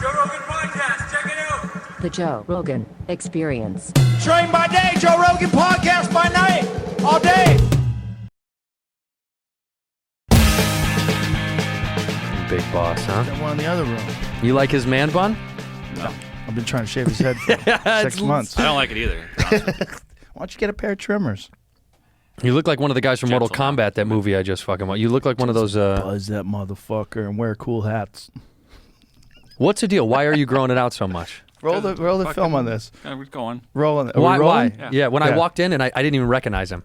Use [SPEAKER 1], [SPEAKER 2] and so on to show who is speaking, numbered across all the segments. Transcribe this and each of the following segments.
[SPEAKER 1] Joe Rogan Podcast. Check it out.
[SPEAKER 2] The Joe Rogan Experience.
[SPEAKER 3] Train by day, Joe Rogan Podcast by night, all day.
[SPEAKER 4] Big boss, huh?
[SPEAKER 3] That one in the other room.
[SPEAKER 4] You like his man bun?
[SPEAKER 5] No.
[SPEAKER 3] I've been trying to shave his head for 6 months.
[SPEAKER 5] I don't like it either. Honestly.
[SPEAKER 3] Why don't you get a pair of trimmers?
[SPEAKER 4] You look like one of the guys from Mortal
[SPEAKER 5] Gentleman.
[SPEAKER 4] Kombat, that movie I just fucking watched. You look like one of those,
[SPEAKER 3] Buzz that motherfucker and wear cool hats.
[SPEAKER 4] what's the deal? Why are you growing it out so much?
[SPEAKER 3] Roll the film on this.
[SPEAKER 5] Yeah, we're going.
[SPEAKER 3] Roll on it. Are
[SPEAKER 4] Why?
[SPEAKER 3] we rolling?
[SPEAKER 4] Yeah, when I
[SPEAKER 3] Yeah.
[SPEAKER 4] walked in and I didn't even recognize him.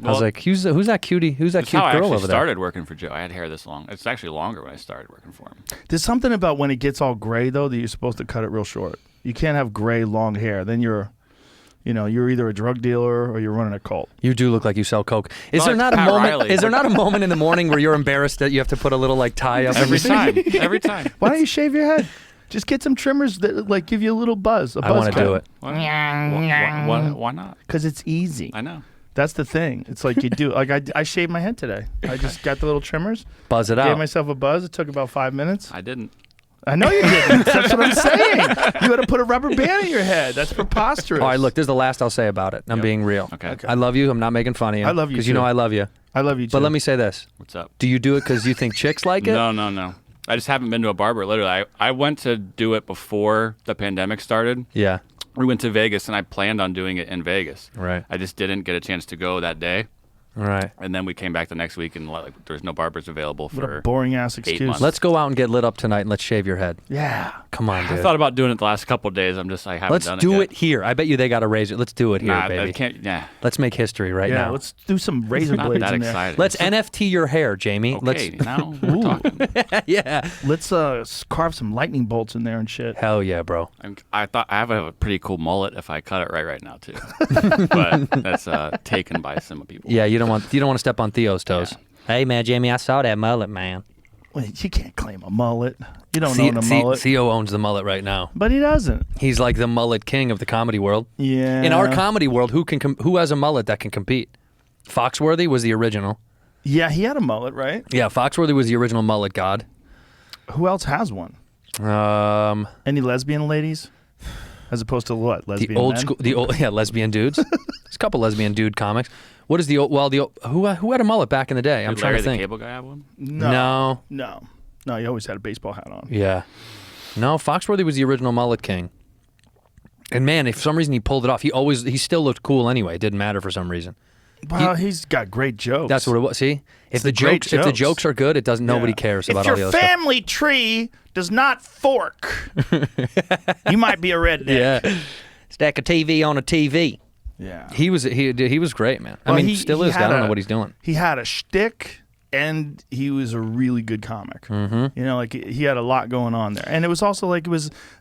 [SPEAKER 4] I was
[SPEAKER 5] Well,
[SPEAKER 4] like, who's that cutie? Who's that
[SPEAKER 5] That's
[SPEAKER 4] cute
[SPEAKER 5] how I
[SPEAKER 4] girl
[SPEAKER 5] actually
[SPEAKER 4] over there?
[SPEAKER 5] started working for Joe. I had hair this long. It's actually longer when I started working for him.
[SPEAKER 3] There's something about when it gets all gray, though, that you're supposed to cut it real short. You can't have gray, long hair. Then you're either a drug dealer or you're running a cult.
[SPEAKER 4] You do look like you sell coke. Is
[SPEAKER 5] Not
[SPEAKER 4] there
[SPEAKER 5] like
[SPEAKER 4] not a
[SPEAKER 5] Pat
[SPEAKER 4] moment?
[SPEAKER 5] Riley.
[SPEAKER 4] Is there not a moment in the morning where you're embarrassed that you have to put a little like tie up
[SPEAKER 5] Every time. Every time.
[SPEAKER 3] Why don't you shave your head? Just get some trimmers that like give you a little buzz.
[SPEAKER 4] I want to do it.
[SPEAKER 5] Why not?
[SPEAKER 3] Because it's easy.
[SPEAKER 5] I know.
[SPEAKER 3] That's the thing. It's like you do. Like I shaved my head today. I just got the little trimmers.
[SPEAKER 4] Buzz it
[SPEAKER 3] Gave
[SPEAKER 4] out.
[SPEAKER 3] myself a buzz. It took about 5 minutes.
[SPEAKER 5] I didn't.
[SPEAKER 3] I know you didn't. That's what I'm saying. You got to put a rubber band in your head. That's preposterous.
[SPEAKER 4] All right, look, this is the last I'll say about it. I'm being real.
[SPEAKER 5] Okay.
[SPEAKER 4] I love you. I'm not making fun of you.
[SPEAKER 3] I love you
[SPEAKER 4] because you
[SPEAKER 3] too.
[SPEAKER 4] know I love you.
[SPEAKER 3] I love you too.
[SPEAKER 4] But let me say this:
[SPEAKER 5] What's up?
[SPEAKER 4] do you do it because you think chicks like it?
[SPEAKER 5] No. I just haven't been to a barber. Literally, I went to do it before the pandemic started.
[SPEAKER 4] Yeah.
[SPEAKER 5] We went to Vegas, and I planned on doing it in Vegas.
[SPEAKER 4] Right.
[SPEAKER 5] I just didn't get a chance to go that day.
[SPEAKER 4] All right.
[SPEAKER 5] And then we came back the next week, and like, there's no barbers available
[SPEAKER 3] What a
[SPEAKER 5] for.
[SPEAKER 3] boring ass excuse.
[SPEAKER 5] months.
[SPEAKER 4] Let's go out and get lit up tonight and let's shave your head.
[SPEAKER 3] Yeah.
[SPEAKER 4] Come on,
[SPEAKER 5] I
[SPEAKER 4] dude.
[SPEAKER 5] thought about doing it the last couple of days. I haven't
[SPEAKER 4] Let's
[SPEAKER 5] done it
[SPEAKER 4] do
[SPEAKER 5] yet.
[SPEAKER 4] it here. I bet you they got a razor. Let's do it here,
[SPEAKER 5] Nah,
[SPEAKER 4] baby.
[SPEAKER 5] I can't. Yeah.
[SPEAKER 4] Let's make history right
[SPEAKER 3] Yeah.
[SPEAKER 4] now.
[SPEAKER 3] Let's do some razor
[SPEAKER 5] Not
[SPEAKER 3] blades
[SPEAKER 5] that
[SPEAKER 3] in there.
[SPEAKER 5] excited.
[SPEAKER 4] Let's NFT your hair, Jamie.
[SPEAKER 5] Okay, now we're talking.
[SPEAKER 4] Yeah.
[SPEAKER 3] Let's carve some lightning bolts in there and shit.
[SPEAKER 4] Hell yeah, bro.
[SPEAKER 5] I thought I have a pretty cool mullet if I cut it right now too, but that's taken by some people.
[SPEAKER 4] Yeah, you don't want to step on Theo's toes.
[SPEAKER 5] Yeah.
[SPEAKER 4] Hey man, Jamie, I saw that mullet, man.
[SPEAKER 3] Wait, you can't claim a mullet. You don't own a mullet.
[SPEAKER 4] Theo owns the mullet right now.
[SPEAKER 3] But he doesn't.
[SPEAKER 4] He's like the mullet king of the comedy world.
[SPEAKER 3] Yeah.
[SPEAKER 4] In our comedy world, who has a mullet that can compete? Foxworthy was the original.
[SPEAKER 3] Yeah, he had a mullet, right?
[SPEAKER 4] Yeah, Foxworthy was the original mullet god.
[SPEAKER 3] Who else has one? Any lesbian ladies? As opposed to what? Lesbian
[SPEAKER 4] the old
[SPEAKER 3] men?
[SPEAKER 4] school, lesbian dudes. There's a couple lesbian dude comics. What is who had a mullet back in the day? I'm
[SPEAKER 5] Did
[SPEAKER 4] trying
[SPEAKER 5] Larry
[SPEAKER 4] to think.
[SPEAKER 5] the Cable Guy have one?
[SPEAKER 3] No. He always had a baseball hat on.
[SPEAKER 4] Yeah. No, Foxworthy was the original mullet king. And man, if for some reason he pulled it off, he still looked cool anyway. It didn't matter for some reason.
[SPEAKER 3] Well, he's got great jokes.
[SPEAKER 4] That's what it was. See, if the
[SPEAKER 3] great
[SPEAKER 4] jokes
[SPEAKER 3] jokes.
[SPEAKER 4] are good, it doesn't. Nobody cares about all the
[SPEAKER 3] If
[SPEAKER 4] other
[SPEAKER 3] your
[SPEAKER 4] stuff.
[SPEAKER 3] family tree does not fork, you might be a redneck.
[SPEAKER 4] Yeah, stack a TV on a TV.
[SPEAKER 3] Yeah.
[SPEAKER 4] He was great, man.
[SPEAKER 3] Well,
[SPEAKER 4] I mean,
[SPEAKER 3] he
[SPEAKER 4] still is. I
[SPEAKER 3] had
[SPEAKER 4] don't know
[SPEAKER 3] a-
[SPEAKER 4] what he's doing.
[SPEAKER 3] He had a shtick, and he was a really good comic.
[SPEAKER 4] Mm-hmm.
[SPEAKER 3] You know, like he had a lot going on there, and it was also like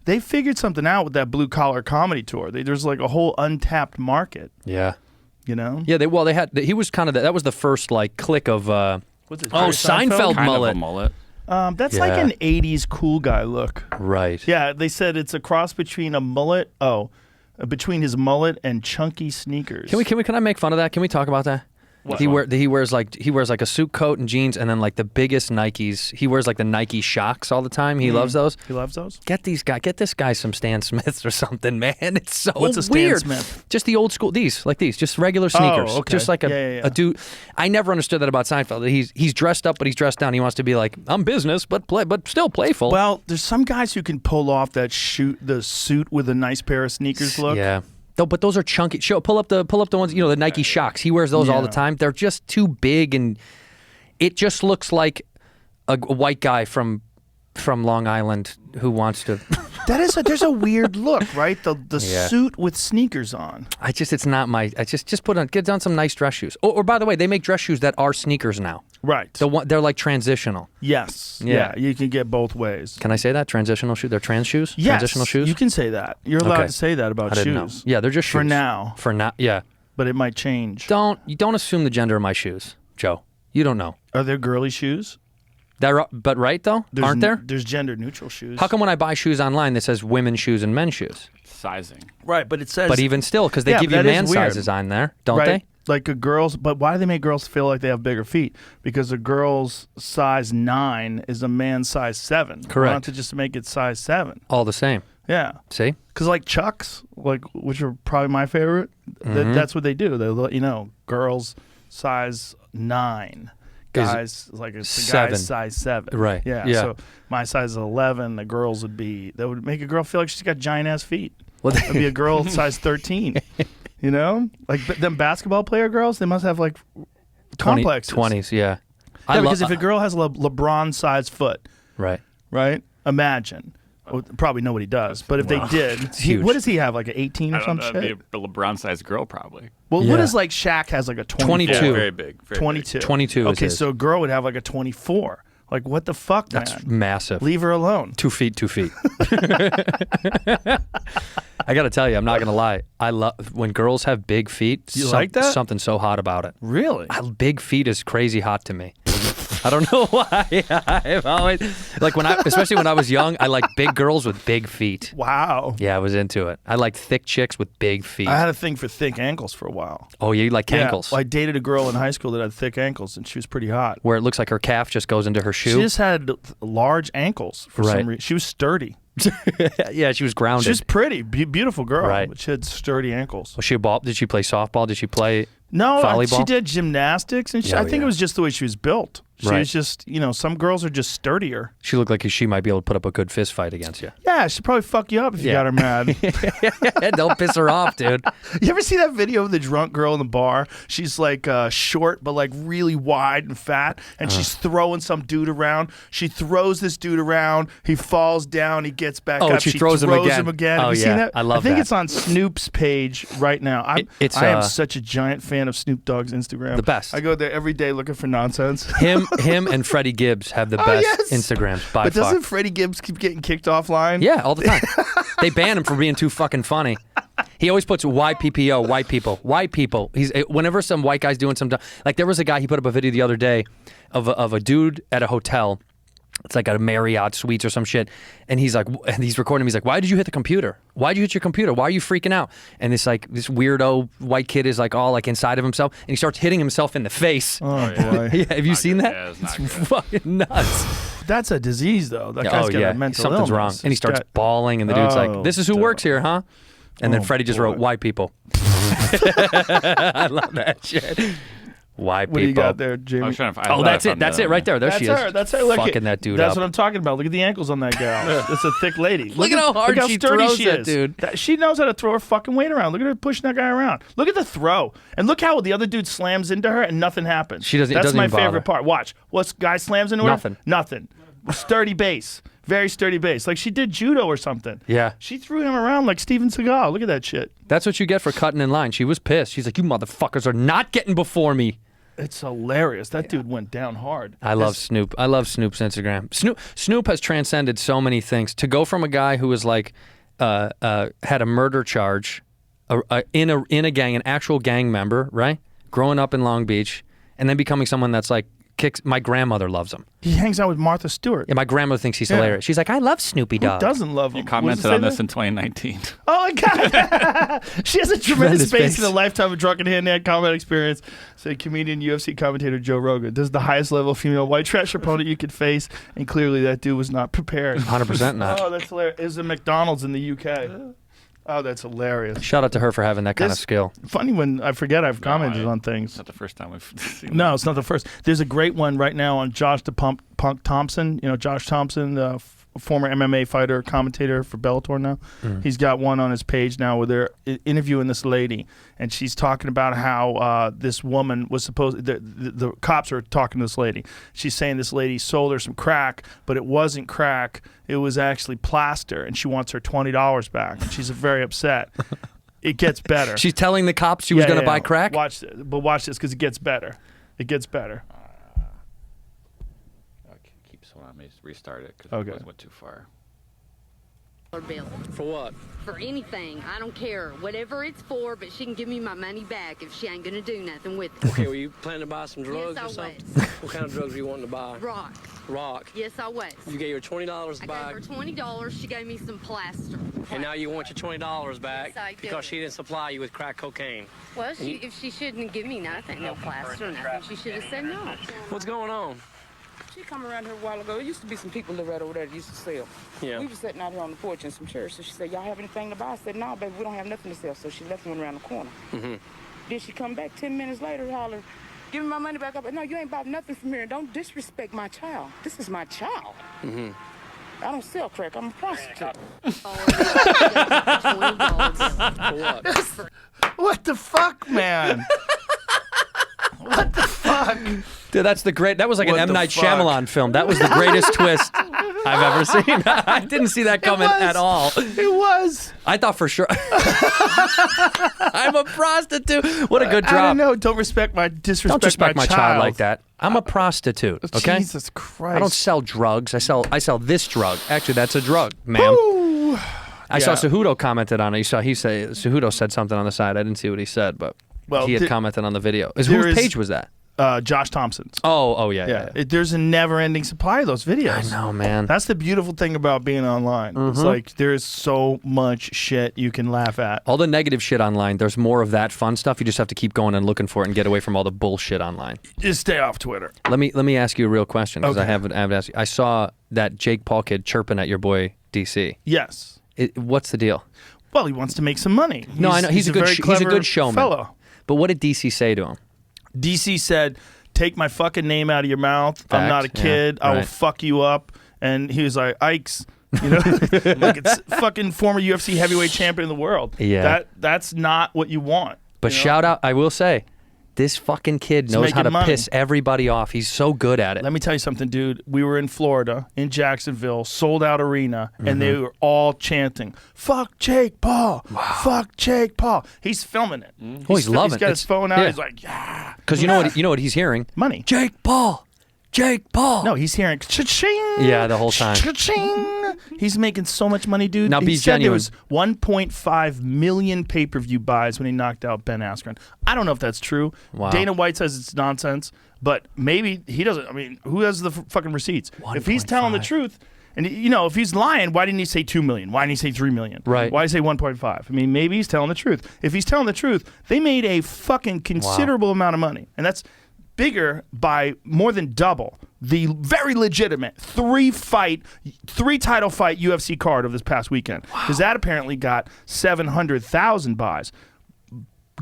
[SPEAKER 3] they figured something out with that blue collar comedy tour. There's like a whole untapped market.
[SPEAKER 4] Yeah.
[SPEAKER 3] You know.
[SPEAKER 4] Yeah. He was kind of that was the first like click of.
[SPEAKER 3] What's it?
[SPEAKER 4] Oh,
[SPEAKER 3] Jerry
[SPEAKER 4] Seinfeld
[SPEAKER 5] Kind
[SPEAKER 4] mullet.
[SPEAKER 5] of a mullet.
[SPEAKER 3] That's like
[SPEAKER 4] Yeah.
[SPEAKER 3] an '80s cool guy look.
[SPEAKER 4] Right.
[SPEAKER 3] Yeah, they said it's a cross between a mullet. Between his mullet and chunky sneakers.
[SPEAKER 4] Can I make fun of that? Can we talk about that?
[SPEAKER 3] What?
[SPEAKER 4] He wears like a suit coat and jeans and then like the biggest Nikes. He wears like the Nike Shocks all the time. He loves those.
[SPEAKER 3] He loves those.
[SPEAKER 4] Get this guy some Stan Smiths or something, man. It's so
[SPEAKER 3] What's a Stan
[SPEAKER 4] weird.
[SPEAKER 3] Smith?
[SPEAKER 4] Just the old school, just regular sneakers.
[SPEAKER 3] okay.
[SPEAKER 4] Just like
[SPEAKER 3] Yeah.
[SPEAKER 4] a dude. I never understood that about Seinfeld. He's dressed up, but he's dressed down. He wants to be like, I'm business, but still playful.
[SPEAKER 3] Well, there's some guys who can pull off that the suit with a nice pair of sneakers look.
[SPEAKER 4] Yeah. But those are chunky. Pull up the ones, the Nike Shocks. He wears those all the
[SPEAKER 3] Yeah.
[SPEAKER 4] time. They're just too big, and it just looks like a white guy from Long Island who wants to.
[SPEAKER 3] There's a weird look, right? The
[SPEAKER 4] Yeah.
[SPEAKER 3] suit with sneakers on.
[SPEAKER 4] It's not my. I just get on some nice dress shoes. Or by the way, they make dress shoes that are sneakers now.
[SPEAKER 3] Right.
[SPEAKER 4] They're like transitional.
[SPEAKER 3] Yes.
[SPEAKER 4] Yeah.
[SPEAKER 3] Yeah. You can get both ways.
[SPEAKER 4] Can I say that? Transitional shoes? They're trans shoes?
[SPEAKER 3] Yes.
[SPEAKER 4] Transitional shoes?
[SPEAKER 3] You can say that. You're allowed
[SPEAKER 4] Okay.
[SPEAKER 3] to say that about
[SPEAKER 4] I didn't know.
[SPEAKER 3] shoes.
[SPEAKER 4] Yeah, they're just shoes.
[SPEAKER 3] For now.
[SPEAKER 4] For now, yeah.
[SPEAKER 3] But it might change.
[SPEAKER 4] Don't assume the gender of my shoes, Joe. You don't know.
[SPEAKER 3] Are there girly shoes?
[SPEAKER 4] But right though? Aren't there?
[SPEAKER 3] There's gender neutral shoes.
[SPEAKER 4] How come when I buy shoes online that says women's shoes and men's shoes?
[SPEAKER 5] Sizing.
[SPEAKER 3] Right, but it says.
[SPEAKER 4] But even still, because they
[SPEAKER 3] Yeah,
[SPEAKER 4] give
[SPEAKER 3] but
[SPEAKER 4] you
[SPEAKER 3] that is
[SPEAKER 4] man
[SPEAKER 3] weird.
[SPEAKER 4] sizes on there, don't
[SPEAKER 3] right?
[SPEAKER 4] they?
[SPEAKER 3] Like a girl's, but why do they make girls feel like they have bigger feet? Because a girl's size 9 is a man's size 7. Why
[SPEAKER 4] Correct.
[SPEAKER 3] don't they just make it size 7?
[SPEAKER 4] All the same.
[SPEAKER 3] Yeah.
[SPEAKER 4] See?
[SPEAKER 3] Because like Chucks, like which are probably my favorite, that's what they do. They let you know, girls size 9, guys like it's the
[SPEAKER 4] 7.
[SPEAKER 3] guy's size 7.
[SPEAKER 4] Right.
[SPEAKER 3] Yeah.
[SPEAKER 4] Yeah.
[SPEAKER 3] So my size is 11. The girls would be that would make a girl feel like she's got giant ass feet.
[SPEAKER 4] Well,
[SPEAKER 3] It'd be a girl size 13. You know, like them basketball player girls, they must have like complexes.
[SPEAKER 4] 20s, yeah.
[SPEAKER 3] Yeah, because if a girl has a LeBron size foot,
[SPEAKER 4] Right.
[SPEAKER 3] right? Imagine. Well, probably nobody does, but if they did,
[SPEAKER 4] huge.
[SPEAKER 3] what does he have? Like an 18 or
[SPEAKER 5] I don't
[SPEAKER 3] some
[SPEAKER 5] know.
[SPEAKER 3] shit?
[SPEAKER 5] It'd be a LeBron-sized girl, probably.
[SPEAKER 3] Well,
[SPEAKER 4] Yeah.
[SPEAKER 3] what is like Shaq has like a
[SPEAKER 4] 22.
[SPEAKER 5] Yeah,
[SPEAKER 4] 22.
[SPEAKER 5] very big. Very
[SPEAKER 3] 22.
[SPEAKER 4] 22 is
[SPEAKER 3] Okay,
[SPEAKER 4] his.
[SPEAKER 3] so a girl would have like a 24. Like what the fuck,
[SPEAKER 4] That's
[SPEAKER 3] man?
[SPEAKER 4] massive.
[SPEAKER 3] Leave her alone.
[SPEAKER 4] 2 feet, 2 feet. I got to tell you, I'm not going to lie. I love when girls have big feet.
[SPEAKER 3] You like that?
[SPEAKER 4] Something so hot about it.
[SPEAKER 3] Really?
[SPEAKER 4] Big feet is crazy hot to me. I don't know why. I've always like especially when I was young. I like big girls with big feet.
[SPEAKER 3] Wow.
[SPEAKER 4] Yeah, I was into it. I like thick chicks with big feet.
[SPEAKER 3] I had a thing for thick ankles for a while.
[SPEAKER 4] Oh, you like ankles?
[SPEAKER 3] Yeah, I dated a girl in high school that had thick ankles, and she was pretty hot.
[SPEAKER 4] Where it looks like her calf just goes into her
[SPEAKER 3] She
[SPEAKER 4] shoe.
[SPEAKER 3] just had large ankles for
[SPEAKER 4] Right.
[SPEAKER 3] some reason. She was sturdy.
[SPEAKER 4] Yeah, she was grounded.
[SPEAKER 3] She was pretty, beautiful girl,
[SPEAKER 4] Right.
[SPEAKER 3] but she had sturdy ankles.
[SPEAKER 4] Was she a ball? Did she play softball? Did she play?
[SPEAKER 3] No,
[SPEAKER 4] volleyball?
[SPEAKER 3] she did gymnastics, and
[SPEAKER 4] Yeah,
[SPEAKER 3] I think
[SPEAKER 4] yeah.
[SPEAKER 3] it was just the way she was built. She
[SPEAKER 4] Right.
[SPEAKER 3] was just, some girls are just sturdier.
[SPEAKER 4] She looked like she might be able to put up a good fist fight against you.
[SPEAKER 3] Yeah, she'd probably fuck you up if you
[SPEAKER 4] Yeah.
[SPEAKER 3] got her mad.
[SPEAKER 4] Don't piss her off, dude.
[SPEAKER 3] You ever see that video of the drunk girl in the bar? She's like short, but like really wide and fat, and she's throwing some dude around. She throws this dude around. He falls down. He gets back
[SPEAKER 4] Oh,
[SPEAKER 3] up.
[SPEAKER 4] she throws him again.
[SPEAKER 3] Have
[SPEAKER 4] Oh,
[SPEAKER 3] you seen
[SPEAKER 4] yeah.
[SPEAKER 3] that?
[SPEAKER 4] I love
[SPEAKER 3] I think
[SPEAKER 4] that.
[SPEAKER 3] it's on Snoop's page right now. I am such a giant fan of Snoop Dogg's Instagram.
[SPEAKER 4] The best.
[SPEAKER 3] I go there every day looking for nonsense.
[SPEAKER 4] Him and Freddie Gibbs have the
[SPEAKER 3] Oh,
[SPEAKER 4] best
[SPEAKER 3] yes.
[SPEAKER 4] Instagrams by
[SPEAKER 3] But
[SPEAKER 4] far.
[SPEAKER 3] doesn't Freddie Gibbs keep getting kicked offline?
[SPEAKER 4] Yeah, all the time. They ban him for being too fucking funny. He always puts YPPO, white people, white people. Whenever some white guy's doing some, like there was a guy, he put up a video the other day of a dude at a hotel. It's like a Marriott Suites or some shit. And he's like, and he's recording him. He's like, why did you hit the computer? Why did you hit your computer? Why are you freaking out? And this weirdo white kid is like all like inside of himself, and he starts hitting himself in the face.
[SPEAKER 3] Oh boy,
[SPEAKER 4] Yeah, have you seen that?
[SPEAKER 5] Yeah, it's not good.
[SPEAKER 4] Fucking nuts.
[SPEAKER 3] that's a disease though. That guy's got a mental
[SPEAKER 4] something's
[SPEAKER 3] illness.
[SPEAKER 4] wrong. And he
[SPEAKER 3] He's
[SPEAKER 4] starts
[SPEAKER 3] got-
[SPEAKER 4] bawling, and the dude's
[SPEAKER 3] Oh,
[SPEAKER 4] like, "This is who works here, huh?" And then
[SPEAKER 3] Oh,
[SPEAKER 4] Freddie just
[SPEAKER 3] boy.
[SPEAKER 4] wrote "white people." I love that shit. White
[SPEAKER 3] What do you
[SPEAKER 4] people.
[SPEAKER 3] got there,
[SPEAKER 5] I
[SPEAKER 3] Jamie?
[SPEAKER 5] was trying to.
[SPEAKER 4] Oh, that's it. That's it right there. There
[SPEAKER 3] That's
[SPEAKER 4] she is.
[SPEAKER 3] her. That's her. Look
[SPEAKER 4] fucking
[SPEAKER 3] at
[SPEAKER 4] that dude
[SPEAKER 3] That's
[SPEAKER 4] up.
[SPEAKER 3] what I'm talking about. Look at the ankles on that gal. It's a thick lady.
[SPEAKER 4] Look at how hard she
[SPEAKER 3] sturdy
[SPEAKER 4] throws
[SPEAKER 3] she
[SPEAKER 4] that
[SPEAKER 3] is.
[SPEAKER 4] dude.
[SPEAKER 3] She knows how to throw her fucking weight around. Look at her pushing that guy around. Look at the throw, and look how the other dude slams into her, and nothing happens.
[SPEAKER 4] She doesn't- it
[SPEAKER 3] That's
[SPEAKER 4] doesn't
[SPEAKER 3] my
[SPEAKER 4] even bother.
[SPEAKER 3] favorite part. Watch. What's guy slams into her?
[SPEAKER 4] Nothing.
[SPEAKER 3] Nothing. Sturdy base. Very sturdy base. Like she did judo or something.
[SPEAKER 4] Yeah.
[SPEAKER 3] She threw him around like Steven Seagal. Look at that shit.
[SPEAKER 4] That's what you get for cutting in line. She was pissed. She's like, "You motherfuckers are not getting before me."
[SPEAKER 3] It's hilarious. That dude went down hard.
[SPEAKER 4] I love Snoop. I love Snoop's Instagram. Snoop has transcended so many things. To go from a guy who was like had a murder charge in a gang, an actual gang member, right? Growing up in Long Beach, and then becoming someone that's like kicks. My grandmother loves him.
[SPEAKER 3] He hangs out with Martha Stewart.
[SPEAKER 4] Yeah, my grandmother thinks he's
[SPEAKER 3] Yeah.
[SPEAKER 4] hilarious. She's like, "I love Snoopy
[SPEAKER 3] Who
[SPEAKER 4] Dog."
[SPEAKER 3] doesn't love him?
[SPEAKER 5] You commented on this in 2019.
[SPEAKER 3] Oh my god! She has a tremendous
[SPEAKER 4] Tremendous
[SPEAKER 3] face
[SPEAKER 4] face.
[SPEAKER 3] and a lifetime of drunken hand-to-hand combat experience. Said comedian, UFC commentator Joe Rogan. This is the highest level female white trash opponent you could face, and clearly that dude was not prepared.
[SPEAKER 4] 100% not.
[SPEAKER 3] Oh, that's hilarious. It was at McDonald's in the UK. Oh, that's hilarious.
[SPEAKER 4] Shout out to her for having that kind of
[SPEAKER 3] This-
[SPEAKER 4] skill.
[SPEAKER 3] Funny when I forget I've commented on
[SPEAKER 5] It's
[SPEAKER 3] things.
[SPEAKER 5] not the first time we've seen
[SPEAKER 3] No, it's not the first. There's a great one right now on Josh the Punk Thompson. You know, Josh Thompson, the former MMA fighter, commentator for Bellator now. He's got one on his page now where they're interviewing this lady, and she's talking about how this woman was supposed. The cops are talking to this lady. She's saying this lady sold her some crack, but it wasn't crack. It was actually plaster, and she wants her $20 back. And she's very upset. It gets better.
[SPEAKER 4] She's telling the cops she was going to buy crack.
[SPEAKER 3] Watch this, because it gets better. It gets better.
[SPEAKER 5] Okay, keep so on me. Restart it because
[SPEAKER 3] Okay.
[SPEAKER 5] it went too far.
[SPEAKER 6] bill.
[SPEAKER 7] For what?
[SPEAKER 6] For anything. I don't care. Whatever it's for, but she can give me my money back if she ain't gonna do nothing with it.
[SPEAKER 7] Okay, were you planning to buy some drugs
[SPEAKER 6] Yes,
[SPEAKER 7] or
[SPEAKER 6] I
[SPEAKER 7] something?
[SPEAKER 6] was.
[SPEAKER 7] What kind of drugs were you wanting to buy?
[SPEAKER 6] Rock.
[SPEAKER 7] Rock.
[SPEAKER 6] Yes, I was.
[SPEAKER 7] You gave her $20 to
[SPEAKER 6] I
[SPEAKER 7] buy,
[SPEAKER 6] gave her $20. She gave me some plaster.
[SPEAKER 7] and now you want your $20 back
[SPEAKER 6] Yes, I do.
[SPEAKER 7] because she didn't supply you with crack cocaine.
[SPEAKER 6] Well, if she shouldn't give me nothing, no plaster or nothing, she should have said no.
[SPEAKER 7] What's going on?
[SPEAKER 8] She come around here a while ago. It used to be some people live right over there that used to sell.
[SPEAKER 7] Yeah.
[SPEAKER 8] We were sitting out here on the porch in some chairs. So she said, y'all have anything to buy? I said, no, baby, we don't have nothing to sell. So she left one around the corner.
[SPEAKER 7] Mm-hmm.
[SPEAKER 8] Then she come back 10 minutes later, holler, give me my money back up. No, you ain't bought nothing from here. Don't disrespect my child. This is my child.
[SPEAKER 7] Mm-hmm.
[SPEAKER 8] I don't sell crack. I'm a prostitute.
[SPEAKER 7] For what?
[SPEAKER 3] What the fuck, man? What the fuck?
[SPEAKER 4] Dude, that's the great. That was like
[SPEAKER 3] What
[SPEAKER 4] an M.
[SPEAKER 3] the
[SPEAKER 4] Night
[SPEAKER 3] fuck?
[SPEAKER 4] Shyamalan film. That was the greatest twist I've ever seen. I didn't see that coming at all.
[SPEAKER 3] It was.
[SPEAKER 4] I thought for sure. I'm a prostitute. What a good
[SPEAKER 3] I
[SPEAKER 4] drop.
[SPEAKER 3] don't know. Don't respect my
[SPEAKER 4] Don't respect my child like that. I'm a prostitute. Okay.
[SPEAKER 3] Jesus Christ.
[SPEAKER 4] I don't sell drugs. I sell this drug. Actually, that's a drug, ma'am.
[SPEAKER 3] Ooh.
[SPEAKER 4] I saw Cejudo commented on it. Cejudo said something on the side. I didn't see what he said, but
[SPEAKER 3] Well,
[SPEAKER 4] he had
[SPEAKER 3] th-
[SPEAKER 4] commented on the video. Whose
[SPEAKER 3] there is-
[SPEAKER 4] page was that?
[SPEAKER 3] Josh Thompson's.
[SPEAKER 4] Oh, yeah.
[SPEAKER 3] There's a never-ending supply of those videos.
[SPEAKER 4] I know, man.
[SPEAKER 3] That's the beautiful thing about being online. It's like there is so much shit you can laugh at.
[SPEAKER 4] All the negative shit online, there's more of that fun stuff. You just have to keep going and looking for it and get away from all the bullshit online.
[SPEAKER 3] Just stay off Twitter.
[SPEAKER 4] Let me ask you a real question because I
[SPEAKER 3] Okay.
[SPEAKER 4] haven't asked you. I saw that Jake Paul kid chirping at your boy DC.
[SPEAKER 3] Yes.
[SPEAKER 4] What's the deal?
[SPEAKER 3] Well, he wants to make some money.
[SPEAKER 4] No, I know he's a good
[SPEAKER 3] very
[SPEAKER 4] he's a
[SPEAKER 3] clever
[SPEAKER 4] good showman.
[SPEAKER 3] fellow.
[SPEAKER 4] But what did DC say to him?
[SPEAKER 3] DC said, "Take my fucking name out of your mouth. I'm not a
[SPEAKER 4] Fact, yeah,
[SPEAKER 3] kid. I will
[SPEAKER 4] right.
[SPEAKER 3] fuck you up." And he was like, "Ikes." You know, like it's fucking former UFC heavyweight champion of the world.
[SPEAKER 4] Yeah.
[SPEAKER 3] That's not what you want.
[SPEAKER 4] But
[SPEAKER 3] you know?
[SPEAKER 4] shout out, I will say, this fucking kid knows how
[SPEAKER 3] making
[SPEAKER 4] to
[SPEAKER 3] money.
[SPEAKER 4] piss everybody off. He's so good at it.
[SPEAKER 3] Let me tell you something, dude. We were in Florida, in Jacksonville, sold out arena, and they were all chanting, "Fuck Jake Paul! Fuck Jake Paul!" He's filming it.
[SPEAKER 4] Oh, he's loving
[SPEAKER 3] He's got
[SPEAKER 4] it.
[SPEAKER 3] his phone out.
[SPEAKER 4] Yeah.
[SPEAKER 3] He's like, "Yeah."
[SPEAKER 4] Because you know what he's hearing?
[SPEAKER 3] Money.
[SPEAKER 4] Jake Paul. Jake Paul.
[SPEAKER 3] No, he's hearing cha-ching.
[SPEAKER 4] Yeah, the whole time.
[SPEAKER 3] Cha-ching. He's making so much money, dude.
[SPEAKER 4] Now,
[SPEAKER 3] he
[SPEAKER 4] be
[SPEAKER 3] said
[SPEAKER 4] genuine.
[SPEAKER 3] there was 1.5 million pay-per-view buys when he knocked out Ben Askren. I don't know if that's true.
[SPEAKER 4] Wow.
[SPEAKER 3] Dana White says it's nonsense, but maybe he doesn't. I mean, who has the fucking receipts? If he's telling the
[SPEAKER 4] 1.5.
[SPEAKER 3] truth, and you know, if he's lying, why didn't he say 2 million? Why didn't he say 3 million?
[SPEAKER 4] Right.
[SPEAKER 3] Why did he say 1.5? I mean, maybe he's telling the truth. If he's telling the truth, they made a fucking considerable amount of money, and that's bigger by more than double the very legitimate three title fight UFC card of this past weekend, because that apparently got 700,000 buys.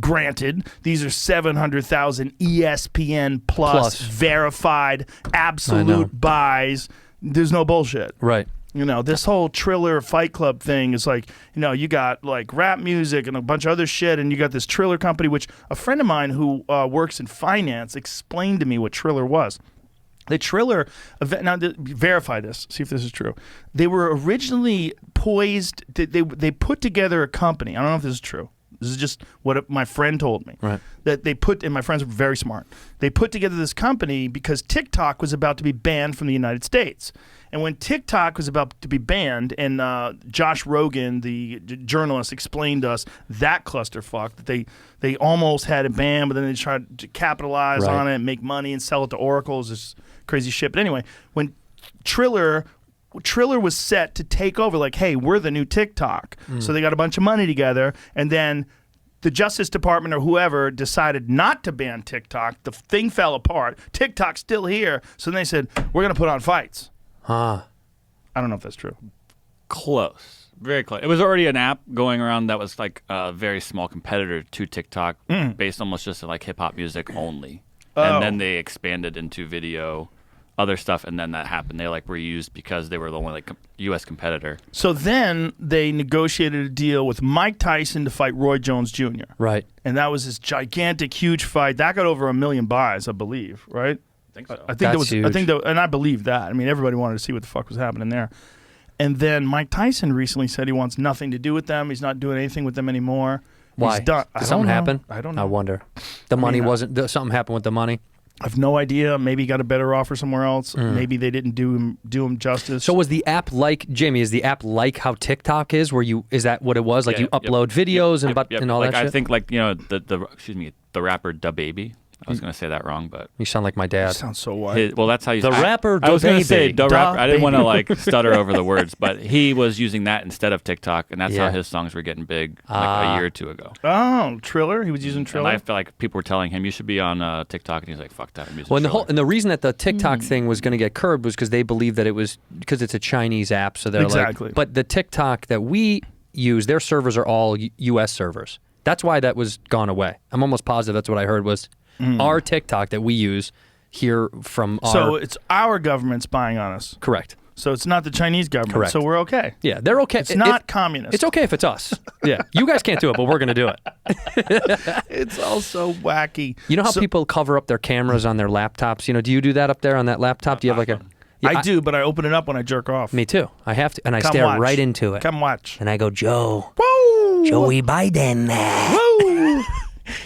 [SPEAKER 3] Granted, these are 700,000 ESPN plus verified
[SPEAKER 4] I know.
[SPEAKER 3] absolute buys. There's no bullshit.
[SPEAKER 4] Right.
[SPEAKER 3] You know, this whole Triller Fight Club thing is like, you know, you got like rap music and a bunch of other shit, and you got this Triller company, which a friend of mine who works in finance explained to me what Triller was. The Triller event, now verify this, see if this is true. They were originally poised, they put together a company. I don't know if this is true. This is just what my friend told me.
[SPEAKER 4] Right.
[SPEAKER 3] That they put, and my friends were very smart. They put together this company because TikTok was about to be banned from the United States. And when TikTok was about to be banned, and Josh Rogan, the journalist, explained to us that clusterfuck, that they almost had it banned, but then they tried to capitalize on it and make money and sell it to Oracle. It was this crazy shit. But anyway, when Triller was set to take over, like, hey, we're the new TikTok. So they got a bunch of money together, and then the Justice Department or whoever decided not to ban TikTok. The thing fell apart. TikTok's still here. So then they said, we're going to put on fights.
[SPEAKER 4] Huh.
[SPEAKER 3] I don't know if that's true.
[SPEAKER 5] Close. Very close. It was already an app going around that was like a very small competitor to TikTok, based almost just on like hip hop music only. And then they expanded into video, other stuff, and then that happened. They like were used because they were the only like U.S. competitor.
[SPEAKER 3] So then they negotiated a deal with Mike Tyson to fight Roy Jones Jr.
[SPEAKER 4] Right.
[SPEAKER 3] And that was this gigantic, huge fight. That got over 1 million buys, I believe, right?
[SPEAKER 5] I think so.
[SPEAKER 3] I think
[SPEAKER 4] That's
[SPEAKER 3] that was.
[SPEAKER 4] huge.
[SPEAKER 3] I think that, and I believe that. I mean, everybody wanted to see what the fuck was happening there. And then Mike Tyson recently said he wants nothing to do with them. He's not doing anything with them anymore.
[SPEAKER 4] Why?
[SPEAKER 3] He's done.
[SPEAKER 4] Did something happen?
[SPEAKER 3] I don't know.
[SPEAKER 4] I wonder. The money
[SPEAKER 3] mean,
[SPEAKER 4] wasn't. Something happened with the money.
[SPEAKER 3] I have no idea. Maybe he got a better offer somewhere else. Maybe they didn't do him justice.
[SPEAKER 4] So was the app like, Jamie, is the app like how TikTok is, where is that what it was? Like you upload videos and all that shit?
[SPEAKER 5] I think like, the rapper DaBaby. I was going to say that wrong, but
[SPEAKER 4] You sound like my dad.
[SPEAKER 3] sounds so white.
[SPEAKER 5] well, that's how you.
[SPEAKER 4] The rapper
[SPEAKER 5] I was going to
[SPEAKER 4] DaBaby.
[SPEAKER 5] say the rapper. I didn't want to
[SPEAKER 3] DaBaby.
[SPEAKER 5] like stutter over the words, but he was using that instead of TikTok, and that's
[SPEAKER 4] Yeah.
[SPEAKER 5] how his songs were getting big like a year or two ago.
[SPEAKER 3] Oh, Triller. He was using
[SPEAKER 5] And
[SPEAKER 3] Triller.
[SPEAKER 5] I feel like people were telling him you should be on TikTok, and he's like, "Fuck that, I'm using."
[SPEAKER 4] Well,
[SPEAKER 5] Triller."
[SPEAKER 4] and the reason that the TikTok thing was going to get curbed was because they believed that it was because it's a Chinese app, so they're
[SPEAKER 3] Exactly.
[SPEAKER 4] like. But the TikTok that we use, their servers are all U.S. servers. That's why that was gone away. I'm almost positive that's what I heard was our TikTok that we use here from our.
[SPEAKER 3] So it's our government spying on us.
[SPEAKER 4] Correct.
[SPEAKER 3] So it's not the Chinese government.
[SPEAKER 4] Correct.
[SPEAKER 3] So we're okay.
[SPEAKER 4] Yeah, they're okay.
[SPEAKER 3] It's not communist.
[SPEAKER 4] It's okay if it's us. Yeah, you guys can't do it, but we're going to do it.
[SPEAKER 3] It's all so wacky.
[SPEAKER 4] You know how
[SPEAKER 3] So-
[SPEAKER 4] people cover up their cameras on their laptops? You know, do you do that up there on that laptop? Do you have like a? Yeah,
[SPEAKER 3] I do, but I open it up when I jerk off.
[SPEAKER 4] Me too. I have to, and I
[SPEAKER 3] Come
[SPEAKER 4] stare
[SPEAKER 3] watch.
[SPEAKER 4] right into it.
[SPEAKER 3] Come watch.
[SPEAKER 4] And I go, Joe,
[SPEAKER 3] Woo!
[SPEAKER 4] Joey Biden.
[SPEAKER 3] Woo!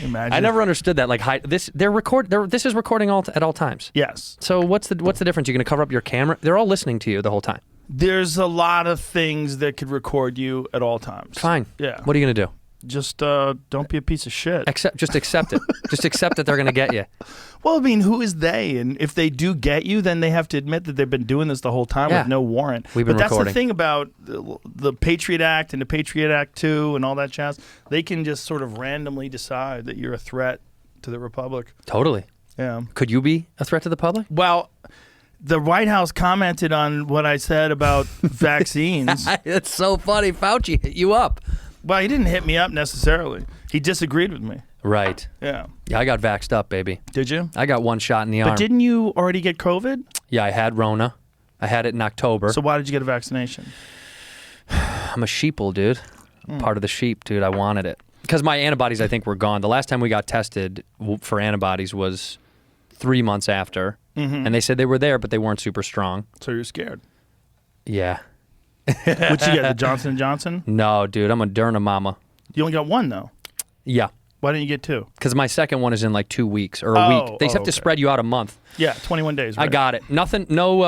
[SPEAKER 3] Imagine.
[SPEAKER 4] I never understood that. Like, this is recording at all times.
[SPEAKER 3] Yes.
[SPEAKER 4] So what's the difference? You're going to cover up your camera? They're all listening to you the whole time.
[SPEAKER 3] There's a lot of things that could record you at all times.
[SPEAKER 4] Fine.
[SPEAKER 3] Yeah.
[SPEAKER 4] What are you going to do?
[SPEAKER 3] Just don't be a piece of shit.
[SPEAKER 4] Just accept it. Just accept that they're going to get you.
[SPEAKER 3] Well, I mean, who is they? And if they do get you, then they have to admit that they've been doing this the whole time
[SPEAKER 4] Yeah.
[SPEAKER 3] with no warrant.
[SPEAKER 4] We've been
[SPEAKER 3] but that's
[SPEAKER 4] recording.
[SPEAKER 3] the thing about the Patriot Act and the Patriot Act 2 and all that jazz. They can just sort of randomly decide that you're a threat to the republic.
[SPEAKER 4] Totally.
[SPEAKER 3] Yeah.
[SPEAKER 4] Could you be a threat to the public?
[SPEAKER 3] Well, the White House commented on what I said about vaccines.
[SPEAKER 4] It's so funny. Fauci hit you up.
[SPEAKER 3] Well, he didn't hit me up necessarily. He disagreed with me.
[SPEAKER 4] Right.
[SPEAKER 3] Yeah.
[SPEAKER 4] Yeah, I got vaxxed up, baby.
[SPEAKER 3] Did you?
[SPEAKER 4] I got one shot in the arm.
[SPEAKER 3] But didn't you already get COVID?
[SPEAKER 4] Yeah, I had Rona. I had it in October.
[SPEAKER 3] So why did you get a vaccination?
[SPEAKER 4] I'm a sheeple, dude. Part of the sheep, dude. I wanted it. Because my antibodies, I think, were gone. The last time we got tested for antibodies was 3 months after. And they said they were there, but they weren't super strong.
[SPEAKER 3] So you're scared.
[SPEAKER 4] Yeah.
[SPEAKER 3] What'd you get, the Johnson & Johnson?
[SPEAKER 4] No, dude. I'm a Derna mama.
[SPEAKER 3] You only got one, though.
[SPEAKER 4] Yeah.
[SPEAKER 3] Why didn't you get two?
[SPEAKER 4] Because my second one is in like 2 weeks or a week. They have to
[SPEAKER 3] okay.
[SPEAKER 4] spread you out a month.
[SPEAKER 3] Yeah, 21 days. Right?
[SPEAKER 4] I got it. Nothing, no,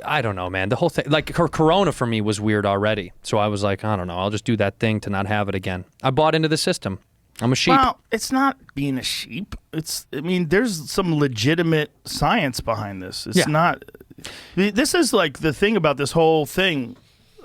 [SPEAKER 4] I don't know, man. The whole thing, like Corona for me was weird already. So I was like, I don't know. I'll just do that thing to not have it again. I bought into the system. I'm a sheep.
[SPEAKER 3] Well, it's not being a sheep. I mean, there's some legitimate science behind this. It's
[SPEAKER 4] Yeah.
[SPEAKER 3] not. This is like the thing about this whole thing.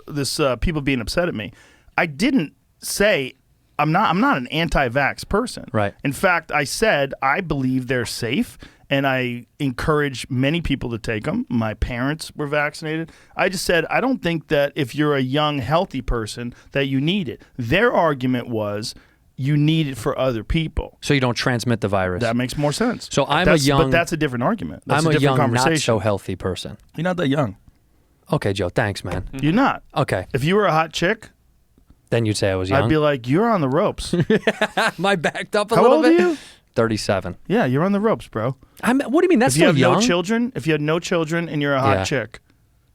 [SPEAKER 3] This people being upset at me. I didn't say I'm not an anti-vax person.
[SPEAKER 4] Right.
[SPEAKER 3] In fact, I said I believe they're safe, and I encourage many people to take them. My parents were vaccinated. I just said I don't think that if you're a young, healthy person that you need it. Their argument was you need it for other people.
[SPEAKER 4] So you don't transmit the virus.
[SPEAKER 3] That makes more sense.
[SPEAKER 4] So I'm
[SPEAKER 3] That's-
[SPEAKER 4] a young.
[SPEAKER 3] but that's a different argument. That's
[SPEAKER 4] I'm
[SPEAKER 3] a
[SPEAKER 4] a
[SPEAKER 3] different
[SPEAKER 4] young,
[SPEAKER 3] conversation.
[SPEAKER 4] not so healthy person.
[SPEAKER 3] You're not that young.
[SPEAKER 4] Okay, Joe. Thanks, man.
[SPEAKER 3] You're not.
[SPEAKER 4] Okay.
[SPEAKER 3] If you were a hot chick,
[SPEAKER 4] Then you'd say I was young.
[SPEAKER 3] I'd be like, you're on the ropes.
[SPEAKER 4] Am I backed up a
[SPEAKER 3] How
[SPEAKER 4] little
[SPEAKER 3] old
[SPEAKER 4] bit?
[SPEAKER 3] are you?
[SPEAKER 4] 37.
[SPEAKER 3] Yeah, you're on the ropes, bro.
[SPEAKER 4] What do you mean? That's
[SPEAKER 3] If you
[SPEAKER 4] still
[SPEAKER 3] have
[SPEAKER 4] young.
[SPEAKER 3] no children, and you're a hot
[SPEAKER 4] Yeah.
[SPEAKER 3] chick,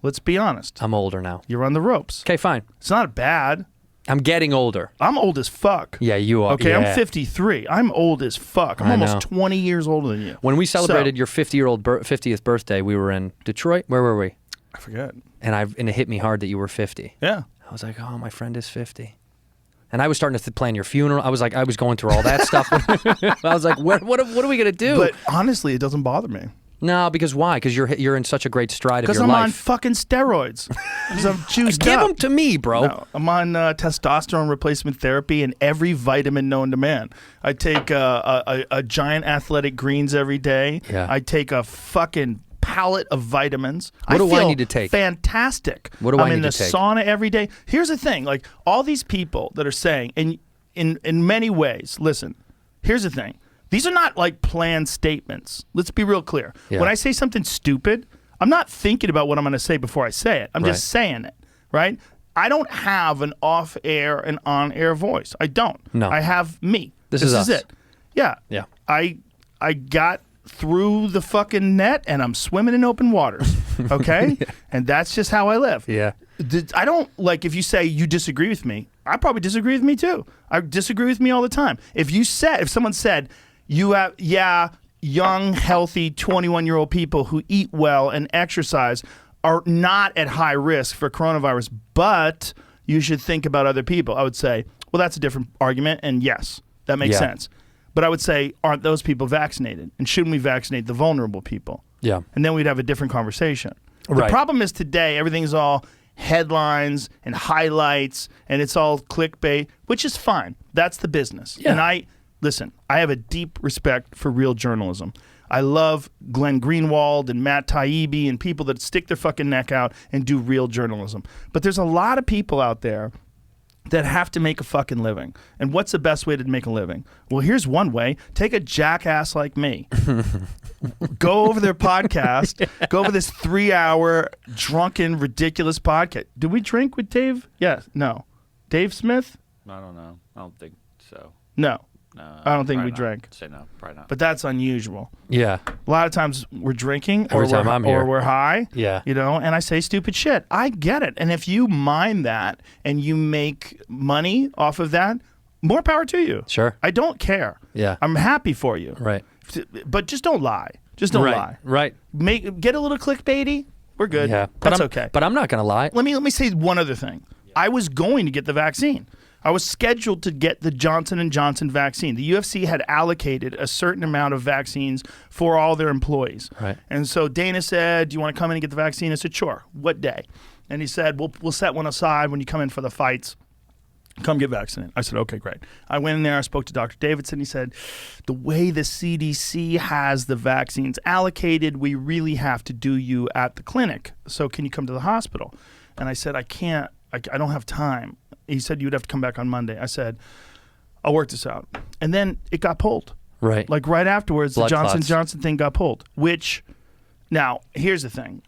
[SPEAKER 3] let's be honest.
[SPEAKER 4] I'm older now.
[SPEAKER 3] You're on the ropes.
[SPEAKER 4] Okay, fine.
[SPEAKER 3] It's not bad.
[SPEAKER 4] I'm getting older.
[SPEAKER 3] I'm old as fuck.
[SPEAKER 4] Yeah, you are.
[SPEAKER 3] Okay,
[SPEAKER 4] yeah.
[SPEAKER 3] I'm 53. I'm old as fuck. I'm
[SPEAKER 4] I
[SPEAKER 3] almost
[SPEAKER 4] know.
[SPEAKER 3] 20 years older than you.
[SPEAKER 4] When we celebrated
[SPEAKER 3] So-
[SPEAKER 4] your 50th birthday, we were in Detroit. Where were we?
[SPEAKER 3] I forget.
[SPEAKER 4] And it hit me hard that you were 50.
[SPEAKER 3] Yeah.
[SPEAKER 4] I was like, oh, my friend is 50. And I was starting to plan your funeral. I was going through all that stuff. I was like, what are we gonna do?
[SPEAKER 3] But honestly, it doesn't bother me.
[SPEAKER 4] No, because why? Because you're in such a great stride of
[SPEAKER 3] Because
[SPEAKER 4] your
[SPEAKER 3] I'm on
[SPEAKER 4] life.
[SPEAKER 3] fucking steroids. Because I'm juiced
[SPEAKER 4] Give
[SPEAKER 3] up.
[SPEAKER 4] them to me, bro.
[SPEAKER 3] No, I'm on testosterone replacement therapy and every vitamin known to man. I take a giant athletic greens every day.
[SPEAKER 4] Yeah.
[SPEAKER 3] I take a fucking pallet of vitamins.
[SPEAKER 4] What do I
[SPEAKER 3] feel
[SPEAKER 4] need to take?
[SPEAKER 3] Fantastic.
[SPEAKER 4] What do
[SPEAKER 3] I'm
[SPEAKER 4] I
[SPEAKER 3] in
[SPEAKER 4] need
[SPEAKER 3] the
[SPEAKER 4] to take?
[SPEAKER 3] sauna every day. Here's the thing: like all these people that are saying, and in many ways, listen. Here's the thing: these are not like planned statements. Let's be real clear.
[SPEAKER 4] Yeah.
[SPEAKER 3] When I say something stupid, I'm not thinking about what I'm going to say before I say it. I'm
[SPEAKER 4] Right.
[SPEAKER 3] just saying it. Right? I don't have an off-air and on-air voice. I don't.
[SPEAKER 4] No.
[SPEAKER 3] I have me.
[SPEAKER 4] This is us.
[SPEAKER 3] it. Yeah.
[SPEAKER 4] Yeah.
[SPEAKER 3] I got through the fucking net and I'm swimming in open waters. Okay? And that's just how I live.
[SPEAKER 4] Yeah.
[SPEAKER 3] I don't like if you say you disagree with me, I probably disagree with me too. I disagree with me all the time. If someone said you young, healthy 21-year-old people who eat well and exercise are not at high risk for coronavirus, but you should think about other people. I would say, well, that's a different argument, and yes, that makes sense. But I would say, aren't those people vaccinated? And shouldn't we vaccinate the vulnerable people?
[SPEAKER 4] Yeah.
[SPEAKER 3] And then we'd have a different conversation.
[SPEAKER 4] Right.
[SPEAKER 3] The problem is today, everything's all headlines and highlights, and it's all clickbait, which is fine. That's the business.
[SPEAKER 4] Yeah.
[SPEAKER 3] And I have a deep respect for real journalism. I love Glenn Greenwald and Matt Taibbi and people that stick their fucking neck out and do real journalism. But there's a lot of people out there that have to make a fucking living. And what's the best way to make a living? Well, here's one way. Take a jackass like me. Go over their podcast. Go over this 3-hour drunken, ridiculous podcast. Did we drink with Dave? Yes. No. Dave Smith?
[SPEAKER 5] I don't know. I don't think so.
[SPEAKER 3] No.
[SPEAKER 5] No,
[SPEAKER 3] I don't think we
[SPEAKER 5] probably not.
[SPEAKER 3] drank.
[SPEAKER 5] Say no, probably not.
[SPEAKER 3] But that's unusual.
[SPEAKER 4] Yeah.
[SPEAKER 3] A lot of times we're drinking
[SPEAKER 4] Every time I'm here.
[SPEAKER 3] or we're high.
[SPEAKER 4] Yeah.
[SPEAKER 3] You know, and I say stupid shit. I get it. And if you mind that and you make money off of that, more power to you.
[SPEAKER 4] Sure.
[SPEAKER 3] I don't care.
[SPEAKER 4] Yeah.
[SPEAKER 3] I'm happy for you.
[SPEAKER 4] Right.
[SPEAKER 3] But just don't lie. Just don't lie.
[SPEAKER 4] Right.
[SPEAKER 3] Get a little clickbaity. We're good.
[SPEAKER 4] Yeah.
[SPEAKER 3] That's okay.
[SPEAKER 4] But I'm not going to lie.
[SPEAKER 3] Let me say one other thing. I was going to get the vaccine. I was scheduled to get the Johnson & Johnson vaccine. The UFC had allocated a certain amount of vaccines for all their employees.
[SPEAKER 4] Right.
[SPEAKER 3] And so Dana said, do you want to come in and get the vaccine? I said, sure. What day? And he said, we'll set one aside when you come in for the fights. Come get vaccinated. I said, okay, great. I went in there. I spoke to Dr. Davidson. He said, the way the CDC has the vaccines allocated, we really have to do you at the clinic. So can you come to the hospital? And I said, I can't. I don't have time. He said, you'd have to come back on Monday. I said, I'll work this out. And then it got pulled.
[SPEAKER 4] Right.
[SPEAKER 3] Like right afterwards,
[SPEAKER 4] Blood
[SPEAKER 3] the Johnson
[SPEAKER 4] clots.
[SPEAKER 3] Johnson thing got pulled, which now here's the thing.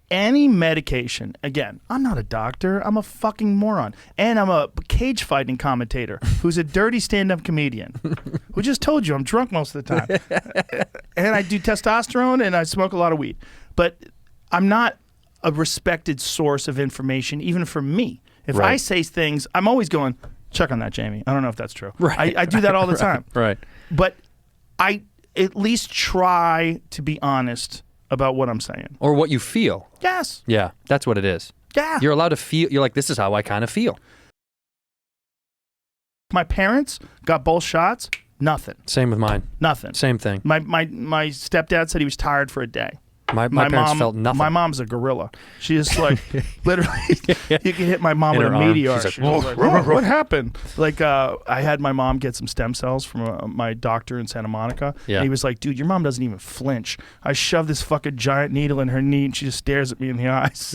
[SPEAKER 3] Any medication, again, I'm not a doctor. I'm a fucking moron. And I'm a cage fighting commentator who's a dirty stand-up comedian who just told you I'm drunk most of the time. And I do testosterone and I smoke a lot of weed. But I'm not a respected source of information, even for me. If I say things, I'm always going, check on that, Jamie. I don't know if that's true.
[SPEAKER 4] Right.
[SPEAKER 3] I do that all the time.
[SPEAKER 4] Right.
[SPEAKER 3] But I at least try to be honest about what I'm saying.
[SPEAKER 4] Or what you feel.
[SPEAKER 3] Yes.
[SPEAKER 4] Yeah. That's what it is.
[SPEAKER 3] Yeah.
[SPEAKER 4] You're allowed to feel. You're like, this is how I kind of feel.
[SPEAKER 3] My parents got both shots. Nothing.
[SPEAKER 4] Same with mine.
[SPEAKER 3] Nothing.
[SPEAKER 4] Same thing.
[SPEAKER 3] My stepdad said he was tired for a day.
[SPEAKER 4] My parents
[SPEAKER 3] mom
[SPEAKER 4] felt nothing.
[SPEAKER 3] My mom's a gorilla. She is like, literally, you can hit my mom
[SPEAKER 4] In
[SPEAKER 3] with a
[SPEAKER 4] her arm.
[SPEAKER 3] meteor.
[SPEAKER 4] She's
[SPEAKER 3] She's
[SPEAKER 4] like,
[SPEAKER 3] like, what happened? Like, I had my mom get some stem cells from my doctor in Santa Monica.
[SPEAKER 4] Yeah.
[SPEAKER 3] And he was like, dude, your mom doesn't even flinch. I shoved this fucking giant needle in her knee and she just stares at me in the eyes.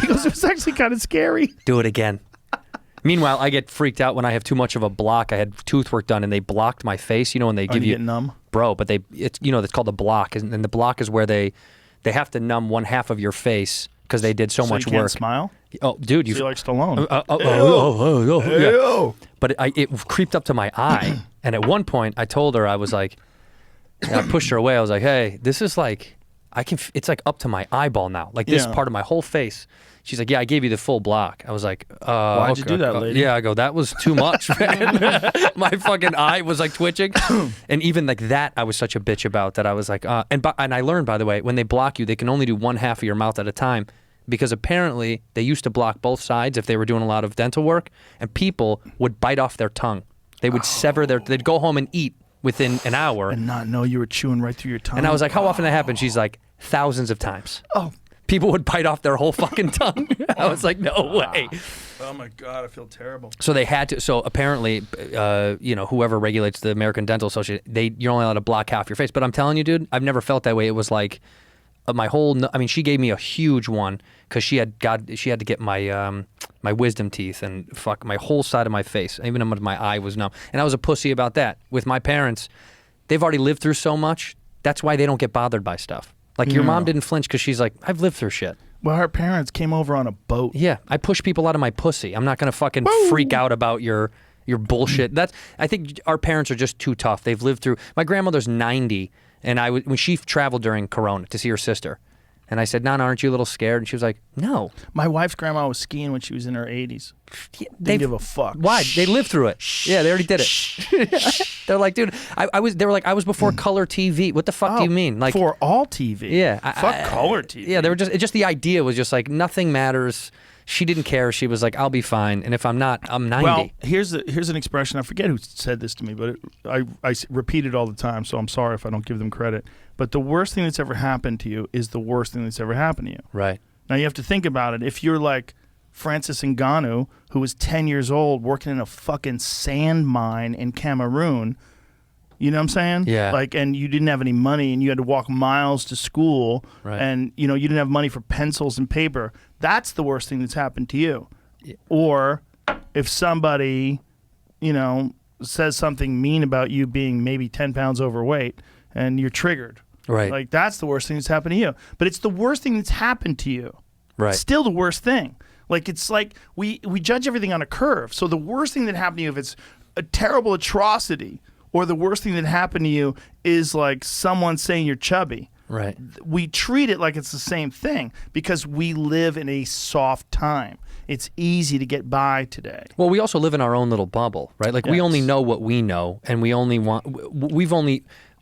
[SPEAKER 3] He goes, it was actually kind of scary.
[SPEAKER 4] Do it again. Meanwhile, I get freaked out when I have too much of a block. I had tooth work done and they blocked my face. You know when they give
[SPEAKER 3] you
[SPEAKER 4] you
[SPEAKER 3] get numb?
[SPEAKER 4] bro, but it's called a block, and the block is where they have to numb one half of your face because they did so much
[SPEAKER 3] you can't
[SPEAKER 4] work.
[SPEAKER 3] smile?
[SPEAKER 4] Oh, dude,
[SPEAKER 3] So you like Stallone.
[SPEAKER 4] Yeah. But it creeped up to my eye, and at one point I told her, I was like, and I pushed her away. I was like, hey, this is like it's like up to my eyeball now, like this part of my whole face. She's like, yeah, I gave you the full block. I was like,
[SPEAKER 3] why'd you do that, lady?
[SPEAKER 4] Yeah, I go, that was too much, man. My fucking eye was like twitching. And even like that, I was such a bitch about that. I was like, and I learned, by the way, when they block you, they can only do one half of your mouth at a time because apparently they used to block both sides if they were doing a lot of dental work, and people would bite off their tongue. They would sever they'd go home and eat within an hour.
[SPEAKER 3] And not know you were chewing right through your tongue.
[SPEAKER 4] And I was like, how often that happens? She's like, thousands of times.
[SPEAKER 3] Oh.
[SPEAKER 4] People would bite off their whole fucking tongue. I was like, no way.
[SPEAKER 3] Oh my God, I feel terrible.
[SPEAKER 4] So they had to. So apparently, whoever regulates the American Dental Association, you're only allowed to block half your face. But I'm telling you, dude, I've never felt that way. It was like my whole. I mean, she gave me a huge one because she had to get my my wisdom teeth and my whole side of my face, even my eye was numb. And I was a pussy about that. With my parents, they've already lived through so much. That's why they don't get bothered by stuff. Like your mom didn't flinch because she's like, I've lived through shit.
[SPEAKER 3] Well, her parents came over on a boat.
[SPEAKER 4] Yeah, I push people out of my pussy. I'm not gonna fucking freak out about your bullshit. I think our parents are just too tough. They've lived through. My grandmother's 90, and when she traveled during Corona to see her sister, And I said, Nana, aren't you a little scared? And she was like, no.
[SPEAKER 3] My wife's grandma was skiing when she was in her 80s. Didn't give a fuck.
[SPEAKER 4] Why? They lived through it. Yeah, they already did it. They're like, dude, they were like, I was before color TV. What the fuck do you mean? Like,
[SPEAKER 3] for all TV?
[SPEAKER 4] Yeah.
[SPEAKER 3] Fuck color TV.
[SPEAKER 4] Yeah, they were just the idea was just like, nothing matters. She didn't care. She was like, I'll be fine. And if I'm not, I'm 90.
[SPEAKER 3] Well, here's an expression. I forget who said this to me, but I repeat it all the time, so I'm sorry if I don't give them credit. But the worst thing that's ever happened to you is the worst thing that's ever happened to you.
[SPEAKER 4] Right.
[SPEAKER 3] Now, you have to think about it. If you're like Francis Ngannou, who was 10 years old working in a fucking sand mine in Cameroon, you know what I'm saying?
[SPEAKER 4] Yeah.
[SPEAKER 3] Like, and you didn't have any money and you had to walk miles to school,
[SPEAKER 4] Right.
[SPEAKER 3] and, you know, you didn't have money for pencils and paper. That's the worst thing that's happened to you.
[SPEAKER 4] Yeah.
[SPEAKER 3] Or if somebody, you know, says something mean about you being maybe 10 pounds overweight and you're triggered.
[SPEAKER 4] Right.
[SPEAKER 3] Like, that's the worst thing that's happened to you. But it's the worst thing that's happened to you.
[SPEAKER 4] Right.
[SPEAKER 3] It's still the worst thing. Like, it's like we judge everything on a curve. So the worst thing that happened to you, if it's a terrible atrocity, or the worst thing that happened to you is like someone saying you're chubby.
[SPEAKER 4] Right.
[SPEAKER 3] We treat it like it's the same thing because we live in a soft time. It's easy to get by today.
[SPEAKER 4] Well, we also live in our own little bubble, right? Like, we only know what we know, and we only want,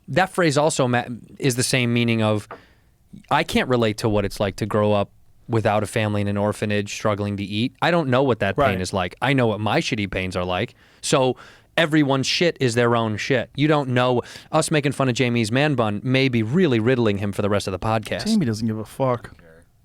[SPEAKER 4] that phrase also is the same meaning of, I can't relate to what it's like to grow up without a family in an orphanage struggling to eat. I don't know what that pain is like. I know what my shitty pains are like. So everyone's shit is their own shit. You don't know. Us making fun of Jamie's man bun may be really riddling him for the rest of the podcast.
[SPEAKER 3] Jamie doesn't give a fuck.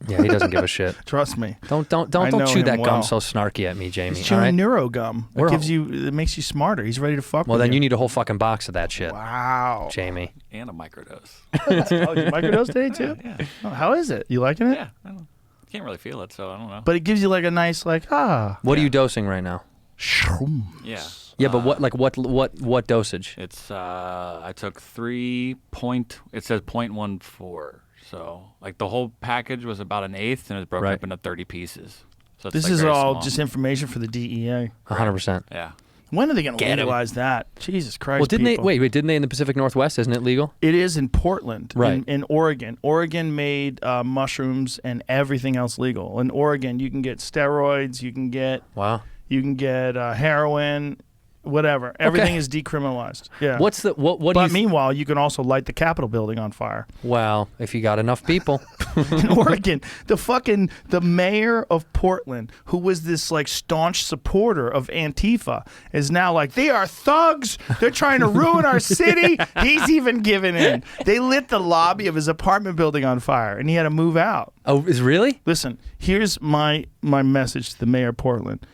[SPEAKER 4] Yeah, he doesn't give a shit.
[SPEAKER 3] Trust me.
[SPEAKER 4] Don't
[SPEAKER 3] I know
[SPEAKER 4] chew
[SPEAKER 3] him
[SPEAKER 4] that gum
[SPEAKER 3] well.
[SPEAKER 4] so snarky at me, Jamie.
[SPEAKER 3] He's
[SPEAKER 4] all
[SPEAKER 3] chewing
[SPEAKER 4] right?
[SPEAKER 3] neuro gum. It makes you smarter. He's ready to fuck
[SPEAKER 4] Well,
[SPEAKER 3] with
[SPEAKER 4] then you need a whole fucking box of that shit.
[SPEAKER 3] Wow.
[SPEAKER 4] Jamie.
[SPEAKER 5] And a microdose.
[SPEAKER 3] Oh, you microdose today too?
[SPEAKER 5] Yeah.
[SPEAKER 3] Oh, how is it? You liking it?
[SPEAKER 5] Yeah. I don't, can't really feel it, so I don't know.
[SPEAKER 3] But it gives you like a nice
[SPEAKER 4] What are you dosing right now?
[SPEAKER 5] Yeah.
[SPEAKER 4] Yeah, but what dosage?
[SPEAKER 5] It's I took 3 point. It says 0.14. So like the whole package was about an eighth, and it broke
[SPEAKER 4] Right.
[SPEAKER 5] up into 30 pieces. So it's
[SPEAKER 3] This
[SPEAKER 5] like
[SPEAKER 3] is
[SPEAKER 5] very
[SPEAKER 3] all
[SPEAKER 5] small.
[SPEAKER 3] just information for the DEA.
[SPEAKER 4] 100%.
[SPEAKER 5] Yeah.
[SPEAKER 3] When are they going to
[SPEAKER 4] Get 'em.
[SPEAKER 3] legalize that? Jesus Christ.
[SPEAKER 4] Well, didn't
[SPEAKER 3] people.
[SPEAKER 4] they? Wait, didn't they in the Pacific Northwest? Isn't it legal?
[SPEAKER 3] It is in Portland,
[SPEAKER 4] Right.
[SPEAKER 3] in Oregon. Oregon made mushrooms and everything else legal. In Oregon, you can get steroids, you can get
[SPEAKER 4] Wow.
[SPEAKER 3] heroin, whatever. Everything is decriminalized. Yeah.
[SPEAKER 4] What's the what? What
[SPEAKER 3] But
[SPEAKER 4] do you?
[SPEAKER 3] meanwhile, you can also light the Capitol building on fire.
[SPEAKER 4] Well, if you got enough people.
[SPEAKER 3] In Oregon, the mayor of Portland, who was this like staunch supporter of Antifa, is now like, they are thugs. They're trying to ruin our city. He's even given in. They lit the lobby of his apartment building on fire, and he had to move out.
[SPEAKER 4] Oh, is really?
[SPEAKER 3] Listen, here's my message to the mayor of Portland.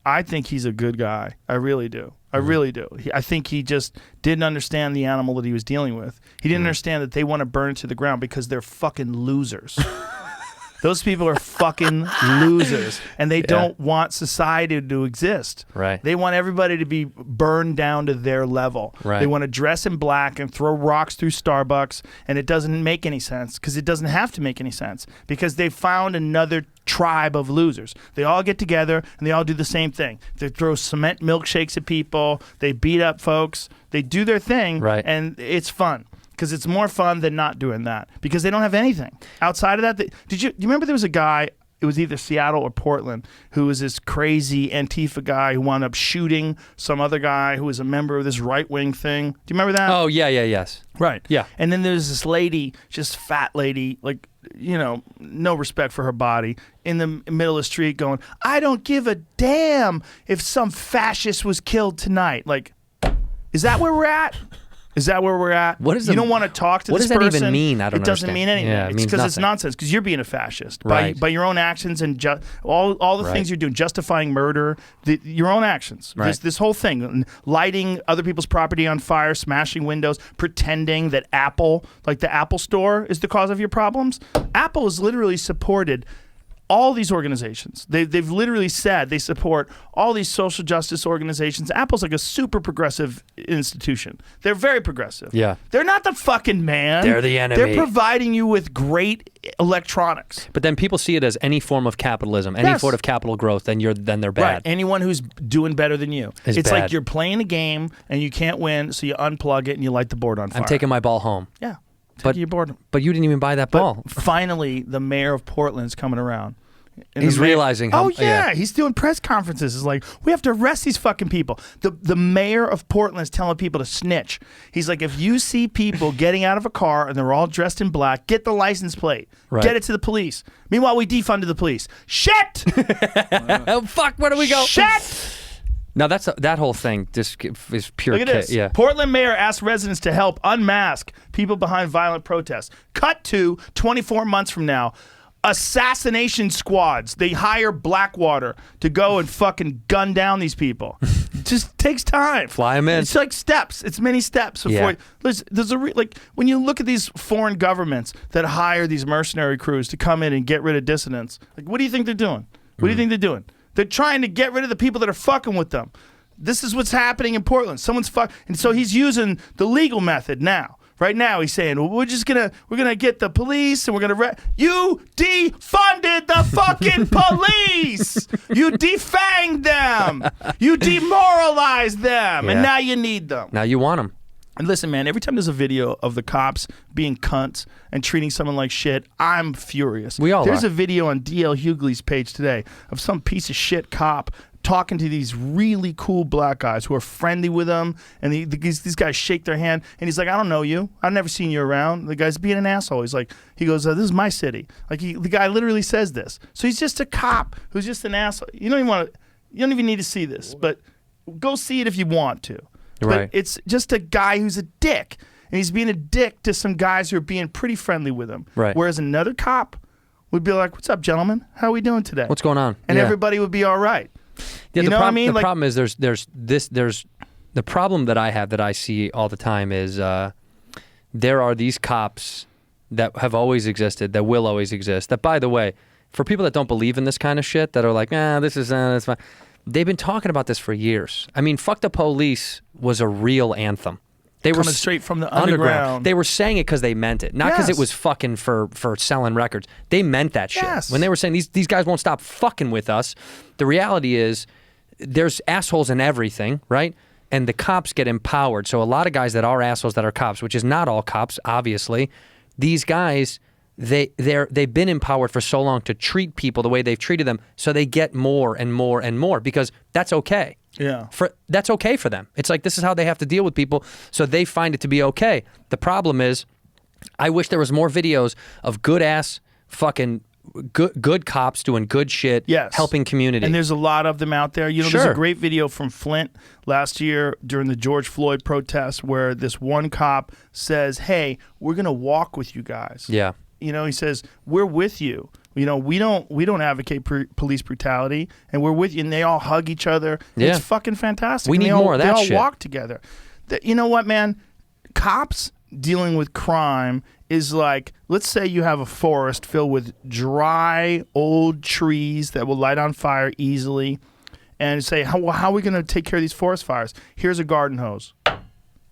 [SPEAKER 3] I think he's a good guy. I really do. I really do. I think he just didn't understand the animal that he was dealing with. He didn't understand that they want to burn it to the ground because they're fucking losers. Those people are fucking losers, and they don't want society to exist.
[SPEAKER 4] Right.
[SPEAKER 3] They want everybody to be burned down to their level.
[SPEAKER 4] Right.
[SPEAKER 3] They want to dress in black and throw rocks through Starbucks, and it doesn't make any sense because it doesn't have to make any sense because they found another tribe of losers. They all get together and they all do the same thing. They throw cement milkshakes at people. They beat up folks. They do their thing,
[SPEAKER 4] Right.
[SPEAKER 3] and it's fun. Because it's more fun than not doing that. Because they don't have anything outside of that. Do you remember there was a guy? It was either Seattle or Portland, who was this crazy Antifa guy who wound up shooting some other guy who was a member of this right wing thing. Do you remember that?
[SPEAKER 4] Oh yeah, yes.
[SPEAKER 3] Right.
[SPEAKER 4] Yeah.
[SPEAKER 3] And then there's this lady, just fat lady, like, you know, no respect for her body, in the middle of the street going, I don't give a damn if some fascist was killed tonight. Like, is that where we're at? Is that where we're at?
[SPEAKER 4] What is
[SPEAKER 3] you don't want to talk to
[SPEAKER 4] what
[SPEAKER 3] this
[SPEAKER 4] does that
[SPEAKER 3] person.
[SPEAKER 4] even mean? I don't
[SPEAKER 3] It doesn't
[SPEAKER 4] understand.
[SPEAKER 3] mean anything.
[SPEAKER 4] Yeah, it
[SPEAKER 3] it's
[SPEAKER 4] means
[SPEAKER 3] because it's
[SPEAKER 4] nothing.
[SPEAKER 3] nonsense. Because you're being a fascist
[SPEAKER 4] Right.
[SPEAKER 3] by your own actions and all the
[SPEAKER 4] Right.
[SPEAKER 3] things you're doing, justifying murder, your own actions.
[SPEAKER 4] Right.
[SPEAKER 3] This whole thing, lighting other people's property on fire, smashing windows, pretending that Apple, like the Apple Store, is the cause of your problems. Apple has literally supported all these organizations. They've literally said they support all these social justice organizations. Apple's like a super progressive institution. They're very progressive.
[SPEAKER 4] Yeah.
[SPEAKER 3] They're not the fucking man.
[SPEAKER 4] They're the enemy.
[SPEAKER 3] They're providing you with great electronics.
[SPEAKER 4] But then people see it as any form of capitalism, any
[SPEAKER 3] Yes.
[SPEAKER 4] form of capital growth. Then they're bad.
[SPEAKER 3] Right. Anyone who's doing better than you.
[SPEAKER 4] Is
[SPEAKER 3] It's
[SPEAKER 4] bad.
[SPEAKER 3] like you're playing a game and you can't win, so you unplug it and you light the board on fire.
[SPEAKER 4] I'm taking my ball home.
[SPEAKER 3] Yeah. Take your board.
[SPEAKER 4] But you didn't even buy that ball.
[SPEAKER 3] But finally, the mayor of Portland's coming around. And
[SPEAKER 4] He's realizing how...
[SPEAKER 3] Oh, yeah. He's doing press conferences. It's like, we have to arrest these fucking people. The mayor of Portland's telling people to snitch. He's like, if you see people getting out of a car and they're all dressed in black, get the license plate.
[SPEAKER 4] Right.
[SPEAKER 3] Get it to the police. Meanwhile, we defunded the police. Shit!
[SPEAKER 4] Oh, fuck, where do we go?
[SPEAKER 3] Shit!
[SPEAKER 4] Now, that whole thing just is pure...
[SPEAKER 3] Look at this.
[SPEAKER 4] Yeah.
[SPEAKER 3] Portland mayor asked residents to help unmask people behind violent protests. Cut to 24 months from now. Assassination squads. They hire Blackwater to go and fucking gun down these people. It just takes time.
[SPEAKER 4] Fly them in.
[SPEAKER 3] It's like steps. It's many steps before. There's like when you look at these foreign governments that hire these mercenary crews to come in and get rid of dissidents. Like, what do you think they're doing? What do you think they're doing? They're trying to get rid of the people that are fucking with them. This is what's happening in Portland. Someone's and so he's using the legal method now. Right now, he's saying, well, we're gonna get the police and we're gonna you defunded the fucking police. You defanged them. You demoralized them, and now you need them.
[SPEAKER 4] Now you want them.
[SPEAKER 3] And listen, man, every time there's a video of the cops being cunts and treating someone like shit, I'm furious.
[SPEAKER 4] We all
[SPEAKER 3] There's
[SPEAKER 4] are.
[SPEAKER 3] a video on DL Hughley's page today of some piece of shit cop talking to these really cool black guys who are friendly with him, and these guys shake their hand, and he's like, I don't know you. I've never seen you around. The guy's being an asshole. He goes, this is my city. Like, the guy literally says this. So he's just a cop who's just an asshole. You don't even need to see this, but go see it if you want to.
[SPEAKER 4] Right.
[SPEAKER 3] But it's just a guy who's a dick, and he's being a dick to some guys who are being pretty friendly with him.
[SPEAKER 4] Right.
[SPEAKER 3] Whereas another cop would be like, what's up, gentlemen? How are we doing today?
[SPEAKER 4] What's going on?
[SPEAKER 3] And everybody would be all right.
[SPEAKER 4] Yeah,
[SPEAKER 3] you know what I mean?
[SPEAKER 4] The problem is there's the problem that I have that I see all the time is there are these cops that have always existed, that will always exist. That, by the way, for people that don't believe in this kind of shit, that are like, this is that's fine. They've been talking about this for years. I mean, "Fuck the Police" was a real anthem. They were
[SPEAKER 3] coming straight from the underground.
[SPEAKER 4] They were saying it because they meant it, not because it was fucking for selling records. They meant that shit.
[SPEAKER 3] Yes.
[SPEAKER 4] When they were saying these guys won't stop fucking with us, the reality is there's assholes in everything, right? And the cops get empowered. So a lot of guys that are assholes that are cops, which is not all cops, obviously, these guys they've been empowered for so long to treat people the way they've treated them, so they get more and more and more because that's okay.
[SPEAKER 3] Yeah.
[SPEAKER 4] That's okay for them. It's like this is how they have to deal with people, so they find it to be okay. The problem is, I wish there was more videos of good ass fucking good cops doing good shit, helping community.
[SPEAKER 3] And there's a lot of them out there. You know, there's a great video from Flint last year during the George Floyd protests where this one cop says, "Hey, we're gonna walk with you guys."
[SPEAKER 4] Yeah.
[SPEAKER 3] You know, he says, "We're with you. You know, we don't advocate police brutality, and we're with you." And they all hug each other.
[SPEAKER 4] Yeah.
[SPEAKER 3] It's fucking fantastic.
[SPEAKER 4] We
[SPEAKER 3] And
[SPEAKER 4] need
[SPEAKER 3] they all,
[SPEAKER 4] more of that
[SPEAKER 3] They all
[SPEAKER 4] shit.
[SPEAKER 3] walk together. You know what, man? Cops dealing with crime is like, let's say you have a forest filled with dry, old trees that will light on fire easily, and say, how are we going to take care of these forest fires? Here's a garden hose.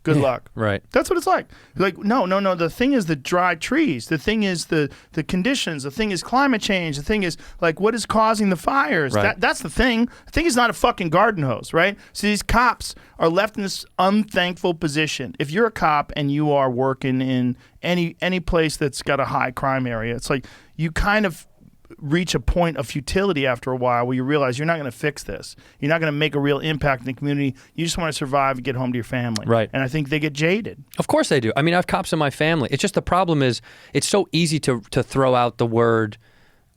[SPEAKER 3] Good luck.
[SPEAKER 4] Right.
[SPEAKER 3] That's what it's like. Like, no. The thing is the dry trees. The thing is the conditions. The thing is climate change. The thing is, like, what is causing the fires?
[SPEAKER 4] Right.
[SPEAKER 3] That's the thing. The thing is not a fucking garden hose, right? So these cops are left in this unthankful position. If you're a cop and you are working in any place that's got a high crime area, it's like you kind of reach a point of futility after a while where you realize you're not going to fix this. You're not going to make a real impact in the community. You just want to survive and get home to your family.
[SPEAKER 4] Right.
[SPEAKER 3] And I think they get jaded.
[SPEAKER 4] Of course they do. I mean, I have cops in my family. It's just the problem is it's so easy to throw out the word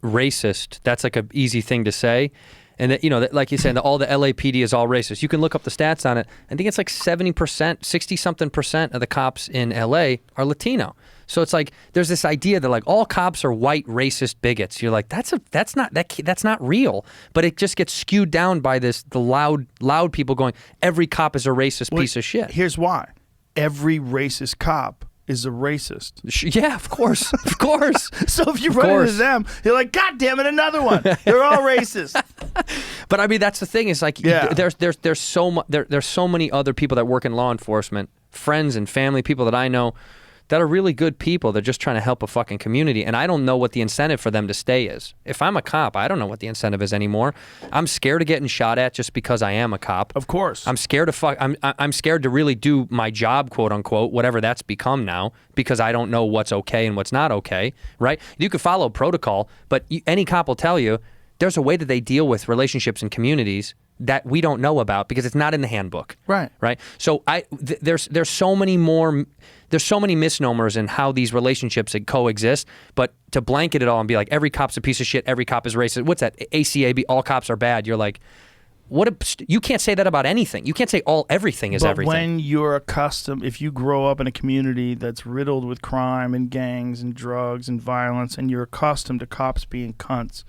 [SPEAKER 4] racist. That's like an easy thing to say. And that, you know, that, like you said, all the LAPD is all racist. You can look up the stats on it. I think it's like 70%, 60-something percent of the cops in LA are Latino. So it's like there's this idea that like all cops are white racist bigots. You're like that's not real. But it just gets skewed down by the loud people going, every cop is a racist piece of shit.
[SPEAKER 3] Here's why: every racist cop is a racist.
[SPEAKER 4] Yeah, of course, of course.
[SPEAKER 3] So if you run into them, you're like, God damn it, another one. They're all racist.
[SPEAKER 4] But I mean, that's the thing. It's like there's so many other people that work in law enforcement, friends and family, people that I know, that are really good people. They're just trying to help a fucking community. And I don't know what the incentive for them to stay is. If I'm a cop, I don't know what the incentive is anymore. I'm scared of getting shot at just because I am a cop.
[SPEAKER 3] Of course.
[SPEAKER 4] I'm scared I'm scared to really do my job, quote unquote, whatever that's become now, because I don't know what's okay and what's not okay, right? You could follow protocol, but any cop will tell you there's a way that they deal with relationships in communities that we don't know about because it's not in the handbook.
[SPEAKER 3] Right.
[SPEAKER 4] Right. So there's so many misnomers in how these relationships coexist, but to blanket it all and be like every cop's a piece of shit, every cop is racist. What's that? ACAB, all cops are bad. You're like, you can't say that about anything. You can't say everything is everything.
[SPEAKER 3] But when you're accustomed, if you grow up in a community that's riddled with crime and gangs and drugs and violence, and you're accustomed to cops being cunts,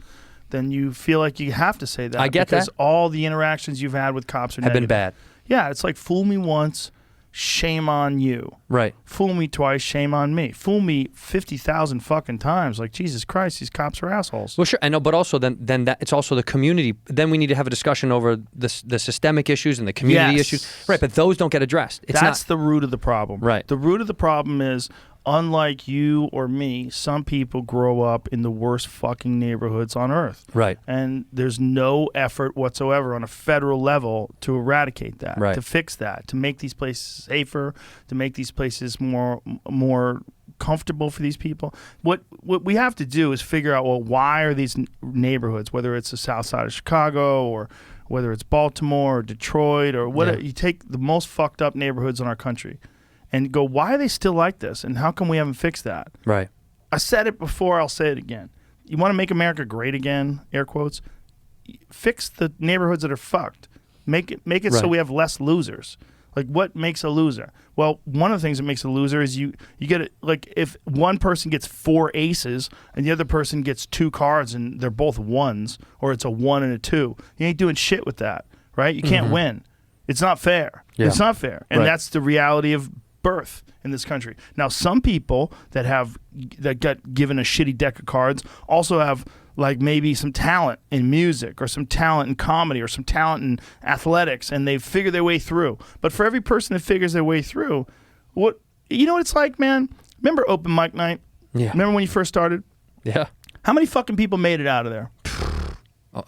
[SPEAKER 3] then you feel like you have to say that.
[SPEAKER 4] I get
[SPEAKER 3] because
[SPEAKER 4] that.
[SPEAKER 3] all the interactions you've had with cops
[SPEAKER 4] have
[SPEAKER 3] negative.
[SPEAKER 4] been bad.
[SPEAKER 3] Yeah, it's like fool me once, shame on you.
[SPEAKER 4] Right.
[SPEAKER 3] Fool me twice, shame on me. Fool me 50,000 fucking times. Like, Jesus Christ, these cops are assholes.
[SPEAKER 4] Well, sure, I know, but also then that it's also the community. Then we need to have a discussion over the systemic issues and the community
[SPEAKER 3] Yes.
[SPEAKER 4] issues. Right, but those don't get addressed.
[SPEAKER 3] That's the root of the problem.
[SPEAKER 4] Right.
[SPEAKER 3] The root of the problem is, unlike you or me, some people grow up in the worst fucking neighborhoods on earth.
[SPEAKER 4] Right.
[SPEAKER 3] And there's no effort whatsoever on a federal level to eradicate that,
[SPEAKER 4] Right.
[SPEAKER 3] to fix that, to make these places safer, to make these places more comfortable for these people. What we have to do is figure out, well, why are these neighborhoods, whether it's the south side of Chicago or whether it's Baltimore or Detroit or what, you take the most fucked up neighborhoods in our country and go, why are they still like this? And how come we haven't fixed that?
[SPEAKER 4] Right.
[SPEAKER 3] I said it before, I'll say it again. You want to make America great again, air quotes? Fix the neighborhoods that are fucked. Make it
[SPEAKER 4] Right.
[SPEAKER 3] so we have less losers. Like, what makes a loser? Well, one of the things that makes a loser is you get it, like, if one person gets 4 aces and the other person gets 2 cards and they're both ones, or it's a 1 and a 2, you ain't doing shit with that, right? You can't win. It's not fair.
[SPEAKER 4] Yeah.
[SPEAKER 3] It's not fair. And
[SPEAKER 4] Right.
[SPEAKER 3] that's the reality of birth in this country. Now, some people that got given a shitty deck of cards also have, like, maybe some talent in music or some talent in comedy or some talent in athletics, and they figure their way through. But for every person that figures their way through, what it's like, man? Remember open mic night?
[SPEAKER 4] Yeah.
[SPEAKER 3] Remember when you first started?
[SPEAKER 4] Yeah.
[SPEAKER 3] How many fucking people made it out of there?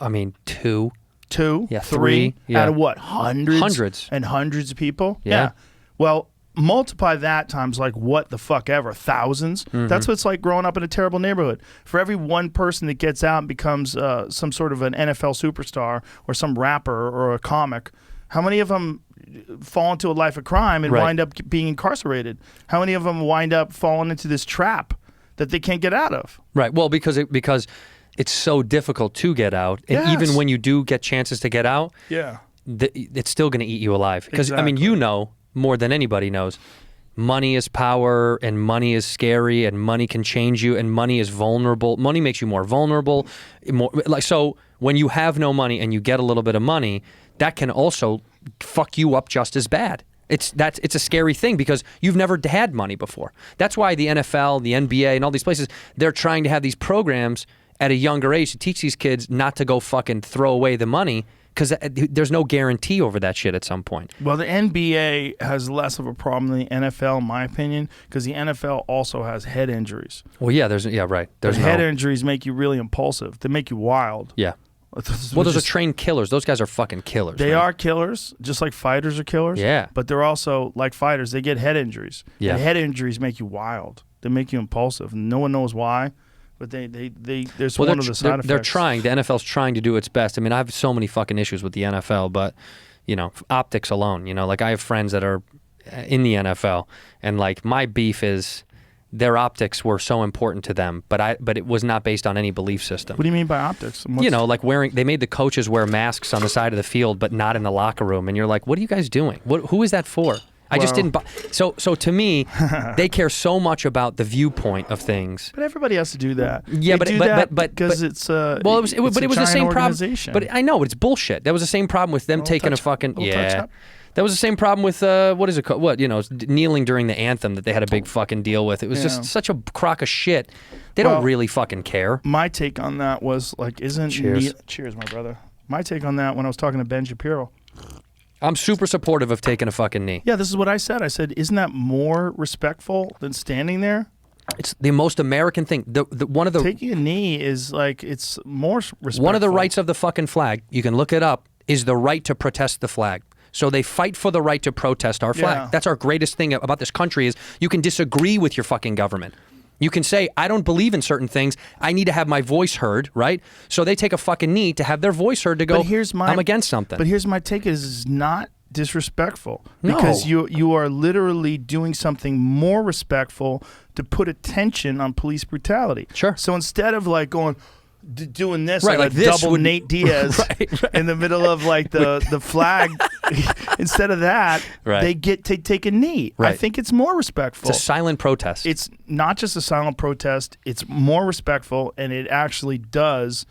[SPEAKER 4] I mean, 2.
[SPEAKER 3] 2?
[SPEAKER 4] Yeah,
[SPEAKER 3] 3?
[SPEAKER 4] 3, yeah.
[SPEAKER 3] Out of what? Hundreds?
[SPEAKER 4] Hundreds.
[SPEAKER 3] And hundreds of people?
[SPEAKER 4] Yeah.
[SPEAKER 3] Well, multiply that times, like, what the fuck ever, thousands. That's what it's like growing up in a terrible neighborhood. For every one person that gets out and becomes some sort of an NFL superstar or some rapper or a comic, how many of them fall into a life of crime and
[SPEAKER 4] Right.
[SPEAKER 3] wind up being incarcerated? How many of them wind up falling into this trap that they can't get out of?
[SPEAKER 4] Right. Well, because it's so difficult to get out, and
[SPEAKER 3] Yes.
[SPEAKER 4] even when you do get chances to get out,
[SPEAKER 3] Yeah.
[SPEAKER 4] it's still going to eat you alive. Because I mean,
[SPEAKER 3] Exactly.
[SPEAKER 4] you know more than anybody knows, money is power, and money is scary, and money can change you, and money is vulnerable. Money makes you more vulnerable. So when you have no money and you get a little bit of money, that can also fuck you up just as bad. It's a scary thing because you've never had money before. That's why the NFL, the NBA, and all these places, they're trying to have these programs at a younger age to teach these kids not to go fucking throw away the money, because there's no guarantee over that shit at some point.
[SPEAKER 3] Well, the NBA has less of a problem than the NFL, in my opinion, because the NFL also has head injuries.
[SPEAKER 4] Well, yeah, right. There's
[SPEAKER 3] Head injuries make you really impulsive. They make you wild.
[SPEAKER 4] Yeah. Well, those are trained killers. Those guys are fucking killers.
[SPEAKER 3] They
[SPEAKER 4] man.
[SPEAKER 3] are killers, just like fighters are killers.
[SPEAKER 4] Yeah.
[SPEAKER 3] But they're also, like fighters, they get head injuries.
[SPEAKER 4] Yeah.
[SPEAKER 3] And head injuries make you wild. They make you impulsive. No one knows why, but there's one of the side effects.
[SPEAKER 4] They're trying. The NFL's trying to do its best. I mean, I have so many fucking issues with the NFL, but, optics alone, like I have friends that are in the NFL, and like my beef is their optics were so important to them, but it was not based on any belief system.
[SPEAKER 3] What do you mean by optics?
[SPEAKER 4] Like they made the coaches wear masks on the side of the field, but not in the locker room. And you're like, what are you guys doing? Who is that for? I just didn't buy. So to me, they care so much about the viewpoint of things.
[SPEAKER 3] But everybody has to do that.
[SPEAKER 4] Yeah,
[SPEAKER 3] They do that because it's
[SPEAKER 4] well, it was
[SPEAKER 3] it's
[SPEAKER 4] but
[SPEAKER 3] a
[SPEAKER 4] it was the
[SPEAKER 3] giant
[SPEAKER 4] same problem.
[SPEAKER 3] organization.
[SPEAKER 4] But I know it's bullshit. That was the same problem with them taking a fucking That was the same problem with what is it called? Kneeling during the anthem that they had a big fucking deal with. It was just such a crock of shit. They don't really fucking care.
[SPEAKER 3] My take on that was like,
[SPEAKER 4] Cheers.
[SPEAKER 3] Cheers, my brother. My take on that when I was talking to Ben Shapiro,
[SPEAKER 4] I'm super supportive of taking a fucking knee.
[SPEAKER 3] Yeah, this is what I said. I said, isn't that more respectful than standing there?
[SPEAKER 4] It's the most American thing. One of the
[SPEAKER 3] Taking a knee is like, it's more respectful.
[SPEAKER 4] One of the rights of the fucking flag, you can look it up, is the right to protest the flag. So they fight for the right to protest our flag.
[SPEAKER 3] Yeah.
[SPEAKER 4] That's our greatest thing about this country is you can disagree with your fucking government. You can say, I don't believe in certain things. I need to have my voice heard, right? So they take a fucking knee to have their voice heard to go, I'm against something.
[SPEAKER 3] But here's my take is it's not disrespectful.
[SPEAKER 4] No.
[SPEAKER 3] Because you are literally doing something more respectful to put attention on police brutality.
[SPEAKER 4] Sure.
[SPEAKER 3] So instead of like going, doing this,
[SPEAKER 4] Right,
[SPEAKER 3] like
[SPEAKER 4] like this
[SPEAKER 3] double
[SPEAKER 4] would-
[SPEAKER 3] Nate Diaz
[SPEAKER 4] Right.
[SPEAKER 3] in the middle of like the flag, instead of that,
[SPEAKER 4] Right.
[SPEAKER 3] they get to take a knee. I
[SPEAKER 4] Right.
[SPEAKER 3] think it's more respectful.
[SPEAKER 4] It's a silent protest.
[SPEAKER 3] It's not just a silent protest. It's more respectful, and it actually does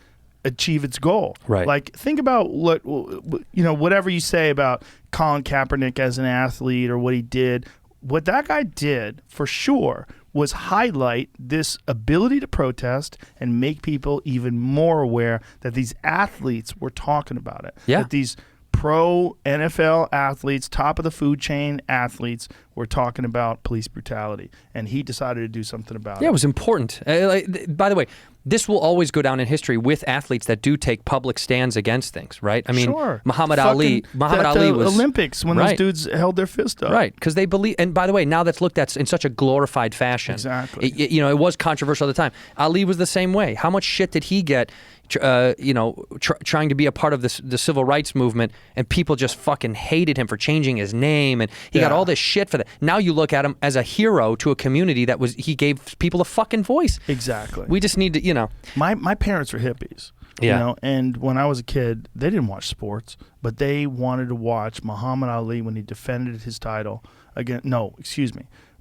[SPEAKER 3] achieve its goal.
[SPEAKER 4] Right.
[SPEAKER 3] Like, think about whatever you say about Colin Kaepernick as an athlete or what he did. What that guy did, for sure, was highlight this ability to protest and make people even more aware that these athletes were talking about it.
[SPEAKER 4] Yeah.
[SPEAKER 3] That these pro NFL athletes, top of the food chain athletes, were talking about police brutality, and he decided to do something about
[SPEAKER 4] Yeah,
[SPEAKER 3] it.
[SPEAKER 4] it was important. By the way, this will always go down in history with athletes that do take public stands against things, right? I mean,
[SPEAKER 3] Sure.
[SPEAKER 4] Muhammad
[SPEAKER 3] Fucking
[SPEAKER 4] Ali
[SPEAKER 3] at the
[SPEAKER 4] was
[SPEAKER 3] Olympics when
[SPEAKER 4] Right.
[SPEAKER 3] those dudes held their fist up.
[SPEAKER 4] right because they believe. And by the way, now that's looked at in such a glorified fashion.
[SPEAKER 3] Exactly.
[SPEAKER 4] It was controversial at the time. Ali was the same way. How much shit did he get? Trying to be a part of the civil rights movement, and people just fucking hated him for changing his name, and he got
[SPEAKER 3] Yeah.
[SPEAKER 4] all this shit for that. Now you look at him as a hero to a community he gave people a fucking voice.
[SPEAKER 3] Exactly.
[SPEAKER 4] We just need to,
[SPEAKER 3] My parents were hippies.
[SPEAKER 4] Yeah.
[SPEAKER 3] And when I was a kid, they didn't watch sports, but they wanted to watch Muhammad Ali when he defended his title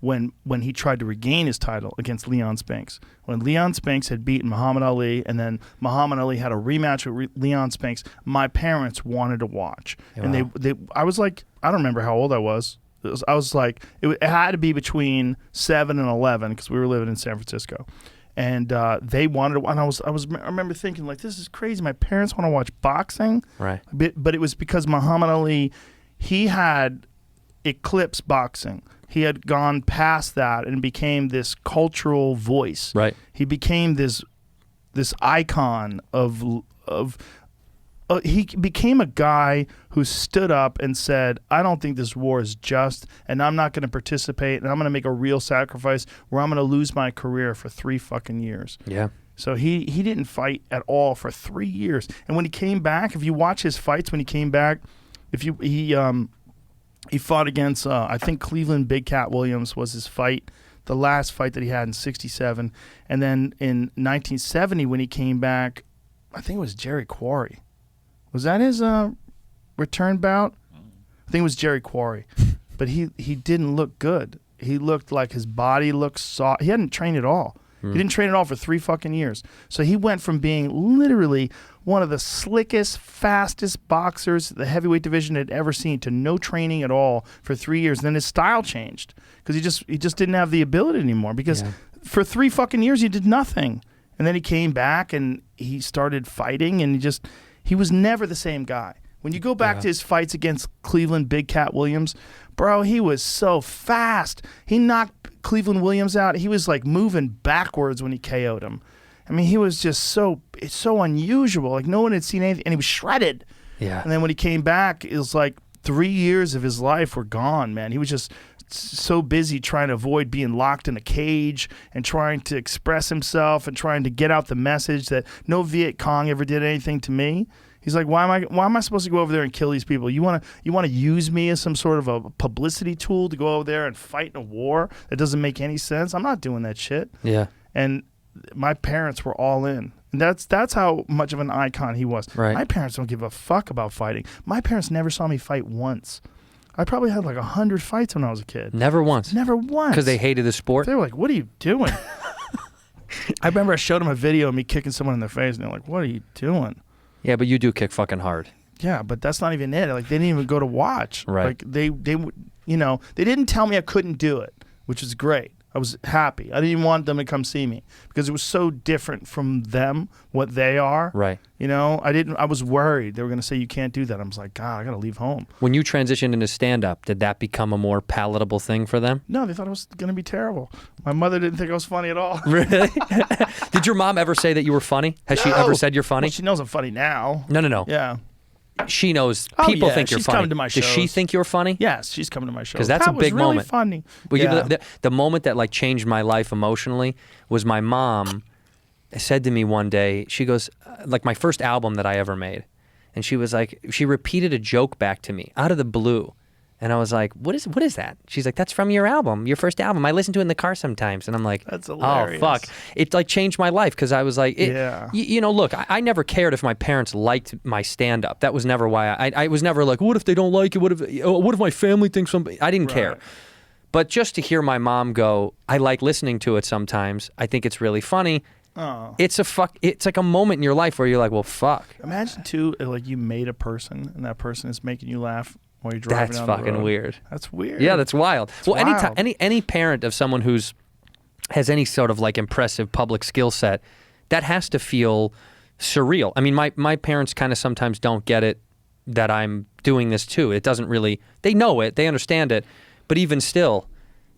[SPEAKER 3] when he tried to regain his title against Leon Spinks. When Leon Spinks had beaten Muhammad Ali, and then Muhammad Ali had a rematch with Leon Spinks, my parents wanted to watch. And I was like, I don't remember how old I was. I was like, it had to be between 7 and 11 because we were living in San Francisco. And they wanted to, and I remember thinking, like, this is crazy. My parents want to watch boxing.
[SPEAKER 4] Right.
[SPEAKER 3] But it was because Muhammad Ali, he had eclipsed boxing. He had gone past that and became this cultural voice.
[SPEAKER 4] Right.
[SPEAKER 3] He became this icon of he became a guy who stood up and said, I don't think this war is just, and I'm not going to participate, and I'm going to make a real sacrifice where I'm going to lose my career for 3 fucking years.
[SPEAKER 4] Yeah.
[SPEAKER 3] So he didn't fight at all for 3 years. And when he came back, if you watch his fights when he came back, he fought against, I think Cleveland Big Cat Williams was his fight, the last fight that he had in 1967. And then in 1970 when he came back, I think it was Jerry Quarry. Was that his return bout? I think it was Jerry Quarry. But he didn't look good. He looked like his body looked soft. He hadn't trained at all. He didn't train at all for 3 fucking years. So he went from being literally one of the slickest, fastest boxers the heavyweight division had ever seen to no training at all for 3 years. Then his style changed because he just didn't have the ability anymore because for 3 fucking years he did nothing. And then he came back and he started fighting and he was never the same guy. When you go back to his fights against Cleveland Big Cat Williams, bro, he was so fast. He knocked Cleveland Williams out. He was like moving backwards when he KO'd him. I mean, he was just so unusual. Like no one had seen anything, and he was shredded.
[SPEAKER 4] Yeah.
[SPEAKER 3] And then when he came back, it was like 3 years of his life were gone, man. He was just so busy trying to avoid being locked in a cage and trying to express himself and trying to get out the message that no Viet Cong ever did anything to me. He's like, why am I supposed to go over there and kill these people? You want to use me as some sort of a publicity tool to go over there and fight in a war that doesn't make any sense? I'm not doing that shit.
[SPEAKER 4] Yeah.
[SPEAKER 3] And my parents were all in. And that's how much of an icon he was.
[SPEAKER 4] Right.
[SPEAKER 3] My parents don't give a fuck about fighting. My parents never saw me fight once. I probably had like 100 fights when I was a kid.
[SPEAKER 4] Never once.
[SPEAKER 3] Never once.
[SPEAKER 4] Because they hated the sport.
[SPEAKER 3] They were like, what are you doing? I remember I showed them a video of me kicking someone in the face, and they're like, what are you doing?
[SPEAKER 4] Yeah, but you do kick fucking hard.
[SPEAKER 3] Yeah, but that's not even it. Like, they didn't even go to watch.
[SPEAKER 4] Right.
[SPEAKER 3] Like, they didn't tell me I couldn't do it, which is great. I was happy. I didn't even want them to come see me because it was so different from them, what they are.
[SPEAKER 4] Right.
[SPEAKER 3] You know, I was worried. They were going to say, you can't do that. I was like, God, I got to leave home.
[SPEAKER 4] When you transitioned into stand-up, did that become a more palatable thing for them?
[SPEAKER 3] No, they thought it was going to be terrible. My mother didn't think I was funny at all.
[SPEAKER 4] Really? Did your mom ever say that you were funny? Has she ever said you're funny?
[SPEAKER 3] Well, she knows I'm funny now.
[SPEAKER 4] No.
[SPEAKER 3] Yeah.
[SPEAKER 4] She knows
[SPEAKER 3] Oh,
[SPEAKER 4] people
[SPEAKER 3] yeah,
[SPEAKER 4] think you're
[SPEAKER 3] she's
[SPEAKER 4] funny.
[SPEAKER 3] coming to my
[SPEAKER 4] Does she
[SPEAKER 3] shows.
[SPEAKER 4] think you're funny?
[SPEAKER 3] Yes, she's coming to my show.
[SPEAKER 4] 'Cause that's a big
[SPEAKER 3] was really
[SPEAKER 4] moment.
[SPEAKER 3] funny.
[SPEAKER 4] Well,
[SPEAKER 3] Yeah.
[SPEAKER 4] the moment that like changed my life emotionally was my mom said to me one day, she goes, like my first album that I ever made. And she was like, she repeated a joke back to me out of the blue. And I was like, what is that? She's like, that's from your album, your first album. I listen to it in the car sometimes. And I'm like,
[SPEAKER 3] That's hilarious.
[SPEAKER 4] Oh, fuck. It like changed my life because I was like,
[SPEAKER 3] Yeah.
[SPEAKER 4] you know, look, I never cared if my parents liked my stand-up. That was never why I was never like, what if they don't like it? What if my family thinks something? I didn't care. But just to hear my mom go, I like listening to it sometimes. I think it's really funny.
[SPEAKER 3] Oh.
[SPEAKER 4] It's like a moment in your life where you're like, well, fuck.
[SPEAKER 3] Imagine too, like you made a person and that person is making you laugh while you're driving
[SPEAKER 4] That's
[SPEAKER 3] down the
[SPEAKER 4] fucking
[SPEAKER 3] road.
[SPEAKER 4] weird.
[SPEAKER 3] That's weird.
[SPEAKER 4] Yeah, that's wild. Well,
[SPEAKER 3] wild.
[SPEAKER 4] any parent of someone who's has any sort of like impressive public skill set, that has to feel surreal. I mean, my parents kind of sometimes don't get it that I'm doing this too. It doesn't really, they know it, they understand it, but even still,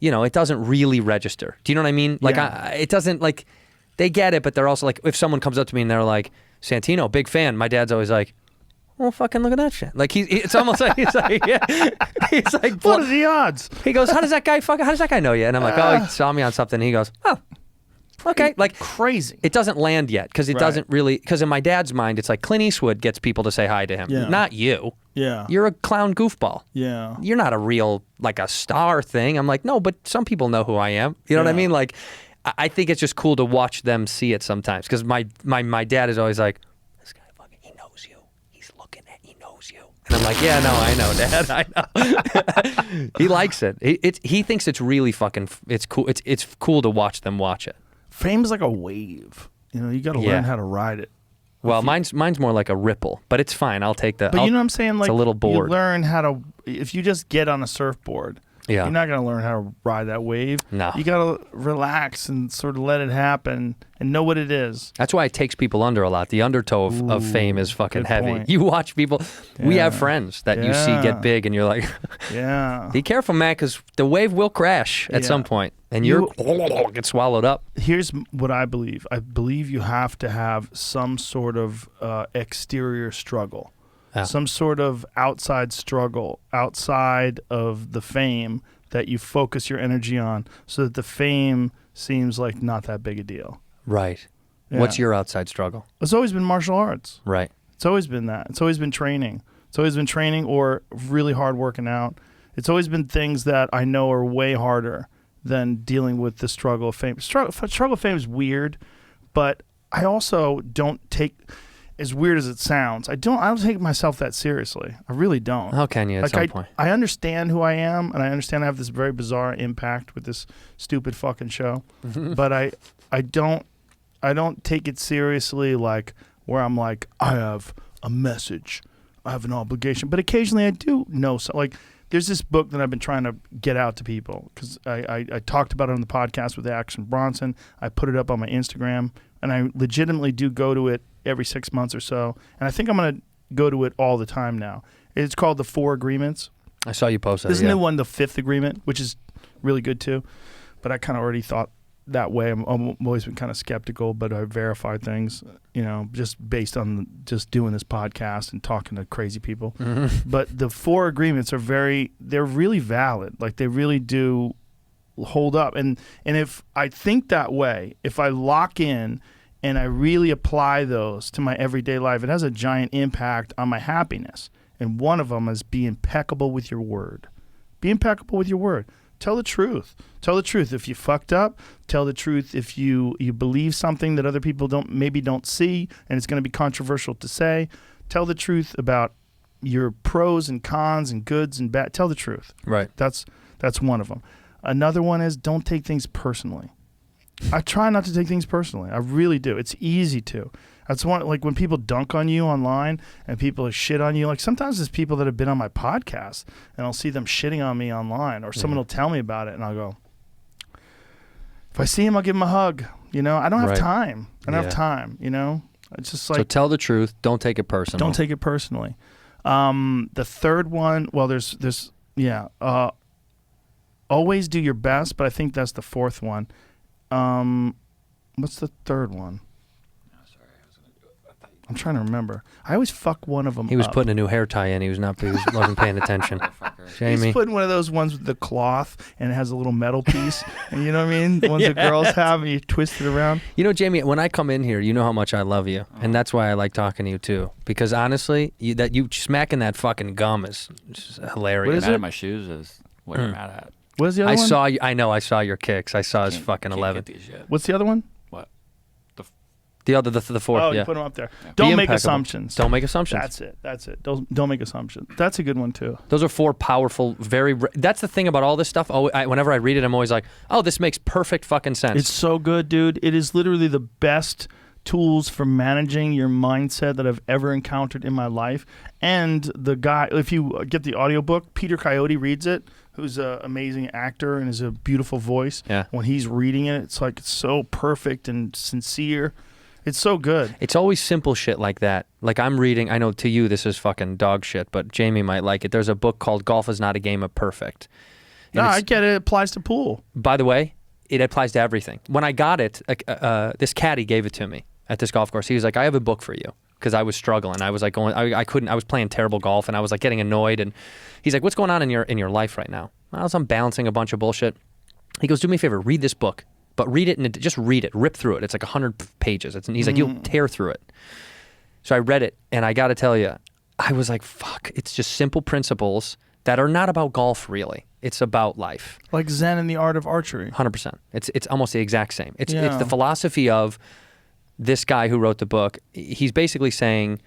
[SPEAKER 4] you know, it doesn't really register. Do you know what I mean? Like,
[SPEAKER 3] Yeah.
[SPEAKER 4] it doesn't, like, they get it, but they're also like, if someone comes up to me and they're like, Santino, big fan, my dad's always like, well, fucking look at that shit. Like, it's almost like, he's like, yeah. He's like,
[SPEAKER 3] What are the odds?
[SPEAKER 4] he goes, how does that guy know you? And I'm like, oh, he saw me on something. And he goes, oh, okay. Like,
[SPEAKER 3] Crazy.
[SPEAKER 4] it doesn't land yet because it
[SPEAKER 3] Right.
[SPEAKER 4] doesn't really, because in my dad's mind, it's like Clint Eastwood gets people to say hi to him.
[SPEAKER 3] Yeah.
[SPEAKER 4] Not you.
[SPEAKER 3] Yeah.
[SPEAKER 4] You're a clown goofball.
[SPEAKER 3] Yeah.
[SPEAKER 4] You're not a real, like a star thing. I'm like, no, but some people know who I am. You know what I
[SPEAKER 3] Yeah.
[SPEAKER 4] mean? Like, I think it's just cool to watch them see it sometimes because my dad is always like, this guy fucking, he knows you. He's looking at, he knows you. And I'm like, yeah, no, I know, Dad. I know. He likes it. He thinks it's really fucking, it's cool. It's cool to watch them watch it.
[SPEAKER 3] Fame's like a wave. You know, you got to
[SPEAKER 4] Yeah.
[SPEAKER 3] learn how to ride it.
[SPEAKER 4] Well, mine's more like a ripple, but it's fine. I'll take the.
[SPEAKER 3] But you know what I'm saying? Like,
[SPEAKER 4] it's a little bored.
[SPEAKER 3] You learn how to, if you just get on a surfboard,
[SPEAKER 4] Yeah.
[SPEAKER 3] you're not going to learn how to ride that wave.
[SPEAKER 4] No.
[SPEAKER 3] You got to relax and sort of let it happen and know what it is.
[SPEAKER 4] That's why it takes people under a lot. The undertow of fame is fucking
[SPEAKER 3] good
[SPEAKER 4] heavy.
[SPEAKER 3] point.
[SPEAKER 4] You watch people. We
[SPEAKER 3] Yeah.
[SPEAKER 4] have friends that you see
[SPEAKER 3] Yeah.
[SPEAKER 4] get big, and you're like,
[SPEAKER 3] Yeah.
[SPEAKER 4] be careful, man, because the wave will crash at
[SPEAKER 3] Yeah.
[SPEAKER 4] some point, and you're get swallowed up.
[SPEAKER 3] Here's what I believe. I believe you have to have some sort of exterior struggle.
[SPEAKER 4] Yeah.
[SPEAKER 3] Some sort of outside struggle outside of the fame that you focus your energy on so that the fame seems like not that big a deal.
[SPEAKER 4] Right.
[SPEAKER 3] Yeah.
[SPEAKER 4] What's your outside struggle?
[SPEAKER 3] It's always been martial arts.
[SPEAKER 4] Right.
[SPEAKER 3] It's always been that. It's always been training. It's always been training or really hard working out. It's always been things that I know are way harder than dealing with the struggle of fame. Struggle of fame is weird, but I also don't take, as weird as it sounds, I don't take myself that seriously. I really don't.
[SPEAKER 4] How can you at some
[SPEAKER 3] I,
[SPEAKER 4] point?
[SPEAKER 3] I understand who I am, and I understand I have this very bizarre impact with this stupid fucking show, but I don't take it seriously, like where I'm like, I have a message, I have an obligation. But occasionally I do know, so like there's this book that I've been trying to get out to people because I talked about it on the podcast with Action Bronson. I put it up on my Instagram, and I legitimately do go to it every 6 months or so, and I think I'm going to go to it all the time now. It's called The 4 Agreements.
[SPEAKER 4] I saw you post that.
[SPEAKER 3] There's a
[SPEAKER 4] yeah.
[SPEAKER 3] new one, The 5th Agreement, which is really good too. But I kind of already thought that way. I've always been kind of skeptical, but I verified things, you know, just based on just doing this podcast and talking to crazy people.
[SPEAKER 4] Mm-hmm.
[SPEAKER 3] But the 4 agreements are they're really valid. Like they really do hold up. And if I think that way, if I lock in and I really apply those to my everyday life, it has a giant impact on my happiness. And one of them is be impeccable with your word. Be impeccable with your word. Tell the truth. Tell the truth. If you fucked up, tell the truth. If you believe something that other people don't see and it's going to be controversial to say, tell the truth about your pros and cons and goods and bad. Tell the truth.
[SPEAKER 4] Right.
[SPEAKER 3] That's one of them. Another one is don't take things personally. I try not to take things personally. I really do. It's easy to. That's one, like when people dunk on you online and people shit on you. Like sometimes it's people that have been on my podcast and I'll see them shitting on me online, or someone will tell me about it and I'll go, If I see him, I'll give him a hug. You know, I don't have
[SPEAKER 4] Right.
[SPEAKER 3] time. I don't
[SPEAKER 4] Yeah.
[SPEAKER 3] have time. You know, it's just
[SPEAKER 4] So
[SPEAKER 3] like
[SPEAKER 4] tell the truth. Don't take it personal.
[SPEAKER 3] don't take it personally. The third one, well, there's always do your best, but I think that's the fourth one. What's the third one? I'm trying to remember. I always fuck one of them
[SPEAKER 4] He was
[SPEAKER 3] up.
[SPEAKER 4] putting a new hair tie in. He wasn't paying attention. Jamie.
[SPEAKER 3] He's putting one of those ones with the cloth and it has a little metal piece. And you know what I mean? The ones that girls have and you twist it around.
[SPEAKER 4] You know, Jamie, when I come in here, you know how much I love you. And that's why I like talking to you, too. Because honestly, you smacking that fucking gum is just hilarious.
[SPEAKER 3] What is
[SPEAKER 5] Mad
[SPEAKER 3] it?
[SPEAKER 5] at my shoes is what you're mad at.
[SPEAKER 3] What is the other one?
[SPEAKER 4] I know I saw your kicks. I saw his fucking
[SPEAKER 5] Can't
[SPEAKER 4] 11.
[SPEAKER 5] get these yet.
[SPEAKER 3] What's the other one?
[SPEAKER 5] What?
[SPEAKER 4] The fourth,
[SPEAKER 3] Oh,
[SPEAKER 4] yeah.
[SPEAKER 3] you put them up there.
[SPEAKER 4] Be
[SPEAKER 3] Don't make
[SPEAKER 4] impeccable.
[SPEAKER 3] assumptions.
[SPEAKER 4] Don't make assumptions.
[SPEAKER 3] That's it. Don't make assumptions. That's a good one too.
[SPEAKER 4] Those are four powerful, that's the thing about all this stuff. Whenever I read it, I'm always like, oh, this makes perfect fucking sense.
[SPEAKER 3] It's so good, dude. It is literally the best tools for managing your mindset that I've ever encountered in my life. And the guy, if you get the audiobook, Peter Coyote reads it, who's an amazing actor and has a beautiful voice.
[SPEAKER 4] Yeah.
[SPEAKER 3] When he's reading it, it's like it's so perfect and sincere. It's so good.
[SPEAKER 4] It's always simple shit like that. Like I'm reading, I know to you this is fucking dog shit, but Jamie might like it. There's a book called Golf is Not a Game of Perfect.
[SPEAKER 3] No,
[SPEAKER 4] And
[SPEAKER 3] I get it. It applies to pool.
[SPEAKER 4] by the way, it applies to everything. When I got it, this caddy gave it to me at this golf course. He was like, I have a book for you. Because I was struggling. I was like I was playing terrible golf and I was like getting annoyed. And he's like, what's going on in your life right now? I'm balancing a bunch of bullshit. He goes, do me a favor, read this book. But read it and just read it, rip through it. It's like 100 pages. And he's like, you'll tear through it. So I read it, and I got to tell you, I was like, fuck. It's just simple principles that are not about golf, really. It's about life.
[SPEAKER 3] Like Zen and the Art of Archery.
[SPEAKER 4] 100%. It's almost the exact same. It's
[SPEAKER 3] Yeah.
[SPEAKER 4] the philosophy of this guy who wrote the book. He's basically saying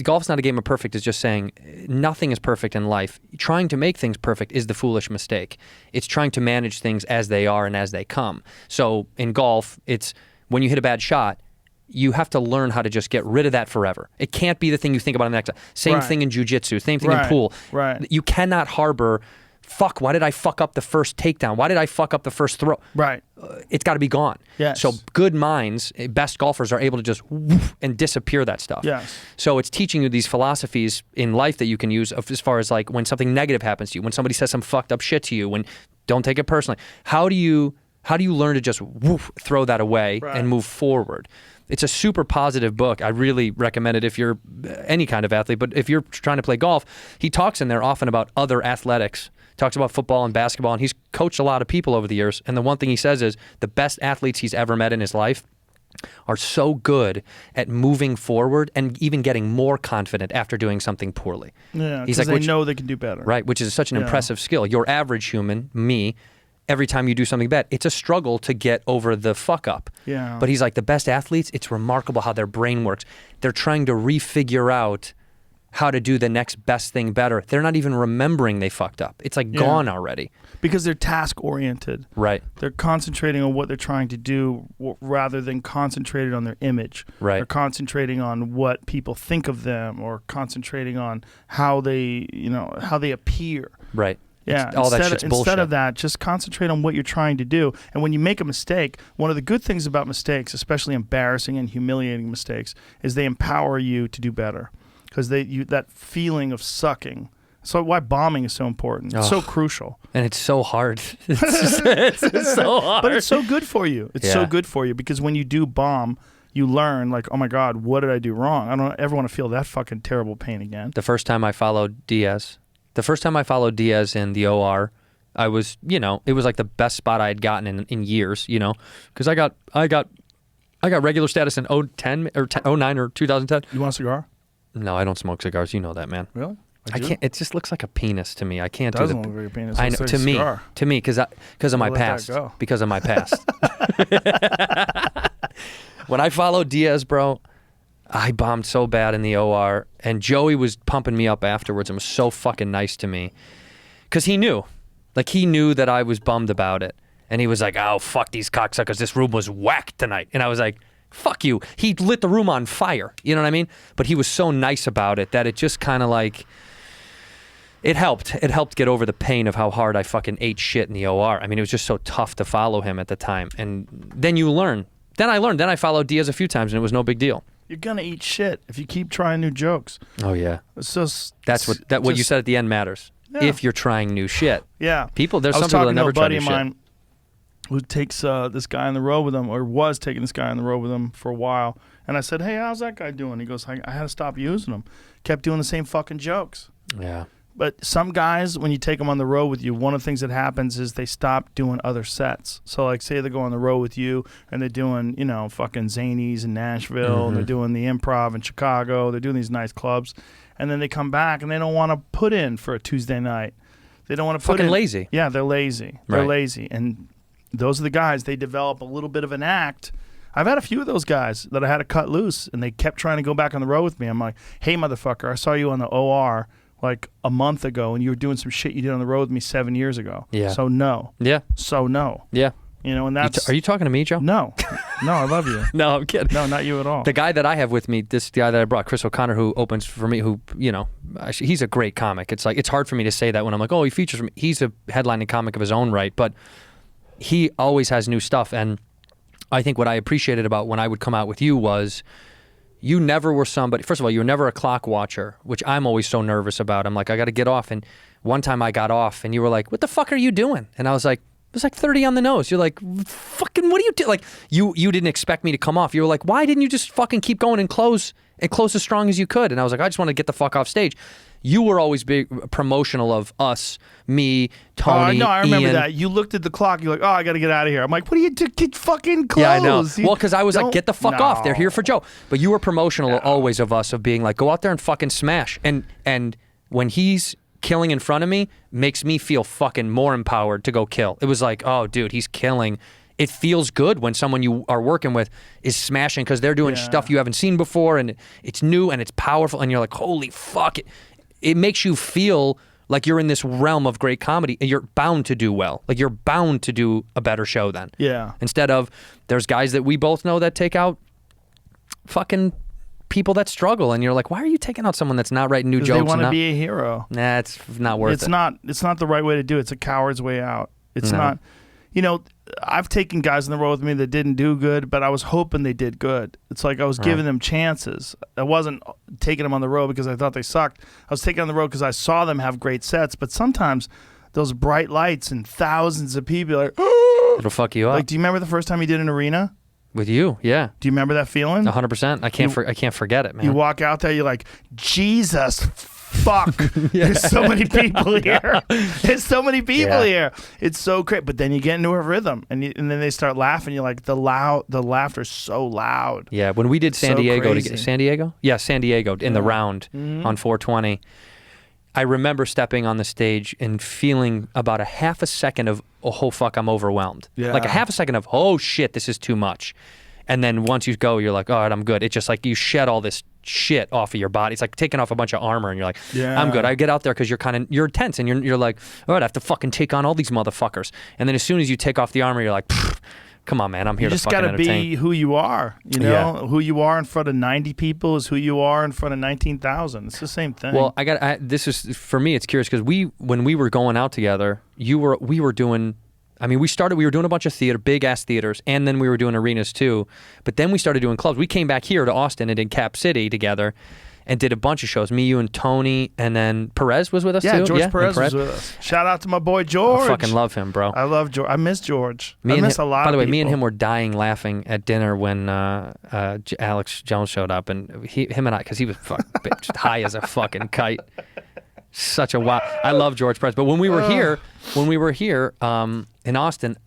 [SPEAKER 4] golf's not a game of perfect. Is just saying nothing is perfect in life. Trying to make things perfect is the foolish mistake. It's trying to manage things as they are and as they come. So in golf, it's when you hit a bad shot, you have to learn how to just get rid of that forever. It can't be the thing you think about in the next. Same
[SPEAKER 3] Right.
[SPEAKER 4] thing in jiu-jitsu. Same thing in
[SPEAKER 3] Right.
[SPEAKER 4] pool.
[SPEAKER 3] Right.
[SPEAKER 4] You cannot harbor, fuck, why did I fuck up the first takedown? Why did I fuck up the first throw?
[SPEAKER 3] Right.
[SPEAKER 4] It's got to be gone.
[SPEAKER 3] Yes.
[SPEAKER 4] So good minds, best golfers are able to just woof and disappear that stuff.
[SPEAKER 3] Yes.
[SPEAKER 4] So it's teaching you these philosophies in life that you can use as far as like when something negative happens to you, when somebody says some fucked up shit to you, when don't take it personally. How do you learn to just woof, throw that away
[SPEAKER 3] Right.
[SPEAKER 4] and move forward? It's a super positive book. I really recommend it if you're any kind of athlete, but if you're trying to play golf, he talks in there often about other athletics. Talks about football and basketball, and he's coached a lot of people over the years. And the one thing he says is the best athletes he's ever met in his life are so good at moving forward and even getting more confident after doing something poorly.
[SPEAKER 3] Yeah.
[SPEAKER 4] He's
[SPEAKER 3] Because
[SPEAKER 4] like,
[SPEAKER 3] they know they can do better.
[SPEAKER 4] right, which is such an
[SPEAKER 3] Yeah.
[SPEAKER 4] impressive skill. Your average human, me, every time you do something bad, it's a struggle to get over the fuck up.
[SPEAKER 3] Yeah.
[SPEAKER 4] But he's like, the best athletes, it's remarkable how their brain works. They're trying to refigure out how to do the next best thing better. They're not even remembering they fucked up. It's like gone already.
[SPEAKER 3] Because they're task oriented.
[SPEAKER 4] Right.
[SPEAKER 3] They're concentrating on what they're trying to do rather than concentrated on their image.
[SPEAKER 4] Right.
[SPEAKER 3] They're concentrating on what people think of them or concentrating on how they, how they appear.
[SPEAKER 4] Right.
[SPEAKER 3] Yeah,
[SPEAKER 4] All that shit's bullshit.
[SPEAKER 3] Instead of that, just concentrate on what you're trying to do. And when you make a mistake, one of the good things about mistakes, especially embarrassing and humiliating mistakes, is they empower you to do better. Because that feeling of sucking. So why bombing is so important. It's so crucial.
[SPEAKER 4] And it's so hard. It's so hard.
[SPEAKER 3] But it's so good for you. It's so
[SPEAKER 4] Yeah.
[SPEAKER 3] good for you because when you do bomb, you learn like, oh my God, what did I do wrong? I don't ever want to feel that fucking terrible pain again.
[SPEAKER 4] The first time I followed Diaz in the OR, I was, it was like the best spot I had gotten in years, because I got regular status in 2010 or 09 or 2010.
[SPEAKER 3] You want a cigar?
[SPEAKER 4] No, I don't smoke cigars. You know that, man.
[SPEAKER 3] Really?
[SPEAKER 4] I can't. It just looks like a penis to me. I can't
[SPEAKER 3] It
[SPEAKER 4] do
[SPEAKER 3] doesn't
[SPEAKER 4] the.
[SPEAKER 3] look like a penis.
[SPEAKER 4] I
[SPEAKER 3] It
[SPEAKER 4] know.
[SPEAKER 3] looks like a cigar.
[SPEAKER 4] To me, because of my
[SPEAKER 3] Let that
[SPEAKER 4] past.
[SPEAKER 3] go.
[SPEAKER 4] Because of my past. When I followed Diaz, bro, I bombed so bad in the OR, and Joey was pumping me up afterwards and was so fucking nice to me, because he knew that I was bummed about it, and he was like, "Oh fuck these cocksuckers, this room was whacked tonight," and I was like, fuck you. He lit the room on fire. You know what I mean? But he was so nice about it that it just kind of like, It helped. It helped get over the pain of how hard I fucking ate shit in the OR. I mean, it was just so tough to follow him at the time. And then you learn. Then I learned. Then I followed Diaz a few times, and it was no big deal.
[SPEAKER 3] You're gonna eat shit if you keep trying new jokes.
[SPEAKER 4] Oh yeah.
[SPEAKER 3] It's just
[SPEAKER 4] That's what you said at the end matters.
[SPEAKER 3] Yeah.
[SPEAKER 4] If you're trying new shit.
[SPEAKER 3] Yeah.
[SPEAKER 4] There's
[SPEAKER 3] I
[SPEAKER 4] some
[SPEAKER 3] was
[SPEAKER 4] people
[SPEAKER 3] talking
[SPEAKER 4] that never
[SPEAKER 3] to a
[SPEAKER 4] try
[SPEAKER 3] buddy
[SPEAKER 4] new
[SPEAKER 3] of
[SPEAKER 4] shit.
[SPEAKER 3] mine who takes this guy on the road with him, or was taking this guy on the road with him for a while. And I said, hey, how's that guy doing? He goes, I had to stop using him. Kept doing the same fucking jokes.
[SPEAKER 4] Yeah.
[SPEAKER 3] But some guys, when you take them on the road with you, one of the things that happens is they stop doing other sets. So, like, say they go on the road with you and they're doing, fucking Zanies in Nashville, and they're doing the Improv in Chicago, they're doing these nice clubs, and then they come back and they don't want to put in for a Tuesday night. They don't want to put
[SPEAKER 4] Fucking
[SPEAKER 3] in.
[SPEAKER 4] lazy.
[SPEAKER 3] Yeah, they're lazy. They're
[SPEAKER 4] Right.
[SPEAKER 3] lazy. And those are the guys, they develop a little bit of an act. I've had a few of those guys that I had to cut loose, and they kept trying to go back on the road with me. I'm like, hey, motherfucker, I saw you on the OR like a month ago, and you were doing some shit you did on the road with me 7 years ago.
[SPEAKER 4] Yeah.
[SPEAKER 3] So no.
[SPEAKER 4] Yeah.
[SPEAKER 3] So no.
[SPEAKER 4] Yeah.
[SPEAKER 3] And that's...
[SPEAKER 4] Are you talking to me, Joe?
[SPEAKER 3] No. No, I love you.
[SPEAKER 4] No, I'm kidding.
[SPEAKER 3] No, not you at all.
[SPEAKER 4] The guy that I have with me, this guy that I brought, Chris O'Connor, who opens for me, who, he's a great comic. It's like, it's hard for me to say that when I'm like, oh, he features me. He's a headlining comic of his own right, but he always has new stuff. And I think what I appreciated about when I would come out with you was you never were somebody, first of all, you were never a clock watcher, which I'm always so nervous about. I'm like, I got to get off. And one time I got off and you were like, what the fuck are you doing? And I was like, it was like 30 on the nose. You're like, fucking, what do you do? Like, you didn't expect me to come off. You were like, why didn't you just fucking keep going and close as strong as you could? And I was like, I just want to get the fuck off stage. You were always big promotional of us, me, Tony,
[SPEAKER 3] no, I remember
[SPEAKER 4] Ian.
[SPEAKER 3] that. You looked at the clock. You're like, oh, I got to get out of here. I'm like, what do you do? Get fucking close.
[SPEAKER 4] Yeah, I know.
[SPEAKER 3] You
[SPEAKER 4] Well, because I was like,
[SPEAKER 3] don't-
[SPEAKER 4] get the fuck off. They're here for Joe. But you were promotional always of us, of being like, go out there and fucking smash. And when he's killing in front of me, makes me feel fucking more empowered to go kill. It was like, oh, dude, he's killing. It feels good when someone you are working with is smashing because they're doing stuff you haven't seen before, and it's new and it's powerful, and you're like, holy fuck. It makes you feel like you're in this realm of great comedy, and you're bound to do well. Like, you're bound to do a better show then.
[SPEAKER 3] Yeah.
[SPEAKER 4] Instead of, there's guys that we both know that take out fucking people that struggle, and you're like, why are you taking out someone that's not writing new
[SPEAKER 3] 'Cause
[SPEAKER 4] jokes?
[SPEAKER 3] they want to
[SPEAKER 4] and
[SPEAKER 3] be a hero.
[SPEAKER 4] Nah, it's not worth
[SPEAKER 3] It's
[SPEAKER 4] it.
[SPEAKER 3] not the right way to do it. It's a coward's way out. It's
[SPEAKER 4] No.
[SPEAKER 3] not. I've taken guys on the road with me that didn't do good, but I was hoping they did good. It's like I was giving them chances. I wasn't taking them on the road because I thought they sucked. I was taking them on the road because I saw them have great sets. But sometimes those bright lights and thousands of people are like,
[SPEAKER 4] It'll fuck you up.
[SPEAKER 3] like, do you remember the first time you did an arena?
[SPEAKER 4] With you, yeah.
[SPEAKER 3] Do you remember that feeling?
[SPEAKER 4] 100%. I can't forget it, man.
[SPEAKER 3] You walk out there, you're like, Jesus, fuck. There's so many people here. There's so many people here. It's so great. But then you get into a rhythm, and then they start laughing. You're like, the laughter's so loud.
[SPEAKER 4] Yeah, when we did San
[SPEAKER 3] So
[SPEAKER 4] Diego,
[SPEAKER 3] crazy.
[SPEAKER 4] San Diego? Yeah, San Diego in the round on 420. I remember stepping on the stage and feeling about a half a second of, oh, fuck, I'm overwhelmed.
[SPEAKER 3] Yeah.
[SPEAKER 4] Like a half a second of, oh, shit, this is too much. And then once you go, you're like, all right, I'm good. It's just like you shed all this shit off of your body. It's like taking off a bunch of armor, and you're like,
[SPEAKER 3] Yeah.
[SPEAKER 4] I'm good. I get out there because you're tense, and you're like, all right, I have to fucking take on all these motherfuckers. And then as soon as you take off the armor, you're like, come on, man, I'm here
[SPEAKER 3] You
[SPEAKER 4] to
[SPEAKER 3] just
[SPEAKER 4] fucking
[SPEAKER 3] gotta
[SPEAKER 4] entertain.
[SPEAKER 3] be who you are.
[SPEAKER 4] Yeah.
[SPEAKER 3] Who you are in front of 90 people is who you are in front of 19,000. It's the same thing.
[SPEAKER 4] Well, this is, for me, it's curious because when we were going out together, we were doing, we were doing a bunch of theater, big ass theaters, and then we were doing arenas too. But then we started doing clubs. We came back here to Austin and did Cap City together and did a bunch of shows. Me, you, and Tony, and then Perez was with us too.
[SPEAKER 3] George
[SPEAKER 4] and
[SPEAKER 3] Perez was with us. Shout out to my boy George.
[SPEAKER 4] I fucking love him, bro.
[SPEAKER 3] I love George. I miss George.
[SPEAKER 4] Me
[SPEAKER 3] I
[SPEAKER 4] and
[SPEAKER 3] miss
[SPEAKER 4] him,
[SPEAKER 3] a lot
[SPEAKER 4] by the
[SPEAKER 3] of
[SPEAKER 4] way,
[SPEAKER 3] people.
[SPEAKER 4] me and him were dying laughing at dinner when Alex Jones showed up, and him and I, because he was just high as a fucking kite. Such a wow. I love George Perez, but when we were here in Austin,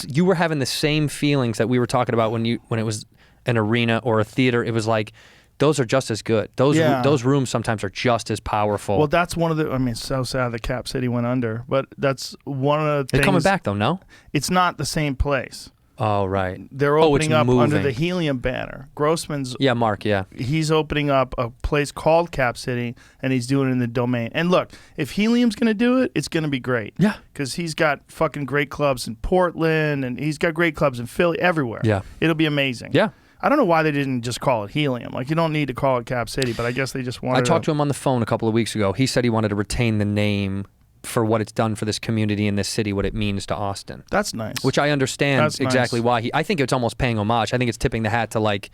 [SPEAKER 4] you were having the same feelings that we were talking about when it was an arena or a theater. It was like, those are just as good. Those rooms sometimes are just as powerful.
[SPEAKER 3] Well, that's one of the. It's so sad that Cap City went under, but that's one of the things.
[SPEAKER 4] They're coming back though, no?
[SPEAKER 3] It's not the same place.
[SPEAKER 4] Oh, right.
[SPEAKER 3] They're
[SPEAKER 4] it's
[SPEAKER 3] opening up
[SPEAKER 4] moving.
[SPEAKER 3] under the Helium banner. Grossman's.
[SPEAKER 4] Yeah, Mark. Yeah.
[SPEAKER 3] He's opening up a place called Cap City, and he's doing it in the Domain. And look, if Helium's going to do it, it's going to be great.
[SPEAKER 4] Yeah.
[SPEAKER 3] Because he's got fucking great clubs in Portland, and he's got great clubs in Philly, everywhere.
[SPEAKER 4] Yeah.
[SPEAKER 3] It'll be amazing.
[SPEAKER 4] Yeah.
[SPEAKER 3] I don't know why they didn't just call it Helium. Like, you don't need to call it Cap City, but I guess they just wanted
[SPEAKER 4] I talked to him on the phone a couple of weeks ago. He said he wanted to retain the name for what it's done for this community in this city, what it means to Austin.
[SPEAKER 3] That's nice.
[SPEAKER 4] Which I understand
[SPEAKER 3] That's
[SPEAKER 4] exactly
[SPEAKER 3] nice.
[SPEAKER 4] why. I think it's almost paying homage. I think it's tipping the hat to, like,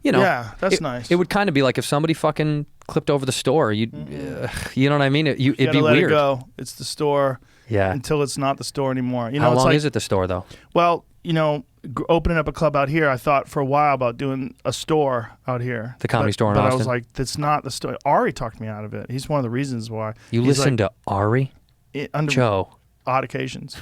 [SPEAKER 4] you know.
[SPEAKER 3] Yeah, that's nice.
[SPEAKER 4] It would kind of be like if somebody fucking clipped over the store. You know what I mean? It'd
[SPEAKER 3] You
[SPEAKER 4] be
[SPEAKER 3] gotta let
[SPEAKER 4] weird.
[SPEAKER 3] it go. It's the store
[SPEAKER 4] Yeah.
[SPEAKER 3] until it's not the store anymore. You know,
[SPEAKER 4] How
[SPEAKER 3] it's
[SPEAKER 4] long
[SPEAKER 3] like,
[SPEAKER 4] is it the store though?
[SPEAKER 3] Well, you know, opening up a club out here, I thought for a while about doing a store out here.
[SPEAKER 4] The Comedy Store in
[SPEAKER 3] But I was
[SPEAKER 4] Austin?
[SPEAKER 3] like, that's not the store. Ari talked me out of it. He's one of the reasons why.
[SPEAKER 4] You
[SPEAKER 3] He's
[SPEAKER 4] listen
[SPEAKER 3] like,
[SPEAKER 4] to Ari?
[SPEAKER 3] under
[SPEAKER 4] Joe.
[SPEAKER 3] odd occasions.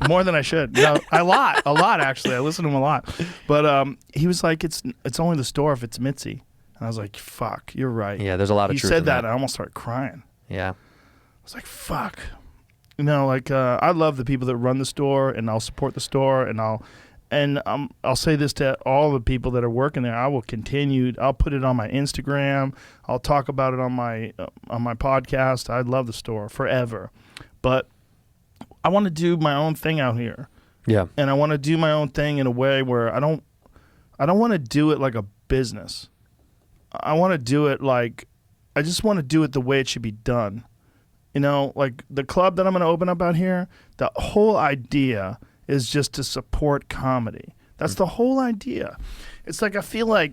[SPEAKER 3] More than I should. No, a lot actually. I listen to him a lot. But he was like, it's only the store if it's Mitzi. And I was like, fuck, you're right.
[SPEAKER 4] Yeah, there's a lot of
[SPEAKER 3] He
[SPEAKER 4] truth
[SPEAKER 3] said
[SPEAKER 4] in
[SPEAKER 3] that,
[SPEAKER 4] that.
[SPEAKER 3] and I almost started crying.
[SPEAKER 4] Yeah.
[SPEAKER 3] I was like, fuck. You know, like I love the people that run the store, and I'll support the store, and I'll say this to all the people that are working there. I will continue. I'll put it on my Instagram. I'll talk about it on my podcast. I love the store forever, but I want to do my own thing out here,
[SPEAKER 4] Yeah.
[SPEAKER 3] and I want to do my own thing in a way where I don't want to do it like a business. I want to do it like I just want to do it the way it should be done. You know, like the club that I'm going to open up out here, the whole idea is just to support comedy. That's the whole idea. It's like I feel like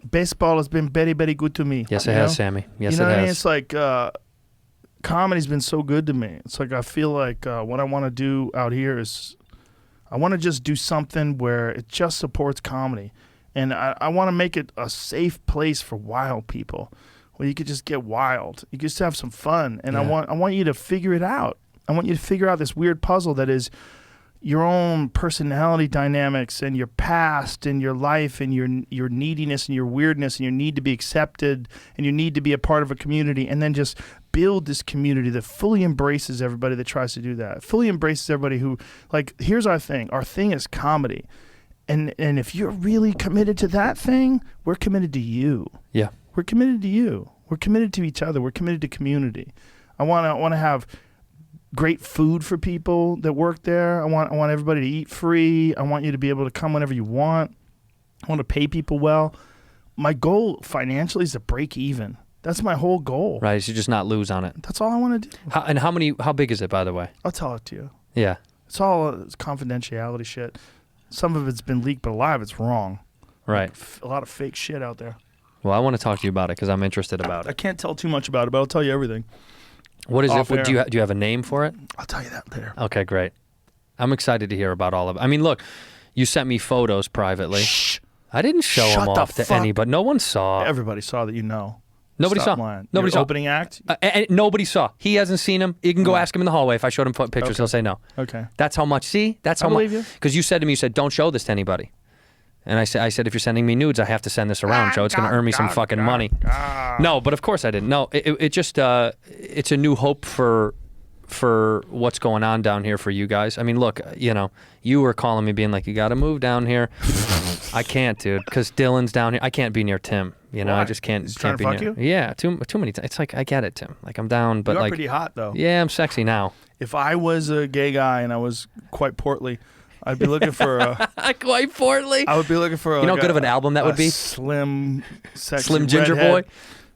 [SPEAKER 3] baseball has been very, very good to me.
[SPEAKER 4] Yes,
[SPEAKER 3] you
[SPEAKER 4] it has,
[SPEAKER 3] know?
[SPEAKER 4] Sammy. Yes,
[SPEAKER 3] you know
[SPEAKER 4] it
[SPEAKER 3] what I mean?
[SPEAKER 4] has.
[SPEAKER 3] It's like comedy's been so good to me. It's like I feel like what I want to do out here is I want to just do something where it just supports comedy. And I want to make it a safe place for wild people where you could just get wild. You could just have some fun. And I want you to figure it out. I want you to figure out this weird puzzle that is your own personality dynamics and your past and your life and your neediness and your weirdness and your need to be accepted and your need to be a part of a community, and then just build this community that fully embraces everybody that tries to do that. Fully embraces everybody who, like, here's our thing. Our thing is comedy. And if you're really committed to that thing, we're committed to you.
[SPEAKER 4] Yeah.
[SPEAKER 3] We're committed to you. We're committed to each other. We're committed to community. I want to have great food for people that work there. I want everybody to eat free. I want you to be able to come whenever you want. I want to pay people well. My goal financially is to break even. That's my whole goal.
[SPEAKER 4] Right, you should just not lose on it.
[SPEAKER 3] That's all I want to do.
[SPEAKER 4] How big is it, by the way?
[SPEAKER 3] I'll tell it to you.
[SPEAKER 4] Yeah.
[SPEAKER 3] It's all confidentiality shit. Some of it's been leaked, but a lot of it's wrong.
[SPEAKER 4] Right.
[SPEAKER 3] A lot of fake shit out there.
[SPEAKER 4] Well, I want to talk to you about it because I'm interested about
[SPEAKER 3] I
[SPEAKER 4] it.
[SPEAKER 3] can't tell too much about it, but I'll tell you everything.
[SPEAKER 4] What is
[SPEAKER 3] Off
[SPEAKER 4] it?
[SPEAKER 3] air.
[SPEAKER 4] Do you have a name for it?
[SPEAKER 3] I'll tell you that later.
[SPEAKER 4] Okay, great. I'm excited to hear about all of it. I mean, look, you sent me photos privately.
[SPEAKER 3] Shh.
[SPEAKER 4] I didn't show
[SPEAKER 3] Shut
[SPEAKER 4] them
[SPEAKER 3] the
[SPEAKER 4] off to
[SPEAKER 3] fuck-
[SPEAKER 4] anybody. No one saw.
[SPEAKER 3] Everybody saw that, you know.
[SPEAKER 4] Nobody
[SPEAKER 3] Stop
[SPEAKER 4] saw.
[SPEAKER 3] lying.
[SPEAKER 4] Nobody
[SPEAKER 3] Your
[SPEAKER 4] saw.
[SPEAKER 3] opening act?
[SPEAKER 4] And nobody saw. He hasn't seen him. You can go ask him in the hallway. If I showed him pictures,
[SPEAKER 3] Okay.
[SPEAKER 4] he'll say no.
[SPEAKER 3] Okay.
[SPEAKER 4] That's how much. See, that's
[SPEAKER 3] I
[SPEAKER 4] how much.
[SPEAKER 3] believe you.
[SPEAKER 4] Because you said to me, you said, "Don't show this to anybody." And I said, if you're sending me nudes, I have to send this around, Joe. It's going to earn me some fucking money. No, but of course I didn't. No, it just it's a new hope for what's going on down here for you guys. I mean, look, you know, you were calling me being like, you got to move down here. I can't, dude, because Dylan's down here. I can't be near Tim. You know,
[SPEAKER 3] Why?
[SPEAKER 4] I just can't.
[SPEAKER 3] He's
[SPEAKER 4] can't
[SPEAKER 3] trying to
[SPEAKER 4] be
[SPEAKER 3] fuck
[SPEAKER 4] near. Yeah, too many times. It's like I get it, Tim. Like I'm down, but
[SPEAKER 3] You are
[SPEAKER 4] like
[SPEAKER 3] pretty hot, though.
[SPEAKER 4] yeah, I'm sexy now.
[SPEAKER 3] If I was a gay guy and I was quite portly, I'd be looking for a...
[SPEAKER 4] Quite portly.
[SPEAKER 3] I would be looking for a...
[SPEAKER 4] You know how
[SPEAKER 3] like
[SPEAKER 4] good of an album that would be?
[SPEAKER 3] Slim, sexy
[SPEAKER 4] Slim Ginger
[SPEAKER 3] redhead.
[SPEAKER 4] Boy.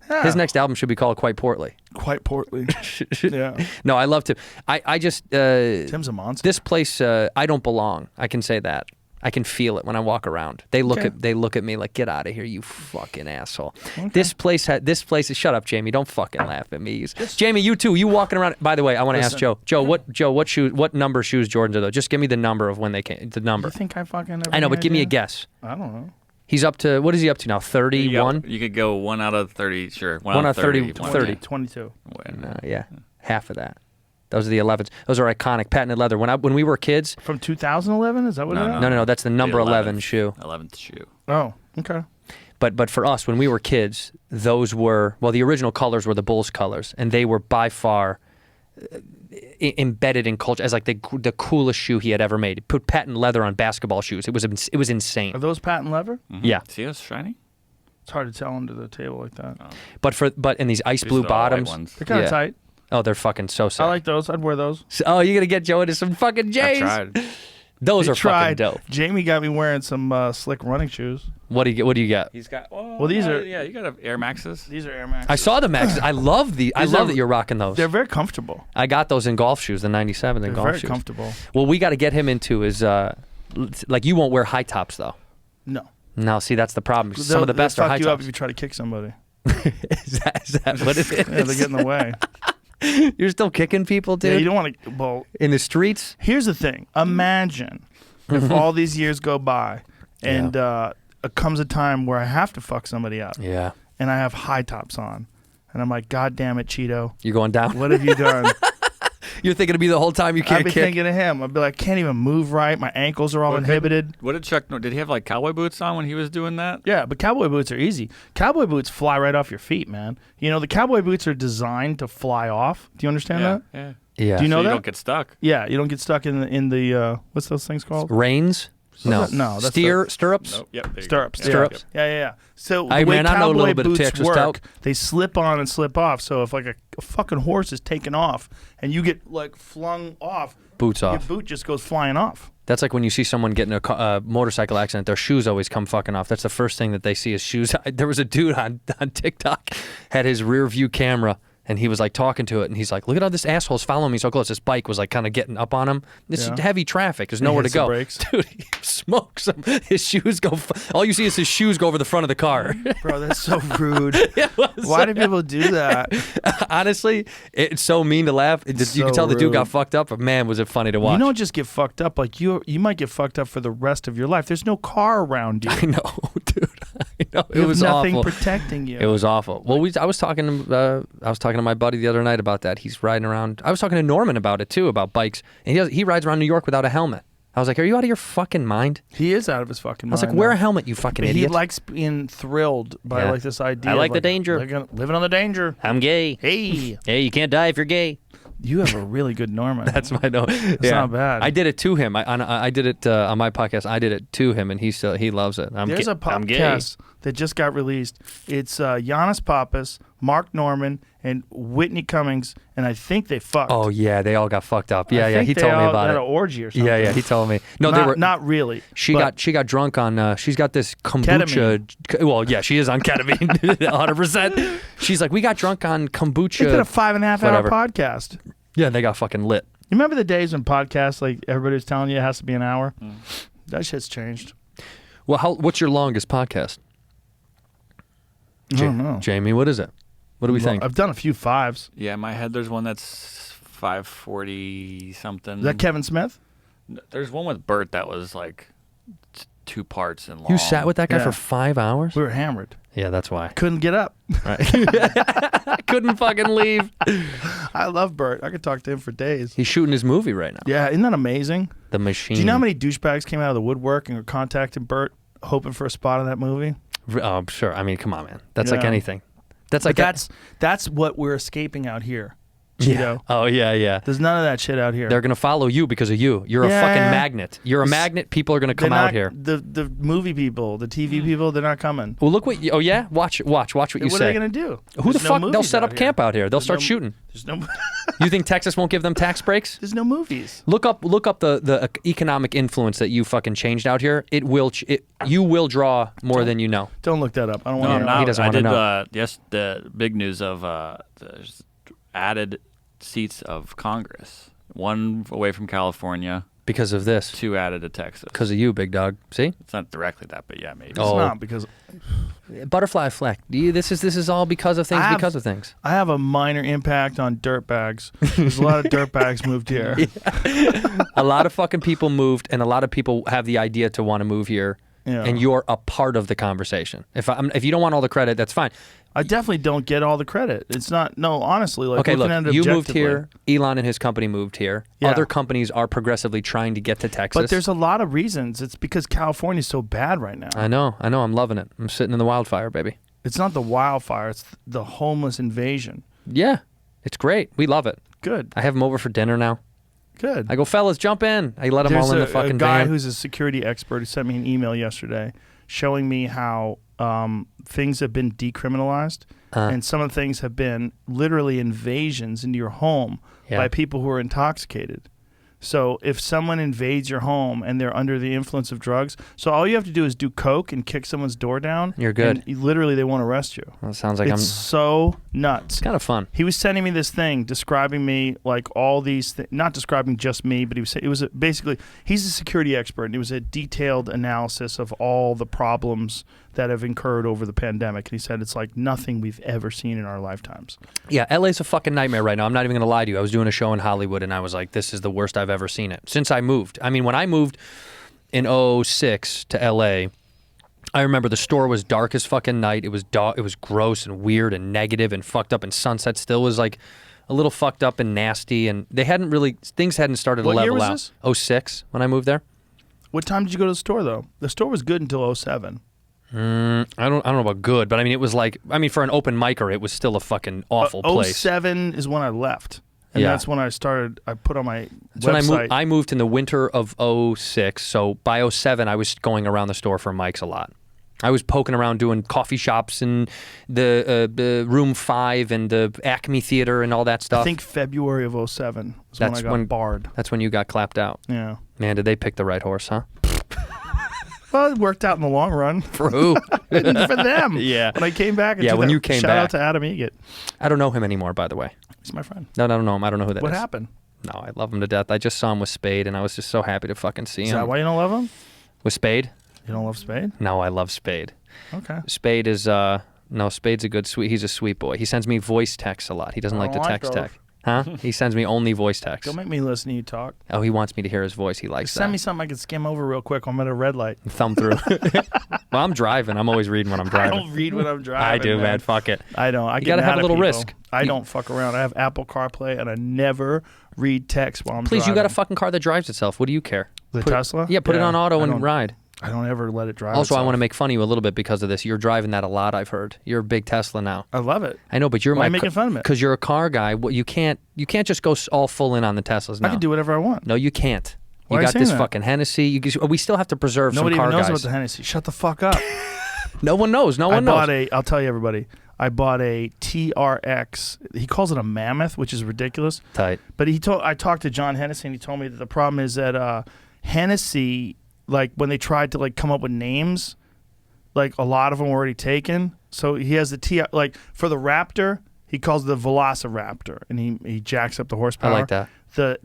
[SPEAKER 3] Yeah.
[SPEAKER 4] His next album should be called Quite Portly.
[SPEAKER 3] Quite portly. Yeah.
[SPEAKER 4] No, I love Tim. I just
[SPEAKER 3] Tim's a monster.
[SPEAKER 4] this place I don't belong. I can say that. I can feel it when I walk around. They look at me like, get out of here, you fucking asshole.
[SPEAKER 3] Okay.
[SPEAKER 4] This place is shut up, Jamie. Don't fucking laugh at me. Jamie, you too. You walking around. By the way, I want to ask
[SPEAKER 3] Listen.
[SPEAKER 4] Joe. What number shoes Jordans are those? Just give me the number of when they came. The number.
[SPEAKER 3] You think I fucking...
[SPEAKER 4] I know, but give me a guess.
[SPEAKER 3] I don't know.
[SPEAKER 4] He's up to what is he up to now? 31.
[SPEAKER 5] You could go 1 out of 30. Sure.
[SPEAKER 4] 1 out of 30.
[SPEAKER 3] 30. 22.
[SPEAKER 4] Yeah, half of that. Those are the 11s. Those are iconic, patented leather. When we were kids.
[SPEAKER 3] From 2011? Is that what it is?
[SPEAKER 4] No. That's the number 11 shoe.
[SPEAKER 5] 11th shoe.
[SPEAKER 3] Oh, okay.
[SPEAKER 4] But for us, when we were kids, those were, well, the original colors were the Bulls colors, and they were by far embedded in culture as like the coolest shoe he had ever made. He put patent leather on basketball shoes. It was insane.
[SPEAKER 3] Are those patent leather?
[SPEAKER 4] Yeah.
[SPEAKER 5] See how it's shiny?
[SPEAKER 3] It's hard to tell under the table like that.
[SPEAKER 4] But in these ice
[SPEAKER 5] These
[SPEAKER 4] blue
[SPEAKER 5] are the all white
[SPEAKER 4] bottoms,
[SPEAKER 5] ones.
[SPEAKER 3] They're kind of
[SPEAKER 4] yeah.
[SPEAKER 3] tight.
[SPEAKER 4] Oh, they're fucking so sick.
[SPEAKER 3] I like those. I'd wear those.
[SPEAKER 4] Oh, you're gonna get Joe into some fucking
[SPEAKER 5] I
[SPEAKER 4] J's.
[SPEAKER 5] tried.
[SPEAKER 4] Those
[SPEAKER 3] They
[SPEAKER 4] are
[SPEAKER 3] tried.
[SPEAKER 4] fucking dope.
[SPEAKER 3] Jamie got me wearing some slick running shoes.
[SPEAKER 4] What do you get? What do you get?
[SPEAKER 5] He's got.
[SPEAKER 3] Well, these are-
[SPEAKER 5] Yeah, you got Air Maxes.
[SPEAKER 3] These are Air Max.
[SPEAKER 4] I saw the Maxes. I love the. I
[SPEAKER 3] These
[SPEAKER 4] love
[SPEAKER 3] are-
[SPEAKER 4] that you're rocking those.
[SPEAKER 3] They're very comfortable.
[SPEAKER 4] I got those in golf shoes, the 97s in
[SPEAKER 3] They're
[SPEAKER 4] golf
[SPEAKER 3] very
[SPEAKER 4] shoes.
[SPEAKER 3] comfortable.
[SPEAKER 4] What we got to get him into is like you won't wear high tops though.
[SPEAKER 3] No.
[SPEAKER 4] No, see that's the problem. Some
[SPEAKER 3] They'll-
[SPEAKER 4] of the best
[SPEAKER 3] they'll
[SPEAKER 4] are high
[SPEAKER 3] fuck you up
[SPEAKER 4] tops.
[SPEAKER 3] if you try to kick somebody.
[SPEAKER 4] Is that what it is?
[SPEAKER 3] Yeah, they get in the way.
[SPEAKER 4] You're still kicking people, dude.
[SPEAKER 3] Yeah, you don't want to. Well,
[SPEAKER 4] in the streets.
[SPEAKER 3] here's the thing. Imagine if all these years go by and it comes a time where I have to fuck somebody up
[SPEAKER 4] Yeah,
[SPEAKER 3] and I have high tops on. And I'm like, God damn it, Cheeto.
[SPEAKER 4] you're going down.
[SPEAKER 3] What have you done?
[SPEAKER 4] You're thinking of me the whole time. You
[SPEAKER 3] I'd
[SPEAKER 4] can't
[SPEAKER 3] be
[SPEAKER 4] kick.
[SPEAKER 3] thinking of him. I'd be like, can't even move right. My ankles are all
[SPEAKER 5] What did-
[SPEAKER 3] inhibited.
[SPEAKER 5] What did Chuck? Did he have like cowboy boots on when he was doing that?
[SPEAKER 3] Yeah, but cowboy boots are easy. Cowboy boots fly right off your feet, man. You know, the cowboy boots are designed to fly off. Do you understand that?
[SPEAKER 5] Yeah.
[SPEAKER 4] Yeah.
[SPEAKER 3] Do you know
[SPEAKER 5] So you
[SPEAKER 3] that?
[SPEAKER 5] don't get stuck.
[SPEAKER 3] Yeah, you don't get stuck in the what's those things called?
[SPEAKER 4] Reins? No.
[SPEAKER 3] No, that's
[SPEAKER 4] Stirrups?
[SPEAKER 5] Nope. Yep. there you go.
[SPEAKER 3] Stirrups.
[SPEAKER 5] Yep.
[SPEAKER 4] Stirrups.
[SPEAKER 3] Yeah. So
[SPEAKER 4] Hey,
[SPEAKER 3] the way
[SPEAKER 4] man, I know a
[SPEAKER 3] cowboy
[SPEAKER 4] little bit of
[SPEAKER 3] boots
[SPEAKER 4] Texas
[SPEAKER 3] work,
[SPEAKER 4] talk.
[SPEAKER 3] they slip on and slip off. So if like a fucking horse is taken off and you get like flung off,
[SPEAKER 4] Boots
[SPEAKER 3] your
[SPEAKER 4] off.
[SPEAKER 3] boot just goes flying off.
[SPEAKER 4] That's like when you see someone getting a motorcycle accident, their shoes always come fucking off. That's the first thing that they see is shoes. There was a dude on TikTok, had his rear view camera, and he was like talking to it, and he's like, look at how this asshole's following me so close. This bike was like kind of getting up on him. This
[SPEAKER 3] Yeah.
[SPEAKER 4] heavy traffic. There's nowhere to
[SPEAKER 3] hits the
[SPEAKER 4] go.
[SPEAKER 3] brakes.
[SPEAKER 4] Dude, he smokes him. His shoes go, all you see is his shoes go over the front of the car.
[SPEAKER 3] Bro, that's so rude.
[SPEAKER 4] It was-
[SPEAKER 3] Why do people do that?
[SPEAKER 4] Honestly, it's so mean to laugh. You
[SPEAKER 3] So
[SPEAKER 4] can tell the dude got
[SPEAKER 3] rude.
[SPEAKER 4] fucked up, but man, was it funny to watch.
[SPEAKER 3] You don't just get fucked up. Like you might get fucked up for the rest of your life. There's no car around you.
[SPEAKER 4] I know, dude. I know.
[SPEAKER 3] You
[SPEAKER 4] It was
[SPEAKER 3] have nothing
[SPEAKER 4] awful.
[SPEAKER 3] protecting you.
[SPEAKER 4] It was awful. Well, I was talking to my buddy the other night about that. He's riding around. I was talking to Norman about it too, about bikes, and he rides around New York without a helmet. I was like, "Are you out of your fucking mind?"
[SPEAKER 3] He is out of his fucking
[SPEAKER 4] I
[SPEAKER 3] mind.
[SPEAKER 4] was like, "Wear a
[SPEAKER 3] now.
[SPEAKER 4] helmet, you fucking
[SPEAKER 3] But
[SPEAKER 4] idiot."
[SPEAKER 3] he likes being thrilled by
[SPEAKER 4] Yeah.
[SPEAKER 3] like this idea.
[SPEAKER 4] I
[SPEAKER 3] of,
[SPEAKER 4] like the danger.
[SPEAKER 3] living on the danger.
[SPEAKER 4] I'm gay.
[SPEAKER 3] Hey,
[SPEAKER 4] Hey, you can't die if you're gay.
[SPEAKER 3] you have a really good Norman.
[SPEAKER 4] That's my no. That's
[SPEAKER 3] not bad.
[SPEAKER 4] I did it to him. I did it on my podcast. I did it to him, and he loves it.
[SPEAKER 3] There's a
[SPEAKER 4] I'm gay.
[SPEAKER 3] podcast that just got released. It's Giannis Pappas, Mark Norman, and Whitney Cummings, and I think they fucked.
[SPEAKER 4] Oh yeah, they all got fucked up.
[SPEAKER 3] I
[SPEAKER 4] Yeah,
[SPEAKER 3] think
[SPEAKER 4] he
[SPEAKER 3] they
[SPEAKER 4] told me
[SPEAKER 3] all
[SPEAKER 4] about
[SPEAKER 3] had
[SPEAKER 4] it.
[SPEAKER 3] an orgy or something.
[SPEAKER 4] Yeah, he told me. No,
[SPEAKER 3] not,
[SPEAKER 4] they were
[SPEAKER 3] not really.
[SPEAKER 4] She
[SPEAKER 3] but
[SPEAKER 4] got drunk on. She's got this kombucha. Well, yeah, she is on ketamine, 100%. She's like, we got drunk on kombucha.
[SPEAKER 3] They did a 5.5 hour
[SPEAKER 4] whatever.
[SPEAKER 3] podcast.
[SPEAKER 4] Yeah, they got fucking lit.
[SPEAKER 3] You remember the days when podcasts, like everybody was telling you it has to be an hour? That shit's changed.
[SPEAKER 4] Well, what's your longest podcast?
[SPEAKER 3] I don't know.
[SPEAKER 4] Jamie, what is it? What do we think?
[SPEAKER 3] I've done a few fives.
[SPEAKER 5] Yeah, in my head, there's one that's 540 something.
[SPEAKER 3] Is that Kevin Smith?
[SPEAKER 5] There's one with Bert that was like 2 parts and long.
[SPEAKER 4] You sat with that guy
[SPEAKER 3] Yeah.
[SPEAKER 4] for 5 hours?
[SPEAKER 3] We were hammered.
[SPEAKER 4] Yeah, that's why.
[SPEAKER 3] Couldn't get up.
[SPEAKER 4] I couldn't fucking leave.
[SPEAKER 3] I love Bert. I could talk to him for days.
[SPEAKER 4] He's shooting his movie right now.
[SPEAKER 3] Yeah, isn't that amazing?
[SPEAKER 4] The Machine.
[SPEAKER 3] Do you know how many douchebags came out of the woodwork and were contacting Bert hoping for a spot in that movie?
[SPEAKER 4] Oh, sure. I mean, come on, man. That's like
[SPEAKER 3] Yeah.
[SPEAKER 4] anything. That's
[SPEAKER 3] But
[SPEAKER 4] like
[SPEAKER 3] that's what we're escaping out here,
[SPEAKER 4] Yeah.
[SPEAKER 3] Cheeto.
[SPEAKER 4] Oh, yeah.
[SPEAKER 3] There's none of that shit out here.
[SPEAKER 4] They're going to follow you because of you. You're a
[SPEAKER 3] Yeah.
[SPEAKER 4] fucking magnet. You're a
[SPEAKER 3] It's-
[SPEAKER 4] magnet. People are going to come
[SPEAKER 3] They're
[SPEAKER 4] out
[SPEAKER 3] not-
[SPEAKER 4] here.
[SPEAKER 3] The movie people, the TV people, they're not coming.
[SPEAKER 4] Well, look what you, oh yeah? Watch what you
[SPEAKER 3] What
[SPEAKER 4] say.
[SPEAKER 3] are they gonna do?
[SPEAKER 4] Who the
[SPEAKER 3] There's no
[SPEAKER 4] fuck? They'll
[SPEAKER 3] movies
[SPEAKER 4] set
[SPEAKER 3] out
[SPEAKER 4] up camp out here. They'll
[SPEAKER 3] There's
[SPEAKER 4] start
[SPEAKER 3] no-
[SPEAKER 4] shooting.
[SPEAKER 3] There's no.
[SPEAKER 4] You think Texas won't give them tax breaks?
[SPEAKER 3] There's no movies.
[SPEAKER 4] Look up the economic influence that you fucking changed out here. It will you will draw more than you know.
[SPEAKER 3] Don't look that up. I don't
[SPEAKER 5] No,
[SPEAKER 3] want to
[SPEAKER 5] no,
[SPEAKER 3] know.
[SPEAKER 4] He doesn't
[SPEAKER 5] I
[SPEAKER 4] wanna
[SPEAKER 5] did.
[SPEAKER 4] know.
[SPEAKER 5] Yes, the big news of there's added seats of Congress. 1 away from California,
[SPEAKER 4] Because of this.
[SPEAKER 5] 2 added to Texas.
[SPEAKER 4] Because of you, big dog. See?
[SPEAKER 5] It's not directly that, but yeah, maybe.
[SPEAKER 3] It's
[SPEAKER 4] Oh.
[SPEAKER 3] not because
[SPEAKER 4] Butterfly effect. This is all because of things.
[SPEAKER 3] I have-
[SPEAKER 4] Because of things.
[SPEAKER 3] I have a minor impact on dirtbags. There's a lot of dirtbags moved here.
[SPEAKER 4] A lot of fucking people moved, and a lot of people have the idea to want to move here.
[SPEAKER 3] Yeah.
[SPEAKER 4] And you're a part of the conversation. If you don't want all the credit, that's fine.
[SPEAKER 3] I definitely don't get all the credit. It's not. No, honestly, like
[SPEAKER 4] Okay,
[SPEAKER 3] looking
[SPEAKER 4] look,
[SPEAKER 3] at it
[SPEAKER 4] you moved
[SPEAKER 3] objectively.
[SPEAKER 4] here. Elon and his company moved here.
[SPEAKER 3] Yeah.
[SPEAKER 4] Other companies are progressively trying to get to Texas.
[SPEAKER 3] But there's a lot of reasons. It's because California's so bad right now.
[SPEAKER 4] I know. I'm loving it. I'm sitting in the wildfire, baby.
[SPEAKER 3] It's not the wildfire. It's the homeless invasion.
[SPEAKER 4] Yeah, it's great. We love it.
[SPEAKER 3] Good.
[SPEAKER 4] I have them over for dinner now.
[SPEAKER 3] Good.
[SPEAKER 4] I go, fellas, jump in. I let them
[SPEAKER 3] There's
[SPEAKER 4] all in the
[SPEAKER 3] a
[SPEAKER 4] fucking
[SPEAKER 3] guy
[SPEAKER 4] van.
[SPEAKER 3] who's a security expert who sent me an email yesterday showing me how things have been decriminalized and some of the things have been literally invasions into your home
[SPEAKER 4] Yeah.
[SPEAKER 3] by people who are intoxicated. So if someone invades your home and they're under the influence of drugs, so all you have to do is do coke and kick someone's door down.
[SPEAKER 4] You're good.
[SPEAKER 3] And literally, they won't arrest you.
[SPEAKER 4] Well, it sounds like
[SPEAKER 3] It's so nuts.
[SPEAKER 4] It's kind of fun.
[SPEAKER 3] He was sending me this thing describing me like all these not describing just me, but it was basically he's a security expert, and it was a detailed analysis of all the problems that have incurred over the pandemic. And he said it's like nothing we've ever seen in our lifetimes.
[SPEAKER 4] Yeah, LA's a fucking nightmare right now. I'm not even going to lie to you. I was doing a show in Hollywood, and I was like, this is the worst I've ever seen it since I moved. I mean, when I moved in 06 to LA, I remember the store was dark as fucking night. It was it was gross and weird and negative and fucked up, and Sunset still was like a little fucked up and nasty, and things hadn't started to
[SPEAKER 3] What year
[SPEAKER 4] level
[SPEAKER 3] was
[SPEAKER 4] out.
[SPEAKER 3] this?
[SPEAKER 4] 06 when I moved there.
[SPEAKER 3] What time did you go to the store though? The store was good until 07.
[SPEAKER 4] I don't know about good, but I mean, it was like, for an open micer, it was still a fucking awful place.
[SPEAKER 3] 07 is when I left. And that's when I started, I put on my
[SPEAKER 4] That's
[SPEAKER 3] website.
[SPEAKER 4] when I moved in the winter of 06, so by 07, I was going around the store for mics a lot. I was poking around doing coffee shops and the Room 5 and the Acme Theater and all that stuff.
[SPEAKER 3] I think February of 07 is when I got barred.
[SPEAKER 4] That's when you got clapped out.
[SPEAKER 3] Yeah.
[SPEAKER 4] Man, did they pick the right horse, huh?
[SPEAKER 3] Well, it worked out in the long run.
[SPEAKER 4] For who?
[SPEAKER 3] For them.
[SPEAKER 4] Yeah.
[SPEAKER 3] When I came back.
[SPEAKER 4] When you came
[SPEAKER 3] shout
[SPEAKER 4] back.
[SPEAKER 3] out to Adam Egget.
[SPEAKER 4] I don't know him anymore, by the way.
[SPEAKER 3] He's my friend.
[SPEAKER 4] No, I don't know him. I don't know who that is.
[SPEAKER 3] What happened?
[SPEAKER 4] No, I love him to death. I just saw him with Spade, and I was just so happy to fucking see
[SPEAKER 3] Is
[SPEAKER 4] him.
[SPEAKER 3] that why you don't love him?
[SPEAKER 4] With Spade?
[SPEAKER 3] You don't love Spade?
[SPEAKER 4] No, I love Spade.
[SPEAKER 3] Okay.
[SPEAKER 4] Spade is no, Spade's a good he's a sweet boy. He sends me voice texts a lot. He doesn't like to
[SPEAKER 3] don't like
[SPEAKER 4] text. Huh? He sends me only voice texts.
[SPEAKER 3] Don't make me listen to you talk.
[SPEAKER 4] Oh, he wants me to hear his voice. He likes
[SPEAKER 3] Send
[SPEAKER 4] that.
[SPEAKER 3] me something I can skim over real quick. I'm at a red light.
[SPEAKER 4] Thumb through. Well, I'm driving. I'm always reading when I'm
[SPEAKER 3] I
[SPEAKER 4] driving.
[SPEAKER 3] don't read when I'm driving.
[SPEAKER 4] I do, man. Fuck it.
[SPEAKER 3] I don't. I
[SPEAKER 4] You
[SPEAKER 3] get
[SPEAKER 4] gotta
[SPEAKER 3] mad
[SPEAKER 4] have a
[SPEAKER 3] at
[SPEAKER 4] little
[SPEAKER 3] people.
[SPEAKER 4] risk.
[SPEAKER 3] I don't fuck around. I have Apple CarPlay, and I never read text while I'm
[SPEAKER 4] Please,
[SPEAKER 3] driving.
[SPEAKER 4] you got a fucking car that drives itself. What do you care?
[SPEAKER 3] The
[SPEAKER 4] Put it-
[SPEAKER 3] Tesla?
[SPEAKER 4] Yeah, put it
[SPEAKER 3] Yeah,
[SPEAKER 4] on auto
[SPEAKER 3] I
[SPEAKER 4] and
[SPEAKER 3] don't-
[SPEAKER 4] ride.
[SPEAKER 3] I don't ever let it drive
[SPEAKER 4] Also, I
[SPEAKER 3] itself.
[SPEAKER 4] want to make fun of you a little bit because of this. You're driving that a lot, I've heard. You're a big Tesla now.
[SPEAKER 3] I love it.
[SPEAKER 4] I know, but you're
[SPEAKER 3] Why are
[SPEAKER 4] my
[SPEAKER 3] you making fun of it?
[SPEAKER 4] because you're a car guy. You can't just go all full in on the Teslas now.
[SPEAKER 3] I can do whatever I want.
[SPEAKER 4] No, you can't.
[SPEAKER 3] Why are
[SPEAKER 4] You
[SPEAKER 3] you
[SPEAKER 4] got
[SPEAKER 3] saying
[SPEAKER 4] this
[SPEAKER 3] that?
[SPEAKER 4] fucking Hennessy. We still have to preserve
[SPEAKER 3] Nobody
[SPEAKER 4] some car
[SPEAKER 3] even knows
[SPEAKER 4] guys.
[SPEAKER 3] about the Hennessy. Shut the fuck up.
[SPEAKER 4] No one knows. No one knows.
[SPEAKER 3] I'll tell you everybody. I bought a TRX. He calls it a Mammoth, which is ridiculous.
[SPEAKER 4] Tight.
[SPEAKER 3] But I talked to John Hennessy, and he told me that the problem is that Hennessy, like when they tried to like come up with names, like a lot of them were already taken. So he has the like for the Raptor, he calls it the Velociraptor, and he jacks up the horsepower.
[SPEAKER 4] I like that.
[SPEAKER 3] The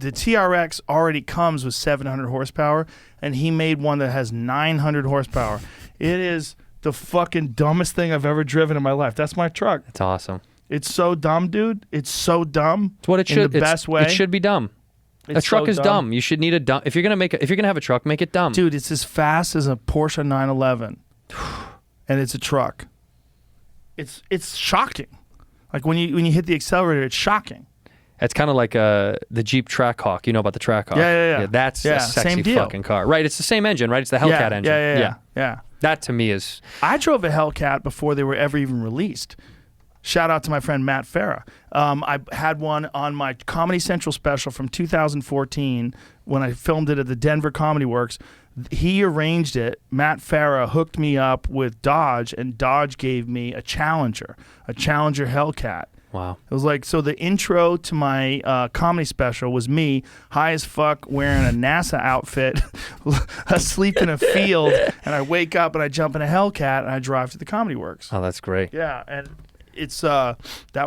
[SPEAKER 3] TRX already comes with 700 horsepower, and he made one that has 900 horsepower. It is the fucking dumbest thing I've ever driven in my life. That's my truck.
[SPEAKER 4] It's awesome.
[SPEAKER 3] It's so dumb, dude. It's so dumb.
[SPEAKER 4] It's what it should.
[SPEAKER 3] In the best way.
[SPEAKER 4] It should be dumb. A
[SPEAKER 3] It's
[SPEAKER 4] truck
[SPEAKER 3] so
[SPEAKER 4] is dumb. You should need a dumb. If you're gonna have a truck, make it dumb.
[SPEAKER 3] Dude, it's as fast as a Porsche 911, and it's a truck. It's shocking. Like when you hit the accelerator, it's shocking.
[SPEAKER 4] It's kind of like the Jeep Trackhawk. You know about the Trackhawk?
[SPEAKER 3] Yeah.
[SPEAKER 4] That's
[SPEAKER 3] Yeah,
[SPEAKER 4] a sexy
[SPEAKER 3] same deal.
[SPEAKER 4] fucking car. Right. It's the same engine, right? It's the Hellcat engine.
[SPEAKER 3] Yeah.
[SPEAKER 4] That to me is.
[SPEAKER 3] I drove a Hellcat before they were ever even released. Shout out to my friend Matt Farah. I had one on my Comedy Central special from 2014 when I filmed it at the Denver Comedy Works. He arranged it. Matt Farah hooked me up with Dodge, and Dodge gave me a Challenger Hellcat.
[SPEAKER 4] Wow.
[SPEAKER 3] It was like, so the intro to my comedy special was me, high as fuck, wearing a NASA outfit, asleep in a field, and I wake up and I jump in a Hellcat and I drive to the Comedy Works.
[SPEAKER 4] Oh, that's great.
[SPEAKER 3] Yeah, and it's that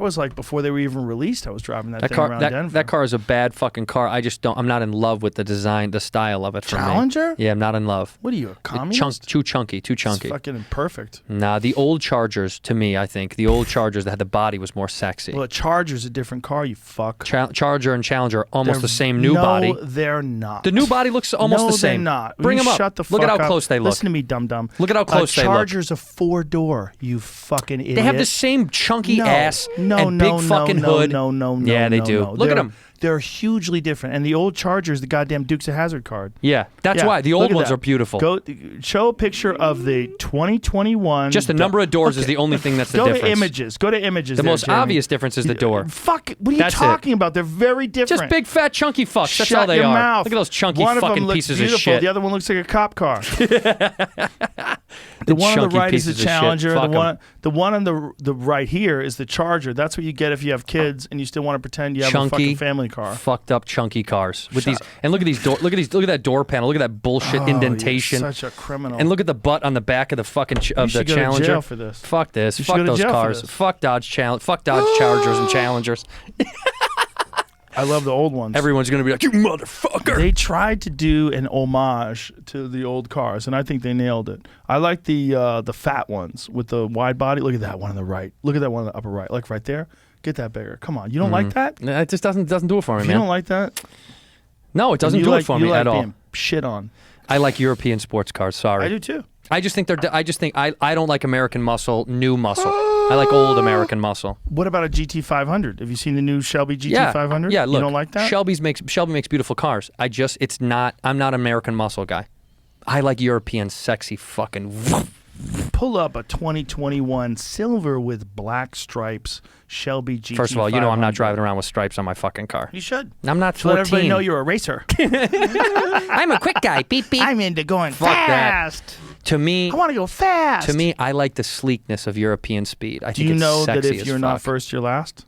[SPEAKER 3] was like before they were even released. I was driving that thing
[SPEAKER 4] car,
[SPEAKER 3] around Denver.
[SPEAKER 4] that car is a bad fucking car. I'm not in love with the design, the style of it. For
[SPEAKER 3] Challenger?
[SPEAKER 4] me. Yeah, I'm not in love.
[SPEAKER 3] What are you, a communist?
[SPEAKER 4] Too chunky.
[SPEAKER 3] It's fucking perfect.
[SPEAKER 4] Nah, the old Chargers, to me, I think the old Chargers that had the body was more sexy.
[SPEAKER 3] Well, a Charger's a different car. You fuck.
[SPEAKER 4] Charger and Challenger are almost
[SPEAKER 3] They're-
[SPEAKER 4] the same new body.
[SPEAKER 3] No, they're not.
[SPEAKER 4] The new body looks almost
[SPEAKER 3] no,
[SPEAKER 4] the same.
[SPEAKER 3] They're not.
[SPEAKER 4] Bring
[SPEAKER 3] You
[SPEAKER 4] them up.
[SPEAKER 3] Shut the fuck
[SPEAKER 4] Look at how
[SPEAKER 3] up.
[SPEAKER 4] close they look.
[SPEAKER 3] Listen to me, dum dum.
[SPEAKER 4] Look at how close they look.
[SPEAKER 3] A Charger's a 4-door. You fucking idiot.
[SPEAKER 4] They have the same chunky ass and big fucking hood.
[SPEAKER 3] No.
[SPEAKER 4] Yeah, they do. Look at them.
[SPEAKER 3] They're hugely different. And the old Charger's the goddamn Dukes of Hazzard card.
[SPEAKER 4] Yeah, that's
[SPEAKER 3] Yeah,
[SPEAKER 4] why the
[SPEAKER 3] look
[SPEAKER 4] old
[SPEAKER 3] at
[SPEAKER 4] ones
[SPEAKER 3] that.
[SPEAKER 4] are beautiful.
[SPEAKER 3] Go show a picture of the 2021.
[SPEAKER 4] Just the number of doors is the only thing that's the
[SPEAKER 3] Go
[SPEAKER 4] difference.
[SPEAKER 3] to images. Go to images.
[SPEAKER 4] The
[SPEAKER 3] there,
[SPEAKER 4] most
[SPEAKER 3] Jeremy.
[SPEAKER 4] obvious difference is the door.
[SPEAKER 3] Fuck. What are you
[SPEAKER 4] That's it.
[SPEAKER 3] talking about? They're very different.
[SPEAKER 4] Just big fat chunky fucks. That's
[SPEAKER 3] Shut
[SPEAKER 4] all they
[SPEAKER 3] your
[SPEAKER 4] are.
[SPEAKER 3] Mouth.
[SPEAKER 4] Look at those chunky
[SPEAKER 3] One of them
[SPEAKER 4] fucking
[SPEAKER 3] looks
[SPEAKER 4] pieces
[SPEAKER 3] beautiful.
[SPEAKER 4] of shit.
[SPEAKER 3] The other one looks like a cop car. The one on the
[SPEAKER 4] Chunky
[SPEAKER 3] right is the
[SPEAKER 4] pieces of shit.
[SPEAKER 3] Challenger.
[SPEAKER 4] Fuck 'em.
[SPEAKER 3] The one on the right here is the Charger. That's what you get if you have kids and you still want to pretend you have a fucking family car.
[SPEAKER 4] Fucked up chunky cars with these. And look at these door. Look at that door panel. Look at that bullshit indentation.
[SPEAKER 3] You're such a criminal.
[SPEAKER 4] And look at the butt on the back of the fucking of the
[SPEAKER 3] should go to
[SPEAKER 4] Challenger.
[SPEAKER 3] jail for this.
[SPEAKER 4] Fuck this.
[SPEAKER 3] You should
[SPEAKER 4] Fuck
[SPEAKER 3] go to
[SPEAKER 4] those
[SPEAKER 3] jail for
[SPEAKER 4] cars.
[SPEAKER 3] this.
[SPEAKER 4] Fuck Dodge Chargers and Challengers.
[SPEAKER 3] I love the old ones.
[SPEAKER 4] Everyone's gonna be like, you motherfucker.
[SPEAKER 3] They tried to do an homage to the old cars, and I think they nailed it. I like the fat ones with the wide body. Look at that one on the right. Look at that one on the upper right. Like right there. Get that bigger. Come on. You don't like that?
[SPEAKER 4] It just doesn't do it for me,
[SPEAKER 3] If
[SPEAKER 4] man.
[SPEAKER 3] you don't like that?
[SPEAKER 4] No, it doesn't do it for me
[SPEAKER 3] like
[SPEAKER 4] at all.
[SPEAKER 3] being shit on.
[SPEAKER 4] I like European sports cars. Sorry.
[SPEAKER 3] I do too.
[SPEAKER 4] I just think I don't like American muscle, new muscle. I like old American muscle.
[SPEAKER 3] What about a GT500? Have you seen the new Shelby GT500?
[SPEAKER 4] Yeah, look.
[SPEAKER 3] You don't like that?
[SPEAKER 4] Shelby makes beautiful cars. I'm not an American muscle guy. I like European sexy fucking.
[SPEAKER 3] Pull up a 2021 silver with black stripes Shelby GT500.
[SPEAKER 4] First of all, you know I'm not driving around with stripes on my fucking car.
[SPEAKER 3] You should.
[SPEAKER 4] I'm not
[SPEAKER 3] So let
[SPEAKER 4] 14.
[SPEAKER 3] everybody know you're a racer.
[SPEAKER 4] I'm a quick guy. Beep beep.
[SPEAKER 3] I'm into going
[SPEAKER 4] Fuck that.
[SPEAKER 3] fast.
[SPEAKER 4] To me,
[SPEAKER 3] I want to go fast.
[SPEAKER 4] To me, I like the sleekness of European speed. I
[SPEAKER 3] Do
[SPEAKER 4] think
[SPEAKER 3] you
[SPEAKER 4] it's
[SPEAKER 3] know that
[SPEAKER 4] sexy
[SPEAKER 3] if
[SPEAKER 4] as
[SPEAKER 3] you're not
[SPEAKER 4] fuck.
[SPEAKER 3] first, you're last?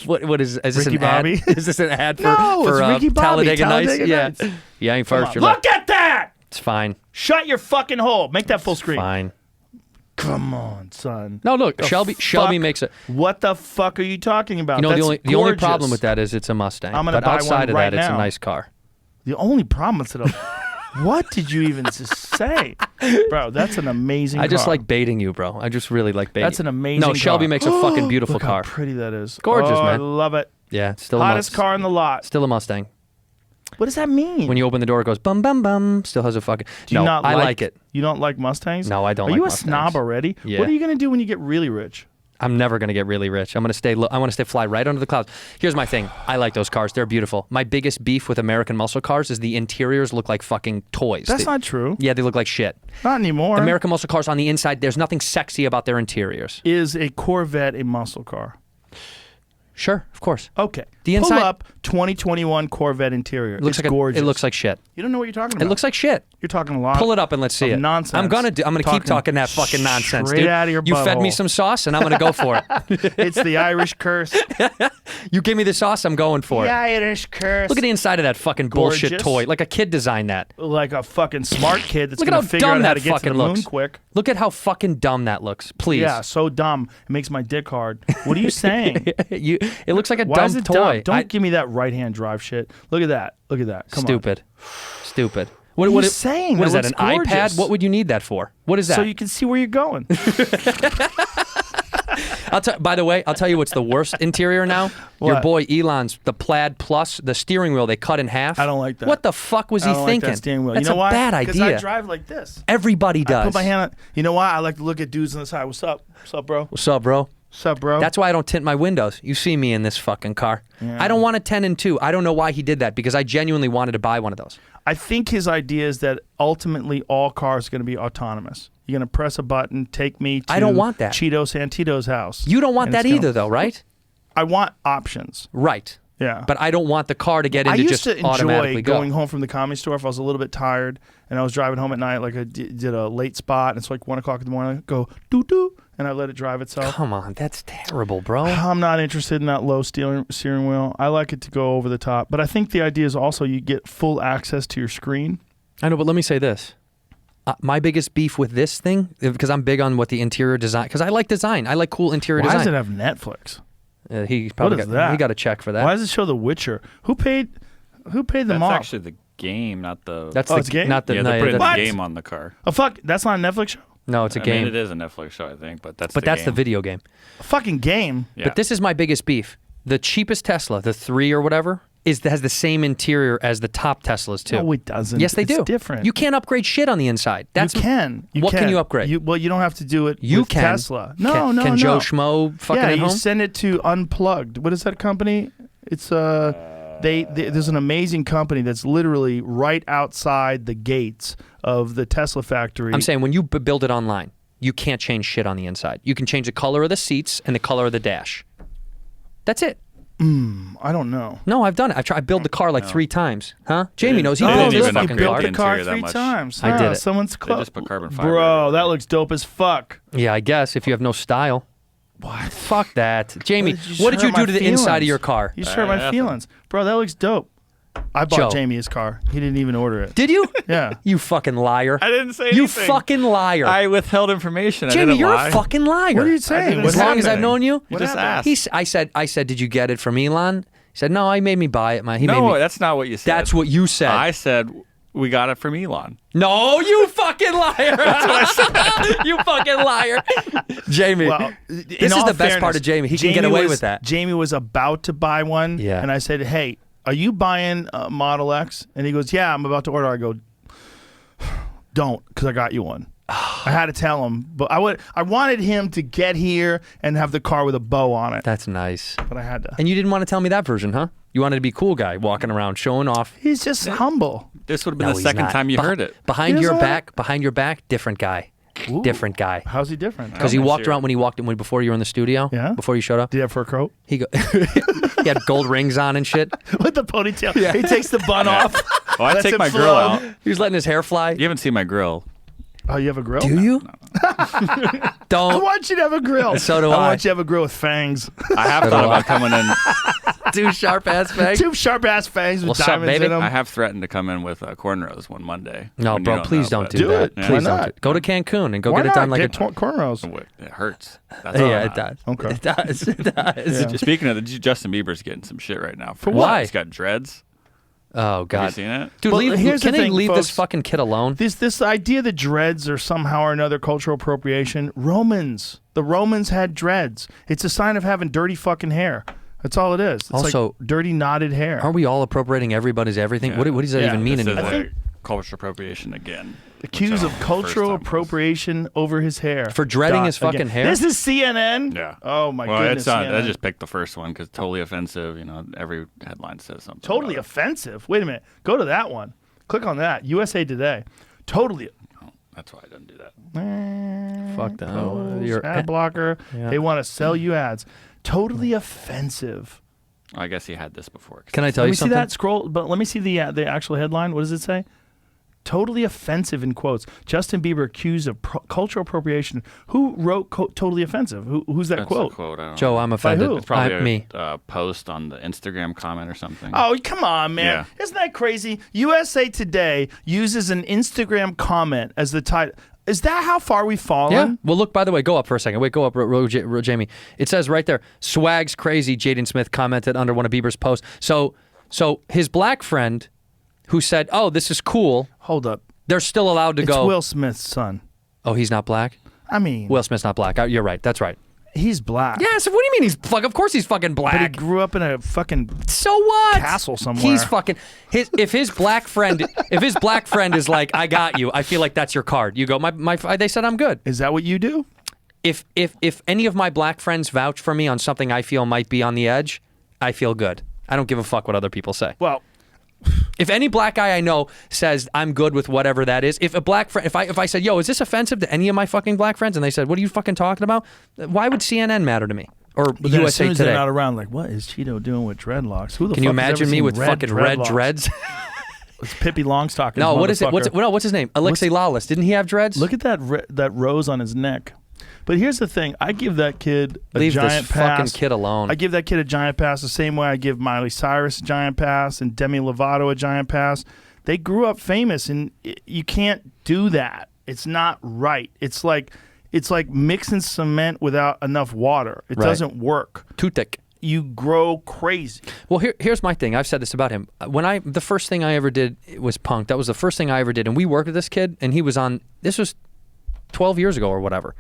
[SPEAKER 4] What is this
[SPEAKER 3] Ricky
[SPEAKER 4] an ad?
[SPEAKER 3] Bobby?
[SPEAKER 4] Is this an ad for,
[SPEAKER 3] No,
[SPEAKER 4] for
[SPEAKER 3] it's Ricky Bobby,
[SPEAKER 4] Talladega Nights?
[SPEAKER 3] Talladega Nights.
[SPEAKER 4] Yeah, ain't
[SPEAKER 3] Come
[SPEAKER 4] first.
[SPEAKER 3] on.
[SPEAKER 4] You're
[SPEAKER 3] Look
[SPEAKER 4] like,
[SPEAKER 3] at that!
[SPEAKER 4] it's fine.
[SPEAKER 3] Shut your fucking hole. Make that full screen.
[SPEAKER 4] Fine.
[SPEAKER 3] Come on, son.
[SPEAKER 4] No, look,
[SPEAKER 3] The
[SPEAKER 4] Shelby
[SPEAKER 3] fuck?
[SPEAKER 4] makes it.
[SPEAKER 3] What the fuck are you talking about?
[SPEAKER 4] You know,
[SPEAKER 3] That's
[SPEAKER 4] the only
[SPEAKER 3] gorgeous.
[SPEAKER 4] problem with that is it's a Mustang.
[SPEAKER 3] I'm gonna
[SPEAKER 4] but
[SPEAKER 3] buy
[SPEAKER 4] outside
[SPEAKER 3] one
[SPEAKER 4] of
[SPEAKER 3] right
[SPEAKER 4] that, it's
[SPEAKER 3] now.
[SPEAKER 4] a nice car.
[SPEAKER 3] The only problem is that what did you even just say? Bro, that's an amazing
[SPEAKER 4] I just
[SPEAKER 3] car.
[SPEAKER 4] like baiting you, bro. I just really like baiting.
[SPEAKER 3] That's an amazing
[SPEAKER 4] No,
[SPEAKER 3] car.
[SPEAKER 4] Shelby makes a fucking beautiful
[SPEAKER 3] Look
[SPEAKER 4] car.
[SPEAKER 3] how pretty that is.
[SPEAKER 4] Gorgeous,
[SPEAKER 3] Oh,
[SPEAKER 4] man.
[SPEAKER 3] I love it.
[SPEAKER 4] Yeah, it's still
[SPEAKER 3] Hottest car in the lot.
[SPEAKER 4] Still a Mustang.
[SPEAKER 3] What does that mean?
[SPEAKER 4] When you open the door, it goes bum bum bum. Still has a fucking.
[SPEAKER 3] Do you
[SPEAKER 4] No,
[SPEAKER 3] not
[SPEAKER 4] I like it.
[SPEAKER 3] You don't like Mustangs?
[SPEAKER 4] No, I don't
[SPEAKER 3] Are
[SPEAKER 4] like
[SPEAKER 3] you a
[SPEAKER 4] Mustangs.
[SPEAKER 3] snob already?
[SPEAKER 4] Yeah.
[SPEAKER 3] What are you going to do when you get really rich?
[SPEAKER 4] I'm never gonna get really rich. I'm gonna stay. I want to stay fly right under the clouds. Here's my thing. I like those cars. They're beautiful. My biggest beef with American muscle cars is the interiors look like fucking toys.
[SPEAKER 3] That's not true.
[SPEAKER 4] Yeah, they look like shit.
[SPEAKER 3] Not anymore.
[SPEAKER 4] American muscle cars on the inside, there's nothing sexy about their interiors.
[SPEAKER 3] Is a Corvette a muscle car?
[SPEAKER 4] Sure, of course.
[SPEAKER 3] Okay.
[SPEAKER 4] The inside-
[SPEAKER 3] Pull up 2021 Corvette interior.
[SPEAKER 4] It looks
[SPEAKER 3] it's
[SPEAKER 4] like
[SPEAKER 3] gorgeous.
[SPEAKER 4] it looks like shit.
[SPEAKER 3] You don't know what you're talking about.
[SPEAKER 4] It looks like shit.
[SPEAKER 3] You're talking a lot.
[SPEAKER 4] Pull it up and let's see
[SPEAKER 3] of
[SPEAKER 4] it.
[SPEAKER 3] Nonsense.
[SPEAKER 4] I'm gonna keep talking that fucking nonsense,
[SPEAKER 3] straight
[SPEAKER 4] dude.
[SPEAKER 3] out of your
[SPEAKER 4] You fed me
[SPEAKER 3] butthole.
[SPEAKER 4] some sauce and I'm gonna go for it.
[SPEAKER 3] It's the Irish curse.
[SPEAKER 4] You give me the sauce, I'm going for
[SPEAKER 3] The
[SPEAKER 4] it.
[SPEAKER 3] Irish curse.
[SPEAKER 4] Look at the inside of that fucking bullshit
[SPEAKER 3] Gorgeous.
[SPEAKER 4] toy. Like a kid designed that.
[SPEAKER 3] Like a fucking smart kid that's
[SPEAKER 4] Look at
[SPEAKER 3] going
[SPEAKER 4] how
[SPEAKER 3] to figure
[SPEAKER 4] dumb
[SPEAKER 3] out how
[SPEAKER 4] that
[SPEAKER 3] to get to the
[SPEAKER 4] fucking
[SPEAKER 3] moon
[SPEAKER 4] looks.
[SPEAKER 3] quick.
[SPEAKER 4] Look at how fucking dumb that looks. Please.
[SPEAKER 3] Yeah, so dumb. It makes my dick hard. What are you saying?
[SPEAKER 4] It looks like a
[SPEAKER 3] Why
[SPEAKER 4] dumb
[SPEAKER 3] is it
[SPEAKER 4] toy.
[SPEAKER 3] dumb? Don't give me that right-hand drive shit. Look at that. Look at that. Come
[SPEAKER 4] Stupid. Stupid.
[SPEAKER 3] What are you saying?
[SPEAKER 4] What is
[SPEAKER 3] That
[SPEAKER 4] that?
[SPEAKER 3] looks
[SPEAKER 4] An
[SPEAKER 3] gorgeous.
[SPEAKER 4] iPad? What would you need that for? What is
[SPEAKER 3] on.
[SPEAKER 4] that?
[SPEAKER 3] So you can see where you're going.
[SPEAKER 4] By the way, I'll tell you what's the worst interior now. Your
[SPEAKER 3] What?
[SPEAKER 4] boy Elon's the Plaid Plus, the steering wheel they cut in half.
[SPEAKER 3] I don't like that.
[SPEAKER 4] What the fuck was
[SPEAKER 3] I
[SPEAKER 4] he
[SPEAKER 3] don't
[SPEAKER 4] thinking?
[SPEAKER 3] like that steering wheel.
[SPEAKER 4] That's
[SPEAKER 3] you know
[SPEAKER 4] a
[SPEAKER 3] why?
[SPEAKER 4] bad
[SPEAKER 3] Because
[SPEAKER 4] idea.
[SPEAKER 3] I drive like this.
[SPEAKER 4] Everybody does.
[SPEAKER 3] I put my hand on. You know why? I like to look at dudes on the side. What's up? What's up, bro?
[SPEAKER 4] What's up, bro?
[SPEAKER 3] What's up, bro?
[SPEAKER 4] That's why I don't tint my windows. You see me in this fucking car.
[SPEAKER 3] Yeah.
[SPEAKER 4] I don't want a 10 and 2. I don't know why he did that because I genuinely wanted to buy one of those.
[SPEAKER 3] I think his idea is that ultimately all cars are going to be autonomous. You're going to press a button, take me to
[SPEAKER 4] I don't want that.
[SPEAKER 3] Cheeto Santito's house.
[SPEAKER 4] You don't want
[SPEAKER 3] and
[SPEAKER 4] that
[SPEAKER 3] it's gonna-
[SPEAKER 4] either, though, right?
[SPEAKER 3] I want options.
[SPEAKER 4] Right.
[SPEAKER 3] Yeah.
[SPEAKER 4] But I don't want the car to get
[SPEAKER 3] I
[SPEAKER 4] into
[SPEAKER 3] used
[SPEAKER 4] just
[SPEAKER 3] to
[SPEAKER 4] automatically
[SPEAKER 3] enjoy
[SPEAKER 4] go.
[SPEAKER 3] going home from the comedy store if I was a little bit tired and I was driving home at night, like I did a late spot, and it's like 1 o'clock in the morning. I go doo doo, and I let it drive itself.
[SPEAKER 4] Come on, that's terrible, bro.
[SPEAKER 3] I'm not interested in that low steering wheel. I like it to go over the top, but I think the idea is also you get full access to your screen.
[SPEAKER 4] I know, but let me say this. My biggest beef with this thing, because I'm big on what the interior design, because I like design. I like cool interior
[SPEAKER 3] Why
[SPEAKER 4] design.
[SPEAKER 3] does it have Netflix?
[SPEAKER 4] He probably
[SPEAKER 3] What is
[SPEAKER 4] got,
[SPEAKER 3] that?
[SPEAKER 4] He got a check for that.
[SPEAKER 3] Why does it show The Witcher? Who paid them
[SPEAKER 5] That's
[SPEAKER 3] off?
[SPEAKER 5] actually the game, not the.
[SPEAKER 4] That's
[SPEAKER 3] Oh,
[SPEAKER 4] the
[SPEAKER 3] it's a game?
[SPEAKER 4] not the
[SPEAKER 5] yeah,
[SPEAKER 4] no,
[SPEAKER 5] they're putting
[SPEAKER 4] that's-
[SPEAKER 5] the
[SPEAKER 3] What?
[SPEAKER 5] game on the car.
[SPEAKER 3] Oh fuck, that's not a Netflix show.
[SPEAKER 4] no, it's a
[SPEAKER 5] I
[SPEAKER 4] game.
[SPEAKER 5] mean, it is a Netflix show, I think, but that's.
[SPEAKER 4] But that's the
[SPEAKER 5] game.
[SPEAKER 4] video game.
[SPEAKER 3] A fucking game.
[SPEAKER 5] Yeah.
[SPEAKER 4] But this is my biggest beef. The cheapest Tesla, the 3 or whatever, has the same interior as the top Teslas too.
[SPEAKER 3] No, it doesn't.
[SPEAKER 4] Yes, they
[SPEAKER 3] It's
[SPEAKER 4] do.
[SPEAKER 3] different.
[SPEAKER 4] You can't upgrade shit on the inside. That's
[SPEAKER 3] you can.
[SPEAKER 4] What can you upgrade?
[SPEAKER 3] Well, you don't have to do it.
[SPEAKER 4] You
[SPEAKER 3] with
[SPEAKER 4] can.
[SPEAKER 3] Tesla. No, no,
[SPEAKER 4] Can
[SPEAKER 3] no.
[SPEAKER 4] Joe Schmo fucking
[SPEAKER 3] yeah,
[SPEAKER 4] at
[SPEAKER 3] you
[SPEAKER 4] home?
[SPEAKER 3] send it to Unplugged. What is that company? It's there's an amazing company that's literally right outside the gates of the Tesla factory.
[SPEAKER 4] I'm saying when you build it online, you can't change shit on the inside. You can change the color of the seats and the color of the dash. That's it.
[SPEAKER 3] I don't know.
[SPEAKER 4] No, I've done it. I built the car like 3 times. Huh? Jamie knows he
[SPEAKER 5] They
[SPEAKER 4] built
[SPEAKER 5] didn't
[SPEAKER 4] this
[SPEAKER 5] even
[SPEAKER 4] fucking
[SPEAKER 5] upgrade
[SPEAKER 4] car.
[SPEAKER 5] the
[SPEAKER 3] The car
[SPEAKER 5] interior that
[SPEAKER 3] 3
[SPEAKER 5] much.
[SPEAKER 3] times.
[SPEAKER 4] I did it.
[SPEAKER 3] Someone's
[SPEAKER 5] They
[SPEAKER 3] close.
[SPEAKER 5] just put carbon fiber.
[SPEAKER 3] Bro,
[SPEAKER 5] everywhere.
[SPEAKER 3] that looks dope as fuck.
[SPEAKER 4] Yeah, I guess if you have no style. What? Fuck that. Jamie,
[SPEAKER 3] You
[SPEAKER 4] what did
[SPEAKER 3] just
[SPEAKER 4] you
[SPEAKER 3] hurt
[SPEAKER 4] do
[SPEAKER 3] my
[SPEAKER 4] to the inside of
[SPEAKER 3] feelings.
[SPEAKER 4] your car?
[SPEAKER 3] You just hurt my
[SPEAKER 5] nothing.
[SPEAKER 3] feelings. Bro, that looks dope. I bought
[SPEAKER 4] Joe.
[SPEAKER 3] Jamie his car. He didn't even order it.
[SPEAKER 4] Did you?
[SPEAKER 3] Yeah.
[SPEAKER 4] You fucking liar.
[SPEAKER 5] I didn't say
[SPEAKER 4] You
[SPEAKER 5] anything.
[SPEAKER 4] fucking liar.
[SPEAKER 5] I withheld information. I
[SPEAKER 4] Jamie,
[SPEAKER 5] didn't
[SPEAKER 4] you're
[SPEAKER 5] lie.
[SPEAKER 4] a fucking liar.
[SPEAKER 3] What are you saying?
[SPEAKER 5] What's
[SPEAKER 4] As long as I've
[SPEAKER 5] happening?
[SPEAKER 4] known you,
[SPEAKER 5] You just asked.
[SPEAKER 4] I said, did you get it from Elon? He said, no, he made me buy it. He made
[SPEAKER 5] No,
[SPEAKER 4] me.
[SPEAKER 5] that's not what you said.
[SPEAKER 4] That's what you said.
[SPEAKER 5] I said we got it from Elon.
[SPEAKER 4] No, you fucking liar. That's what I said. You fucking liar. Jamie,
[SPEAKER 3] Well,
[SPEAKER 4] this is the best part of Jamie. He can get away with that.
[SPEAKER 3] Jamie was about to buy one.
[SPEAKER 4] Yeah.
[SPEAKER 3] And I said, hey, are you buying a Model X? And he goes, yeah, I'm about to order. I go, don't, because I got you one. I had to tell him, but I wanted him to get here and have the car with a bow on it,
[SPEAKER 4] That's nice.
[SPEAKER 3] but I had to.
[SPEAKER 4] And you didn't want to tell me that version, huh? You wanted to be cool guy walking around showing off.
[SPEAKER 3] He's just humble.
[SPEAKER 5] This would have been
[SPEAKER 4] No,
[SPEAKER 5] the
[SPEAKER 4] he's
[SPEAKER 5] second
[SPEAKER 4] not.
[SPEAKER 5] time you heard it.
[SPEAKER 4] Behind
[SPEAKER 3] He
[SPEAKER 4] your
[SPEAKER 3] doesn't
[SPEAKER 4] back, different guy.
[SPEAKER 3] Ooh.
[SPEAKER 4] Different guy.
[SPEAKER 3] How's he different?
[SPEAKER 4] Because he
[SPEAKER 5] Oh,
[SPEAKER 4] walked
[SPEAKER 5] sure.
[SPEAKER 4] around when before you were in the studio.
[SPEAKER 3] Yeah?
[SPEAKER 4] Before you showed up.
[SPEAKER 3] Did he have fur coat?
[SPEAKER 4] He had gold rings on and shit.
[SPEAKER 3] With the ponytail. He takes the bun off.
[SPEAKER 5] Oh, I
[SPEAKER 3] Lets
[SPEAKER 5] take
[SPEAKER 3] it
[SPEAKER 5] my
[SPEAKER 3] flow.
[SPEAKER 5] grill out.
[SPEAKER 4] He was letting his hair fly.
[SPEAKER 5] You haven't seen my grill.
[SPEAKER 3] Oh, you have a grill?
[SPEAKER 4] Do you?
[SPEAKER 3] I
[SPEAKER 4] Don't.
[SPEAKER 3] want you to have a grill.
[SPEAKER 4] So do
[SPEAKER 3] I
[SPEAKER 4] I.
[SPEAKER 3] want you to have a grill with fangs.
[SPEAKER 5] I have thought about coming in.
[SPEAKER 4] Two sharp ass bags.
[SPEAKER 3] Two sharp ass fangs with
[SPEAKER 4] What's up,
[SPEAKER 3] diamonds
[SPEAKER 4] baby?
[SPEAKER 3] in them.
[SPEAKER 5] I have threatened to come in with cornrows one Monday.
[SPEAKER 4] No,
[SPEAKER 5] when you
[SPEAKER 4] bro, please
[SPEAKER 5] know,
[SPEAKER 4] don't
[SPEAKER 5] but-
[SPEAKER 4] do
[SPEAKER 3] Do
[SPEAKER 4] that.
[SPEAKER 3] it.
[SPEAKER 5] Yeah.
[SPEAKER 3] Why
[SPEAKER 4] Please
[SPEAKER 3] not?
[SPEAKER 4] don't. Go to Cancun and go
[SPEAKER 3] Why
[SPEAKER 4] get it
[SPEAKER 3] not?
[SPEAKER 4] done like
[SPEAKER 3] Get cornrows.
[SPEAKER 5] It hurts. That's all
[SPEAKER 4] Yeah,
[SPEAKER 5] I'm
[SPEAKER 4] it
[SPEAKER 5] not.
[SPEAKER 4] does.
[SPEAKER 3] Okay.
[SPEAKER 4] It does. It does.
[SPEAKER 3] Yeah.
[SPEAKER 5] Speaking of Justin Bieber's getting some shit right now.
[SPEAKER 3] For
[SPEAKER 4] what?
[SPEAKER 5] He's got dreads.
[SPEAKER 4] Oh God.
[SPEAKER 5] Have you seen it?
[SPEAKER 4] Dude,
[SPEAKER 3] Well, here's
[SPEAKER 4] can
[SPEAKER 3] the
[SPEAKER 4] they
[SPEAKER 3] thing,
[SPEAKER 4] leave this
[SPEAKER 3] folks.
[SPEAKER 4] fucking kid alone?
[SPEAKER 3] This idea that dreads are somehow or another cultural appropriation. The Romans had dreads. It's a sign of having dirty fucking hair. That's all it is. It's
[SPEAKER 4] Also,
[SPEAKER 3] like dirty knotted hair.
[SPEAKER 4] Aren't we all appropriating everybody's everything? What does that
[SPEAKER 3] Yeah,
[SPEAKER 4] even mean
[SPEAKER 5] This is
[SPEAKER 4] anymore?
[SPEAKER 5] like cultural appropriation again.
[SPEAKER 3] Accused of
[SPEAKER 5] Which I don't know,
[SPEAKER 3] cultural
[SPEAKER 5] first time was-
[SPEAKER 3] appropriation over his hair.
[SPEAKER 4] For dreading
[SPEAKER 3] Dot
[SPEAKER 4] his fucking
[SPEAKER 3] again.
[SPEAKER 4] hair?
[SPEAKER 3] This is CNN?
[SPEAKER 5] Yeah.
[SPEAKER 3] Oh, my
[SPEAKER 5] well,
[SPEAKER 3] goodness.
[SPEAKER 5] it's not. I
[SPEAKER 3] CNN.
[SPEAKER 5] just picked the first one because totally offensive. You know, every headline says something.
[SPEAKER 3] Totally
[SPEAKER 5] about it.
[SPEAKER 3] offensive. Wait a minute. Go to that one. Click on that. USA Today. Totally.
[SPEAKER 5] Oh, that's why I didn't do that.
[SPEAKER 4] Fuck that.
[SPEAKER 3] Post, ad blocker.
[SPEAKER 4] Yeah.
[SPEAKER 3] They want to sell you ads. Totally offensive.
[SPEAKER 5] I guess he had this before.
[SPEAKER 4] Can I tell
[SPEAKER 3] Let
[SPEAKER 4] you
[SPEAKER 3] me see
[SPEAKER 4] something?
[SPEAKER 3] that scroll, but let me see the actual headline. What does it say? Totally offensive in quotes. Justin Bieber accused of cultural appropriation. Who wrote totally offensive? Who's that
[SPEAKER 5] That's
[SPEAKER 3] quote?
[SPEAKER 5] a quote. I don't
[SPEAKER 4] Joe,
[SPEAKER 5] know.
[SPEAKER 4] I'm offended.
[SPEAKER 3] who?
[SPEAKER 5] It's probably
[SPEAKER 4] me.
[SPEAKER 5] a post on the Instagram comment or something.
[SPEAKER 3] Oh, come on, man.
[SPEAKER 5] Yeah.
[SPEAKER 3] Isn't that crazy? USA Today uses an Instagram comment as the title. Is that how far we've fallen?
[SPEAKER 4] Yeah. Well, look, by the way, go up for a second. Wait, go up, Jamie. It says right there, swag's crazy, Jaden Smith commented under one of Bieber's posts. So his black friend who said, oh, this is cool,
[SPEAKER 3] Hold up.
[SPEAKER 4] they're still allowed to
[SPEAKER 3] It's
[SPEAKER 4] go.
[SPEAKER 3] Will Smith's son.
[SPEAKER 4] Oh, he's not black?
[SPEAKER 3] I mean,
[SPEAKER 4] Will Smith's not black. You're right. That's right.
[SPEAKER 3] he's black.
[SPEAKER 4] Yeah, so what do you mean he's fuck? Of course he's fucking
[SPEAKER 3] But he
[SPEAKER 4] black.
[SPEAKER 3] grew up in a fucking
[SPEAKER 4] So what?
[SPEAKER 3] castle somewhere.
[SPEAKER 4] He's fucking if his black friend is like, I got you, I feel like that's your card. You go, they said I'm good.
[SPEAKER 3] Is that what you do?
[SPEAKER 4] If any of my black friends vouch for me on something I feel might be on the edge, I feel good. I don't give a fuck what other people say.
[SPEAKER 3] Well,
[SPEAKER 4] If any black guy I know says I'm good with whatever that is, if a black friend, if I said, yo, is this offensive to any of my fucking black friends, and they said, what are you fucking talking about? Why would CNN matter to me or
[SPEAKER 3] but then as
[SPEAKER 4] USA
[SPEAKER 3] soon as
[SPEAKER 4] Today?
[SPEAKER 3] they're not around, like, what is Cheeto doing with dreadlocks? Who the
[SPEAKER 4] Can you
[SPEAKER 3] fuck has
[SPEAKER 4] imagine
[SPEAKER 3] ever
[SPEAKER 4] me
[SPEAKER 3] seen
[SPEAKER 4] with fucking red
[SPEAKER 3] dreadlocks?
[SPEAKER 4] dreads?
[SPEAKER 3] It's Pippi Longstocking.
[SPEAKER 4] No, what is it? What's his name? Alexei Lawless. Didn't he have dreads?
[SPEAKER 3] Look at that rose on his neck. But here's the thing: I give that kid a
[SPEAKER 4] Leave
[SPEAKER 3] giant
[SPEAKER 4] this
[SPEAKER 3] pass.
[SPEAKER 4] fucking kid alone.
[SPEAKER 3] I give that kid a giant pass the same way I give Miley Cyrus a giant pass and Demi Lovato a giant pass. They grew up famous, and you can't do that. It's not right. It's like mixing cement without enough water. It
[SPEAKER 4] Right.
[SPEAKER 3] doesn't work.
[SPEAKER 4] Too thick.
[SPEAKER 3] You grow crazy.
[SPEAKER 4] Well, here's my thing. I've said this about him. The first thing I ever did was Punk. That was the first thing I ever did, and we worked with this kid, and he was on. This was 12 years ago or whatever.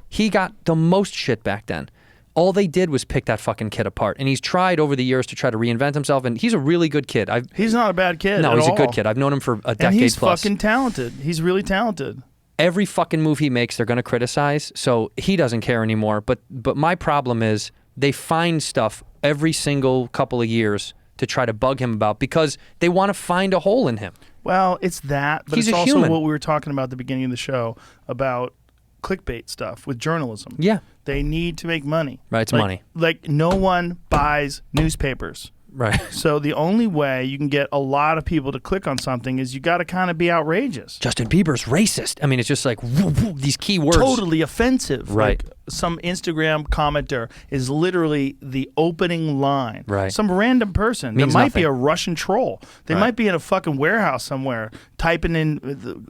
[SPEAKER 4] He got the most shit back then. All they did was pick that fucking kid apart, and he's tried over the years to try to reinvent himself, and he's a really good kid.
[SPEAKER 3] He's not a bad kid.
[SPEAKER 4] No,
[SPEAKER 3] at
[SPEAKER 4] he's a
[SPEAKER 3] all.
[SPEAKER 4] good kid. I've known him for a decade
[SPEAKER 3] and he's
[SPEAKER 4] plus.
[SPEAKER 3] fucking talented. He's really talented.
[SPEAKER 4] Every fucking move he makes, they're going to criticize, so he doesn't care anymore. But my problem is they find stuff every single couple of years to try to bug him about because they want to find a hole in him.
[SPEAKER 3] Well, it's that, but
[SPEAKER 4] He's
[SPEAKER 3] it's
[SPEAKER 4] a
[SPEAKER 3] also
[SPEAKER 4] human.
[SPEAKER 3] what we were talking about at the beginning of the show about clickbait stuff with journalism.
[SPEAKER 4] Yeah.
[SPEAKER 3] They need to make money.
[SPEAKER 4] Right, it's
[SPEAKER 3] Like-
[SPEAKER 4] money.
[SPEAKER 3] Like no one buys newspapers.
[SPEAKER 4] Right.
[SPEAKER 3] So the only way you can get a lot of people to click on something is you got to kind of be outrageous.
[SPEAKER 4] Justin Bieber's racist. I mean, it's just like these key words.
[SPEAKER 3] Totally offensive.
[SPEAKER 4] Right.
[SPEAKER 3] Like some Instagram commenter is literally the opening line.
[SPEAKER 4] Right.
[SPEAKER 3] Some random person.
[SPEAKER 4] Means
[SPEAKER 3] There might be
[SPEAKER 4] nothing.
[SPEAKER 3] a Russian troll. They might be in a fucking warehouse somewhere typing in,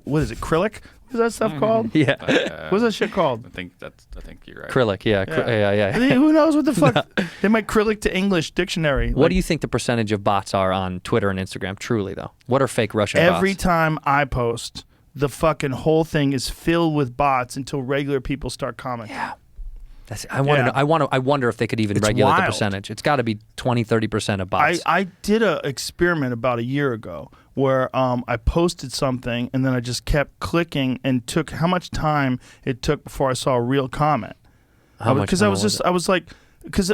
[SPEAKER 3] what is it, acrylic? What is that stuff called?
[SPEAKER 4] Yeah.
[SPEAKER 3] What's that shit called?
[SPEAKER 5] I think you're right.
[SPEAKER 4] Acrylic, yeah. Yeah.
[SPEAKER 3] I mean, who knows what the fuck? They might acrylic to English dictionary.
[SPEAKER 4] What do you think the percentage of bots are on Twitter and Instagram, truly, though? What are fake Russian
[SPEAKER 3] Every
[SPEAKER 4] bots?
[SPEAKER 3] time I post, the fucking whole thing is filled with bots until regular people start commenting.
[SPEAKER 4] Yeah. I want to know. I wonder if they could even
[SPEAKER 3] It's
[SPEAKER 4] regulate the
[SPEAKER 3] wild.
[SPEAKER 4] percentage. It's got to be 20-30% of bots.
[SPEAKER 3] I did an experiment about a year ago where I posted something and then I just kept clicking and took how much time it took before I saw a real comment.
[SPEAKER 4] How much
[SPEAKER 3] Because
[SPEAKER 4] time was it?
[SPEAKER 3] I was like, because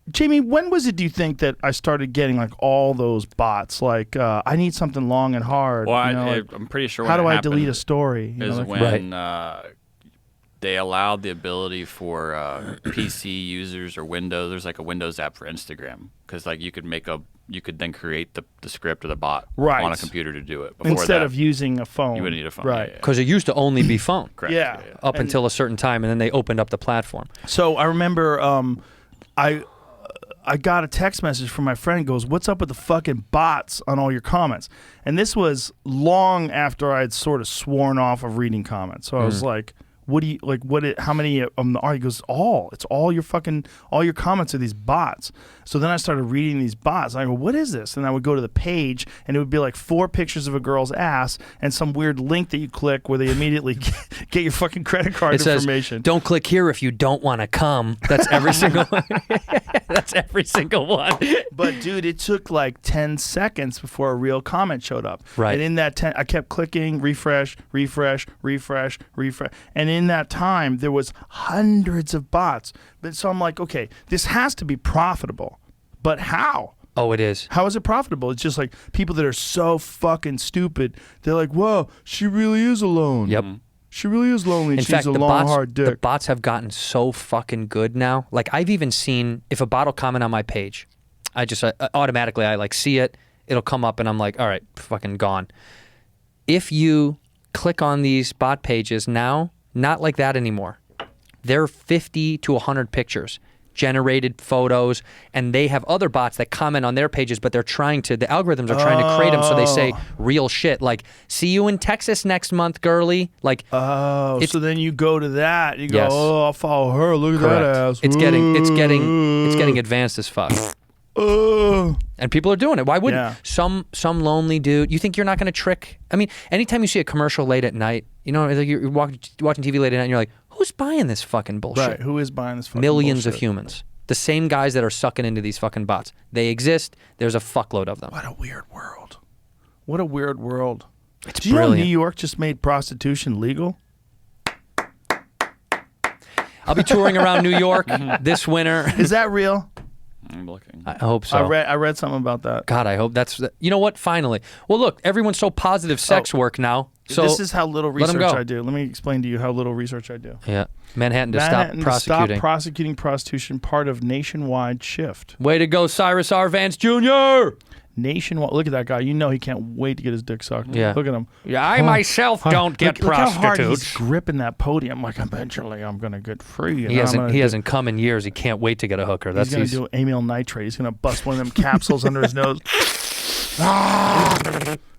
[SPEAKER 3] Jamie, when was it? Do you think that I started getting like all those bots? Like, I need something long and hard.
[SPEAKER 5] Well,
[SPEAKER 3] you know, like,
[SPEAKER 5] I'm pretty sure.
[SPEAKER 3] how do
[SPEAKER 5] when it
[SPEAKER 3] I delete a
[SPEAKER 5] happened
[SPEAKER 3] story? You
[SPEAKER 5] Is
[SPEAKER 3] know, like,
[SPEAKER 5] when they allowed the ability for PC users or Windows. There's like a Windows app for Instagram because like you could then create the script or the bot
[SPEAKER 3] Right.
[SPEAKER 5] on a computer to do it. Before
[SPEAKER 3] instead
[SPEAKER 5] that,
[SPEAKER 3] of using a phone,
[SPEAKER 5] you would need a phone.
[SPEAKER 3] right?
[SPEAKER 5] Yeah,
[SPEAKER 4] Because it used to only be phone.
[SPEAKER 5] Correct.
[SPEAKER 3] Yeah.
[SPEAKER 4] Up
[SPEAKER 3] And-
[SPEAKER 4] until a certain time, and then they opened up the platform.
[SPEAKER 3] So I remember I got a text message from my friend. Goes, "What's up with the fucking bots on all your comments?" And this was long after I had sort of sworn off of reading comments. So I was like, "What do you like? How many of them are?" He goes, It's all your comments are these bots." So then I started reading these bots. And I go, "What is this?" And I would go to the page, and it would be like 4 pictures of a girl's ass and some weird link that you click where they immediately get your fucking credit card
[SPEAKER 4] It says,
[SPEAKER 3] information.
[SPEAKER 4] "Don't click here if you don't want to come." That's every single one. That's every single one.
[SPEAKER 3] But dude, it took like 10 seconds before a real comment showed up.
[SPEAKER 4] Right.
[SPEAKER 3] And in that 10, I kept clicking refresh. And in that time, there was hundreds of bots. But so I'm like, okay, this has to be profitable. But how?
[SPEAKER 4] Oh, it is.
[SPEAKER 3] How is it profitable? It's just like people that are so fucking stupid. They're like, whoa, she really is alone.
[SPEAKER 4] Yep.
[SPEAKER 3] She really is lonely.
[SPEAKER 4] In
[SPEAKER 3] She's
[SPEAKER 4] fact,
[SPEAKER 3] a
[SPEAKER 4] the
[SPEAKER 3] long, hard
[SPEAKER 4] the
[SPEAKER 3] dick.
[SPEAKER 4] bots have gotten so fucking good now. Like I've even seen if a bot will comment on my page, I just automatically I like see it. It'll come up and I'm like, all right, fucking gone. If you click on these bot pages now, not like that anymore. They're 50 to 100 pictures, generated photos, and they have other bots that comment on their pages, but the algorithms are trying to create them so they say real shit, like, "See you in Texas next month, girly." Like,
[SPEAKER 3] So then you go to that. You go,
[SPEAKER 4] Yes.
[SPEAKER 3] oh, I'll follow her. Look at
[SPEAKER 4] correct.
[SPEAKER 3] that ass.
[SPEAKER 4] It's getting advanced as fuck. And people are doing it. Why wouldn't
[SPEAKER 3] Yeah.
[SPEAKER 4] some lonely dude? You think you're not going to trick? I mean, anytime you see a commercial late at night, you know, like you're watching TV late at night, and you're like, who's buying this fucking bullshit?
[SPEAKER 3] Right. Who is buying this fucking
[SPEAKER 4] Millions of
[SPEAKER 3] bullshit?
[SPEAKER 4] humans. The same guys that are sucking into these fucking bots. They exist. There's a fuckload of them.
[SPEAKER 3] What a weird world. What a weird world.
[SPEAKER 4] It's
[SPEAKER 3] Do you know
[SPEAKER 4] brilliant.
[SPEAKER 3] New York just made prostitution legal?
[SPEAKER 4] I'll be touring around New York this winter.
[SPEAKER 3] Is that real?
[SPEAKER 5] I'm looking.
[SPEAKER 4] I hope so.
[SPEAKER 3] I read something about that.
[SPEAKER 4] God, I hope that's. You know what? Finally. Well, look, everyone's so positive sex work now. So
[SPEAKER 3] this is how little
[SPEAKER 4] let 'em
[SPEAKER 3] research
[SPEAKER 4] go.
[SPEAKER 3] I do. Let me explain to you how little research I do.
[SPEAKER 4] Yeah, Manhattan to
[SPEAKER 3] Manhattan
[SPEAKER 4] stop prosecuting.
[SPEAKER 3] Stop prosecuting prostitution, part of nationwide shift.
[SPEAKER 4] Way to go, Cyrus R. Vance Jr.
[SPEAKER 3] Nationwide. Look at that guy. You know he can't wait to get his dick sucked.
[SPEAKER 4] Yeah.
[SPEAKER 3] Look at him.
[SPEAKER 4] Yeah, I myself don't get
[SPEAKER 3] Look how hard he's
[SPEAKER 4] prostitutes.
[SPEAKER 3] gripping that podium. Like, eventually I'm going to get free. and
[SPEAKER 4] He
[SPEAKER 3] I'm gonna
[SPEAKER 4] hasn't. He
[SPEAKER 3] do-
[SPEAKER 4] hasn't come in years. He can't wait to get a hooker. That's
[SPEAKER 3] He's going to do amyl nitrate. He's going to bust one of them capsules under his nose.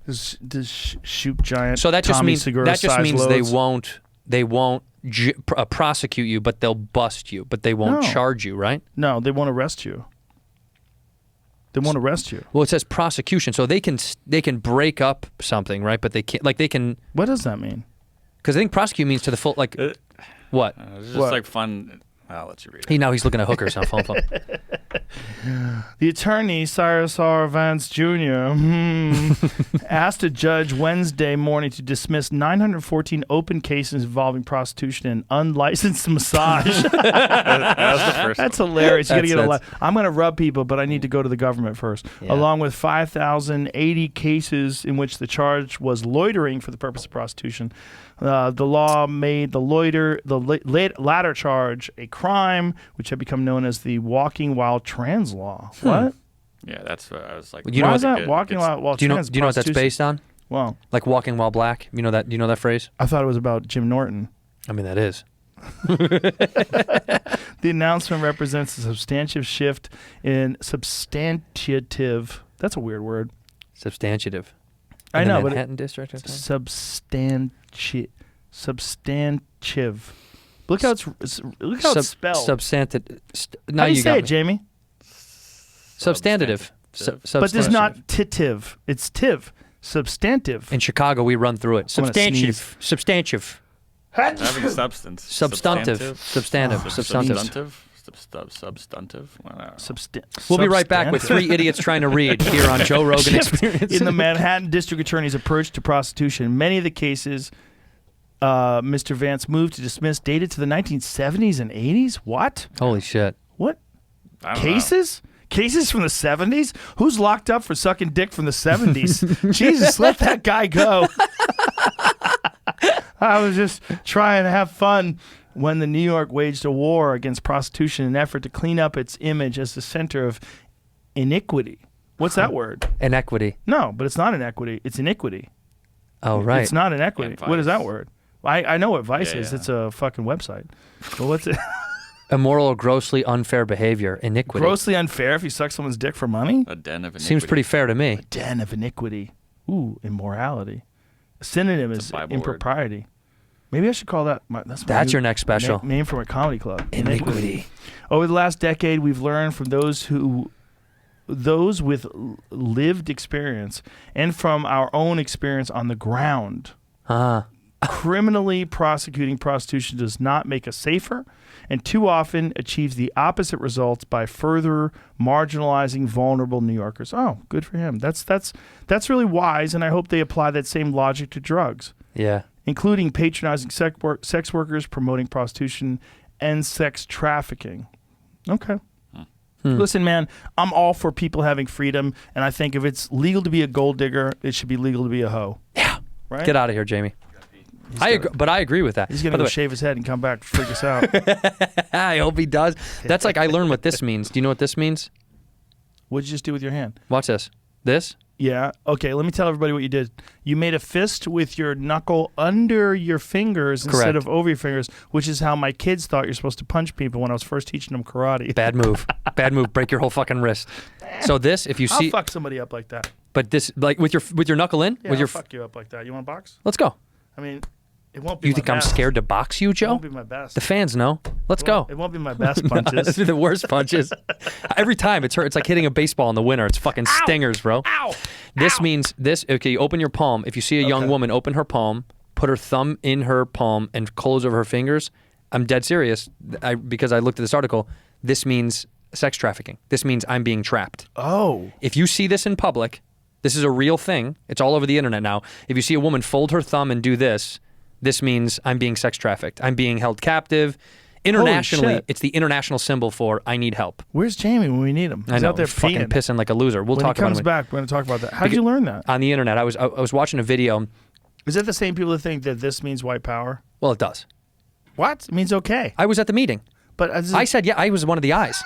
[SPEAKER 3] This shoot giant.
[SPEAKER 4] So that just
[SPEAKER 3] Tommy
[SPEAKER 4] means
[SPEAKER 3] Segura-sized loads.
[SPEAKER 4] they won't prosecute you, but they'll bust you, but they won't
[SPEAKER 3] No.
[SPEAKER 4] charge you, right?
[SPEAKER 3] No, they won't arrest you. They won't arrest you.
[SPEAKER 4] Well, it says prosecution, so they can break up something, right? But they can't. Like they can,
[SPEAKER 3] What does that mean?
[SPEAKER 4] because I think prosecute means to the full. Like what?
[SPEAKER 5] It's just
[SPEAKER 3] What?
[SPEAKER 5] like fun. I'll let you read it.
[SPEAKER 4] He's looking at hookers on phone.
[SPEAKER 3] The attorney, Cyrus R. Vance Jr., asked a judge Wednesday morning to dismiss 914 open cases involving prostitution and unlicensed massage. That's hilarious. You gotta get a lot. I'm going to rub people, but I need to go to the government first.
[SPEAKER 4] Yeah.
[SPEAKER 3] Along with 5,080 cases in which the charge was loitering for the purpose of prostitution. The law made the latter charge a crime, which had become known as the walking while trans law. What?
[SPEAKER 5] Yeah, that's what I was like.
[SPEAKER 4] You know
[SPEAKER 3] Why
[SPEAKER 4] what
[SPEAKER 3] is that walking while
[SPEAKER 4] Do you know?
[SPEAKER 3] trans?
[SPEAKER 4] Do you know what that's
[SPEAKER 3] prostitution?
[SPEAKER 4] based on?
[SPEAKER 3] Well,
[SPEAKER 4] Like walking while black. You know that? You know that phrase?
[SPEAKER 3] I thought it was about Jim Norton.
[SPEAKER 4] I mean, that is.
[SPEAKER 3] The announcement represents a substantive shift in substantive. That's a weird word.
[SPEAKER 4] Substantive.
[SPEAKER 3] I
[SPEAKER 4] In the
[SPEAKER 3] know, but
[SPEAKER 4] Manhattan district. Or something?
[SPEAKER 3] Substantive. Look how it's spelled.
[SPEAKER 4] Substantive.
[SPEAKER 3] How do you say
[SPEAKER 4] got
[SPEAKER 3] it,
[SPEAKER 4] me.
[SPEAKER 3] Jamie?
[SPEAKER 4] Substantive.
[SPEAKER 3] But there's not titive. It's tiv. Substantive.
[SPEAKER 4] In Chicago, we run through it.
[SPEAKER 3] I'm gonna sneeze.
[SPEAKER 4] Substantive.
[SPEAKER 5] Having substance.
[SPEAKER 4] Substantive. Substantive.
[SPEAKER 5] Substantive. Substantive.
[SPEAKER 4] We'll be right back with three idiots trying to read here on Joe Rogan Experience.
[SPEAKER 3] In the Manhattan District Attorney's approach to prostitution, many of the cases Mr. Vance moved to dismiss dated to the 1970s and 80s. What?
[SPEAKER 4] Holy shit.
[SPEAKER 3] What?
[SPEAKER 5] I don't
[SPEAKER 3] Cases? Cases from the 70s? Who's locked up for sucking dick from the 70s? Jesus, let that guy go. I was just trying to have fun when the New York waged a war against prostitution in an effort to clean up its image as the center of iniquity. What's that word?
[SPEAKER 4] Inequity.
[SPEAKER 3] No, but it's not inequity. It's iniquity.
[SPEAKER 4] Oh, right.
[SPEAKER 3] It's not inequity.
[SPEAKER 5] And
[SPEAKER 3] What is
[SPEAKER 5] vice.
[SPEAKER 3] that word? I know what vice
[SPEAKER 5] Yeah,
[SPEAKER 3] is.
[SPEAKER 5] yeah.
[SPEAKER 3] It's a fucking website. But what's it?
[SPEAKER 4] Immoral or grossly unfair behavior. Iniquity.
[SPEAKER 3] Grossly unfair if you suck someone's dick for money?
[SPEAKER 5] A den of iniquity.
[SPEAKER 4] Seems pretty fair to me.
[SPEAKER 3] Den of iniquity. Ooh, immorality. A synonym
[SPEAKER 5] It's a
[SPEAKER 3] is
[SPEAKER 5] Bible word.
[SPEAKER 3] impropriety. Maybe I should call that. That's
[SPEAKER 4] Your next special.
[SPEAKER 3] Name from a comedy club.
[SPEAKER 4] Iniquity.
[SPEAKER 3] Over the last decade, we've learned from those with lived experience and from our own experience on the ground. Criminally prosecuting prostitution does not make us safer, and too often achieves the opposite results by further marginalizing vulnerable New Yorkers. Oh, good for him. That's really wise, and I hope they apply that same logic to drugs.
[SPEAKER 4] Yeah.
[SPEAKER 3] Including patronizing sex workers, promoting prostitution, and sex trafficking. Okay. Listen, man, I'm all for people having freedom, and I think if it's legal to be a gold digger, it should be legal to be a hoe.
[SPEAKER 4] Yeah.
[SPEAKER 3] Right?
[SPEAKER 4] Get out of here, Jamie. But I agree with that.
[SPEAKER 3] He's going
[SPEAKER 4] By
[SPEAKER 3] to
[SPEAKER 4] the
[SPEAKER 3] go
[SPEAKER 4] way,
[SPEAKER 3] shave his head and come back to freak us out.
[SPEAKER 4] I hope he does. That's like I learned what this means. Do you know what this means?
[SPEAKER 3] What'd you just do with your hand?
[SPEAKER 4] Watch this. This?
[SPEAKER 3] Yeah. Okay, let me tell everybody what you did. You made a fist with your knuckle under your fingers instead
[SPEAKER 4] Correct.
[SPEAKER 3] of over your fingers, which is how my kids thought you're supposed to punch people when I was first teaching them karate.
[SPEAKER 4] Bad move. Bad move. Break your whole fucking wrist. So this, if you
[SPEAKER 3] I'll
[SPEAKER 4] see,
[SPEAKER 3] fuck somebody up like that.
[SPEAKER 4] but this, like with your knuckle in,
[SPEAKER 3] Yeah,
[SPEAKER 4] with
[SPEAKER 3] I'll
[SPEAKER 4] your.
[SPEAKER 3] fuck you up like that. You want to box?
[SPEAKER 4] Let's go.
[SPEAKER 3] I mean, it won't be
[SPEAKER 4] You
[SPEAKER 3] my
[SPEAKER 4] think I'm
[SPEAKER 3] best.
[SPEAKER 4] scared to box you,
[SPEAKER 3] It
[SPEAKER 4] Joe?
[SPEAKER 3] won't be my best.
[SPEAKER 4] The fans know. Let's go.
[SPEAKER 3] It won't be my best punches.
[SPEAKER 4] The worst punches. Every time it's hurt. It's like hitting a baseball in the winter. It's fucking stingers, bro.
[SPEAKER 3] Ow!
[SPEAKER 4] This means this. Okay, you open your palm. If you see a young
[SPEAKER 3] Okay.
[SPEAKER 4] woman, open her palm, put her thumb in her palm, and close over her fingers. I'm dead serious. Because I looked at this article. This means sex trafficking. This means I'm being trapped.
[SPEAKER 3] Oh.
[SPEAKER 4] If you see this in public, this is a real thing. It's all over the internet now. If you see a woman fold her thumb and do this, this means I'm being sex trafficked. I'm being held captive. Internationally,
[SPEAKER 3] shit.
[SPEAKER 4] it's the international symbol for I need help.
[SPEAKER 3] Where's Jamie when we need him? He's
[SPEAKER 4] I know,
[SPEAKER 3] out there
[SPEAKER 4] he's fucking
[SPEAKER 3] peeing.
[SPEAKER 4] pissing like a loser. We'll
[SPEAKER 3] When
[SPEAKER 4] talk
[SPEAKER 3] he comes
[SPEAKER 4] about it
[SPEAKER 3] back, we're going to talk about that. How'd you learn that?
[SPEAKER 4] on the internet. I was watching a video.
[SPEAKER 3] Is that the same people that think that this means white power?
[SPEAKER 4] Well, it does.
[SPEAKER 3] What? It means okay.
[SPEAKER 4] I was at the meeting.
[SPEAKER 3] But
[SPEAKER 4] I said, yeah, I was one of the eyes.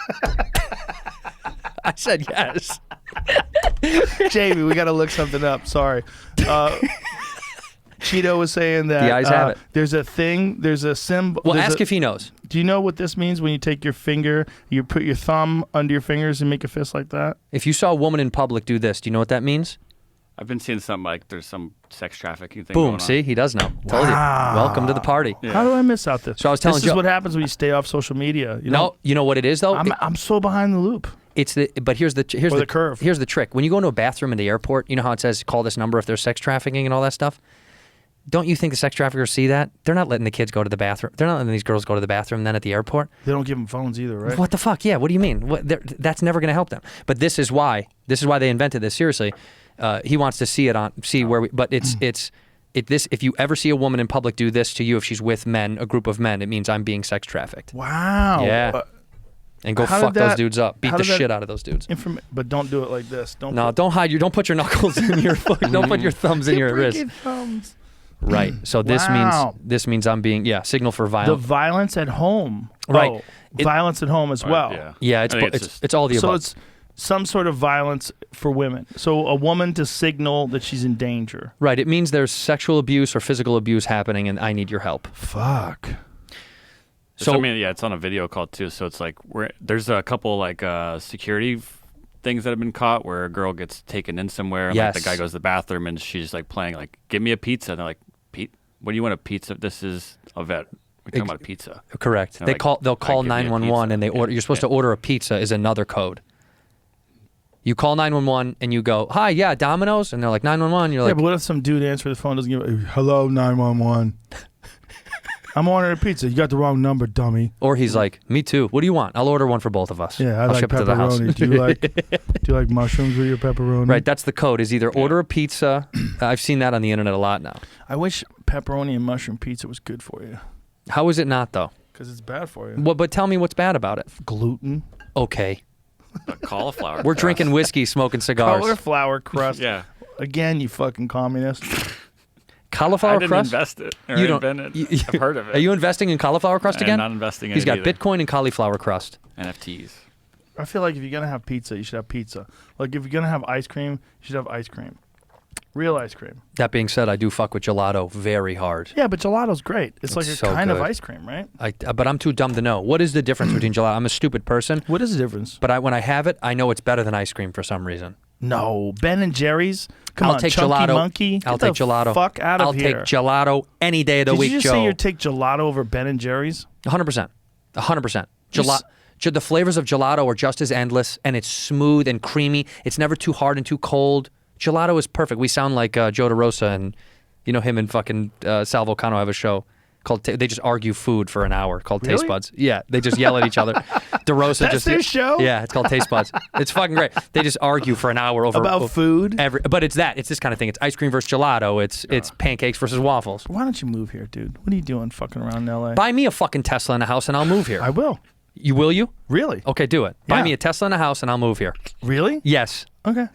[SPEAKER 4] I said yes.
[SPEAKER 3] Jamie, we got to look something up. Sorry. Cheeto was saying that
[SPEAKER 4] The eyes have it.
[SPEAKER 3] there's a thing, there's a symbol.
[SPEAKER 4] Well, ask if he knows.
[SPEAKER 3] Do you know what this means when you take your finger, you put your thumb under your fingers and make a fist like that?
[SPEAKER 4] If you saw a woman in public do this, do you know what that means?
[SPEAKER 5] I've been seeing something like there's some sex trafficking thing going
[SPEAKER 4] Boom.
[SPEAKER 5] on.
[SPEAKER 4] See, he does know. Told you. Welcome to the party.
[SPEAKER 5] Yeah.
[SPEAKER 3] How do I miss out this?
[SPEAKER 4] So I was telling
[SPEAKER 3] this is
[SPEAKER 4] Joe-
[SPEAKER 3] what happens when you stay off social media. You know,
[SPEAKER 4] No, you know what it is though.
[SPEAKER 3] I'm so behind the loop.
[SPEAKER 4] It's the but here's the
[SPEAKER 3] Or the curve.
[SPEAKER 4] Here's the trick. When you go into a bathroom in the airport, you know how it says call this number if there's sex trafficking and all that stuff. Don't you think the sex traffickers see that? They're not letting the kids go to the bathroom. They're not letting these girls go to the bathroom then at the airport.
[SPEAKER 3] They don't give them phones either, right?
[SPEAKER 4] What the fuck? Yeah, what do you mean? That's never going to help them. But this is why they invented this. Seriously, he wants to see where we. But if you ever see a woman in public do this to you, if she's with men, a group of men, it means I'm being sex trafficked.
[SPEAKER 3] Wow.
[SPEAKER 4] Yeah. And go fuck those dudes up. Beat the shit out of those dudes.
[SPEAKER 3] But don't do it like this.
[SPEAKER 4] Don't hide don't put your knuckles in your don't put your thumbs in your wrist.
[SPEAKER 3] Thumbs.
[SPEAKER 4] Right. So this means I'm being signal for violence.
[SPEAKER 3] The violence at home.
[SPEAKER 4] Right.
[SPEAKER 3] Oh, violence at home as well.
[SPEAKER 4] Yeah, it's all the above.
[SPEAKER 3] So it's some sort of violence for women. So a woman to signal that she's in danger.
[SPEAKER 4] Right. It means there's sexual abuse or physical abuse happening and I need your help.
[SPEAKER 3] Fuck.
[SPEAKER 5] So I mean, it's on a video call too. So it's like there's a couple like security things that have been caught where a girl gets taken in somewhere and like the guy goes to the bathroom and she's like playing like, give me a pizza. And they're like, Pete, what do you want a pizza? This is a vet. We're talking about a pizza.
[SPEAKER 4] Correct. They'll call 911 and you're supposed to order a pizza is another code. You call 911 and you go, hi, yeah, Domino's? And they're like, 911. You're like,
[SPEAKER 3] but what if some dude answers the phone, doesn't give hello, 911. I'm ordering a pizza. You got the wrong number, dummy.
[SPEAKER 4] Or he's like, me too. What do you want? I'll order one for both of us.
[SPEAKER 3] Yeah,
[SPEAKER 4] I'll
[SPEAKER 3] like
[SPEAKER 4] ship it to the house.
[SPEAKER 3] pepperoni. Do you like mushrooms with your pepperoni?
[SPEAKER 4] Right, that's the code. Is either order a pizza. I've seen that on the internet a lot now.
[SPEAKER 3] I wish pepperoni and mushroom pizza was good for you.
[SPEAKER 4] How is it not though?
[SPEAKER 3] Because it's bad for you.
[SPEAKER 4] Well, but tell me what's bad about it.
[SPEAKER 3] Gluten.
[SPEAKER 4] Okay.
[SPEAKER 5] Cauliflower.
[SPEAKER 4] We're drinking whiskey, smoking cigars.
[SPEAKER 3] Cauliflower crust.
[SPEAKER 5] Yeah.
[SPEAKER 3] Again, you fucking communist.
[SPEAKER 4] Cauliflower
[SPEAKER 5] I didn't
[SPEAKER 4] crust?
[SPEAKER 5] invest it. Or
[SPEAKER 4] You don't-
[SPEAKER 5] invent it. I've heard of it.
[SPEAKER 4] Are you investing in cauliflower crust again?
[SPEAKER 5] I'm not investing in
[SPEAKER 4] He's
[SPEAKER 5] it
[SPEAKER 4] got
[SPEAKER 5] either.
[SPEAKER 4] Bitcoin and cauliflower crust.
[SPEAKER 5] NFTs.
[SPEAKER 3] I feel like if you're going to have pizza, you should have pizza. Like if you're going to have ice cream, you should have ice cream. Real ice cream.
[SPEAKER 4] That being said, I do fuck with gelato very hard.
[SPEAKER 3] Yeah, but gelato's great. It's like a
[SPEAKER 4] so
[SPEAKER 3] kind of
[SPEAKER 4] good.
[SPEAKER 3] ice cream, right?
[SPEAKER 4] But I'm too dumb to know. What is the difference between gelato? I'm a stupid person,
[SPEAKER 3] What is the difference?
[SPEAKER 4] but when I have it, I know it's better than ice cream for some reason.
[SPEAKER 3] No, Ben and Jerry's. Come
[SPEAKER 4] I'll
[SPEAKER 3] on,
[SPEAKER 4] take
[SPEAKER 3] Chunky
[SPEAKER 4] gelato.
[SPEAKER 3] Monkey.
[SPEAKER 4] I'll
[SPEAKER 3] Get
[SPEAKER 4] take
[SPEAKER 3] the
[SPEAKER 4] gelato.
[SPEAKER 3] Fuck out of
[SPEAKER 4] I'll
[SPEAKER 3] here.
[SPEAKER 4] take gelato any day of the
[SPEAKER 3] Did
[SPEAKER 4] week,
[SPEAKER 3] you just
[SPEAKER 4] Joe.
[SPEAKER 3] say you'd take gelato over Ben and Jerry's?
[SPEAKER 4] 100%. 100%. The flavors of gelato are just as endless, and it's smooth and creamy. It's never too hard and too cold. Gelato is perfect. We sound like Joe DeRosa and, him and fucking Sal Vulcano have a show called, they just argue food for an hour called Taste
[SPEAKER 3] Really?
[SPEAKER 4] Buds. Yeah, they just yell at each other. DeRosa
[SPEAKER 3] That's
[SPEAKER 4] just...
[SPEAKER 3] their show?
[SPEAKER 4] Yeah, it's called Taste Buds. It's fucking great. They just argue for an hour over...
[SPEAKER 3] About food?
[SPEAKER 4] But it's this kind of thing. It's ice cream versus gelato. It's pancakes versus waffles.
[SPEAKER 3] Why don't you move here, dude? What are you doing fucking around in L.A.?
[SPEAKER 4] Buy me a fucking Tesla and a house and I'll move here.
[SPEAKER 3] I will.
[SPEAKER 4] Will you?
[SPEAKER 3] Really?
[SPEAKER 4] Okay, do it. Buy
[SPEAKER 3] Yeah.
[SPEAKER 4] me a Tesla and a house and I'll move here.
[SPEAKER 3] Really?
[SPEAKER 4] Yes.
[SPEAKER 3] Okay.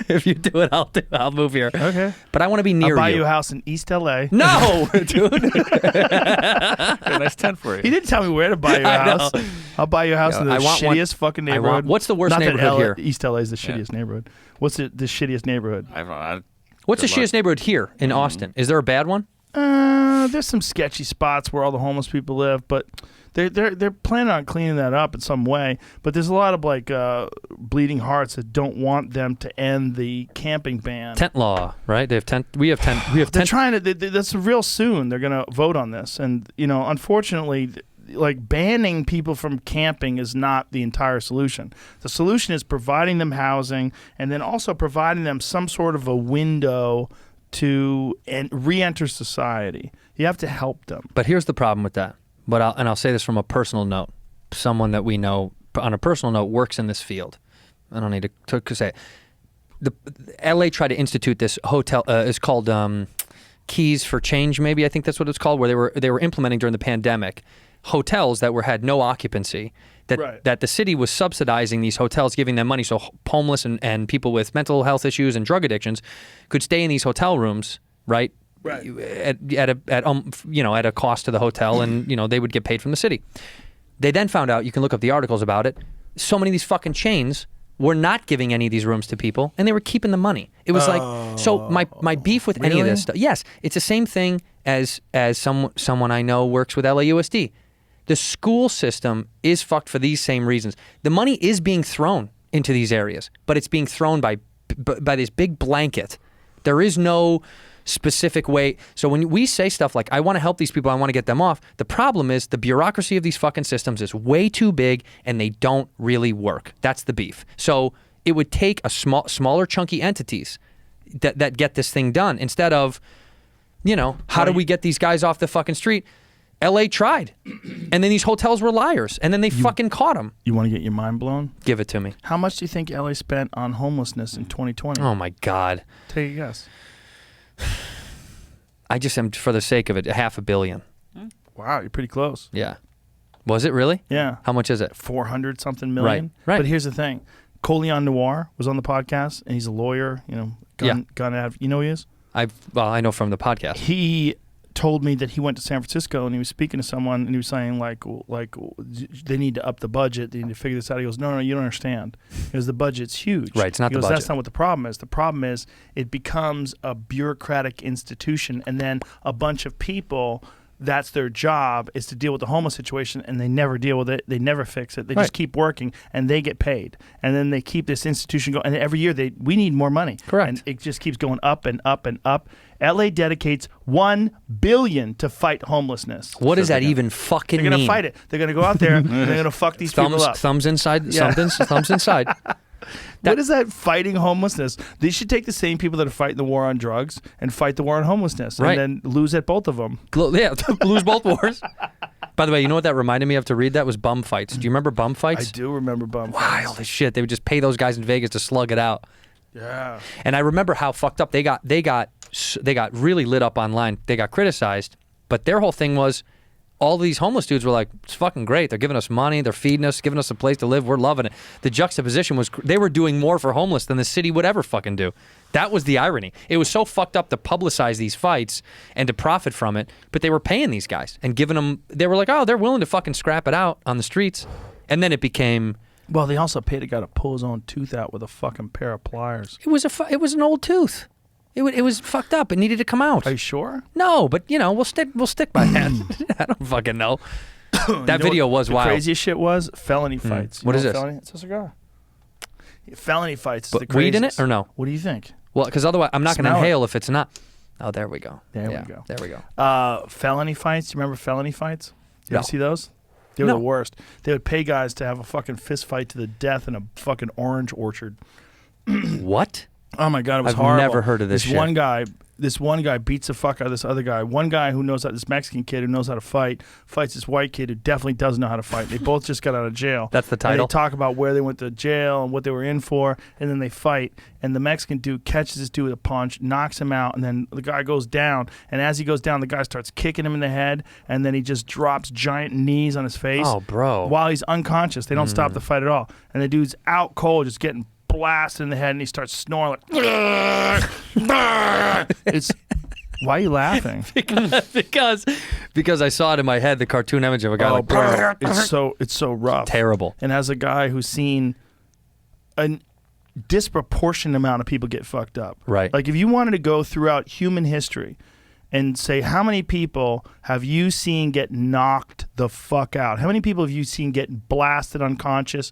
[SPEAKER 4] If you do it, I'll move here.
[SPEAKER 3] Okay.
[SPEAKER 4] But I want to be near
[SPEAKER 3] I'll buy
[SPEAKER 4] you.
[SPEAKER 3] you a house in East L.A.
[SPEAKER 4] No, dude.
[SPEAKER 5] Got a nice tent for you.
[SPEAKER 3] He didn't tell me where to buy you a
[SPEAKER 4] I know.
[SPEAKER 3] house. I'll buy you a house in the
[SPEAKER 4] I want one-
[SPEAKER 3] shittiest fucking neighborhood.
[SPEAKER 4] what's the worst
[SPEAKER 3] Not that
[SPEAKER 4] neighborhood here?
[SPEAKER 3] East LA is the shittiest neighborhood. What's the shittiest neighborhood?
[SPEAKER 4] What's the
[SPEAKER 5] Good luck.
[SPEAKER 4] shittiest neighborhood here in Austin? Is there a bad one?
[SPEAKER 3] There's some sketchy spots where all the homeless people live, but they're planning on cleaning that up in some way. But there's a lot of like bleeding hearts that don't want them to end the camping ban.
[SPEAKER 4] Tent law, right? They have tent. We have tent. We have
[SPEAKER 3] They're
[SPEAKER 4] tent.
[SPEAKER 3] trying to. That's real soon. They're going to vote on this, and unfortunately, like banning people from camping is not the entire solution. The solution is providing them housing, and then also providing them some sort of a window to re-enter society. You have to help them.
[SPEAKER 4] But here's the problem with that. But I'll say this from a personal note. Someone that we know on a personal note works in this field. I don't need to say it. The LA tried to institute this hotel. It's called Keys for Change. Maybe I think that's what it's called. Where they were implementing during the pandemic hotels that had no occupancy. That the city was subsidizing these hotels, giving them money, so homeless and people with mental health issues and drug addictions could stay in these hotel rooms, right?
[SPEAKER 3] Right.
[SPEAKER 4] At a cost to the hotel, and they would get paid from the city. They then found out, you can look up the articles about it, so many of these fucking chains were not giving any of these rooms to people, and they were keeping the money. It was like, so my beef with any of this stuff, yes, it's the same thing as someone I know works with LAUSD. The school system is fucked for these same reasons. The money is being thrown into these areas, but it's being thrown by this big blanket. There is no specific way. So when we say stuff like, I want to help these people, I want to get them off, the problem is the bureaucracy of these fucking systems is way too big and they don't really work. That's the beef. So it would take smaller chunky entities that get this thing done instead of you know, how do we get these guys off the fucking street? LA tried. And then these hotels were liars. And then they fucking caught them.
[SPEAKER 3] You want to get your mind blown?
[SPEAKER 4] Give it to me.
[SPEAKER 3] How much do you think LA spent on homelessness in 2020?
[SPEAKER 4] Oh, my God.
[SPEAKER 3] Take a guess.
[SPEAKER 4] I just am, for the sake of it, $500 million.
[SPEAKER 3] Wow, you're pretty close.
[SPEAKER 4] Yeah. Was it really?
[SPEAKER 3] Yeah.
[SPEAKER 4] How much is it?
[SPEAKER 3] 400 something million.
[SPEAKER 4] Right.
[SPEAKER 3] But here's the thing. Coleon Noir was on the podcast, and he's a lawyer, you know, gun ad. You know who he is?
[SPEAKER 4] I know from the podcast.
[SPEAKER 3] He told me that he went to San Francisco and he was speaking to someone and he was saying like they need to up the budget. They need to figure this out. He goes, no, you don't understand. Because the budget's huge.
[SPEAKER 4] Right, it's not
[SPEAKER 3] he
[SPEAKER 4] the
[SPEAKER 3] goes,
[SPEAKER 4] budget.
[SPEAKER 3] That's not what the problem is. The problem is it becomes a bureaucratic institution, and then a bunch of people, that's their job, is to deal with the homeless situation, and they never deal with it. They never fix it. They just keep working, and they get paid. And then they keep this institution going. And every year, we need more money.
[SPEAKER 4] Correct.
[SPEAKER 3] And it just keeps going up and up and up. LA dedicates $1 billion to fight homelessness.
[SPEAKER 4] What does that even fucking mean?
[SPEAKER 3] They're going to fight it. They're going to go out there, and they're going to fuck these people up.
[SPEAKER 4] Thumbs inside, thumbs inside.
[SPEAKER 3] What is that fighting homelessness? They should take the same people that are fighting the war on drugs and fight the war on homelessness,
[SPEAKER 4] Right.
[SPEAKER 3] and then lose at both of them.
[SPEAKER 4] Yeah, lose both wars. By the way, you know what that reminded me of to read? That was bum fights. Do you remember bum fights?
[SPEAKER 3] I do remember bum
[SPEAKER 4] Wild
[SPEAKER 3] fights.
[SPEAKER 4] as shit. They would just pay those guys in Vegas to slug it out.
[SPEAKER 3] Yeah.
[SPEAKER 4] And I remember how fucked up they got really lit up online. They got criticized, but their whole thing was all these homeless dudes were like, it's fucking great. They're giving us money. They're feeding us, giving us a place to live. We're loving it. The juxtaposition was they were doing more for homeless than the city would ever fucking do. That was the irony. It was so fucked up to publicize these fights and to profit from it, but they were paying these guys and giving them, they were like, oh, they're willing to fucking scrap it out on the streets. And then it became...
[SPEAKER 3] Well, they also paid a guy to pull his own tooth out with a fucking pair of pliers.
[SPEAKER 4] It was an old tooth. It was fucked up. It needed to come out.
[SPEAKER 3] Are you sure?
[SPEAKER 4] No, but you know, we'll stick by that. I don't fucking know. That video was wild.
[SPEAKER 3] The craziest shit was felony fights. You
[SPEAKER 4] What
[SPEAKER 3] know
[SPEAKER 4] is this?
[SPEAKER 3] Felony? It's a cigar. Felony fights is
[SPEAKER 4] But
[SPEAKER 3] the craziest.
[SPEAKER 4] weed in it or no?
[SPEAKER 3] What do you think?
[SPEAKER 4] Well, because otherwise I'm not going to
[SPEAKER 3] Smell it.
[SPEAKER 4] inhale if it's not. Oh, there we go.
[SPEAKER 3] There
[SPEAKER 4] Yeah,
[SPEAKER 3] we go.
[SPEAKER 4] There we go.
[SPEAKER 3] Felony fights. You remember felony fights? You
[SPEAKER 4] No.
[SPEAKER 3] ever see those? They were
[SPEAKER 4] No.
[SPEAKER 3] the worst. They would pay guys to have a fucking fist fight to the death in a fucking orange orchard.
[SPEAKER 4] What?
[SPEAKER 3] Oh my god, it was
[SPEAKER 4] I've
[SPEAKER 3] horrible.
[SPEAKER 4] never heard of this shit.
[SPEAKER 3] This one guy beats the fuck out of this other guy. One guy who knows how, this Mexican kid who knows how to fight, fights this white kid who definitely doesn't know how to fight. They both just got out of jail.
[SPEAKER 4] That's the
[SPEAKER 3] And
[SPEAKER 4] title?
[SPEAKER 3] they talk about where they went to jail and what they were in for, and then they fight. And the Mexican dude catches this dude with a punch, knocks him out, and then the guy goes down. And as he goes down, the guy starts kicking him in the head, and then he just drops giant knees on his face.
[SPEAKER 4] Oh, bro.
[SPEAKER 3] While he's unconscious. They don't stop the fight at all. And the dude's out cold, just getting blasted in the head, and he starts snoring like, it's... Why are you laughing?
[SPEAKER 4] because I saw it in my head, the cartoon image of a guy like,
[SPEAKER 3] bro, it's so rough.
[SPEAKER 4] terrible.
[SPEAKER 3] And as a guy who's seen a disproportionate amount of people get fucked up.
[SPEAKER 4] Right.
[SPEAKER 3] Like if you wanted to go throughout human history and say how many people have you seen get knocked the fuck out? How many people have you seen get blasted unconscious?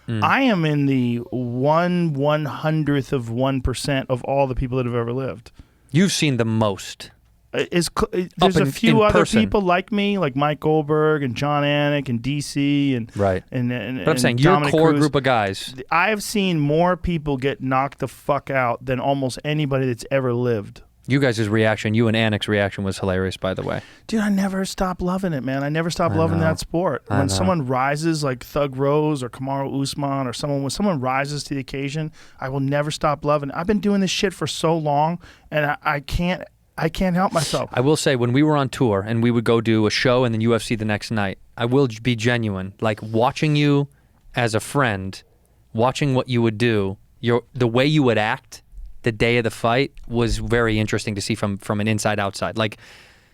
[SPEAKER 3] I am in the 1/100th of 1% of all the people that have ever lived.
[SPEAKER 4] You've seen the most.
[SPEAKER 3] There's
[SPEAKER 4] in-
[SPEAKER 3] a few
[SPEAKER 4] in
[SPEAKER 3] other
[SPEAKER 4] person.
[SPEAKER 3] people like me, like Mike Goldberg and John Anik and DC and
[SPEAKER 4] Right.
[SPEAKER 3] And
[SPEAKER 4] But I'm saying your
[SPEAKER 3] Dominic
[SPEAKER 4] core
[SPEAKER 3] Cruz.
[SPEAKER 4] group of guys.
[SPEAKER 3] I have seen more people get knocked the fuck out than almost anybody that's ever lived.
[SPEAKER 4] You guys' reaction, you and Anik's reaction was hilarious, by the way.
[SPEAKER 3] Dude, I never stop loving it, man. I never stop loving
[SPEAKER 4] know.
[SPEAKER 3] that sport.
[SPEAKER 4] I
[SPEAKER 3] When
[SPEAKER 4] know.
[SPEAKER 3] someone rises like Thug Rose or Kamaru Usman or when someone rises to the occasion, I will never stop loving it. I've been doing this shit for so long, and I can't help myself.
[SPEAKER 4] I will say, when we were on tour and we would go do a show and then UFC the next night, I will be genuine. Like watching you as a friend, watching what you would do, the way you would act the day of the fight was very interesting to see from an inside outside. Like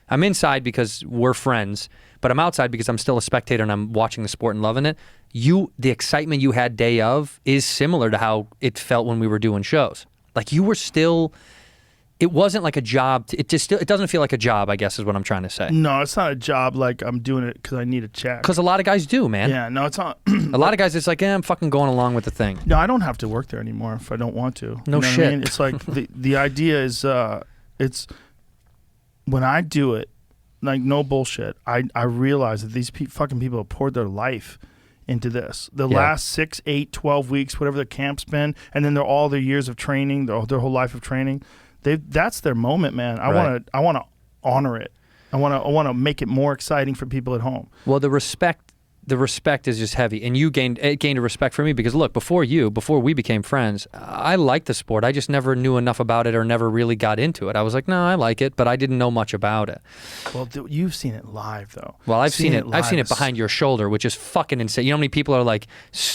[SPEAKER 4] I'm inside because we're friends, but I'm outside because I'm still a spectator and I'm watching the sport and loving it. The excitement you had day of is similar to how it felt when we were doing shows. Like you were still... It wasn't like a job. It doesn't feel like a job, I guess, is what I'm trying to say.
[SPEAKER 3] No, it's not a job like I'm doing it because I need a check.
[SPEAKER 4] Because a lot of guys do, man.
[SPEAKER 3] Yeah, no, it's not.
[SPEAKER 4] A lot of guys, it's like, I'm fucking going along with the thing.
[SPEAKER 3] No, I don't have to work there anymore if I don't want to.
[SPEAKER 4] No
[SPEAKER 3] You know what
[SPEAKER 4] shit.
[SPEAKER 3] I mean? It's like the idea is it's when I do it, like no bullshit. I realize that these fucking people have poured their life into this. The last 6, 8, 12 weeks, whatever the camp's been, and then all their years of training, their whole life of training. That's their moment, man. I want to honor it. I want to make it more exciting for people at home.
[SPEAKER 4] Well, the respect is just heavy, and you gained a respect for me because look, before we became friends, I liked the sport. I just never knew enough about it or never really got into it. I was like, no, I like it, but I didn't know much about it.
[SPEAKER 3] Well, you've seen it live though.
[SPEAKER 4] Well, I've seen it behind your shoulder, which is fucking insane. You know how many people are like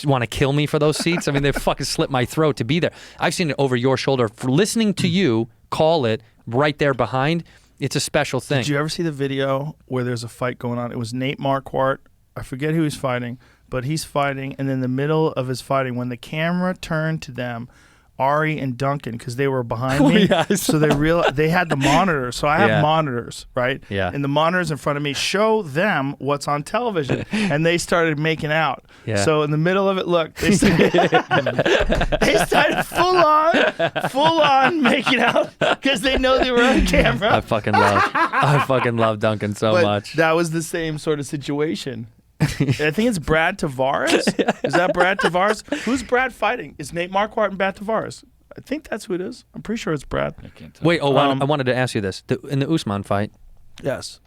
[SPEAKER 4] want to kill me for those seats? I mean, they fucking slit my throat to be there. I've seen it over your shoulder. For listening to you call it right there behind, it's a special thing.
[SPEAKER 3] Did you ever see the video where there's a fight going on? It was Nate Marquardt. I forget who he's fighting, but he's fighting, and in the middle of his fighting, when the camera turned to them, Ari and Duncan, because they were behind me, so they had the monitors. So I have monitors, right?
[SPEAKER 4] Yeah.
[SPEAKER 3] And the monitors in front of me show them what's on television, and they started making out.
[SPEAKER 4] Yeah.
[SPEAKER 3] So in the middle of it, look, they started full on making out because they know they were on camera.
[SPEAKER 4] I fucking love Duncan so much.
[SPEAKER 3] That was the same sort of situation. I think it's Brad Tavares. Is that Brad Tavares? Who's Brad fighting? Is Nate Marquardt and Brad Tavares? I think that's who it is. I'm pretty sure it's Brad.
[SPEAKER 5] I can't tell.
[SPEAKER 4] Wait, I wanted to ask you this. In the Usman fight,
[SPEAKER 3] Yes.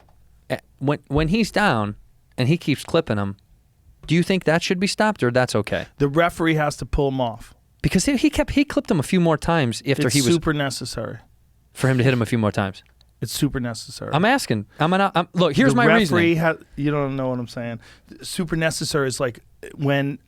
[SPEAKER 4] when he's down and he keeps clipping him, do you think that should be stopped or that's okay?
[SPEAKER 3] The referee has to pull him off.
[SPEAKER 4] Because he clipped him a few more times after
[SPEAKER 3] It's
[SPEAKER 4] he was
[SPEAKER 3] super necessary.
[SPEAKER 4] for him to hit him a few more times.
[SPEAKER 3] It's super necessary.
[SPEAKER 4] I'm asking. Look, here's my reasoning.
[SPEAKER 3] You don't know what I'm saying. Super necessary is like when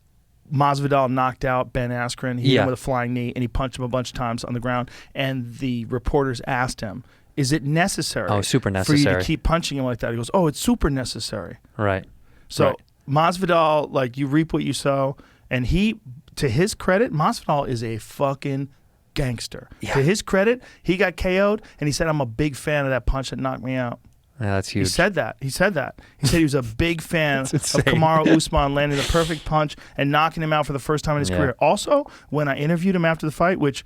[SPEAKER 3] Masvidal knocked out Ben Askren. He hit him with a flying knee, and he punched him a bunch of times on the ground. And the reporters asked him, "Is it necessary?
[SPEAKER 4] Oh, super
[SPEAKER 3] for
[SPEAKER 4] necessary.
[SPEAKER 3] you to keep punching him like that?" He goes, "Oh, it's super necessary."
[SPEAKER 4] Right.
[SPEAKER 3] So
[SPEAKER 4] Right.
[SPEAKER 3] Masvidal, like you reap what you sow, and he, to his credit, Masvidal is a fucking gangster.
[SPEAKER 4] Yeah.
[SPEAKER 3] To his credit, he got KO'd, and he said, "I'm a big fan of that punch that knocked me out."
[SPEAKER 4] Yeah, that's huge.
[SPEAKER 3] He said that. He said he was a big fan of
[SPEAKER 4] insane.
[SPEAKER 3] Kamaru Usman landing the perfect punch and knocking him out for the first time in his career. Also, when I interviewed him after the fight, which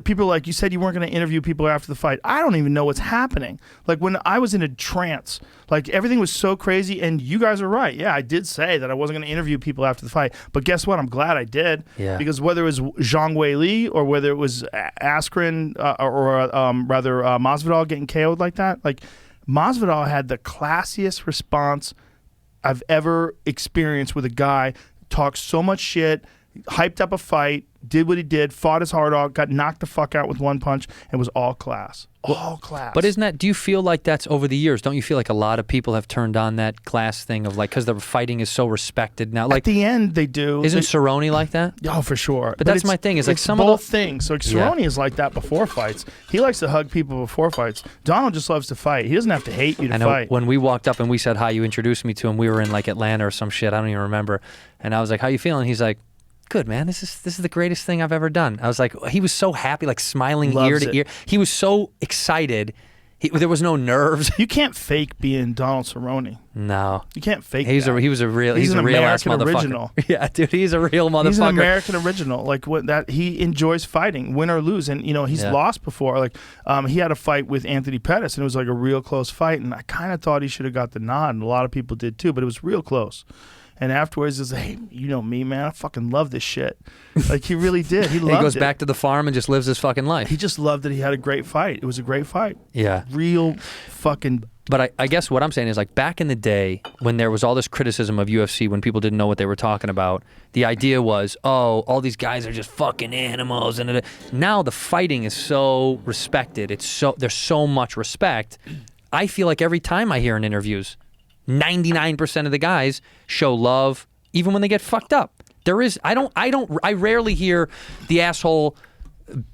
[SPEAKER 3] people are like, you said you weren't going to interview people after the fight. I don't even know what's happening. Like when I was in a trance, like everything was so crazy, and you guys are right. Yeah, I did say that I wasn't going to interview people after the fight, but guess what? I'm glad I did.
[SPEAKER 4] Yeah.
[SPEAKER 3] Because whether it was Zhang Weili or whether it was Askren or Masvidal getting KO'd like that, like Masvidal had the classiest response I've ever experienced with a guy talk so much shit, hyped up a fight, did what he did, fought his heart out, got knocked the fuck out with one punch, and was all class. All class.
[SPEAKER 4] But do you feel like that's over the years? Don't you feel like a lot of people have turned on that class thing of like, because the fighting is so respected now? Like
[SPEAKER 3] at the end, they do.
[SPEAKER 4] Isn't Cerrone like that?
[SPEAKER 3] Oh, for sure.
[SPEAKER 4] But that's my thing. Is like
[SPEAKER 3] it's
[SPEAKER 4] some
[SPEAKER 3] both
[SPEAKER 4] of the
[SPEAKER 3] things. So like, Cerrone is like that before fights. He likes to hug people before fights. Donald just loves to fight. He doesn't have to hate you to
[SPEAKER 4] I know
[SPEAKER 3] fight.
[SPEAKER 4] when we walked up and we said hi, you introduced me to him. We were in like Atlanta or some shit. I don't even remember. And I was like, "How you feeling?" He's like, "Good, man. This is the greatest thing I've ever done." I was like, he was so happy, like smiling ear to ear. He was so excited. There was no nerves.
[SPEAKER 3] You can't fake being Donald Cerrone.
[SPEAKER 4] No,
[SPEAKER 3] you can't fake.
[SPEAKER 4] He was a real ass
[SPEAKER 3] American
[SPEAKER 4] motherfucker.
[SPEAKER 3] Original.
[SPEAKER 4] Yeah, dude, he's a real motherfucker.
[SPEAKER 3] He's an American original. Like he enjoys fighting, win or lose, and he's lost before. Like he had a fight with Anthony Pettis, and it was like a real close fight, and I kind of thought he should have got the nod, and a lot of people did too, but it was real close. And afterwards, he's like, "Hey, you know me, man. I fucking love this shit." Like he really did. He loved it.
[SPEAKER 4] He goes back to the farm and just lives his fucking life.
[SPEAKER 3] He just loved that he had a great fight. It was a great fight.
[SPEAKER 4] Yeah.
[SPEAKER 3] Real fucking.
[SPEAKER 4] But I guess what I'm saying is like back in the day when there was all this criticism of UFC when people didn't know what they were talking about, the idea was, oh, all these guys are just fucking animals. And now the fighting is so respected. There's so much respect. I feel like every time I hear in interviews, 99% of the guys show love even when they get fucked up. I rarely hear the asshole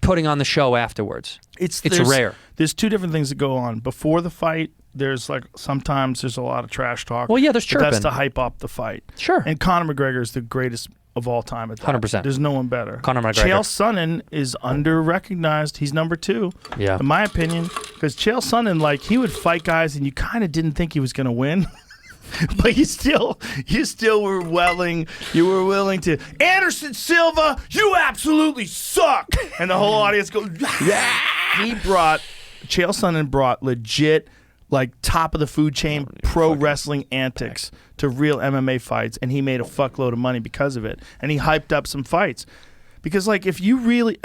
[SPEAKER 4] putting on the show afterwards. It's rare.
[SPEAKER 3] There's two different things that go on. Before the fight, there's like sometimes there's a lot of trash talk.
[SPEAKER 4] Well, yeah, there's chirping.
[SPEAKER 3] That's to hype up the fight.
[SPEAKER 4] Sure.
[SPEAKER 3] And Conor McGregor is the greatest of all time at that.
[SPEAKER 4] 100%.
[SPEAKER 3] There's no one better.
[SPEAKER 4] Conor McGregor.
[SPEAKER 3] Chael Sonnen is under-recognized. He's number 2,
[SPEAKER 4] yeah,
[SPEAKER 3] in my opinion, because Chael Sonnen, like, he would fight guys and you kind of didn't think he was going to win. But you still were willing. You were willing to. Anderson Silva, you absolutely suck, and the whole audience goes. Yeah. Chael Sonnen brought legit, like top of the food chain pro wrestling antics to real MMA fights, and he made a fuckload of money because of it, and he hyped up some fights, because like if you really,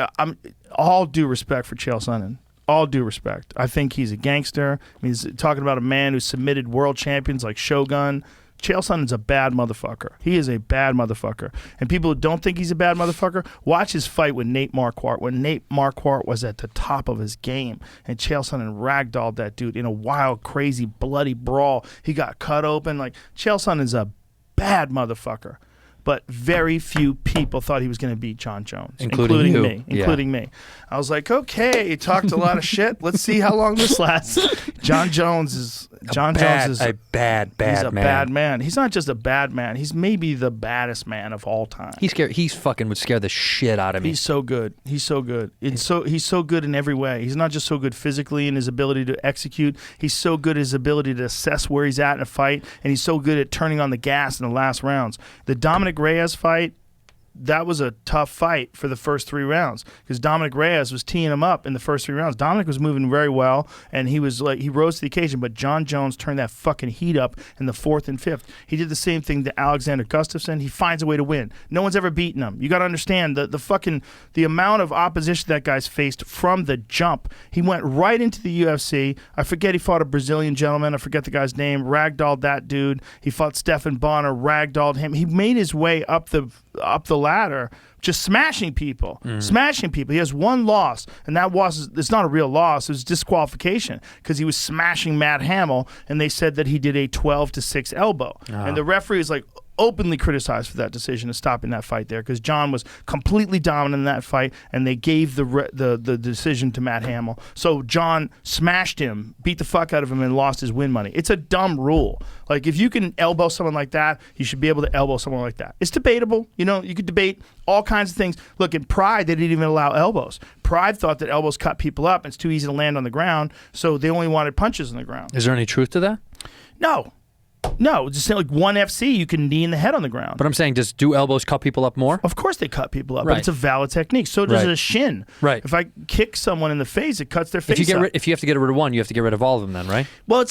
[SPEAKER 3] all due respect for Chael Sonnen. All due respect. I think he's a gangster. I mean, he's talking about a man who submitted world champions like Shogun. Chael Sonnen's a bad motherfucker. He is a bad motherfucker. And people who don't think he's a bad motherfucker, watch his fight with Nate Marquardt when Nate Marquardt was at the top of his game. And Chael Sonnen ragdolled that dude in a wild, crazy, bloody brawl. He got cut open. Like, Chael Sonnen's a bad motherfucker. But very few people thought he was going to beat John Jones, including
[SPEAKER 4] who?
[SPEAKER 3] me. Including me. I was like, okay, he talked a lot of shit. Let's see how long this lasts. John Jones is
[SPEAKER 4] a bad
[SPEAKER 3] he's a
[SPEAKER 4] man.
[SPEAKER 3] bad man. He's not just a bad man. He's maybe the baddest man of all time.
[SPEAKER 4] He's fucking would scare the shit out of me.
[SPEAKER 3] He's so good. He's so good. He's so good in every way. He's not just so good physically in his ability to execute. He's so good at his ability to assess where he's at in a fight, and he's so good at turning on the gas in the last rounds. The Dominic Reyes fight, that was a tough fight for the first 3 rounds because Dominic Reyes was teeing him up in the first 3 rounds. Dominic was moving very well, and he rose to the occasion, but John Jones turned that fucking heat up in the 4th and 5th. He did the same thing to Alexander Gustafsson. He finds a way to win. No one's ever beaten him. You got to understand the amount of opposition that guy's faced from the jump. He went right into the UFC. I forget he fought a Brazilian gentleman. I forget the guy's name. Ragdolled that dude. He fought Stephan Bonner. Ragdolled him. He made his way up the ladder, just smashing people. He has one loss, and that was, it's not a real loss. It was disqualification because he was smashing Matt Hamill, and they said that he did a 12-6 elbow. And the referee was like openly criticized for that decision of stopping that fight there because John was completely dominant in that fight, and they gave the decision to Matt Hamill. So John smashed him, beat the fuck out of him, and lost his win money. It's a dumb rule. Like, if you can elbow someone like that, you should be able to elbow someone like that. It's debatable. You know, you could debate all kinds of things. Look, in Pride, they didn't even allow elbows. Pride thought that elbows cut people up. It's too easy to land on the ground, so they only wanted punches on the ground.
[SPEAKER 4] Is there any truth to that?
[SPEAKER 3] No, just like ONE FC, you can knee in the head on the ground.
[SPEAKER 4] But I'm saying, do elbows cut people up more?
[SPEAKER 3] Of course they cut people up,
[SPEAKER 4] Right.
[SPEAKER 3] but it's a valid technique. So does
[SPEAKER 4] Right.
[SPEAKER 3] a shin.
[SPEAKER 4] Right.
[SPEAKER 3] If I kick someone in the face, it cuts their face up.
[SPEAKER 4] If you have to get rid of one, you have to get rid of all of them then, right?
[SPEAKER 3] Well,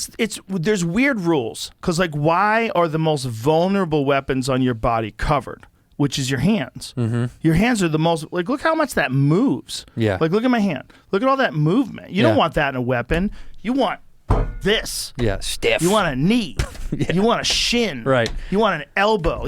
[SPEAKER 3] there's weird rules because, like, why are the most vulnerable weapons on your body covered? Which is your hands. Mm-hmm. Your hands are the most, like, look how much that moves.
[SPEAKER 4] Yeah.
[SPEAKER 3] Like, look at my hand. Look at all that movement. You don't
[SPEAKER 4] Yeah.
[SPEAKER 3] want that in a weapon. You want this.
[SPEAKER 4] Yeah, stiff.
[SPEAKER 3] You want a knee.
[SPEAKER 4] Yeah.
[SPEAKER 3] You want a shin.
[SPEAKER 4] Right.
[SPEAKER 3] You want an elbow.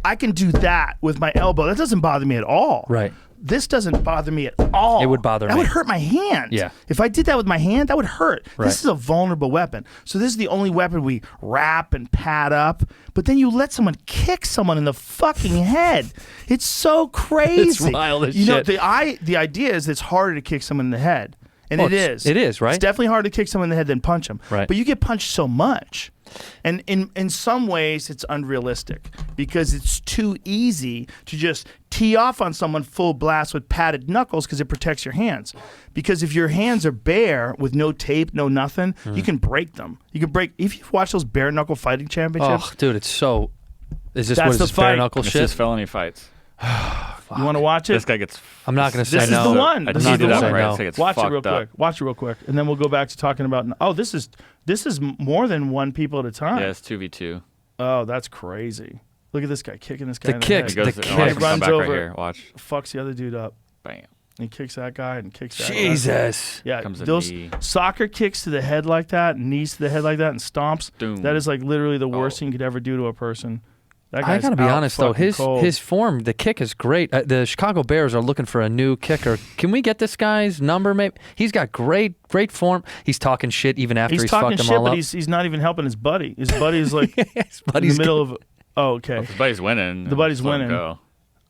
[SPEAKER 3] I can do that with my elbow. That doesn't bother me at all.
[SPEAKER 4] Right.
[SPEAKER 3] This doesn't bother me at all.
[SPEAKER 4] It would bother
[SPEAKER 3] That
[SPEAKER 4] me.
[SPEAKER 3] would hurt my hand.
[SPEAKER 4] Yeah.
[SPEAKER 3] If I did that with my hand, that would hurt.
[SPEAKER 4] Right.
[SPEAKER 3] This is a vulnerable weapon. So this is the only weapon we wrap and pad up. But then you let someone kick someone in the fucking head. It's so crazy.
[SPEAKER 4] It's wild as
[SPEAKER 3] you
[SPEAKER 4] shit.
[SPEAKER 3] know, the idea is it's harder to kick someone in the head. And
[SPEAKER 4] Well,
[SPEAKER 3] it is.
[SPEAKER 4] it is, right?
[SPEAKER 3] It's definitely harder to kick someone in the head than punch them.
[SPEAKER 4] Right.
[SPEAKER 3] But you get punched so much. And in some ways, it's unrealistic because it's too easy to just tee off on someone full blast with padded knuckles because it protects your hands. Because if your hands are bare with no tape, no nothing, you can break them. You can break. If you've watched those bare knuckle fighting championships,
[SPEAKER 4] Oh, dude, it's so. Is this
[SPEAKER 3] That's
[SPEAKER 4] what is
[SPEAKER 3] the
[SPEAKER 4] this bare
[SPEAKER 3] fight.
[SPEAKER 4] knuckle
[SPEAKER 5] It's
[SPEAKER 4] shit?
[SPEAKER 5] just felony fights.
[SPEAKER 3] you want to watch it?
[SPEAKER 5] This guy gets.
[SPEAKER 4] I'm not going to say
[SPEAKER 3] This is
[SPEAKER 4] no.
[SPEAKER 3] the one.
[SPEAKER 5] I
[SPEAKER 3] This
[SPEAKER 4] is
[SPEAKER 5] teed
[SPEAKER 4] the
[SPEAKER 5] it up
[SPEAKER 4] one.
[SPEAKER 5] right.
[SPEAKER 4] No.
[SPEAKER 5] This guy gets
[SPEAKER 3] Watch it real
[SPEAKER 5] fucked up.
[SPEAKER 3] quick. Watch it real quick, and then we'll go back to talking about. Oh, this is more than one people at a time.
[SPEAKER 5] Yeah, it's 2v2.
[SPEAKER 3] Oh, that's crazy. Look at this guy kicking this guy.
[SPEAKER 4] The
[SPEAKER 3] in the
[SPEAKER 4] kicks,
[SPEAKER 3] head.
[SPEAKER 5] He goes.
[SPEAKER 4] The
[SPEAKER 5] watch
[SPEAKER 4] kick.
[SPEAKER 5] him
[SPEAKER 3] He
[SPEAKER 5] come
[SPEAKER 3] runs
[SPEAKER 5] back
[SPEAKER 3] over.
[SPEAKER 5] right here. Watch.
[SPEAKER 3] Fucks the other dude up.
[SPEAKER 5] Bam.
[SPEAKER 3] He kicks that guy and kicks that guy.
[SPEAKER 4] Jesus.
[SPEAKER 3] Yeah,
[SPEAKER 5] Comes a
[SPEAKER 3] those
[SPEAKER 5] knee.
[SPEAKER 3] soccer kicks to the head like that, knees to the head like that, and stomps.
[SPEAKER 5] Doom.
[SPEAKER 3] That is like literally the worst
[SPEAKER 5] Oh.
[SPEAKER 3] thing you could ever do to a person. That
[SPEAKER 4] I
[SPEAKER 3] guy's
[SPEAKER 4] got to be
[SPEAKER 3] out
[SPEAKER 4] honest though,
[SPEAKER 3] fucking cold.
[SPEAKER 4] his form, the kick is great. The Chicago Bears are looking for a new kicker. Can we get this guy's number? Maybe he's got great form. He's talking shit even after he's
[SPEAKER 3] talking
[SPEAKER 4] fucked them
[SPEAKER 3] shit,
[SPEAKER 4] all
[SPEAKER 3] but
[SPEAKER 4] up.
[SPEAKER 3] he's not even helping his buddy. His buddy is like
[SPEAKER 4] His
[SPEAKER 3] in
[SPEAKER 4] buddy's
[SPEAKER 3] the middle of. Oh, okay.
[SPEAKER 5] If the buddy's winning.
[SPEAKER 3] The buddy's
[SPEAKER 5] just let him
[SPEAKER 3] winning.
[SPEAKER 5] Go.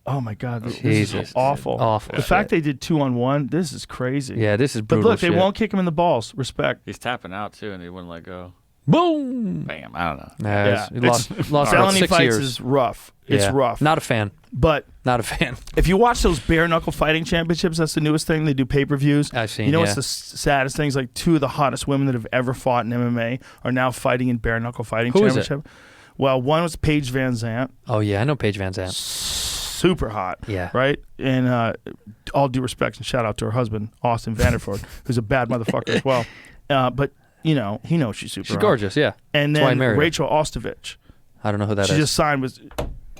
[SPEAKER 3] Oh my God, this
[SPEAKER 4] Jesus.
[SPEAKER 3] is awful.
[SPEAKER 4] Awful
[SPEAKER 3] The
[SPEAKER 4] shit.
[SPEAKER 3] fact they did 2-on-1, this is crazy.
[SPEAKER 4] Yeah, this is
[SPEAKER 3] But
[SPEAKER 4] brutal
[SPEAKER 3] look, they
[SPEAKER 4] shit.
[SPEAKER 3] won't kick him in the balls. Respect.
[SPEAKER 5] He's tapping out too, and he wouldn't let go.
[SPEAKER 4] Boom.
[SPEAKER 5] Bam. I don't know.
[SPEAKER 4] Nah,
[SPEAKER 3] Yeah,
[SPEAKER 4] he lost about
[SPEAKER 3] felony
[SPEAKER 4] 6
[SPEAKER 3] fights
[SPEAKER 4] years.
[SPEAKER 3] is rough. It's
[SPEAKER 4] Yeah.
[SPEAKER 3] rough.
[SPEAKER 4] Not a fan.
[SPEAKER 3] But
[SPEAKER 4] Not a fan.
[SPEAKER 3] if you watch those bare knuckle fighting championships, that's the newest thing. They do pay-per-views.
[SPEAKER 4] I've seen,
[SPEAKER 3] You know
[SPEAKER 4] yeah.
[SPEAKER 3] what's the saddest thing? Is like 2 of the hottest women that have ever fought in MMA are now fighting in bare knuckle fighting
[SPEAKER 4] Who is it?
[SPEAKER 3] championship. Well, one was Paige Van Zant,
[SPEAKER 4] Oh yeah, I know Paige Van Zandt.
[SPEAKER 3] super hot.
[SPEAKER 4] Yeah.
[SPEAKER 3] Right? And all due respect and shout out to her husband, Austin Vanderford, who's a bad motherfucker as well. But he knows she's super
[SPEAKER 4] She's
[SPEAKER 3] hot.
[SPEAKER 4] gorgeous. Yeah.
[SPEAKER 3] And
[SPEAKER 4] That's why I
[SPEAKER 3] then
[SPEAKER 4] married her.
[SPEAKER 3] Rachel Ostovich.
[SPEAKER 4] I don't know who that is.
[SPEAKER 3] She just signed with.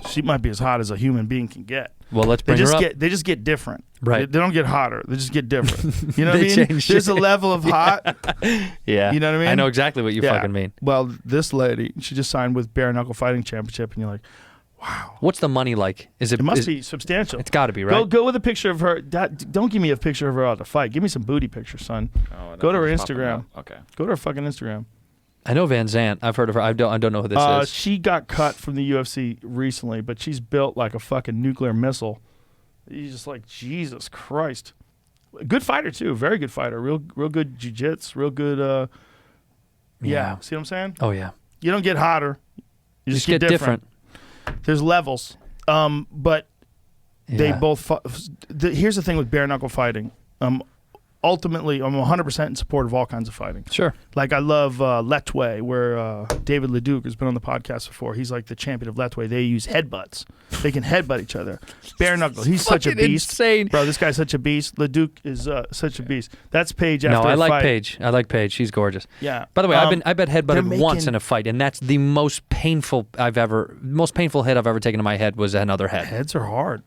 [SPEAKER 3] She might be as hot as a human being can get.
[SPEAKER 4] Well, let's bring her up.
[SPEAKER 3] They just get different.
[SPEAKER 4] Right.
[SPEAKER 3] They don't get hotter. They just get different. You know what I
[SPEAKER 4] They
[SPEAKER 3] mean?
[SPEAKER 4] change
[SPEAKER 3] There's a
[SPEAKER 4] shit.
[SPEAKER 3] level of hot.
[SPEAKER 4] Yeah.
[SPEAKER 3] You know what I mean?
[SPEAKER 4] I know exactly what you fucking mean.
[SPEAKER 3] Well, this lady, she just signed with Bare Knuckle Fighting Championship, and you're like, wow.
[SPEAKER 4] What's the money like?
[SPEAKER 3] It must be substantial.
[SPEAKER 4] It's got to be, right?
[SPEAKER 3] Go with a picture of her. Don't give me a picture of her out to fight. Give me some booty pictures, son. Go to her
[SPEAKER 5] nothing's popping
[SPEAKER 3] Instagram.
[SPEAKER 5] up. Okay.
[SPEAKER 3] Go to her fucking Instagram.
[SPEAKER 4] I know Van Zant. I've heard of her. I don't know who this is.
[SPEAKER 3] She got cut from the UFC recently, but she's built like a fucking nuclear missile. You're just like, Jesus Christ. Good fighter, too. Very good fighter. Real good jiu-jitsu. Real good, yeah. See what I'm saying?
[SPEAKER 4] Oh, yeah.
[SPEAKER 3] You don't get hotter. You just
[SPEAKER 4] get different.
[SPEAKER 3] There's levels. But they
[SPEAKER 4] Yeah.
[SPEAKER 3] both... here's the thing with bare knuckle fighting. Ultimately, I'm 100% in support of all kinds of fighting.
[SPEAKER 4] Sure.
[SPEAKER 3] Like, I love Letway, where David Leduc has been on the podcast before. He's like the champion of Letway. They use headbutts. They can headbutt each other. Bare knuckle. He's such a
[SPEAKER 4] Fucking
[SPEAKER 3] beast.
[SPEAKER 4] insane.
[SPEAKER 3] Bro, this guy's such a beast. Leduc is such a beast. That's Paige after
[SPEAKER 4] No, I
[SPEAKER 3] a
[SPEAKER 4] like
[SPEAKER 3] fight.
[SPEAKER 4] Paige. I like Paige. She's gorgeous.
[SPEAKER 3] Yeah.
[SPEAKER 4] By the way, I bet
[SPEAKER 3] they're
[SPEAKER 4] headbutted once
[SPEAKER 3] making-
[SPEAKER 4] in a fight, and that's the most painful hit I've ever taken to my head was another head.
[SPEAKER 3] Heads are hard.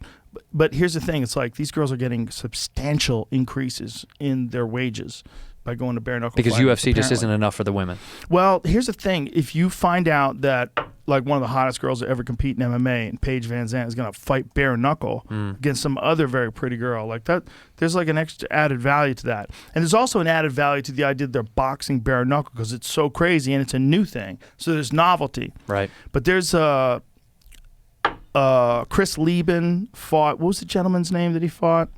[SPEAKER 3] But here's the thing. It's like these girls are getting substantial increases in their wages by going to bare knuckle
[SPEAKER 4] Because
[SPEAKER 3] fighting,
[SPEAKER 4] UFC just
[SPEAKER 3] apparently.
[SPEAKER 4] isn't enough for the women.
[SPEAKER 3] Well, here's the thing. If you find out that like one of the hottest girls to ever compete in MMA and Paige Van Zant is going to fight bare knuckle against some other very pretty girl like that, there's like an extra added value to that. And there's also an added value to the idea that they're boxing bare knuckle because it's so crazy and it's a new thing. So there's novelty.
[SPEAKER 4] Right.
[SPEAKER 3] But there's Chris Lieben fought. What was the gentleman's name that he fought?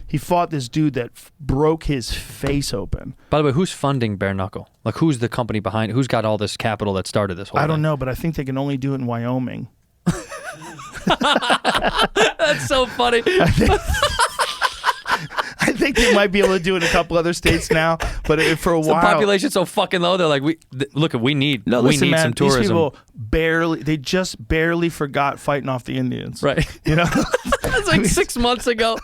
[SPEAKER 3] He fought this dude that broke his face open.
[SPEAKER 4] By the way, who's funding bare knuckle? Like, who's the company behind? Who's got all this capital that started this whole
[SPEAKER 3] I
[SPEAKER 4] thing?
[SPEAKER 3] don't know, but I think they can only do it in Wyoming.
[SPEAKER 4] That's so funny.
[SPEAKER 3] I think they might be able to do it in a couple other states now, but for a
[SPEAKER 4] The
[SPEAKER 3] while.
[SPEAKER 4] population's so fucking low. They're like, we need
[SPEAKER 3] Listen, man,
[SPEAKER 4] some
[SPEAKER 3] these
[SPEAKER 4] tourism.
[SPEAKER 3] people they just barely forgot fighting off the Indians.
[SPEAKER 4] Right.
[SPEAKER 3] You know?
[SPEAKER 4] That's like 6 months ago.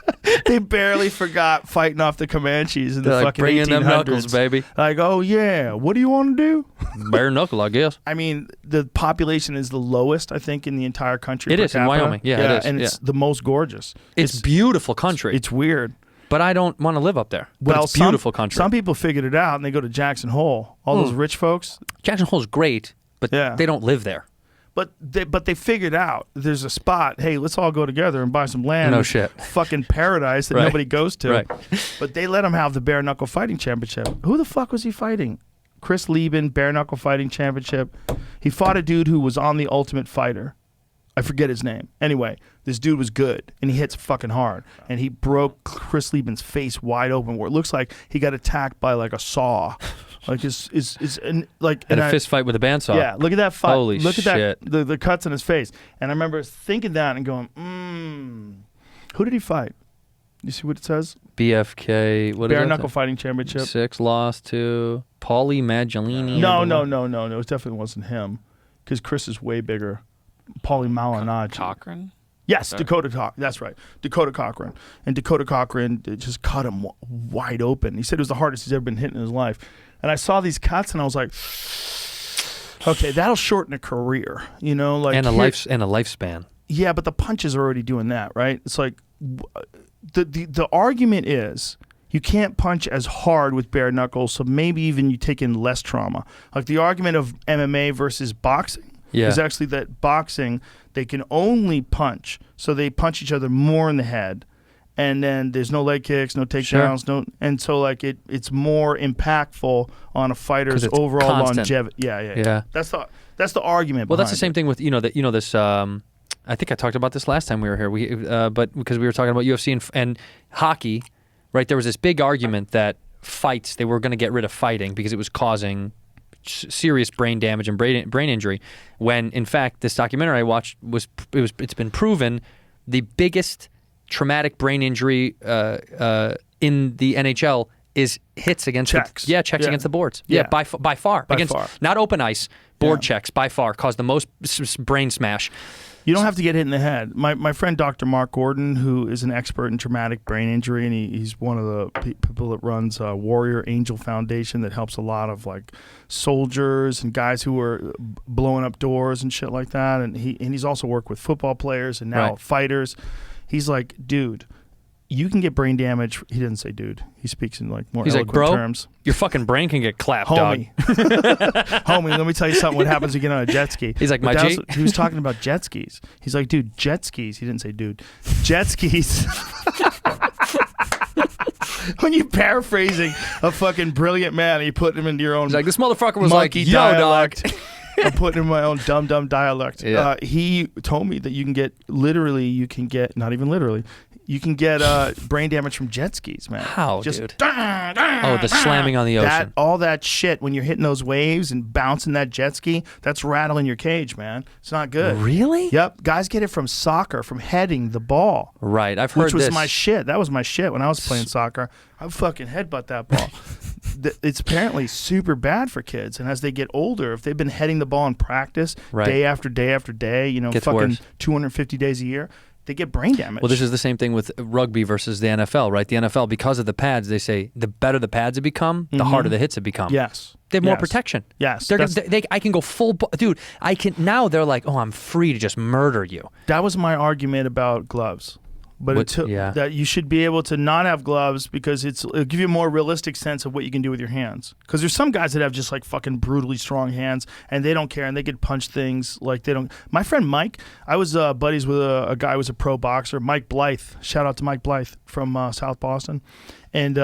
[SPEAKER 3] They barely forgot fighting off the Comanches in
[SPEAKER 4] They're
[SPEAKER 3] the
[SPEAKER 4] like,
[SPEAKER 3] fucking
[SPEAKER 4] bring in
[SPEAKER 3] 1800s.
[SPEAKER 4] them knuckles, baby.
[SPEAKER 3] Like, oh yeah, what do you want to do?
[SPEAKER 4] Bare knuckle, I guess.
[SPEAKER 3] I mean, the population is the lowest, I think, in the entire country.
[SPEAKER 4] It
[SPEAKER 3] per
[SPEAKER 4] is in
[SPEAKER 3] capita.
[SPEAKER 4] Wyoming. Yeah, it is.
[SPEAKER 3] And it's the most gorgeous.
[SPEAKER 4] It's beautiful country.
[SPEAKER 3] It's weird.
[SPEAKER 4] But I don't want to live up there. But
[SPEAKER 3] Well,
[SPEAKER 4] it's beautiful country.
[SPEAKER 3] Some people figured it out and they go to Jackson Hole. All those rich folks.
[SPEAKER 4] Jackson Hole's great, but
[SPEAKER 3] Yeah.
[SPEAKER 4] they don't live there.
[SPEAKER 3] But they figured out there's a spot. Hey, let's all go together and buy some land.
[SPEAKER 4] No
[SPEAKER 3] It's
[SPEAKER 4] shit.
[SPEAKER 3] Fucking paradise that
[SPEAKER 4] Right.
[SPEAKER 3] nobody goes to.
[SPEAKER 4] Right.
[SPEAKER 3] But they let him have the bare knuckle fighting championship. Who the fuck was he fighting? Chris Lieben, bare knuckle fighting championship. He fought a dude who was on the Ultimate Fighter. I forget his name. Anyway, this dude was good and he hits fucking hard. And he broke Chris Lieben's face wide open where it looks like he got attacked by like a saw. Like
[SPEAKER 4] And a fist fight with a bandsaw.
[SPEAKER 3] Yeah, look at that fight.
[SPEAKER 4] Holy
[SPEAKER 3] look at
[SPEAKER 4] shit.
[SPEAKER 3] that the cuts on his face. And I remember thinking that and going, who did he fight? You see what it says?
[SPEAKER 4] BFK. What is
[SPEAKER 3] Bare
[SPEAKER 4] that
[SPEAKER 3] knuckle
[SPEAKER 4] thing?
[SPEAKER 3] fighting championship.
[SPEAKER 4] 6 lost to Paulie Maggiolini.
[SPEAKER 3] No. It definitely wasn't him because Chris is way bigger. Paulie Malignaggi.
[SPEAKER 5] Cochran?
[SPEAKER 3] Yes, Dakota Cochran. That's right. Dakota Cochran. And Dakota Cochran just cut him wide open. He said it was the hardest he's ever been hit in his life. And I saw these cuts and I was like, okay, that'll shorten a career. You know, like
[SPEAKER 4] and a lifespan.
[SPEAKER 3] Yeah, but the punches are already doing that, right? It's like the argument is you can't punch as hard with bare knuckles, so maybe even you take in less trauma. Like the argument of MMA versus boxing is actually that boxing, they can only punch, so they punch each other more in the head, and then there's no leg kicks, no takedowns, and so like it's more impactful on a fighter's
[SPEAKER 4] it's
[SPEAKER 3] overall
[SPEAKER 4] constant.
[SPEAKER 3] longevity. Yeah. That's the argument.
[SPEAKER 4] Well, that's the
[SPEAKER 3] behind
[SPEAKER 4] same thing with this. I think I talked about this last time we were here. But because we were talking about UFC and hockey, right? There was this big argument that fights they were going to get rid of fighting because it was causing serious brain damage and brain injury. When in fact, this documentary I watched it's been proven the biggest traumatic brain injury in the NHL is hits against
[SPEAKER 3] checks.
[SPEAKER 4] Checks against the boards. Yeah, by far.
[SPEAKER 3] By
[SPEAKER 4] Against
[SPEAKER 3] far.
[SPEAKER 4] not open ice, board checks by far caused the most brain smash.
[SPEAKER 3] You don't have to get hit in the head. My friend Dr. Mark Gordon, who is an expert in traumatic brain injury, and he's one of the people that runs Warrior Angel Foundation that helps a lot of like soldiers and guys who are blowing up doors and shit like that. And he's also worked with football players and now fighters. He's like, dude, you can get brain damage. He didn't say dude. He speaks in like more eloquent terms.
[SPEAKER 4] Your fucking brain can get clapped,
[SPEAKER 3] Homie.
[SPEAKER 4] dog.
[SPEAKER 3] Homie, let me tell you something. What happens when you get on a jet ski?
[SPEAKER 4] He's like,
[SPEAKER 3] He was talking about jet skis. He's like, dude, jet skis. He didn't say dude. Jet skis. When you're paraphrasing a fucking brilliant man and you put him into your own
[SPEAKER 4] He's like, this motherfucker was like,
[SPEAKER 3] monkey
[SPEAKER 4] yo, dog.
[SPEAKER 3] dialect. I'm putting in my own dumb dialect.
[SPEAKER 4] Yeah.
[SPEAKER 3] He told me that you can get not even literally, you can get brain damage from jet skis, man.
[SPEAKER 4] How,
[SPEAKER 3] just,
[SPEAKER 4] dude? The slamming on the ocean.
[SPEAKER 3] All that shit, when you're hitting those waves and bouncing that jet ski, that's rattling your cage, man. It's not good.
[SPEAKER 4] Really?
[SPEAKER 3] Yep. Guys get it from soccer, from heading the ball.
[SPEAKER 4] Right. I've heard
[SPEAKER 3] Which was
[SPEAKER 4] this.
[SPEAKER 3] my shit. That was my shit when I was playing soccer. I would fucking headbutt that ball. It's apparently super bad for kids. And as they get older, if they've been heading the ball in practice day after day after day,
[SPEAKER 4] Gets
[SPEAKER 3] fucking
[SPEAKER 4] worse.
[SPEAKER 3] 250 days a year, they get brain damage.
[SPEAKER 4] Well, this is the same thing with rugby versus the NFL, right? The NFL, because of the pads, they say the better the pads have become, the harder the hits have become.
[SPEAKER 3] Yes.
[SPEAKER 4] They have more
[SPEAKER 3] Yes.
[SPEAKER 4] protection.
[SPEAKER 3] Yes.
[SPEAKER 4] I can go full, dude. I can now. They're like, oh, I'm free to just murder you.
[SPEAKER 3] That was my argument about gloves. But that you should be able to not have gloves because it'll give you a more realistic sense of what you can do with your hands. Because there's some guys that have just like fucking brutally strong hands and they don't care and they can punch things like they don't. My friend Mike, I was buddies with a guy who was a pro boxer, Mike Blythe. Shout out to Mike Blythe from South Boston. And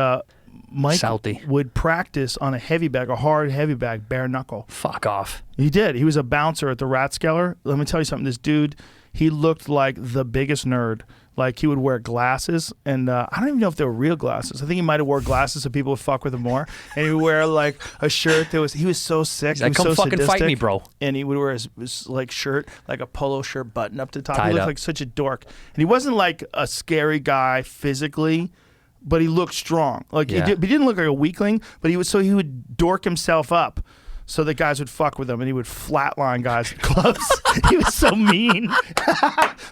[SPEAKER 3] Mike would practice on a heavy bag, a hard heavy bag, bare knuckle.
[SPEAKER 4] Fuck off.
[SPEAKER 3] He did. He was a bouncer at the Rathskeller. Let me tell you something. This dude, he looked like the biggest nerd. Like he would wear glasses, and I don't even know if they were real glasses. I think he might have wore glasses so people would fuck with him more. And he would wear like a shirt that was. He was so sick.
[SPEAKER 4] He's like,
[SPEAKER 3] he was
[SPEAKER 4] come
[SPEAKER 3] so
[SPEAKER 4] fucking
[SPEAKER 3] sadistic.
[SPEAKER 4] fight me, bro.
[SPEAKER 3] And he would wear his like shirt, like a polo shirt button up to the top.
[SPEAKER 4] Tied
[SPEAKER 3] He looked
[SPEAKER 4] up.
[SPEAKER 3] like such a dork. And he wasn't like a scary guy physically, but he looked strong. Like he didn't look like a weakling, but he would dork himself up. So that guys would fuck with him, and he would flatline guys with gloves. He was so mean.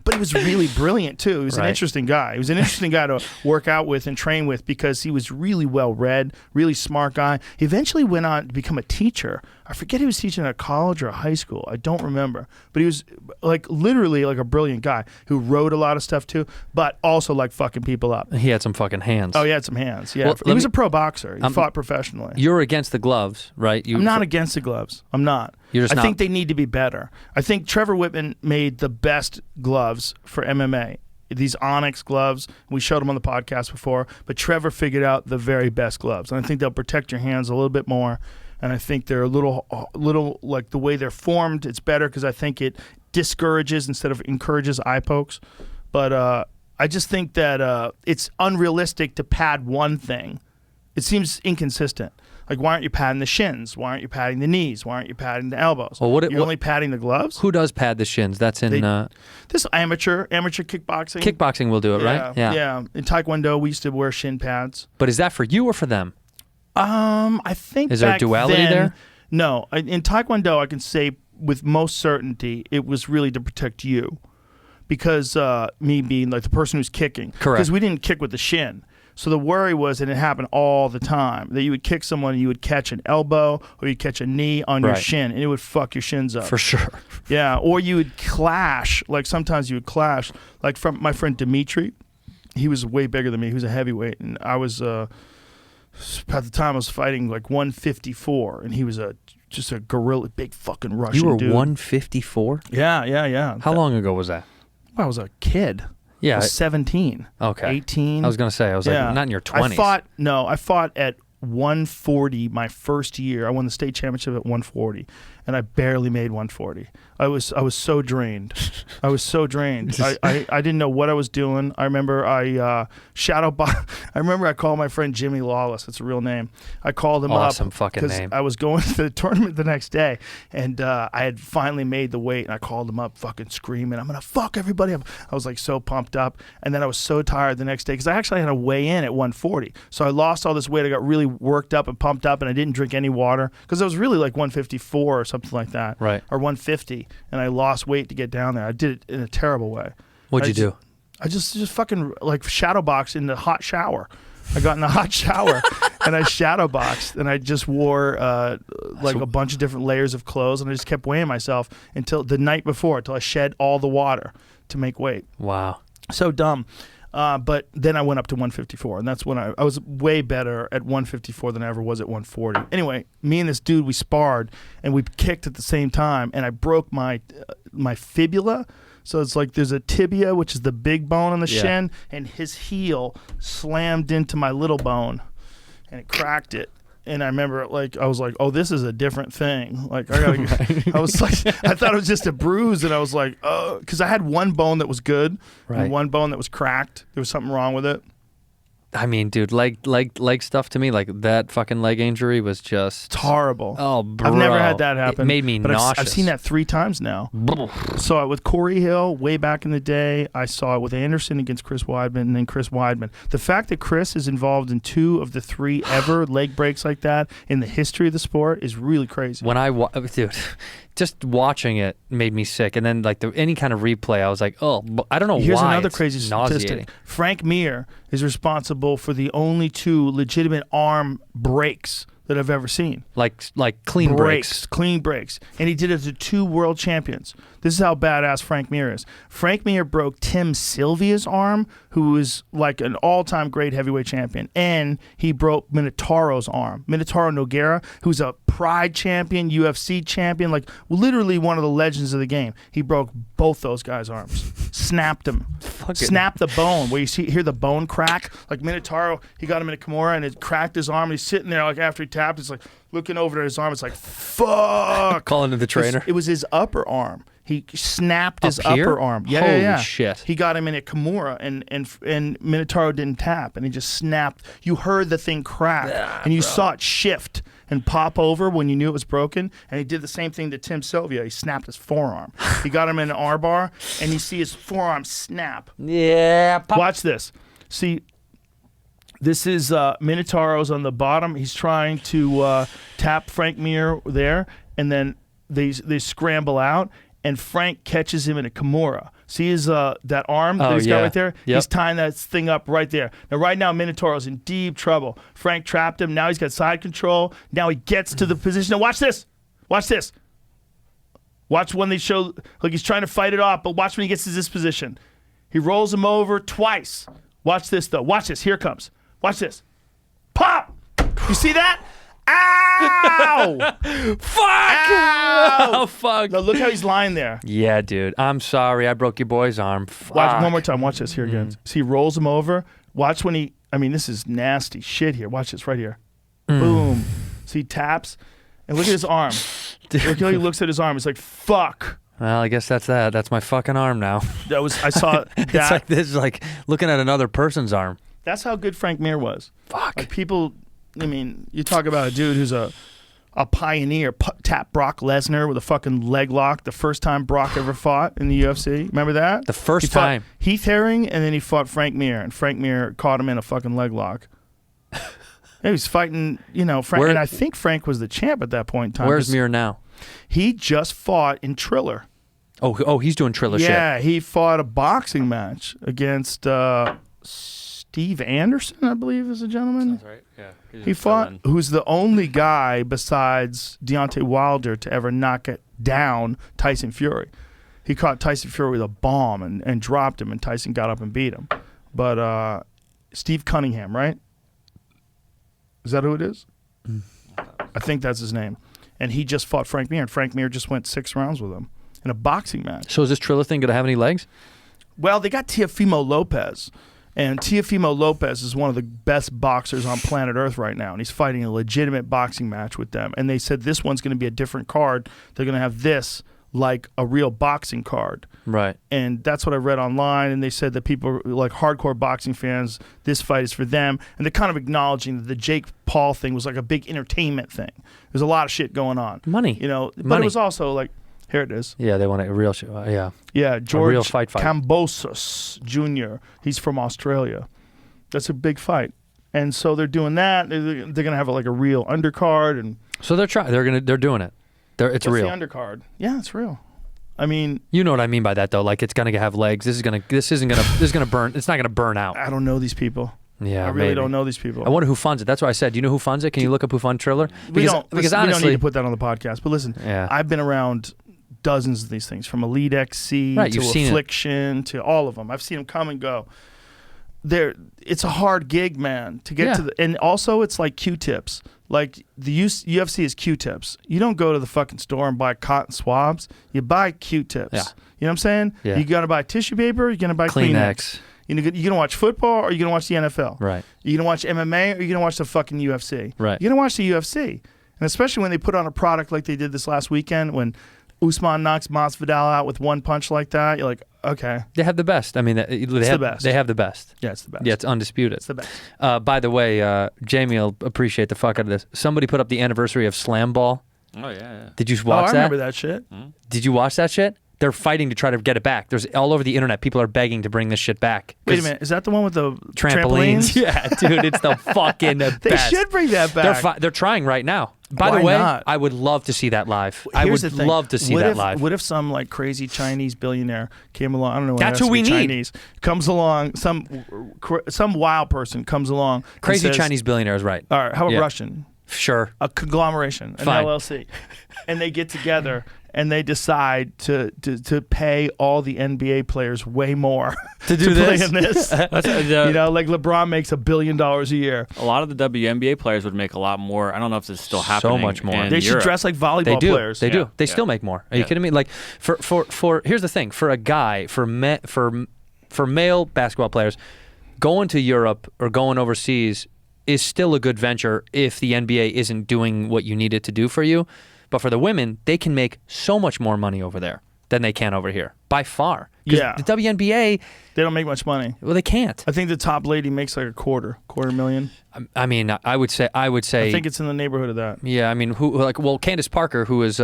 [SPEAKER 3] But he was really brilliant, too. He was an interesting guy. He was an interesting guy to work out with and train with because he was really well-read, really smart guy. He eventually went on to become a teacher. I forget he was teaching at a college or a high school. I don't remember. But he was like literally like a brilliant guy who wrote a lot of stuff, too, but also like fucking people up.
[SPEAKER 4] He had some fucking hands.
[SPEAKER 3] Oh, he had some hands, yeah.
[SPEAKER 4] Well,
[SPEAKER 3] He was a pro boxer. He fought professionally.
[SPEAKER 4] You're against the gloves, right?
[SPEAKER 3] I'm not against the gloves. I'm not.
[SPEAKER 4] You're just
[SPEAKER 3] I
[SPEAKER 4] not.
[SPEAKER 3] think they need to be better. I think Trevor Whitman made the best gloves for MMA. These Onyx gloves, we showed them on the podcast before, but Trevor figured out the very best gloves. And I think they'll protect your hands a little bit more. And I think they're a little like the way they're formed, it's better because I think it discourages instead of encourages eye pokes. But I just think that it's unrealistic to pad one thing. It seems inconsistent. Like, why aren't you padding the shins? Why aren't you padding the knees? Why aren't you padding the elbows?
[SPEAKER 4] Well,
[SPEAKER 3] You're only padding the gloves?
[SPEAKER 4] Who does pad the shins? That's in
[SPEAKER 3] This amateur kickboxing.
[SPEAKER 4] Kickboxing will do it, right?
[SPEAKER 3] Yeah. In Taekwondo, we used to wear shin pads.
[SPEAKER 4] But is that for you or for them?
[SPEAKER 3] I think
[SPEAKER 4] Is there a
[SPEAKER 3] back
[SPEAKER 4] duality
[SPEAKER 3] then,
[SPEAKER 4] there?
[SPEAKER 3] No. In Taekwondo, I can say with most certainty it was really to protect you. Because me being like the person who's kicking.
[SPEAKER 4] Correct.
[SPEAKER 3] Because we didn't kick with the shin. So the worry was, and it happened all the time, that you would kick someone and you would catch an elbow or you'd catch a knee on your shin and it would fuck your shins up.
[SPEAKER 4] For sure.
[SPEAKER 3] Yeah, or you would clash. Like sometimes you would clash. Like from my friend Dimitri, he was way bigger than me. He was a heavyweight, and I was at the time I was fighting like 154, and he was just a gorilla, big fucking Russian
[SPEAKER 4] You were
[SPEAKER 3] dude.
[SPEAKER 4] 154?
[SPEAKER 3] Yeah.
[SPEAKER 4] How long ago was that?
[SPEAKER 3] I was a kid.
[SPEAKER 4] Yeah.
[SPEAKER 3] I was 17.
[SPEAKER 4] Okay.
[SPEAKER 3] 18.
[SPEAKER 4] I was going to say, I was like, not in your 20s.
[SPEAKER 3] I fought at 140 my first year. I won the state championship at 140, and I barely made 140. I was so drained. I was so drained. I didn't know what I was doing. I remember I called my friend Jimmy Lawless. That's a real name. I called him up.
[SPEAKER 4] Awesome fucking name.
[SPEAKER 3] I was going to the tournament the next day, and I had finally made the weight, and I called him up fucking screaming, I'm going to fuck everybody up. I was like so pumped up, and then I was so tired the next day because I actually had to weigh in at 140. So I lost all this weight. I got really worked up and pumped up, and I didn't drink any water because I was really like 154 or something something like that,
[SPEAKER 4] Right.
[SPEAKER 3] or 150, and I lost weight to get down there. I did it in a terrible way.
[SPEAKER 4] What'd you do?
[SPEAKER 3] I just fucking like shadow boxed in the hot shower. I got in the hot shower and I shadow boxed, and I just wore like a bunch of different layers of clothes, and I just kept weighing myself until the night before, until I shed all the water to make weight.
[SPEAKER 4] Wow.
[SPEAKER 3] So dumb. But then I went up to 154, and that's when I was way better at 154 than I ever was at 140. Anyway, me and this dude, we sparred, and we kicked at the same time, and I broke my fibula. So it's like there's a tibia, which is the big bone on the shin, and his heel slammed into my little bone, and it cracked it. And I remember, like, I was like, "Oh, this is a different thing." Like, I was like, I thought it was just a bruise, and I was like, "Oh," because I had one bone that was good, and one bone that was cracked. There was something wrong with it.
[SPEAKER 4] I mean, dude, leg stuff to me, like that fucking leg injury was just
[SPEAKER 3] It's horrible.
[SPEAKER 4] Oh, bro.
[SPEAKER 3] I've never had that happen.
[SPEAKER 4] It made me
[SPEAKER 3] but
[SPEAKER 4] nauseous.
[SPEAKER 3] I've seen that 3 times now. Saw it with Corey Hill way back in the day. I saw it with Anderson against Chris Weidman, and then Chris Weidman. The fact that Chris is involved in 2 of the 3 ever leg breaks like that in the history of the sport is really crazy.
[SPEAKER 4] When dude, just watching it made me sick. And then like any kind of replay, I was like, oh, I don't know
[SPEAKER 3] Here's
[SPEAKER 4] why.
[SPEAKER 3] another
[SPEAKER 4] It's
[SPEAKER 3] crazy
[SPEAKER 4] nauseating.
[SPEAKER 3] statistic. Frank Mir is responsible for the only 2 legitimate arm breaks that I've ever seen.
[SPEAKER 4] Like clean breaks.
[SPEAKER 3] Clean breaks. And he did it to 2 world champions. This is how badass Frank Mir is. Frank Mir broke Tim Sylvia's arm, who is like an all-time great heavyweight champion. And he broke Minotaro's arm. Minotauro Nogueira, who's a Pride champion, UFC champion, like literally one of the legends of the game. He broke both those guys' arms. Snapped them. Snapped the bone, where you hear the bone crack. Like Minotauro, he got him in a Kimura, and it cracked his arm. And he's sitting there like after he tapped, it's like looking over at his arm. It's like, fuck.
[SPEAKER 4] Calling to the trainer.
[SPEAKER 3] It was his upper arm. He snapped his
[SPEAKER 4] Up here?
[SPEAKER 3] upper arm. Yeah,
[SPEAKER 4] Holy
[SPEAKER 3] yeah.
[SPEAKER 4] shit.
[SPEAKER 3] He got him in a Kimura, and Minotauro didn't tap, and he just snapped. You heard the thing crack, and you saw it shift and pop over when you knew it was broken. And he did the same thing to Tim Sylvia. He snapped his forearm. He got him in an R-bar, and you see his forearm snap.
[SPEAKER 4] Yeah.
[SPEAKER 3] Watch this. See, this is Minotauro's on the bottom. He's trying to tap Frank Mir there, and then they scramble out, and Frank catches him in a Kimura. See his that arm that he's got right there?
[SPEAKER 4] Yep.
[SPEAKER 3] He's tying that thing up right there. Now, right now, Minotauro's in deep trouble. Frank trapped him. Now he's got side control. Now he gets to the position. Now watch this. Watch this. Watch when they show, like he's trying to fight it off, but watch when he gets to this position. He rolls him over twice. Watch this, though. Watch this. Here it comes. Watch this. Pop! You see that? Ow!
[SPEAKER 4] Fuck!
[SPEAKER 3] Ow!
[SPEAKER 4] Oh, fuck.
[SPEAKER 3] Now look how he's lying there.
[SPEAKER 4] Yeah, dude. I'm sorry. I broke your boy's arm. Fuck.
[SPEAKER 3] Watch one more time. Watch this here again. See, he rolls him over. Watch when this is nasty shit here. Watch this right here. Boom. See, he taps. And look at his arm. Look how he looks at his arm. He's like, fuck.
[SPEAKER 4] Well, I guess that's that. That's my fucking arm now.
[SPEAKER 3] I saw that.
[SPEAKER 4] It's like this is like looking at another person's arm.
[SPEAKER 3] That's how good Frank Mir was.
[SPEAKER 4] Fuck.
[SPEAKER 3] Like people, you talk about a dude who's a pioneer, tapped Brock Lesnar with a fucking leg lock the first time Brock ever fought in the UFC. Remember that?
[SPEAKER 4] The first
[SPEAKER 3] He fought
[SPEAKER 4] time.
[SPEAKER 3] Heath Herring, and then he fought Frank Mir, and Frank Mir caught him in a fucking leg lock. He was fighting, Frank, and I think Frank was the champ at that point in time.
[SPEAKER 4] Where's Mir now?
[SPEAKER 3] He just fought in Triller.
[SPEAKER 4] Oh, he's doing Triller shit.
[SPEAKER 3] Yeah, he fought a boxing match against Steve Anderson, I believe is a gentleman.
[SPEAKER 5] That's right. Yeah.
[SPEAKER 3] He fought, who's the only guy besides Deontay Wilder to ever knock it down Tyson Fury. He caught Tyson Fury with a bomb and dropped him, and Tyson got up and beat him. But Steve Cunningham, right? Is that who it is? I think that's his name. And he just fought Frank Mir, and Frank Mir just went 6 rounds with him in a boxing match.
[SPEAKER 4] So is this Triller thing going to have any legs?
[SPEAKER 3] Well, they got Teofimo Lopez. And Teofimo Lopez is one of the best boxers on planet Earth right now, and he's fighting a legitimate boxing match with them. And they said this one's going to be a different card. They're going to have this like a real boxing card.
[SPEAKER 4] Right.
[SPEAKER 3] And that's what I read online, and they said that people like hardcore boxing fans, this fight is for them. And they're kind of acknowledging that the Jake Paul thing was like a big entertainment thing. There's a lot of shit going on.
[SPEAKER 4] Money.
[SPEAKER 3] But it was also like, here it is.
[SPEAKER 4] Yeah, they want a real shit. Yeah.
[SPEAKER 3] Yeah, George
[SPEAKER 4] real fight.
[SPEAKER 3] Kambosos Jr. He's from Australia. That's a big fight. And so they're doing that. They're going to have like a real undercard, and
[SPEAKER 4] So they're doing it. It's
[SPEAKER 3] What's
[SPEAKER 4] real.
[SPEAKER 3] the undercard? Yeah, it's real. I mean,
[SPEAKER 4] You know what I mean by that, though. Like, it's gonna have legs. This isn't gonna burn. It's not gonna burn out.
[SPEAKER 3] I don't know these people.
[SPEAKER 4] Yeah,
[SPEAKER 3] I really
[SPEAKER 4] maybe.
[SPEAKER 3] don't know these people.
[SPEAKER 4] I wonder who funds it. That's why I said, do you know who funds it? Can you look up who funds Triller?
[SPEAKER 3] we don't
[SPEAKER 4] because
[SPEAKER 3] listen, we
[SPEAKER 4] honestly,
[SPEAKER 3] don't need to put that on the podcast. But listen,
[SPEAKER 4] Yeah.
[SPEAKER 3] I've been around dozens of these things, from Elite XC
[SPEAKER 4] Right,
[SPEAKER 3] to
[SPEAKER 4] you've seen it.
[SPEAKER 3] Affliction to all of them. I've seen them come and go. It's a hard gig, man, to get
[SPEAKER 4] Yeah.
[SPEAKER 3] to the. And also, it's like Q-tips. Like the UFC is Q-tips. You don't go to the fucking store and buy cotton swabs. You buy Q-tips.
[SPEAKER 4] Yeah.
[SPEAKER 3] You know what I'm saying?
[SPEAKER 4] Yeah.
[SPEAKER 3] You gotta buy tissue paper. You're gonna buy Kleenex. You gonna watch football or you gonna watch the NFL?
[SPEAKER 4] Right.
[SPEAKER 3] You gonna watch MMA or you gonna watch the fucking UFC?
[SPEAKER 4] Right.
[SPEAKER 3] You're gonna watch the UFC, and especially when they put on a product like they did this last weekend when Usman knocks Masvidal out with one punch like that. You're like, okay,
[SPEAKER 4] They have the best. I mean,
[SPEAKER 3] the best.
[SPEAKER 4] They have the best.
[SPEAKER 3] yeah, it's the best.
[SPEAKER 4] Yeah, it's undisputed.
[SPEAKER 3] It's the best.
[SPEAKER 4] By the way, Jamie will appreciate the fuck out of this. Somebody put up the anniversary of Slam Ball.
[SPEAKER 5] Oh yeah.
[SPEAKER 4] Did you
[SPEAKER 3] Oh,
[SPEAKER 4] watch
[SPEAKER 3] I
[SPEAKER 4] that?
[SPEAKER 3] remember that shit.
[SPEAKER 4] Did you watch that shit? They're fighting to try to get it back. There's all over the internet. People are begging to bring this shit back.
[SPEAKER 3] Wait a minute, is that the one with the
[SPEAKER 4] Trampolines. Yeah, dude, it's the fucking
[SPEAKER 3] They
[SPEAKER 4] best.
[SPEAKER 3] should bring that back.
[SPEAKER 4] They're trying right now. By
[SPEAKER 3] Why
[SPEAKER 4] the way,
[SPEAKER 3] not?
[SPEAKER 4] I would love to see that live. I
[SPEAKER 3] Here's
[SPEAKER 4] would
[SPEAKER 3] the thing.
[SPEAKER 4] love to see
[SPEAKER 3] What
[SPEAKER 4] that
[SPEAKER 3] if,
[SPEAKER 4] live.
[SPEAKER 3] What if some like crazy Chinese billionaire came along? I don't know.
[SPEAKER 4] That's
[SPEAKER 3] it has
[SPEAKER 4] who
[SPEAKER 3] to be
[SPEAKER 4] we need.
[SPEAKER 3] Chinese comes along. Some wild person comes along. and
[SPEAKER 4] Crazy
[SPEAKER 3] says,
[SPEAKER 4] Chinese billionaires, right?
[SPEAKER 3] All right, how about
[SPEAKER 4] Yeah.
[SPEAKER 3] Russian?
[SPEAKER 4] Sure.
[SPEAKER 3] A conglomeration, an
[SPEAKER 4] Fine.
[SPEAKER 3] LLC, and they get together and they decide to pay all the NBA players way more
[SPEAKER 4] To do
[SPEAKER 3] play
[SPEAKER 4] this?
[SPEAKER 3] in this. You know, like LeBron makes $1 billion a year.
[SPEAKER 5] A lot of the WNBA players would make a lot more. I don't know if this is still happening.
[SPEAKER 4] much more.
[SPEAKER 5] in
[SPEAKER 3] They should
[SPEAKER 5] Europe.
[SPEAKER 3] dress like volleyball
[SPEAKER 4] They do.
[SPEAKER 3] players.
[SPEAKER 4] They do.
[SPEAKER 5] Yeah,
[SPEAKER 4] They
[SPEAKER 5] yeah.
[SPEAKER 4] still make more. Are you
[SPEAKER 5] Yeah.
[SPEAKER 4] kidding me? Like for here's the thing. For a guy, for male basketball players, going to Europe or going overseas is still a good venture if the NBA isn't doing what you need it to do for you. But for the women, they can make so much more money over there than they can over here, by far. 'Cause
[SPEAKER 3] Yeah.
[SPEAKER 4] the WNBA,
[SPEAKER 3] They don't make much money.
[SPEAKER 4] well, they can't.
[SPEAKER 3] I think the top lady makes like a quarter million.
[SPEAKER 4] I mean, I would say.
[SPEAKER 3] I think it's in the neighborhood of that.
[SPEAKER 4] Yeah, I mean, Candace Parker, who is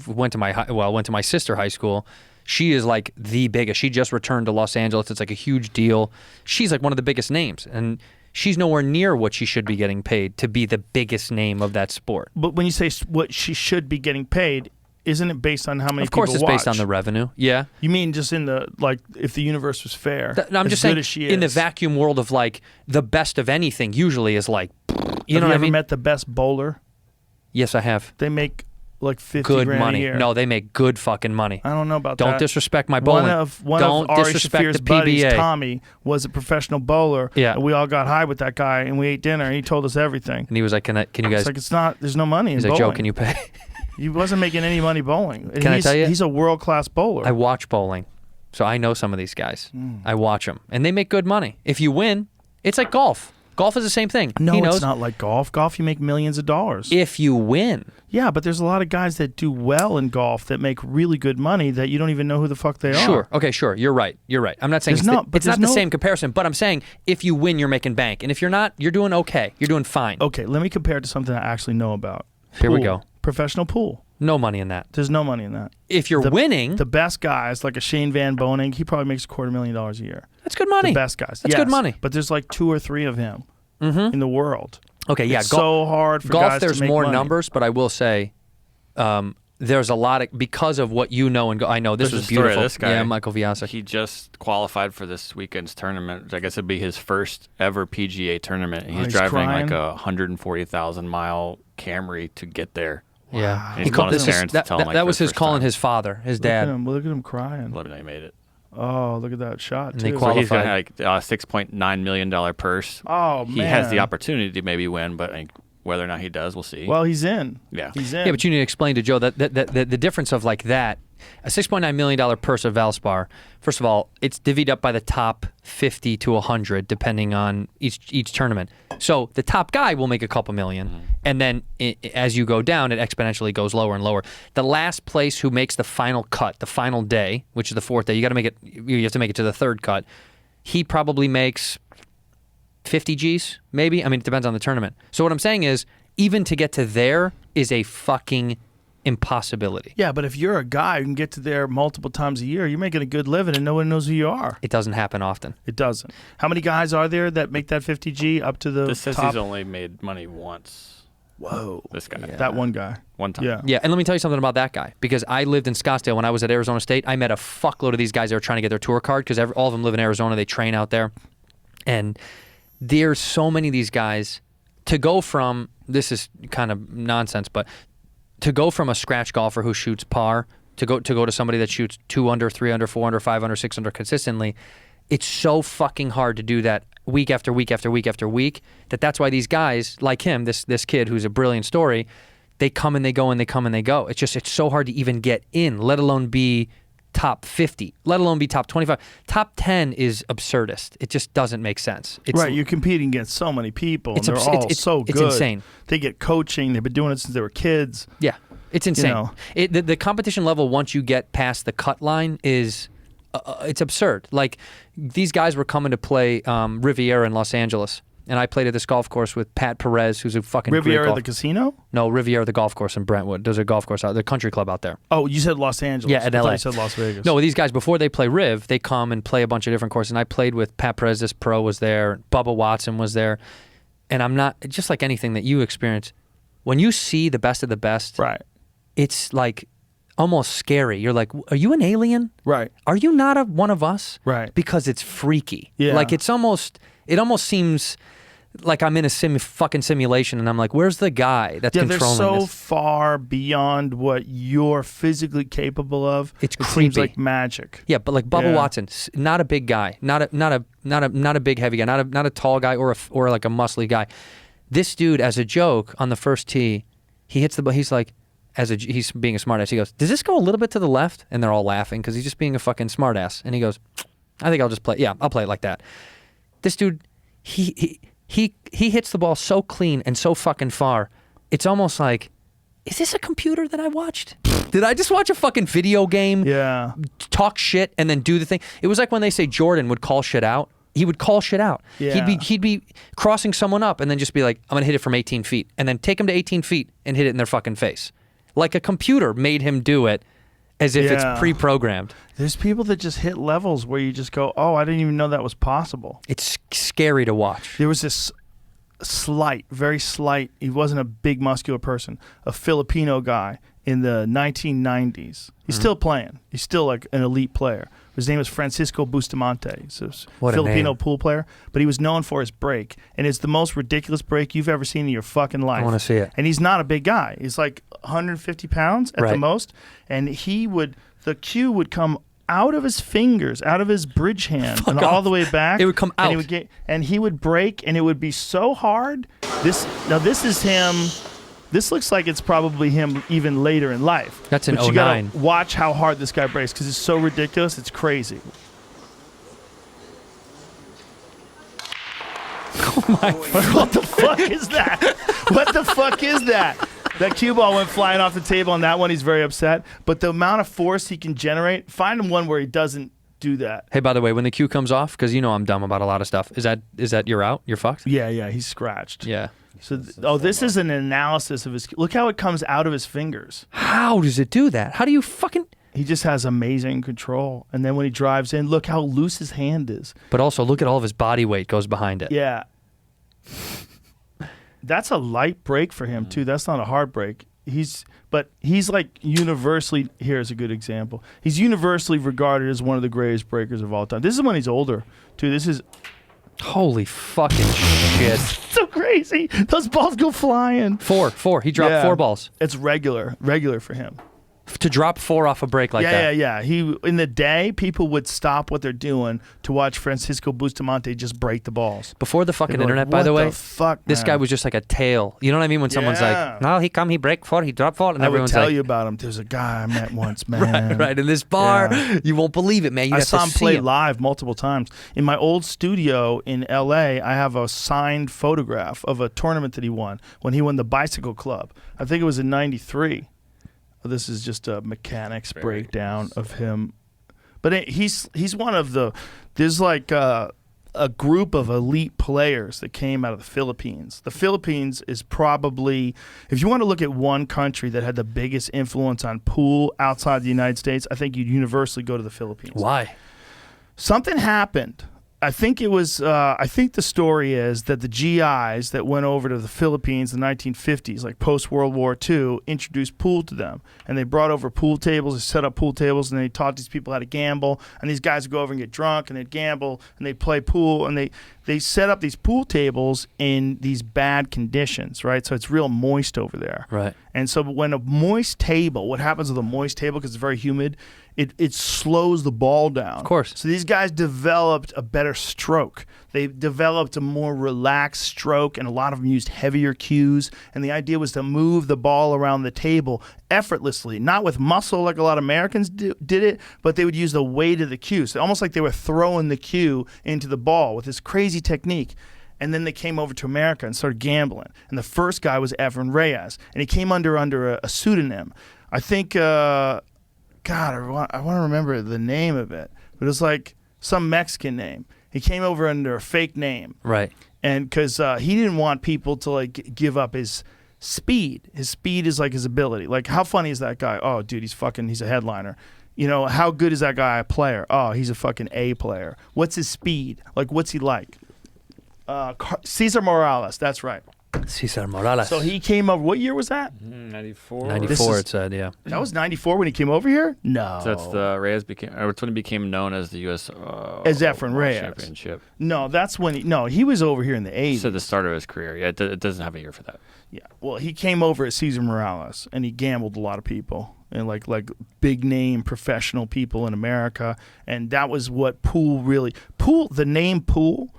[SPEAKER 4] went to my sister high school. She is like the biggest. She just returned to Los Angeles. It's like a huge deal. She's like one of the biggest names, and she's nowhere near what she should be getting paid to be the biggest name of that sport.
[SPEAKER 3] But when you say what she should be getting paid, isn't it based on how many
[SPEAKER 4] Of course,
[SPEAKER 3] people
[SPEAKER 4] it's based on
[SPEAKER 3] watch?
[SPEAKER 4] the revenue. Yeah,
[SPEAKER 3] You mean just in the, like, if the universe was fair?
[SPEAKER 4] No, I'm
[SPEAKER 3] as
[SPEAKER 4] just
[SPEAKER 3] good
[SPEAKER 4] saying
[SPEAKER 3] as she
[SPEAKER 4] in the
[SPEAKER 3] is.
[SPEAKER 4] vacuum world of like the best of anything usually is like, you know
[SPEAKER 3] Have
[SPEAKER 4] what
[SPEAKER 3] you
[SPEAKER 4] I
[SPEAKER 3] ever
[SPEAKER 4] mean?
[SPEAKER 3] met the best bowler?
[SPEAKER 4] Yes, I have.
[SPEAKER 3] They make like 50
[SPEAKER 4] Good
[SPEAKER 3] grand a
[SPEAKER 4] money.
[SPEAKER 3] year.
[SPEAKER 4] No, they make good fucking money.
[SPEAKER 3] I don't know about
[SPEAKER 4] Don't
[SPEAKER 3] that.
[SPEAKER 4] disrespect my bowling.
[SPEAKER 3] One
[SPEAKER 4] Don't
[SPEAKER 3] of Ari
[SPEAKER 4] disrespect
[SPEAKER 3] Shafir's
[SPEAKER 4] the
[SPEAKER 3] buddies,
[SPEAKER 4] PBA.
[SPEAKER 3] Tommy, was a professional bowler.
[SPEAKER 4] Yeah.
[SPEAKER 3] And we all got high with that guy, and we ate dinner, and he told us everything.
[SPEAKER 4] And he was like, "Can you
[SPEAKER 3] It's
[SPEAKER 4] guys?"
[SPEAKER 3] like, it's not, there's no money in
[SPEAKER 4] He's like,
[SPEAKER 3] bowling.
[SPEAKER 4] "Joe, can you pay?"
[SPEAKER 3] He wasn't making any money bowling. And
[SPEAKER 4] Can I tell you?
[SPEAKER 3] He's a world-class bowler.
[SPEAKER 4] I watch bowling, so I know some of these guys.
[SPEAKER 3] Hmm.
[SPEAKER 4] I watch them, and they make good money. If you win, it's like golf. Golf is the same thing.
[SPEAKER 3] no,
[SPEAKER 4] he knows.
[SPEAKER 3] it's not like golf. Golf, you make millions of dollars.
[SPEAKER 4] If you win,
[SPEAKER 3] Yeah, but there's a lot of guys that do well in golf that make really good money that you don't even know who the fuck they are.
[SPEAKER 4] sure. Okay, sure. You're right. You're right. I'm not saying
[SPEAKER 3] There's
[SPEAKER 4] it's,
[SPEAKER 3] no- but
[SPEAKER 4] it's not
[SPEAKER 3] there's
[SPEAKER 4] the
[SPEAKER 3] no-
[SPEAKER 4] same comparison, but I'm saying if you win, you're making bank, and if you're not, you're doing okay. You're doing fine.
[SPEAKER 3] Okay, let me compare it to something I actually know about.
[SPEAKER 4] Here we
[SPEAKER 3] Pool.
[SPEAKER 4] go.
[SPEAKER 3] Professional pool.
[SPEAKER 4] No money in that.
[SPEAKER 3] There's no money in that.
[SPEAKER 4] If you're winning,
[SPEAKER 3] The best guys, like a Shane Van Boening, he probably makes $250,000 a year.
[SPEAKER 4] that's good money.
[SPEAKER 3] The best guys.
[SPEAKER 4] That's
[SPEAKER 3] yes,
[SPEAKER 4] good money.
[SPEAKER 3] But there's like 2 or 3 of him in the world.
[SPEAKER 4] Okay, yeah.
[SPEAKER 3] It's so hard for
[SPEAKER 4] golf.
[SPEAKER 3] guys
[SPEAKER 4] There's
[SPEAKER 3] to make
[SPEAKER 4] more
[SPEAKER 3] money.
[SPEAKER 4] numbers, but I will say, there's a lot of because of what you know and I know this
[SPEAKER 5] There's
[SPEAKER 4] was
[SPEAKER 5] a story of
[SPEAKER 4] beautiful.
[SPEAKER 5] this guy.
[SPEAKER 4] Yeah, Michael Viasa.
[SPEAKER 5] He just qualified for this weekend's tournament. I guess it'd be his first ever PGA tournament. And he's
[SPEAKER 3] he's
[SPEAKER 5] driving
[SPEAKER 3] crying?
[SPEAKER 5] like a 140,000 mile Camry to get there.
[SPEAKER 4] Yeah,
[SPEAKER 5] He's calling his parents to tell him, like,
[SPEAKER 4] that
[SPEAKER 5] for
[SPEAKER 4] was
[SPEAKER 5] the
[SPEAKER 4] his
[SPEAKER 5] first
[SPEAKER 4] calling
[SPEAKER 5] time.
[SPEAKER 4] his father, his
[SPEAKER 3] Look at
[SPEAKER 4] dad.
[SPEAKER 3] him. Look at him crying.
[SPEAKER 5] Let me know he made it.
[SPEAKER 3] Oh, look at that shot,
[SPEAKER 4] And they
[SPEAKER 3] too.
[SPEAKER 4] qual-
[SPEAKER 5] So he's got
[SPEAKER 4] Qualified.
[SPEAKER 5] like a $6.9 million purse.
[SPEAKER 3] Oh, man.
[SPEAKER 5] He has the opportunity to maybe win, but like, whether or not he does, we'll see.
[SPEAKER 3] Well, he's in.
[SPEAKER 5] Yeah.
[SPEAKER 3] He's in.
[SPEAKER 4] Yeah, but you need to explain to Joe that the difference of like that, a $6.9 million purse of Valspar. First of all, it's divvied up by the top 50 to 100, depending on each tournament. So the top guy will make a couple million, and then as you go down, it exponentially goes lower and lower. The last place who makes the final cut, the final day, which is the fourth day, you have to make it to the third cut. He probably makes 50 G's, maybe. I mean, it depends on the tournament. So what I'm saying is, even to get to there is a fucking impossibility.
[SPEAKER 3] Yeah, but if you're a guy who can get to there multiple times a year, you're making a good living and no one knows who you are.
[SPEAKER 4] It doesn't happen often.
[SPEAKER 3] It doesn't. How many guys are there that make that 50G up to the
[SPEAKER 5] this says
[SPEAKER 3] top?
[SPEAKER 5] he's only made money once.
[SPEAKER 3] Whoa.
[SPEAKER 5] This guy.
[SPEAKER 3] That one guy.
[SPEAKER 5] One time.
[SPEAKER 3] Yeah.
[SPEAKER 4] Yeah, and let me tell you something about that guy. Because I lived in Scottsdale when I was at Arizona State. I met a fuckload of these guys that were trying to get their tour card because all of them live in Arizona. They train out there. And there's so many of these guys to go from, this is kind of nonsense, but to go from a scratch golfer who shoots par to go to somebody that shoots 2 under, 3 under, 4 under, 5 under, 6 under consistently, it's so fucking hard to do that week after week after week after week that's why these guys like him, this kid who's a brilliant story, they come and they go and they come and they go. It's so hard to even get in, let alone be top 50, let alone be top 25. Top 10 is absurdist. It just doesn't make sense.
[SPEAKER 3] Right, you're competing against so many people. And they're all so good.
[SPEAKER 4] It's insane.
[SPEAKER 3] They get coaching. They've been doing it since they were kids.
[SPEAKER 4] Yeah, it's insane.
[SPEAKER 3] You know.
[SPEAKER 4] The competition level, once you get past the cut line, is it's absurd. Like, these guys were coming to play Riviera in Los Angeles. And I played at this golf course with Pat Perez, who's a fucking
[SPEAKER 3] Riviera,
[SPEAKER 4] great
[SPEAKER 3] the casino?
[SPEAKER 4] No, Riviera, the golf course in Brentwood. There's a golf course out, the country club out there.
[SPEAKER 3] Oh, you said Los Angeles.
[SPEAKER 4] Yeah, in
[SPEAKER 3] I thought
[SPEAKER 4] LA.
[SPEAKER 3] you said Las Vegas.
[SPEAKER 4] No, these guys, before they play Riv, they come and play a bunch of different courses. And I played with Pat Perez, this pro was there. Bubba Watson was there. And I'm not, just like anything that you experience, when you see the best of the best,
[SPEAKER 3] Right.
[SPEAKER 4] it's like almost scary. You're like, are you an alien?
[SPEAKER 3] Right.
[SPEAKER 4] Are you not one of us?
[SPEAKER 3] Right.
[SPEAKER 4] Because it's freaky.
[SPEAKER 3] Yeah.
[SPEAKER 4] Like, it almost seems like I'm in a fucking simulation, and I'm like, where's the guy that's controlling
[SPEAKER 3] they're so
[SPEAKER 4] this?
[SPEAKER 3] far beyond what you're physically capable of.
[SPEAKER 4] It's
[SPEAKER 3] it
[SPEAKER 4] creepy.
[SPEAKER 3] seems like magic.
[SPEAKER 4] Yeah, but like Bubba
[SPEAKER 3] Yeah.
[SPEAKER 4] Watson, not a big guy, not a big heavy guy, not a tall guy or like a muscly guy. This dude, as a joke on the first tee, he hits the ball. He's like, he's being a smartass. He goes, "Does this go a little bit to the left?" And they're all laughing because he's just being a fucking smartass. And he goes, "I think I'll just play. Yeah, I'll play it like that." This dude, he hits the ball so clean and so fucking far. It's almost like, is this a computer that I watched? Did I just watch a fucking video game?
[SPEAKER 3] Yeah.
[SPEAKER 4] Talk shit and then do the thing. It was like when they say Jordan would call shit out. He would call shit out.
[SPEAKER 3] Yeah.
[SPEAKER 4] He'd be crossing someone up and then just be like, I'm gonna hit it from 18 feet, and then take him to 18 feet and hit it in their fucking face. Like a computer made him do it, as if
[SPEAKER 3] Yeah.
[SPEAKER 4] it's pre-programmed.
[SPEAKER 3] There's people that just hit levels where you just go, oh, I didn't even know that was possible.
[SPEAKER 4] It's scary to watch.
[SPEAKER 3] There was this very slight, he wasn't a big muscular person, a Filipino guy in the 1990s. He's still playing. He's still like an elite player. His name was Francisco Bustamante. He's a
[SPEAKER 4] What a
[SPEAKER 3] Filipino
[SPEAKER 4] name.
[SPEAKER 3] pool player, but he was known for his break. And it's the most ridiculous break you've ever seen in your fucking life.
[SPEAKER 4] I wanna see it.
[SPEAKER 3] And he's not a big guy. He's like 150 pounds at the
[SPEAKER 4] Right.
[SPEAKER 3] most. And the cue would come out of his fingers, out of his bridge hand, and all the way back.
[SPEAKER 4] It would come
[SPEAKER 3] and
[SPEAKER 4] out.
[SPEAKER 3] And he would break, and it would be so hard. This is him. This looks like it's probably him even later in life.
[SPEAKER 4] That's an
[SPEAKER 3] But you gotta
[SPEAKER 4] 09.
[SPEAKER 3] watch how hard this guy breaks because it's so ridiculous. It's crazy.
[SPEAKER 4] Oh my!
[SPEAKER 3] What the fuck is that? What the fuck is that? That cue ball went flying off the table, and that one he's very upset. But the amount of force he can generate, find him one where he doesn't do that.
[SPEAKER 4] Hey, by the way, when the cue comes off, because you know I'm dumb about a lot of stuff. Is that you're out? You're fucked?
[SPEAKER 3] Yeah, he's scratched.
[SPEAKER 4] Yeah.
[SPEAKER 3] So, this is an analysis of his. Look how it comes out of his fingers.
[SPEAKER 4] How does it do that? How do you fucking?
[SPEAKER 3] He just has amazing control. And then when he drives in, look how loose his hand is.
[SPEAKER 4] But also look at all of his body weight goes behind it.
[SPEAKER 3] Yeah. That's a light break for him too. That's not a hard break. He's like universally, here's a good example. He's universally regarded as one of the greatest breakers of all time. This is when he's older too. This is
[SPEAKER 4] Holy fucking shit.
[SPEAKER 3] so crazy. Those balls go flying.
[SPEAKER 4] Four. He dropped
[SPEAKER 3] Yeah.
[SPEAKER 4] 4 balls.
[SPEAKER 3] It's regular for him.
[SPEAKER 4] To drop 4 off a break like that.
[SPEAKER 3] Yeah. He in the day, people would stop what they're doing to watch Francisco Bustamante just break the balls.
[SPEAKER 4] Before the fucking
[SPEAKER 3] They'd be like,
[SPEAKER 4] internet, by the
[SPEAKER 3] "What
[SPEAKER 4] way,
[SPEAKER 3] the fuck,
[SPEAKER 4] this
[SPEAKER 3] man?"
[SPEAKER 4] guy was just like a tail. You know what I mean? When someone's
[SPEAKER 3] Yeah.
[SPEAKER 4] like, no, he break 4, he drop 4, and
[SPEAKER 3] I would
[SPEAKER 4] everyone's
[SPEAKER 3] tell
[SPEAKER 4] like,
[SPEAKER 3] you about him. There's a guy I met once, man.
[SPEAKER 4] right, in this bar,
[SPEAKER 3] Yeah.
[SPEAKER 4] you won't believe it, man. You
[SPEAKER 3] I
[SPEAKER 4] have
[SPEAKER 3] saw
[SPEAKER 4] to
[SPEAKER 3] him
[SPEAKER 4] see
[SPEAKER 3] play
[SPEAKER 4] him.
[SPEAKER 3] live multiple times. In my old studio in LA, I have a signed photograph of a tournament that he won when he won the Bicycle Club. I think it was in '93. This is just a mechanics breakdown of him. But he's one of the, there's like a group of elite players that came out of the Philippines. The Philippines is probably, if you want to look at one country that had the biggest influence on pool outside the United States, I think you'd universally go to the Philippines.
[SPEAKER 4] Why?
[SPEAKER 3] Something happened I think it was. I think the story is that the GIs that went over to the Philippines in the 1950s, like post World War II, introduced pool to them, and they brought over pool tables. They set up pool tables, and they taught these people how to gamble. And these guys would go over and get drunk, and they'd gamble, and they'd play pool, and they set up these pool tables in these bad conditions, right? So it's real moist over there,
[SPEAKER 4] Right.
[SPEAKER 3] And so when a moist table, what happens with a moist table, because it's very humid, it slows the ball down.
[SPEAKER 4] Of course.
[SPEAKER 3] So these guys developed a better stroke. They developed a more relaxed stroke, and a lot of them used heavier cues. And the idea was to move the ball around the table effortlessly, not with muscle like a lot of Americans did it, but they would use the weight of the cue. So almost like they were throwing the cue into the ball with this crazy technique. And then they came over to America and started gambling. And the first guy was Efren Reyes, and he came under a pseudonym. I think, God, I want to remember the name of it, but it was like some Mexican name. He came over under a fake name,
[SPEAKER 4] Right.
[SPEAKER 3] and because he didn't want people to like give up his speed. His speed is like his ability. Like, how funny is that guy? Oh, dude, he's a headliner. You know, how good is that guy a player? Oh, he's a fucking A player. What's his speed? Like, what's he like? Cesar Morales, that's right.
[SPEAKER 4] Cesar Morales.
[SPEAKER 3] So he came over. What year was that?
[SPEAKER 5] 94.
[SPEAKER 4] 94, it said, yeah.
[SPEAKER 3] That was 94 when he came over here? No.
[SPEAKER 5] So that's the Reyes became, or it's when he became known as the U.S.
[SPEAKER 3] As Efren
[SPEAKER 5] World
[SPEAKER 3] Reyes.
[SPEAKER 5] Championship.
[SPEAKER 3] No, that's when he was over here in the 80s.
[SPEAKER 5] So the start of his career. Yeah, it doesn't have a year for that.
[SPEAKER 3] Yeah. Well, he came over as Cesar Morales, and he gambled a lot of people, and like big name professional people in America, and that was what the name pool.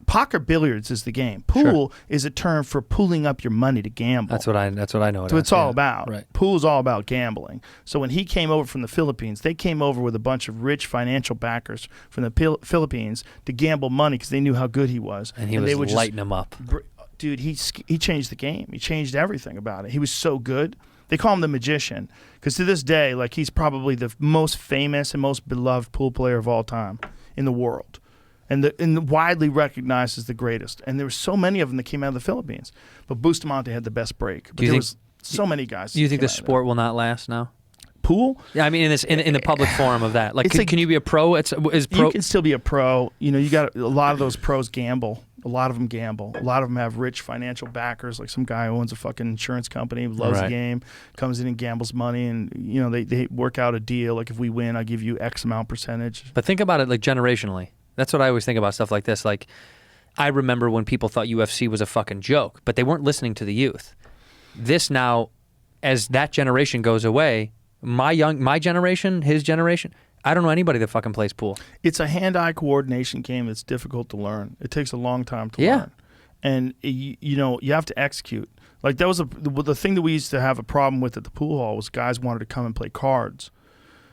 [SPEAKER 3] Poker billiards is the game. Pool is a term for pooling up your money to gamble.
[SPEAKER 4] That's what I know.
[SPEAKER 3] That's what it's all about.
[SPEAKER 4] Right.
[SPEAKER 3] Pool is all about gambling. So when he came over from the Philippines, they came over with a bunch of rich financial backers from the Philippines to gamble money because they knew how good he was.
[SPEAKER 4] And he
[SPEAKER 3] they
[SPEAKER 4] was
[SPEAKER 3] would
[SPEAKER 4] lighting them up.
[SPEAKER 3] Dude, he changed the game. He changed everything about it. He was so good. They call him the magician because to this day, like, he's probably the most famous and most beloved pool player of all time in the world. And widely recognized as the greatest. And there were so many of them that came out of the Philippines. But Bustamante had the best break. But there was so many guys.
[SPEAKER 4] Do you think the sport will not last now?
[SPEAKER 3] Pool?
[SPEAKER 4] Yeah, I mean, in the public forum of that. Like, can you be a pro?
[SPEAKER 3] You can still be a pro. You know, you got a lot of those pros gamble. A lot of them gamble. A lot of them have rich financial backers, like some guy who owns a fucking insurance company, loves the game, comes in and gambles money, and you know they work out a deal. Like, if we win, I give you X amount percentage.
[SPEAKER 4] But think about it like generationally. That's what I always think about stuff like this. Like, I remember when people thought UFC was a fucking joke, but they weren't listening to the youth. This now, as that generation goes away, my generation, his generation, I don't know anybody that fucking plays pool.
[SPEAKER 3] It's a hand-eye coordination game that's difficult to learn. It takes a long time to learn. And you know, you have to execute. Like, that was the thing that we used to have a problem with at the pool hall was guys wanted to come and play cards.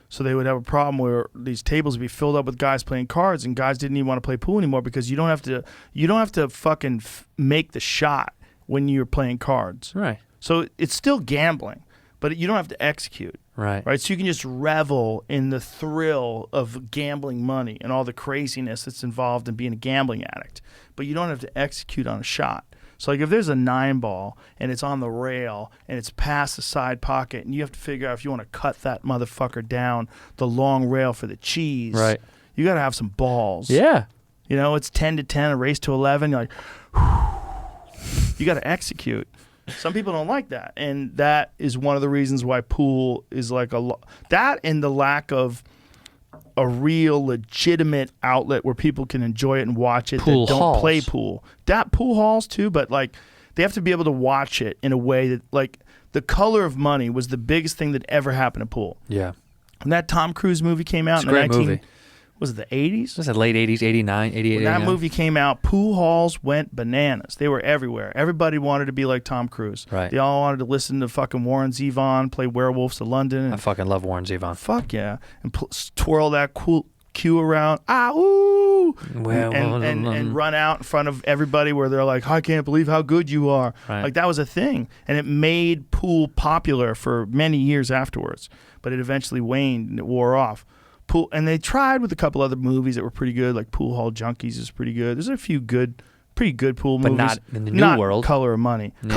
[SPEAKER 3] So they would have a problem where these tables would be filled up with guys playing cards, and guys didn't even want to play pool anymore because you don't have to fucking make the shot when you're playing cards.
[SPEAKER 4] Right.
[SPEAKER 3] So it's still gambling, but you don't have to execute.
[SPEAKER 4] Right.
[SPEAKER 3] Right. So you can just revel in the thrill of gambling money and all the craziness that's involved in being a gambling addict, but you don't have to execute on a shot. So, like, if there's a 9-ball and it's on the rail and it's past the side pocket and you have to figure out if you want to cut that motherfucker down the long rail for the cheese,
[SPEAKER 4] right?
[SPEAKER 3] You got to have some balls.
[SPEAKER 4] Yeah.
[SPEAKER 3] You know, it's 10-10, a race to 11. You're like, whew. You got to execute. Some people don't like that, and that is one of the reasons why pool is like that, and the lack of a real legitimate outlet where people can enjoy it and watch it
[SPEAKER 4] pool
[SPEAKER 3] that don't
[SPEAKER 4] halls.
[SPEAKER 3] play pool. That pool halls too, but like they have to be able to watch it in a way that, like, The Color of Money was the biggest thing that ever happened to pool.
[SPEAKER 4] Yeah.
[SPEAKER 3] When that Tom Cruise movie came out
[SPEAKER 4] It's a great movie.
[SPEAKER 3] Was it the 80s?
[SPEAKER 4] Was it late 80s, 89, 88,
[SPEAKER 3] When that
[SPEAKER 4] 89?
[SPEAKER 3] movie came out, pool halls went bananas. They were everywhere. Everybody wanted to be like Tom Cruise.
[SPEAKER 4] Right.
[SPEAKER 3] They all wanted to listen to fucking Warren Zevon play Werewolves of London.
[SPEAKER 4] I fucking love Warren Zevon.
[SPEAKER 3] Fuck yeah. And twirl that cool cue around. Ah, ooh. And run out in front of everybody where they're like, I can't believe how good you are.
[SPEAKER 4] Right.
[SPEAKER 3] Like, that was a thing. And it made pool popular for many years afterwards. But it eventually waned and it wore off. And they tried with a couple other movies that were pretty good, like Pool Hall Junkies is pretty good. There's a few good pretty good pool
[SPEAKER 4] But
[SPEAKER 3] movies.
[SPEAKER 4] not in the new world.
[SPEAKER 3] Color of Money.
[SPEAKER 4] Yeah.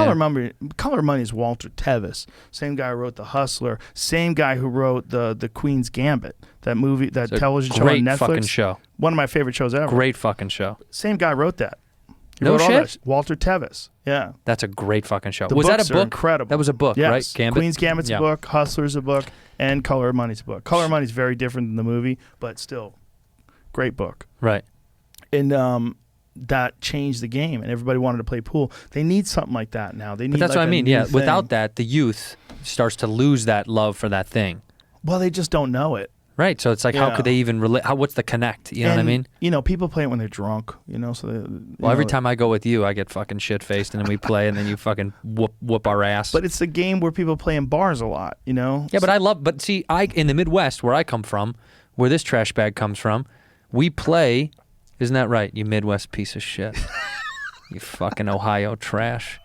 [SPEAKER 3] Color of Money is Walter Tevis. Same guy who wrote The Hustler. Same guy who wrote the Queen's Gambit. That movie, that
[SPEAKER 4] It's a
[SPEAKER 3] television show on
[SPEAKER 4] great
[SPEAKER 3] Netflix.
[SPEAKER 4] fucking show.
[SPEAKER 3] One of my favorite shows ever.
[SPEAKER 4] Great fucking show.
[SPEAKER 3] Same guy wrote that. He
[SPEAKER 4] No
[SPEAKER 3] wrote all
[SPEAKER 4] shit?
[SPEAKER 3] that shit. Walter Tevis. Yeah.
[SPEAKER 4] That's a great fucking show.
[SPEAKER 3] The
[SPEAKER 4] Was that
[SPEAKER 3] books
[SPEAKER 4] a
[SPEAKER 3] are
[SPEAKER 4] book?
[SPEAKER 3] incredible.
[SPEAKER 4] That was a book,
[SPEAKER 3] Yes.
[SPEAKER 4] right? Gambit?
[SPEAKER 3] Queen's Gambit's
[SPEAKER 4] Yeah.
[SPEAKER 3] a book. Hustler's a book. And Color of Money's a book. Color of Money's very different than the movie, but still, great book.
[SPEAKER 4] Right.
[SPEAKER 3] And that changed the game, and everybody wanted to play pool. They need something like that now. They need.
[SPEAKER 4] But that's
[SPEAKER 3] like
[SPEAKER 4] what I
[SPEAKER 3] a
[SPEAKER 4] mean.
[SPEAKER 3] new
[SPEAKER 4] Yeah.
[SPEAKER 3] thing.
[SPEAKER 4] Without that, the youth starts to lose that love for that thing.
[SPEAKER 3] Well, they just don't know it.
[SPEAKER 4] Right. So it's like, how
[SPEAKER 3] Yeah.
[SPEAKER 4] could they even relate? What's the connect? You know what I
[SPEAKER 3] And,
[SPEAKER 4] mean?
[SPEAKER 3] You know, people play it when they're drunk. You know, so.
[SPEAKER 4] Well, every time I go with you, I get fucking shit faced, and then we play, and then you fucking whoop our ass.
[SPEAKER 3] But it's a game where people play in bars a lot. You know.
[SPEAKER 4] yeah, but see, in the Midwest where I come from, where this trash bag comes from, we play. Isn't that right? You Midwest piece of shit. You fucking Ohio trash.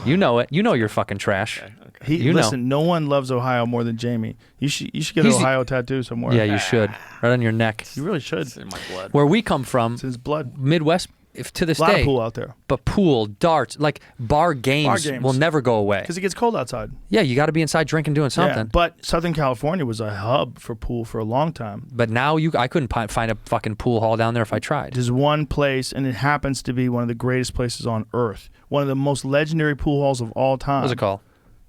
[SPEAKER 4] You know it. You know you're fucking trash. You know.
[SPEAKER 3] Listen, no one loves Ohio more than Jamie. You should get an
[SPEAKER 4] He's the-
[SPEAKER 3] Ohio tattoo somewhere.
[SPEAKER 4] Yeah, you should. Right on your neck.
[SPEAKER 3] You really should.
[SPEAKER 5] It's in my blood.
[SPEAKER 4] Where we come from,
[SPEAKER 3] It's his blood.
[SPEAKER 4] Midwest, if to this
[SPEAKER 3] A lot
[SPEAKER 4] day,
[SPEAKER 3] of pool out there
[SPEAKER 4] but pool, darts, like bar games,
[SPEAKER 3] games.
[SPEAKER 4] will never go away.
[SPEAKER 3] because it gets cold outside.
[SPEAKER 4] Yeah, you got to be inside drinking, doing something.
[SPEAKER 3] Yeah, but Southern California was a hub for pool for a long time.
[SPEAKER 4] But now I couldn't find a fucking pool hall down there if I tried.
[SPEAKER 3] There's one place, and it happens to be one of the greatest places on earth. One of the most legendary pool halls of all time.
[SPEAKER 4] What's it called?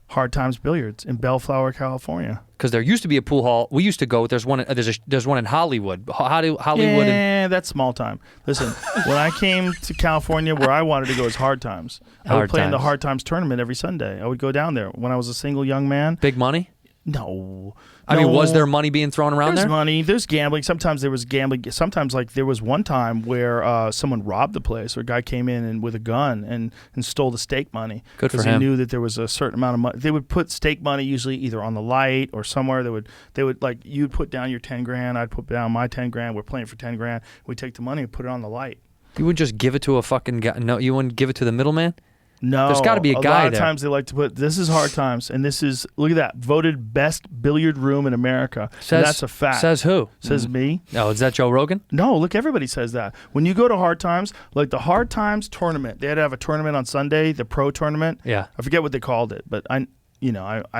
[SPEAKER 3] Hard Times Billiards in Bellflower, California.
[SPEAKER 4] Because there used to be a pool hall. We used to go. There's one in Hollywood. Hollywood.
[SPEAKER 3] Yeah, that's small time. Listen, when I came to California, where I wanted to go is Hard Times. I would
[SPEAKER 4] Hard
[SPEAKER 3] play in the
[SPEAKER 4] Times.
[SPEAKER 3] Hard Times tournament every Sunday. I would go down there when I was a single young man.
[SPEAKER 4] Big money.
[SPEAKER 3] No.
[SPEAKER 4] I mean,
[SPEAKER 3] No.
[SPEAKER 4] was there money being thrown around
[SPEAKER 3] There's
[SPEAKER 4] there?
[SPEAKER 3] money. There's gambling. Sometimes there was gambling. Sometimes, like, there was one time where someone robbed the place, or a guy came in and with a gun and stole the stake money.
[SPEAKER 4] Good for
[SPEAKER 3] Because
[SPEAKER 4] him.
[SPEAKER 3] he knew that there was a certain amount of money. They would put stake money usually either on the light or somewhere. They would like, you'd put down your 10 grand. I'd put down my 10 grand. We're playing for 10 grand. We'd take the money and put it on the light.
[SPEAKER 4] You wouldn't just give it to a fucking guy. No, you wouldn't give it to the middleman.
[SPEAKER 3] No,
[SPEAKER 4] There's gotta be a guy
[SPEAKER 3] lot of
[SPEAKER 4] there.
[SPEAKER 3] times they like to put, this is Hard Times, and this is, look at that, voted best billiard room in America. And that's a fact.
[SPEAKER 4] Says who?
[SPEAKER 3] Says me.
[SPEAKER 4] Oh, is that Joe Rogan?
[SPEAKER 3] No, look, everybody says that. When you go to Hard Times, like the Hard Times tournament, they had to have a tournament on Sunday, the pro tournament.
[SPEAKER 4] Yeah.
[SPEAKER 3] I forget what they called it, but I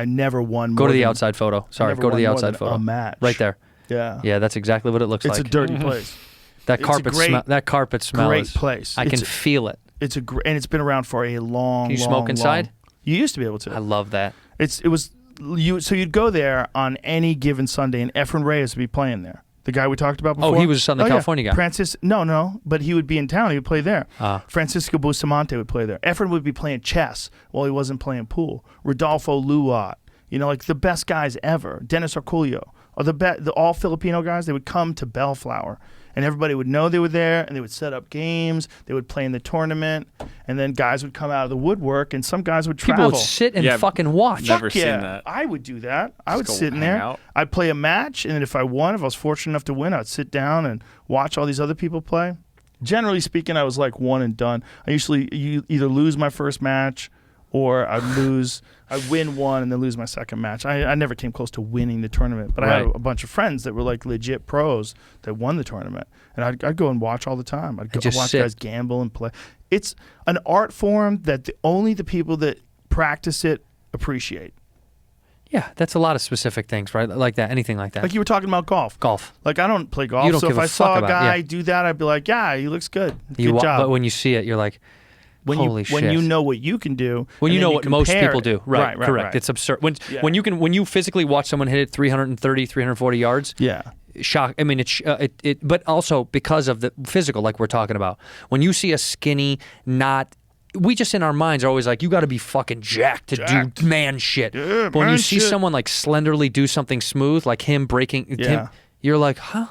[SPEAKER 3] never won.
[SPEAKER 4] Go
[SPEAKER 3] more
[SPEAKER 4] to the
[SPEAKER 3] than-
[SPEAKER 4] outside photo. Sorry,
[SPEAKER 3] never
[SPEAKER 4] go to
[SPEAKER 3] won
[SPEAKER 4] the
[SPEAKER 3] more
[SPEAKER 4] outside
[SPEAKER 3] than
[SPEAKER 4] photo.
[SPEAKER 3] a match.
[SPEAKER 4] Right there.
[SPEAKER 3] Yeah.
[SPEAKER 4] Yeah, that's exactly what it looks
[SPEAKER 3] It's
[SPEAKER 4] like.
[SPEAKER 3] a dirty place.
[SPEAKER 4] That
[SPEAKER 3] it's a
[SPEAKER 4] carpet
[SPEAKER 3] great-
[SPEAKER 4] smell. That carpet smell.
[SPEAKER 3] Great
[SPEAKER 4] is,
[SPEAKER 3] place.
[SPEAKER 4] I can
[SPEAKER 3] It's-
[SPEAKER 4] feel it.
[SPEAKER 3] It's a great, and it's been around for a long.
[SPEAKER 4] Can you
[SPEAKER 3] long,
[SPEAKER 4] smoke inside?
[SPEAKER 3] long- You used to be able to.
[SPEAKER 4] I love that.
[SPEAKER 3] It was you. So you'd go there on any given Sunday, and Efren Reyes would be playing there. The guy we talked about before.
[SPEAKER 4] he was a Southern California guy.
[SPEAKER 3] No, but he would be in town. He would play there.
[SPEAKER 4] Ah.
[SPEAKER 3] Francisco Bustamante would play there. Efren would be playing chess while he wasn't playing pool. Rodolfo Luat, like the best guys ever. Dennis Arculio, or the all Filipino guys. They would come to Bellflower, and everybody would know they were there, and they would set up games. They would play in the tournament, and then guys would come out of the woodwork, and some guys would travel.
[SPEAKER 4] People would sit and
[SPEAKER 5] Yeah,
[SPEAKER 4] fucking watch.
[SPEAKER 5] never
[SPEAKER 3] Fuck
[SPEAKER 5] seen
[SPEAKER 3] yeah.
[SPEAKER 5] that.
[SPEAKER 3] I would do that. I would
[SPEAKER 5] go
[SPEAKER 3] sit in
[SPEAKER 5] hang
[SPEAKER 3] there.
[SPEAKER 5] out.
[SPEAKER 3] I'd play a match, and then if I won, if I was fortunate enough to win, I'd sit down and watch all these other people play. Generally speaking, I was like one and done. You either lose my first match, or I'd win one and then lose my second match. I never came close to winning the tournament, but I had
[SPEAKER 4] Right.
[SPEAKER 3] a bunch of friends that were like legit pros that won the tournament, and I'd go and watch all the time. I'd
[SPEAKER 4] just
[SPEAKER 3] watch
[SPEAKER 4] sit.
[SPEAKER 3] guys gamble and play. It's an art form that only the people that practice it appreciate.
[SPEAKER 4] Yeah, that's a lot of specific things, right? Like that, anything like that.
[SPEAKER 3] Like you were talking about golf.
[SPEAKER 4] Golf.
[SPEAKER 3] Like I don't play golf,
[SPEAKER 4] You don't
[SPEAKER 3] so
[SPEAKER 4] give
[SPEAKER 3] if
[SPEAKER 4] a
[SPEAKER 3] I saw
[SPEAKER 4] fuck
[SPEAKER 3] a
[SPEAKER 4] about it,
[SPEAKER 3] guy
[SPEAKER 4] yeah.
[SPEAKER 3] do that, I'd be like, yeah, he looks good.
[SPEAKER 4] You
[SPEAKER 3] Good job.
[SPEAKER 4] But when you see it, you're like, holy shit.
[SPEAKER 3] When you know what you can do,
[SPEAKER 4] When
[SPEAKER 3] and
[SPEAKER 4] you
[SPEAKER 3] then
[SPEAKER 4] know what most
[SPEAKER 3] compare
[SPEAKER 4] people
[SPEAKER 3] it.
[SPEAKER 4] do. Right, correct.
[SPEAKER 3] Right.
[SPEAKER 4] It's absurd.
[SPEAKER 3] Yeah.
[SPEAKER 4] When you physically watch someone hit it 330, 340 yards,
[SPEAKER 3] Yeah.
[SPEAKER 4] shock. I mean, but also because of the physical, like we're talking about. When you see a skinny, we just in our minds are always like, you got to be fucking jacked to do man shit.
[SPEAKER 3] Yeah,
[SPEAKER 4] but when
[SPEAKER 3] man
[SPEAKER 4] you see
[SPEAKER 3] shit.
[SPEAKER 4] someone like slenderly do something smooth, like him breaking,
[SPEAKER 3] Yeah.
[SPEAKER 4] you're like, huh?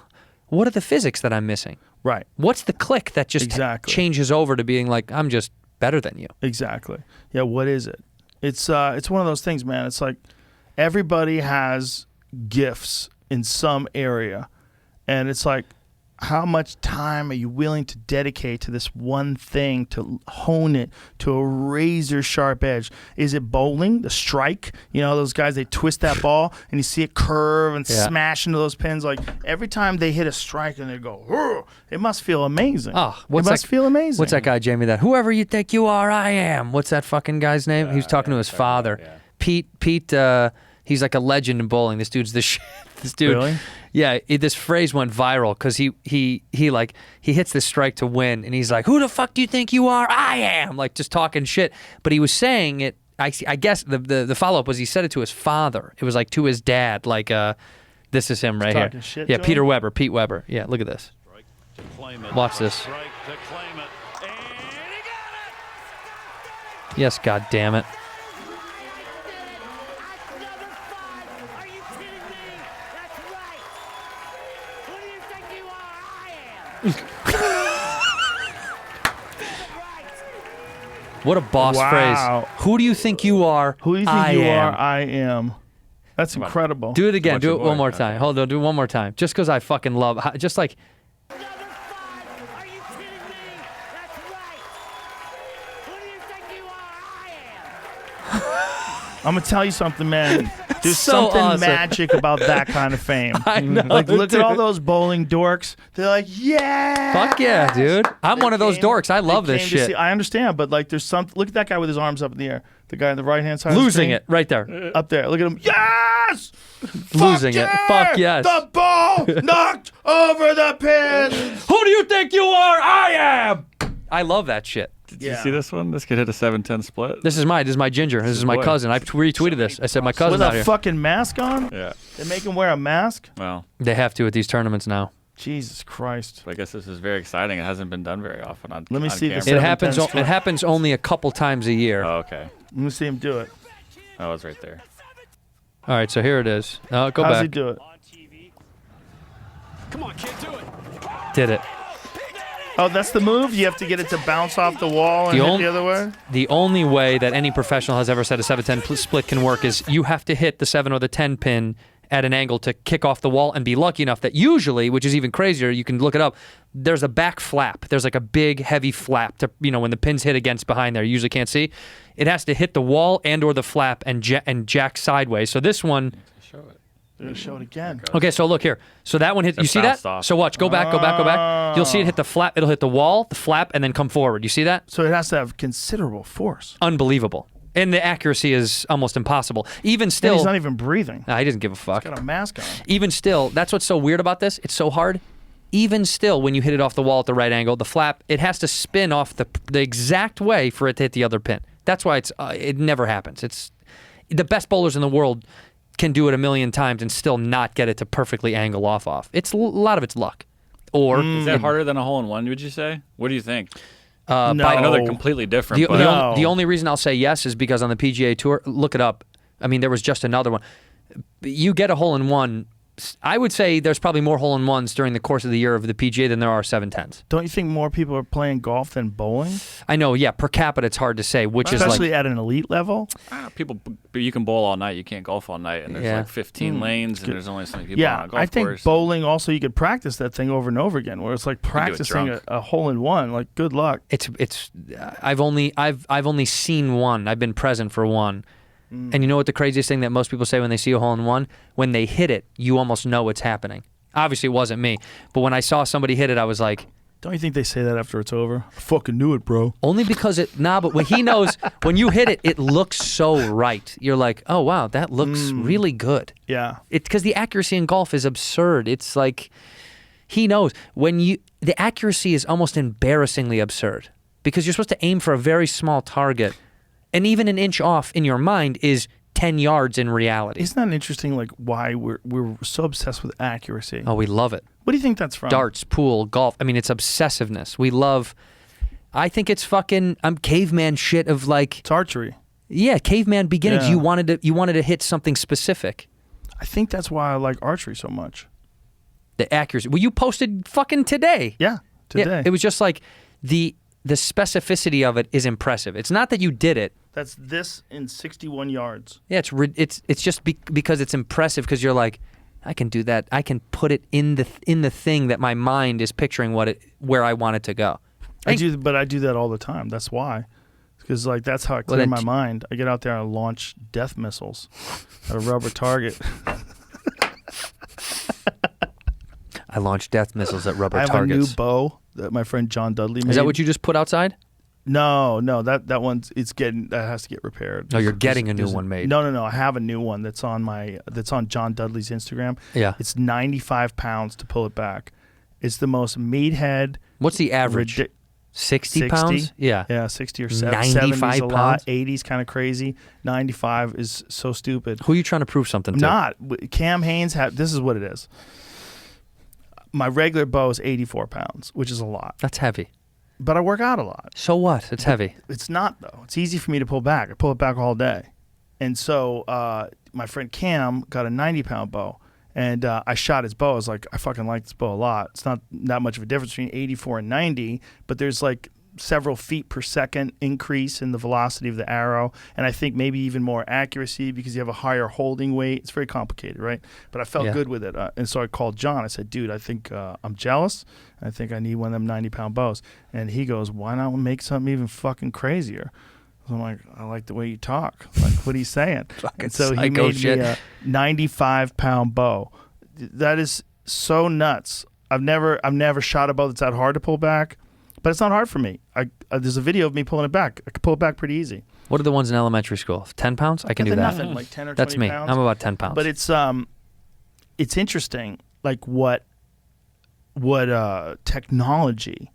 [SPEAKER 4] What are the physics that I'm missing?
[SPEAKER 3] Right.
[SPEAKER 4] What's the click that just
[SPEAKER 3] Exactly.
[SPEAKER 4] changes over to being like, I'm just better than you?
[SPEAKER 3] Exactly. Yeah, what is it? It's one of those things, man. It's like everybody has gifts in some area. And it's like how much time are you willing to dedicate to this one thing, to hone it to a razor sharp edge? Is it bowling, the strike? You know, those guys, they twist that ball and you see it curve and smash into those pins. Like every time they hit a strike and they go, "Hurr," it must feel amazing.
[SPEAKER 4] Oh,
[SPEAKER 3] it must feel amazing.
[SPEAKER 4] What's that guy, Jamie? That whoever you think you are, I am. What's that fucking guy's name? He was talking to his father. Pete. He's like a legend in bowling. This dude's the shit. This dude.
[SPEAKER 3] Really?
[SPEAKER 4] Yeah, this phrase went viral because he hits this strike to win, and he's like, "Who the fuck do you think you are? I am!" Like just talking shit. But he was saying it. I guess the follow up was he said it to his father. It was like to his dad. Like, this is him right here.
[SPEAKER 3] Shit,
[SPEAKER 4] yeah,
[SPEAKER 3] John?
[SPEAKER 4] Pete Weber. Yeah, look at this. Watch this. Yes, God damn it.
[SPEAKER 1] Are you kidding me? That's right. Who do you think you are? I am.
[SPEAKER 4] What a boss
[SPEAKER 3] Wow.
[SPEAKER 4] phrase. Who do you think you are?
[SPEAKER 3] Who do you think
[SPEAKER 4] I
[SPEAKER 3] you
[SPEAKER 4] am.
[SPEAKER 3] are? I am. That's incredible.
[SPEAKER 4] Do it again.
[SPEAKER 5] Watch
[SPEAKER 4] Do
[SPEAKER 5] your
[SPEAKER 4] it
[SPEAKER 5] boy.
[SPEAKER 4] one more time. Hold on. Do it one more time. Just because I fucking love. Just like.
[SPEAKER 1] Another 5. Are you kidding me? That's right. Who do you think you are? I am.
[SPEAKER 3] I'm gonna tell you something, man. There's
[SPEAKER 4] So
[SPEAKER 3] something
[SPEAKER 4] awesome.
[SPEAKER 3] magic about that kind of fame.
[SPEAKER 4] I know.
[SPEAKER 3] Like, look
[SPEAKER 4] dude.
[SPEAKER 3] at all those bowling dorks. They're like, yeah.
[SPEAKER 4] Fuck yeah, dude. I'm one of those dorks. I love this shit.
[SPEAKER 3] I understand, but like, there's some. Look at that guy with his arms up in the air. The guy on the right hand side.
[SPEAKER 4] Losing
[SPEAKER 3] of
[SPEAKER 4] it right there.
[SPEAKER 3] Up there. Look at him. Yes.
[SPEAKER 4] Losing it.
[SPEAKER 3] yeah!
[SPEAKER 4] Fuck yes.
[SPEAKER 3] The ball knocked over the pin.
[SPEAKER 4] Who do you think you are? I am. I love that shit.
[SPEAKER 5] Did you see this one? This kid hit a 7-10 split.
[SPEAKER 4] This is my ginger. This is my
[SPEAKER 5] boy.
[SPEAKER 4] cousin. I retweeted this. I said my cousin
[SPEAKER 3] With
[SPEAKER 4] out
[SPEAKER 3] a
[SPEAKER 4] here.
[SPEAKER 3] fucking mask on?
[SPEAKER 5] Yeah.
[SPEAKER 3] They make him wear a mask?
[SPEAKER 5] Well,
[SPEAKER 4] They have to at these tournaments now.
[SPEAKER 3] Jesus Christ.
[SPEAKER 5] I guess this is very exciting. It hasn't been done very often on
[SPEAKER 3] Let me
[SPEAKER 5] on
[SPEAKER 3] see this.
[SPEAKER 5] camera.
[SPEAKER 4] It happens.
[SPEAKER 3] 7-10 split.
[SPEAKER 4] It happens only a couple times a year.
[SPEAKER 5] Oh, okay.
[SPEAKER 3] Let me see him do it.
[SPEAKER 5] Oh, it's right there.
[SPEAKER 4] All right, so here it is. Go
[SPEAKER 3] How's
[SPEAKER 4] back.
[SPEAKER 3] he do it?
[SPEAKER 7] Come on, kid, do it.
[SPEAKER 4] Did it.
[SPEAKER 3] Oh, that's the move? You have to get it to bounce off the wall and
[SPEAKER 4] The
[SPEAKER 3] hit
[SPEAKER 4] on-
[SPEAKER 3] the other way?
[SPEAKER 4] The only way that any professional has ever said a 7-10 split can work is you have to hit the 7 or the 10 pin at an angle to kick off the wall and be lucky enough that usually, which is even crazier, you can look it up, there's a back flap. There's like a big, heavy flap to, when the pin's hit against behind there, you usually can't see. It has to hit the wall and or the flap and jack sideways. So this one...
[SPEAKER 3] Show it again.
[SPEAKER 4] Okay, so look here. So that one hit. You see that?
[SPEAKER 5] bounced off.
[SPEAKER 4] So watch. Go back. Go back. Go back. You'll see it hit the flap. It'll hit the wall, the flap, and then come forward. You see that?
[SPEAKER 3] So it has to have considerable force.
[SPEAKER 4] Unbelievable. And the accuracy is almost impossible. Even
[SPEAKER 3] And
[SPEAKER 4] still,
[SPEAKER 3] he's not even breathing.
[SPEAKER 4] Nah, he doesn't give a fuck.
[SPEAKER 3] Got a mask on.
[SPEAKER 4] Even still, that's what's so weird about this. It's so hard. Even still, when you hit it off the wall at the right angle, the flap, it has to spin off the exact way for it to hit the other pin. That's why it never happens. It's the best bowlers in the world can do it a million times and still not get it to perfectly angle off. It's a lot of it's luck. Or
[SPEAKER 5] Is that harder than a hole-in-one, would you say? What do you think?
[SPEAKER 3] No.
[SPEAKER 5] I know they're completely different,
[SPEAKER 4] The,
[SPEAKER 5] but
[SPEAKER 4] the only reason I'll say yes is because on the PGA Tour, look it up. I mean, there was just another one. You get a hole-in-one. I would say there's probably more hole-in-ones during the course of the year of the PGA than there are 7-10s.
[SPEAKER 3] Don't you think more people are playing golf than bowling?
[SPEAKER 4] I know, yeah, per capita it's hard to say, which is
[SPEAKER 3] Especially
[SPEAKER 4] like...
[SPEAKER 3] at an elite level?
[SPEAKER 5] you can bowl all night. You can't golf all night, and there's
[SPEAKER 4] Yeah.
[SPEAKER 5] like 15 lanes, and there's only so many people
[SPEAKER 3] Yeah,
[SPEAKER 5] on a golf
[SPEAKER 3] I think
[SPEAKER 5] course.
[SPEAKER 3] bowling also, you could practice that thing over and over again, where it's like
[SPEAKER 5] do it
[SPEAKER 3] practicing
[SPEAKER 5] drunk.
[SPEAKER 3] a hole-in-one. Like, good luck.
[SPEAKER 4] I've only seen one. I've been present for one. And you know what the craziest thing that most people say when they see a hole-in-one? When they hit it, you almost know it's happening. Obviously, it wasn't me. But when I saw somebody hit it, I was like...
[SPEAKER 3] Don't you think they say that after it's over? I fucking knew it, bro.
[SPEAKER 4] Only because but when he knows, when you hit it, it looks so right. You're like, oh, wow, that looks really good.
[SPEAKER 3] Yeah.
[SPEAKER 4] Because the accuracy in golf is absurd. It's like, he knows. The accuracy is almost embarrassingly absurd. Because you're supposed to aim for a very small target. And even an inch off in your mind is 10 yards in reality.
[SPEAKER 3] Isn't that interesting, like, why we're so obsessed with accuracy?
[SPEAKER 4] Oh, we love it.
[SPEAKER 3] What do you think that's from?
[SPEAKER 4] Darts, pool, golf. I mean, it's obsessiveness. We love... I think it's fucking... caveman shit of like...
[SPEAKER 3] It's archery.
[SPEAKER 4] Yeah, caveman beginnings.
[SPEAKER 3] Yeah.
[SPEAKER 4] You wanted to hit something specific.
[SPEAKER 3] I think that's why I like archery so much.
[SPEAKER 4] The accuracy. Well, you posted fucking today.
[SPEAKER 3] Yeah, today.
[SPEAKER 4] Yeah, it was just like the specificity of it is impressive. It's not that you did it.
[SPEAKER 3] That's this in 61 yards.
[SPEAKER 4] Yeah, it's just because it's impressive because you're like, I can do that. I can put it in the thing that my mind is picturing where I want it to go.
[SPEAKER 3] I do that all the time. That's why. Because like that's how I clear my mind. I get out there and launch death missiles at a rubber target.
[SPEAKER 4] I launch death missiles at rubber targets.
[SPEAKER 3] I have a new bow that my friend John Dudley made.
[SPEAKER 4] Is that what you just put outside?
[SPEAKER 3] No, that one's that has to get repaired.
[SPEAKER 4] No, you're getting a new one made.
[SPEAKER 3] No. I have a new one that's on John Dudley's Instagram.
[SPEAKER 4] Yeah.
[SPEAKER 3] It's 95 pounds to pull it back. It's the most meathead.
[SPEAKER 4] What's the average? 60 pounds? Yeah.
[SPEAKER 3] Yeah, 60 or 70.
[SPEAKER 4] 95
[SPEAKER 3] 70's a
[SPEAKER 4] pounds?
[SPEAKER 3] lot. 80's kind of crazy. 95 is so stupid.
[SPEAKER 4] Who are you trying to prove something to?
[SPEAKER 3] Not. Cam Hanes, this is what it is. My regular bow is 84 pounds, which is a lot.
[SPEAKER 4] That's heavy.
[SPEAKER 3] But I work out a lot.
[SPEAKER 4] So what? It's heavy.
[SPEAKER 3] It's not, though. It's easy for me to pull back. I pull it back all day. And so my friend Cam got a 90-pound bow. And I shot his bow. I was like, I fucking like this bow a lot. It's not that much of a difference between 84 and 90, but there's like several feet per second increase in the velocity of the arrow. And I think maybe even more accuracy because you have a higher holding weight. It's very complicated, right? But I felt good with it. And so I called John. I said, dude, I think I'm jealous. I think I need one of them 90-pound bows. And he goes, why not make something even fucking crazier? So I'm like, I like the way you talk. Like, what are you saying? And so he made me a 95-pound bow. That is so nuts. I've never shot a bow that's that hard to pull back, but it's not hard for me. There's a video of me pulling it back. I can pull it back pretty easy.
[SPEAKER 4] What are the ones in elementary school? 10 pounds? I can do that.
[SPEAKER 3] Nothing, like 10 or 20
[SPEAKER 4] That's me.
[SPEAKER 3] pounds.
[SPEAKER 4] I'm about 10 pounds.
[SPEAKER 3] But it's interesting, like what technology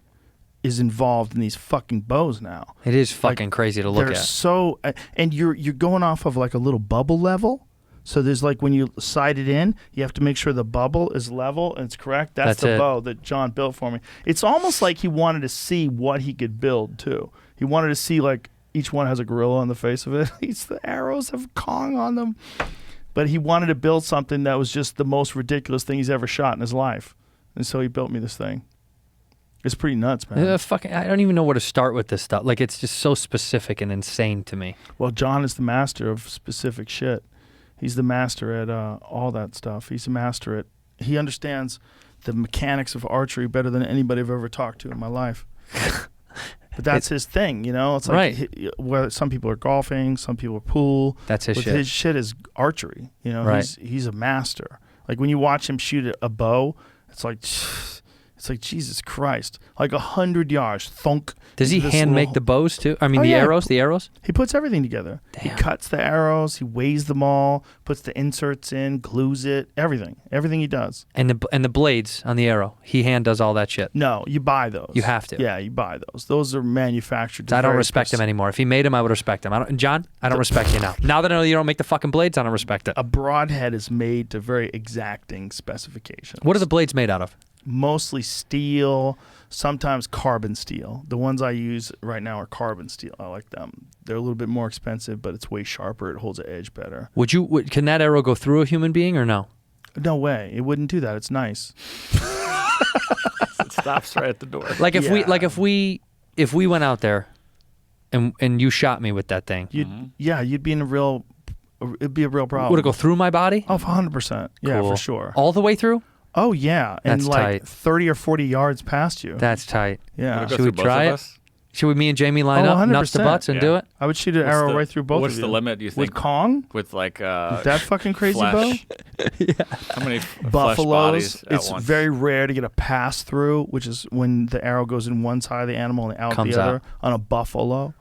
[SPEAKER 3] is involved in these fucking bows now.
[SPEAKER 4] It is fucking crazy to look
[SPEAKER 3] They're
[SPEAKER 4] at.
[SPEAKER 3] So, and you're going off of like a little bubble level. So there's like when you sight it in, you have to make sure the bubble is level and it's correct. That's the bow that John built for me. It's almost like he wanted to see what he could build too. He wanted to see like each one has a gorilla on the face of it. The arrows have Kong on them. But he wanted to build something that was just the most ridiculous thing he's ever shot in his life. And so he built me this thing. It's pretty nuts, man.
[SPEAKER 4] I don't even know where to start with this stuff. Like, it's just so specific and insane to me.
[SPEAKER 3] Well, John is the master of specific shit. He's the master at all that stuff. He's a master at... He understands the mechanics of archery better than anybody I've ever talked to in my life. But that's his thing, you know? It's like where some people are golfing, some people are pool.
[SPEAKER 4] That's his shit.
[SPEAKER 3] His shit is archery, you know?
[SPEAKER 4] Right.
[SPEAKER 3] He's a master. Like, when you watch him shoot a bow, it's like... It's like, Jesus Christ. Like 100 yards. Thunk.
[SPEAKER 4] Does he hand make the bows too? I mean, the arrows? He puts everything together. Damn. He cuts the arrows. He weighs them all, puts the inserts in, glues it, everything. Everything he does. And the blades on the arrow. He hand does all that shit.
[SPEAKER 3] No, you buy those.
[SPEAKER 4] You have to.
[SPEAKER 3] Yeah, you buy those. Those are manufactured.
[SPEAKER 4] I don't respect him anymore. If he made them, I would respect him. John, I don't respect you now. Now that I know you don't make the fucking blades, I don't respect it.
[SPEAKER 3] A broadhead is made to very exacting specifications.
[SPEAKER 4] What are the blades made out of?
[SPEAKER 3] Mostly steel, sometimes carbon steel. The ones I use right now are carbon steel. I like them. They're a little bit more expensive, but it's way sharper. It holds the edge better.
[SPEAKER 4] Can that arrow go through a human being or no?
[SPEAKER 3] No way. It wouldn't do that. It's nice.
[SPEAKER 5] It stops right at the door.
[SPEAKER 4] Like if we went out there and you shot me with that thing.
[SPEAKER 3] You'd be in it'd be a real problem.
[SPEAKER 4] Would it go through my body?
[SPEAKER 3] Oh, 100%. Yeah,
[SPEAKER 4] Cool.
[SPEAKER 3] for sure.
[SPEAKER 4] All the way through?
[SPEAKER 3] Oh, yeah. And
[SPEAKER 4] That's
[SPEAKER 3] like
[SPEAKER 4] tight.
[SPEAKER 3] 30 or 40 yards past you.
[SPEAKER 4] That's tight.
[SPEAKER 3] Yeah.
[SPEAKER 4] Should we try it? Should me and Jamie line up, nuts to
[SPEAKER 3] 100%.
[SPEAKER 4] butts, and do it?
[SPEAKER 3] I would shoot an arrow right through both of you.
[SPEAKER 5] What's the limit, do you think?
[SPEAKER 3] With Kong?
[SPEAKER 5] With like
[SPEAKER 3] that fucking crazy
[SPEAKER 5] flesh.
[SPEAKER 3] bow?
[SPEAKER 5] How many flesh
[SPEAKER 3] Buffaloes,
[SPEAKER 5] bodies at
[SPEAKER 3] it's
[SPEAKER 5] once?
[SPEAKER 3] very rare to get a pass through, which is when the arrow goes in one side of the animal and out
[SPEAKER 4] Comes
[SPEAKER 3] the other
[SPEAKER 4] out.
[SPEAKER 3] on a buffalo.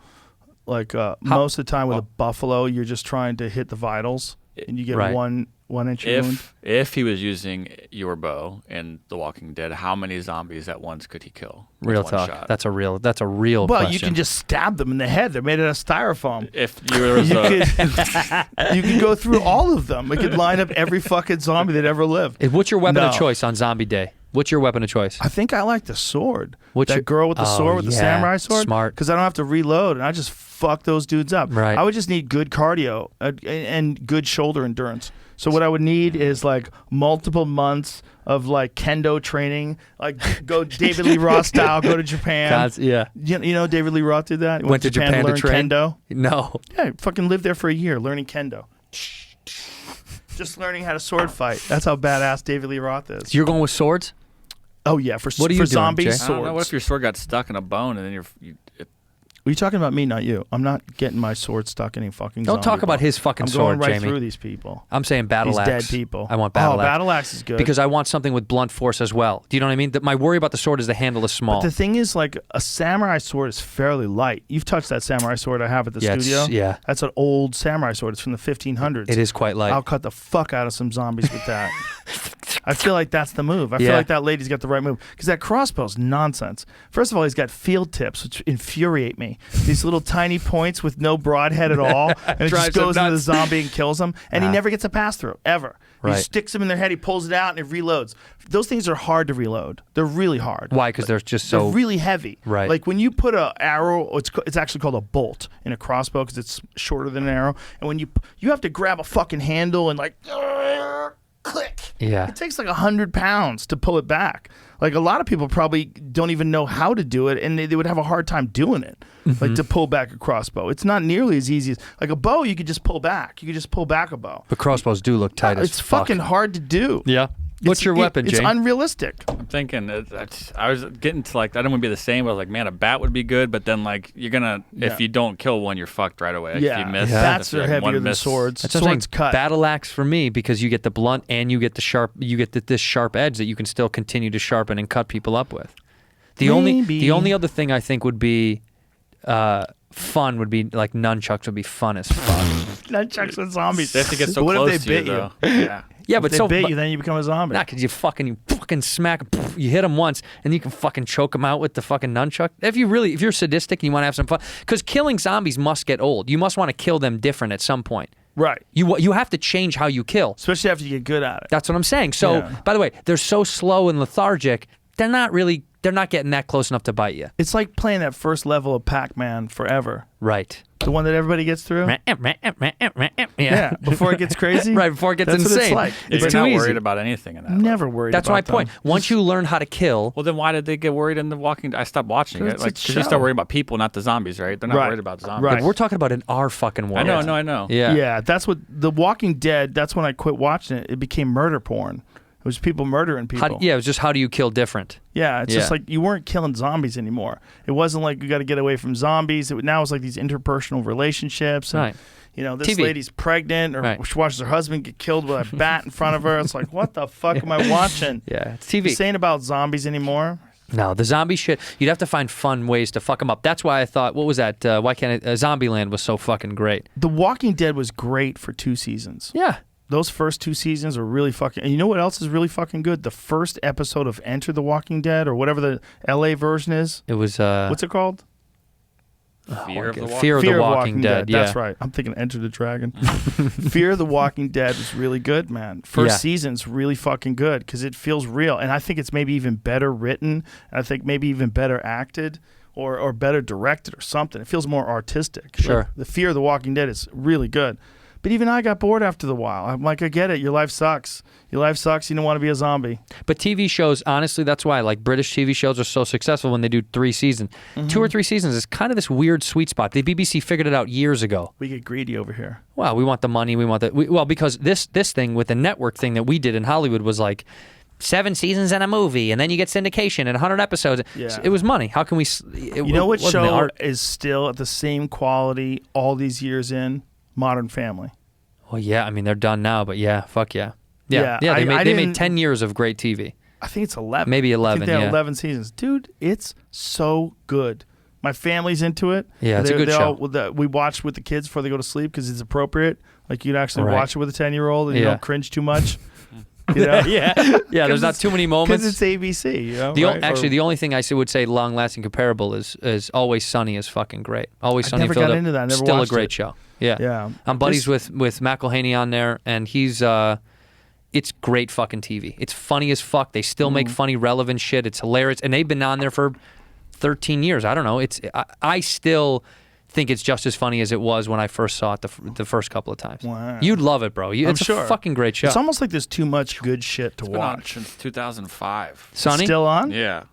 [SPEAKER 3] Like most of the time with a buffalo, you're just trying to hit the vitals, and you get one inch wound.
[SPEAKER 5] If he was using your bow in The Walking Dead, how many zombies at once could he kill? with
[SPEAKER 4] Real
[SPEAKER 5] one
[SPEAKER 4] talk.
[SPEAKER 5] shot?
[SPEAKER 4] That's a real
[SPEAKER 3] Well,
[SPEAKER 4] question.
[SPEAKER 3] you can just stab them in the head. They're made out of styrofoam.
[SPEAKER 5] If you were
[SPEAKER 3] You could go through all of them. We could line up every fucking zombie that ever lived.
[SPEAKER 4] What's your weapon of
[SPEAKER 3] No.
[SPEAKER 4] choice on Zombie Day? What's your weapon of choice?
[SPEAKER 3] I think I like the sword.
[SPEAKER 4] What's
[SPEAKER 3] that
[SPEAKER 4] your-
[SPEAKER 3] girl with the
[SPEAKER 4] Oh,
[SPEAKER 3] sword, with the
[SPEAKER 4] yeah.
[SPEAKER 3] samurai sword?
[SPEAKER 4] Smart.
[SPEAKER 3] Because I don't have to reload, and I just fuck those dudes up.
[SPEAKER 4] Right.
[SPEAKER 3] I would just need good cardio and good shoulder endurance. So what I would need is like multiple months of like kendo training, like go David Lee Roth style, go to Japan.
[SPEAKER 4] Yeah.
[SPEAKER 3] You know David Lee Roth did that? He
[SPEAKER 4] Went to Japan to
[SPEAKER 3] learn
[SPEAKER 4] train?
[SPEAKER 3] kendo.
[SPEAKER 4] No.
[SPEAKER 3] Yeah, fucking lived there for a year learning kendo. Just learning how to sword fight. That's how badass David Lee Roth is.
[SPEAKER 4] You're going with swords?
[SPEAKER 3] Oh yeah, for
[SPEAKER 4] What are you
[SPEAKER 3] for
[SPEAKER 4] doing,
[SPEAKER 3] zombies,
[SPEAKER 4] Jay?
[SPEAKER 5] I don't know. What
[SPEAKER 3] swords.
[SPEAKER 5] if your sword got stuck in a bone and then
[SPEAKER 3] Are you talking about me, not you? I'm not getting my sword stuck in any fucking
[SPEAKER 4] Don't
[SPEAKER 3] zombie
[SPEAKER 4] talk about
[SPEAKER 3] bone.
[SPEAKER 4] his fucking
[SPEAKER 3] I'm
[SPEAKER 4] sword,
[SPEAKER 3] going right
[SPEAKER 4] Jamie.
[SPEAKER 3] through these people.
[SPEAKER 4] I'm saying battle
[SPEAKER 3] These
[SPEAKER 4] axe.
[SPEAKER 3] dead people.
[SPEAKER 4] I want battle axe.
[SPEAKER 3] Battle axe is good.
[SPEAKER 4] Because I want something with blunt force as well. Do you know what I mean? My worry about the sword is the handle is small.
[SPEAKER 3] But the thing is, like, a samurai sword is fairly light. You've touched that samurai sword I have at the studio?
[SPEAKER 4] Yeah.
[SPEAKER 3] That's an old samurai sword. It's from the 1500s.
[SPEAKER 4] It is quite light.
[SPEAKER 3] I'll cut the fuck out of some zombies with that. I feel like that's the move. I feel
[SPEAKER 4] Yeah.
[SPEAKER 3] like that lady's got the right move. Because that crossbow's nonsense. First of all, he's got field tips, which infuriate me. These little tiny points with no broadhead at all. And it
[SPEAKER 4] Drives
[SPEAKER 3] just goes
[SPEAKER 4] him
[SPEAKER 3] into the
[SPEAKER 4] nuts.
[SPEAKER 3] zombie and kills him. And he never gets a pass through, ever.
[SPEAKER 4] Right.
[SPEAKER 3] He sticks them in their head, he pulls it out, and it reloads. Those things are hard to reload. They're really hard.
[SPEAKER 4] Why? Because they're just so...
[SPEAKER 3] They're really heavy.
[SPEAKER 4] Right.
[SPEAKER 3] Like when you put a arrow, it's actually called a bolt in a crossbow because it's shorter than an arrow. And when you have to grab a fucking handle and like click.
[SPEAKER 4] Yeah.
[SPEAKER 3] It takes like 100 pounds to pull it back. Like a lot of people probably don't even know how to do it, and they would have a hard time doing it.
[SPEAKER 4] Mm-hmm.
[SPEAKER 3] Like to pull back a crossbow. It's not nearly as easy as like a bow. You could just pull back. You could just pull back a bow.
[SPEAKER 4] But crossbows do look tight as
[SPEAKER 3] It's
[SPEAKER 4] fuck.
[SPEAKER 3] fucking hard to do.
[SPEAKER 4] Yeah. What's your weapon,
[SPEAKER 3] It's
[SPEAKER 4] Jane?
[SPEAKER 3] unrealistic.
[SPEAKER 5] I'm thinking, I was getting to like, I didn't want to be the same, but I was like, man, a bat would be good, but then like, you're gonna, if you don't kill one, you're fucked right away.
[SPEAKER 3] Yeah,
[SPEAKER 5] If you miss,
[SPEAKER 3] bats
[SPEAKER 5] if
[SPEAKER 3] are
[SPEAKER 5] like one
[SPEAKER 3] heavier than
[SPEAKER 5] miss-
[SPEAKER 3] swords.
[SPEAKER 4] That's what I'm
[SPEAKER 3] Swords
[SPEAKER 4] saying.
[SPEAKER 3] cut.
[SPEAKER 4] Battle axe for me because you get the blunt and you get the sharp. You get this sharp edge that you can still continue to sharpen and cut people up with. The only other thing I think would be fun would be like nunchucks would be fun as fuck.
[SPEAKER 3] Nunchucks with zombies.
[SPEAKER 5] They have to get so
[SPEAKER 3] What
[SPEAKER 5] close
[SPEAKER 3] if they
[SPEAKER 5] to you,
[SPEAKER 3] bit
[SPEAKER 5] though.
[SPEAKER 3] you?
[SPEAKER 5] Yeah.
[SPEAKER 4] Yeah,
[SPEAKER 3] If
[SPEAKER 4] but
[SPEAKER 3] they
[SPEAKER 4] so
[SPEAKER 3] bit you, then you become a zombie.
[SPEAKER 4] not because you fucking smack. You hit them once and you can fucking choke them out with the fucking nunchuck. If you're sadistic and you want to have some fun, because killing zombies must get old. You must want to kill them different at some point.
[SPEAKER 3] Right.
[SPEAKER 4] You have to change how you kill.
[SPEAKER 3] Especially after you get good at it.
[SPEAKER 4] That's what I'm saying. So,
[SPEAKER 3] Yeah.
[SPEAKER 4] by the way, they're so slow and lethargic. They're not getting that close enough to bite you.
[SPEAKER 3] It's like playing that first level of Pac-Man forever.
[SPEAKER 4] Right.
[SPEAKER 3] The one that everybody gets through. Yeah. Before it gets crazy.
[SPEAKER 4] Right, before it gets
[SPEAKER 3] That's
[SPEAKER 4] insane.
[SPEAKER 3] What it's like.
[SPEAKER 4] It's
[SPEAKER 5] You're
[SPEAKER 4] too
[SPEAKER 5] not
[SPEAKER 4] easy.
[SPEAKER 5] worried about anything in that.
[SPEAKER 3] Never worried
[SPEAKER 4] That's
[SPEAKER 3] about
[SPEAKER 4] my point.
[SPEAKER 3] them.
[SPEAKER 4] Once you learn how to kill,
[SPEAKER 5] Well, then why did they get worried in The Walking Dead? I stopped watching it.
[SPEAKER 3] It's a
[SPEAKER 5] Like, because you
[SPEAKER 3] show.
[SPEAKER 5] start worrying about people, not the zombies, right? They're not
[SPEAKER 3] Right.
[SPEAKER 5] worried about zombies.
[SPEAKER 3] Right.
[SPEAKER 4] we're talking about in our fucking world.
[SPEAKER 5] I know.
[SPEAKER 4] Yeah.
[SPEAKER 3] Yeah, that's what The Walking Dead. That's when I quit watching it. It became murder porn. It was people murdering people.
[SPEAKER 4] It was just how do you kill different?
[SPEAKER 3] Yeah, it's
[SPEAKER 4] Yeah.
[SPEAKER 3] just like you weren't killing zombies anymore. It wasn't like you got to get away from zombies. Now it's like these interpersonal relationships. And,
[SPEAKER 4] Right.
[SPEAKER 3] You know, this
[SPEAKER 4] TV.
[SPEAKER 3] lady's pregnant, or
[SPEAKER 4] Right.
[SPEAKER 3] she watches her husband get killed with a bat in front of her. It's like, what the fuck am I watching?
[SPEAKER 4] Yeah, it's TV.
[SPEAKER 3] This ain't about zombies anymore.
[SPEAKER 4] No, the zombie shit. You'd have to find fun ways to fuck them up. That's why I thought, what was that? Why can't Zombieland was so fucking great?
[SPEAKER 3] The Walking Dead was great for 2 seasons.
[SPEAKER 4] Yeah.
[SPEAKER 3] Those first 2 seasons are really fucking. And you know what else is really fucking good? The first episode of Enter the Walking Dead, or whatever the LA version is.
[SPEAKER 4] It was.
[SPEAKER 3] What's it called?
[SPEAKER 5] Fear of the Walking
[SPEAKER 4] Fear of the Walking Dead. Yeah.
[SPEAKER 3] That's right. I'm thinking Enter the Dragon. Fear of the Walking Dead was really good, man. First
[SPEAKER 4] Yeah.
[SPEAKER 3] season's really fucking good because it feels real, and I think it's maybe even better written. And I think maybe even better acted, or better directed, or something. It feels more artistic.
[SPEAKER 4] Sure.
[SPEAKER 3] Like, the Fear of the Walking Dead is really good. But even I got bored after the while. I'm like, I get it. Your life sucks. Your life sucks. You don't want to be a zombie.
[SPEAKER 4] But TV shows, honestly, that's why like British TV shows are so successful when they do 3 seasons. 2 or 3 seasons is kind of this weird sweet spot. The BBC figured it out years ago.
[SPEAKER 3] We get greedy over here.
[SPEAKER 4] Well, we want the money. We want the well because this thing with the network thing that we did in Hollywood was like 7 seasons and a movie, and then you get syndication and 100 episodes.
[SPEAKER 3] Yeah.
[SPEAKER 4] It was money. How can we?
[SPEAKER 3] You know what show is still at the same quality all these years in? Modern Family.
[SPEAKER 4] Well, yeah. I mean, they're done now, but yeah, fuck yeah. Yeah.
[SPEAKER 3] Yeah,
[SPEAKER 4] They
[SPEAKER 3] I
[SPEAKER 4] made
[SPEAKER 3] didn't-
[SPEAKER 4] 10 years of great TV.
[SPEAKER 3] I think it's 11.
[SPEAKER 4] Maybe 11,
[SPEAKER 3] I think they have
[SPEAKER 4] yeah.
[SPEAKER 3] 11 seasons. Dude, it's so good. My family's into it.
[SPEAKER 4] Yeah, it's a good show.
[SPEAKER 3] We watch with the kids before they go to sleep because it's appropriate. Like you'd actually
[SPEAKER 4] Right.
[SPEAKER 3] watch it with a 10-year-old and you
[SPEAKER 4] Yeah.
[SPEAKER 3] don't cringe too much. You know?
[SPEAKER 4] Yeah. There's not too many moments.
[SPEAKER 3] Because it's ABC. You know,
[SPEAKER 4] The
[SPEAKER 3] right?
[SPEAKER 4] actually, the only thing I would say long-lasting comparable is Always Sunny is fucking great. Always
[SPEAKER 3] I
[SPEAKER 4] Sunny.
[SPEAKER 3] never
[SPEAKER 4] in Philadelphia,
[SPEAKER 3] got into that. I never
[SPEAKER 4] Still a
[SPEAKER 3] watched
[SPEAKER 4] great
[SPEAKER 3] it.
[SPEAKER 4] show. Yeah.
[SPEAKER 3] Yeah.
[SPEAKER 4] I'm buddies with McElhaney on there, and he's it's great fucking TV. It's funny as fuck. They still make funny, relevant shit. It's hilarious, and they've been on there for 13 years. I don't know. I still think it's just as funny as it was when I first saw it the first couple of times.
[SPEAKER 3] Wow.
[SPEAKER 4] You'd love it, bro. It's
[SPEAKER 3] I'm sure.
[SPEAKER 4] a fucking great show.
[SPEAKER 3] It's almost like there's too much good shit to
[SPEAKER 5] Been on
[SPEAKER 3] watch.
[SPEAKER 5] since 2005.
[SPEAKER 4] Sunny?
[SPEAKER 3] Still on?
[SPEAKER 5] Yeah.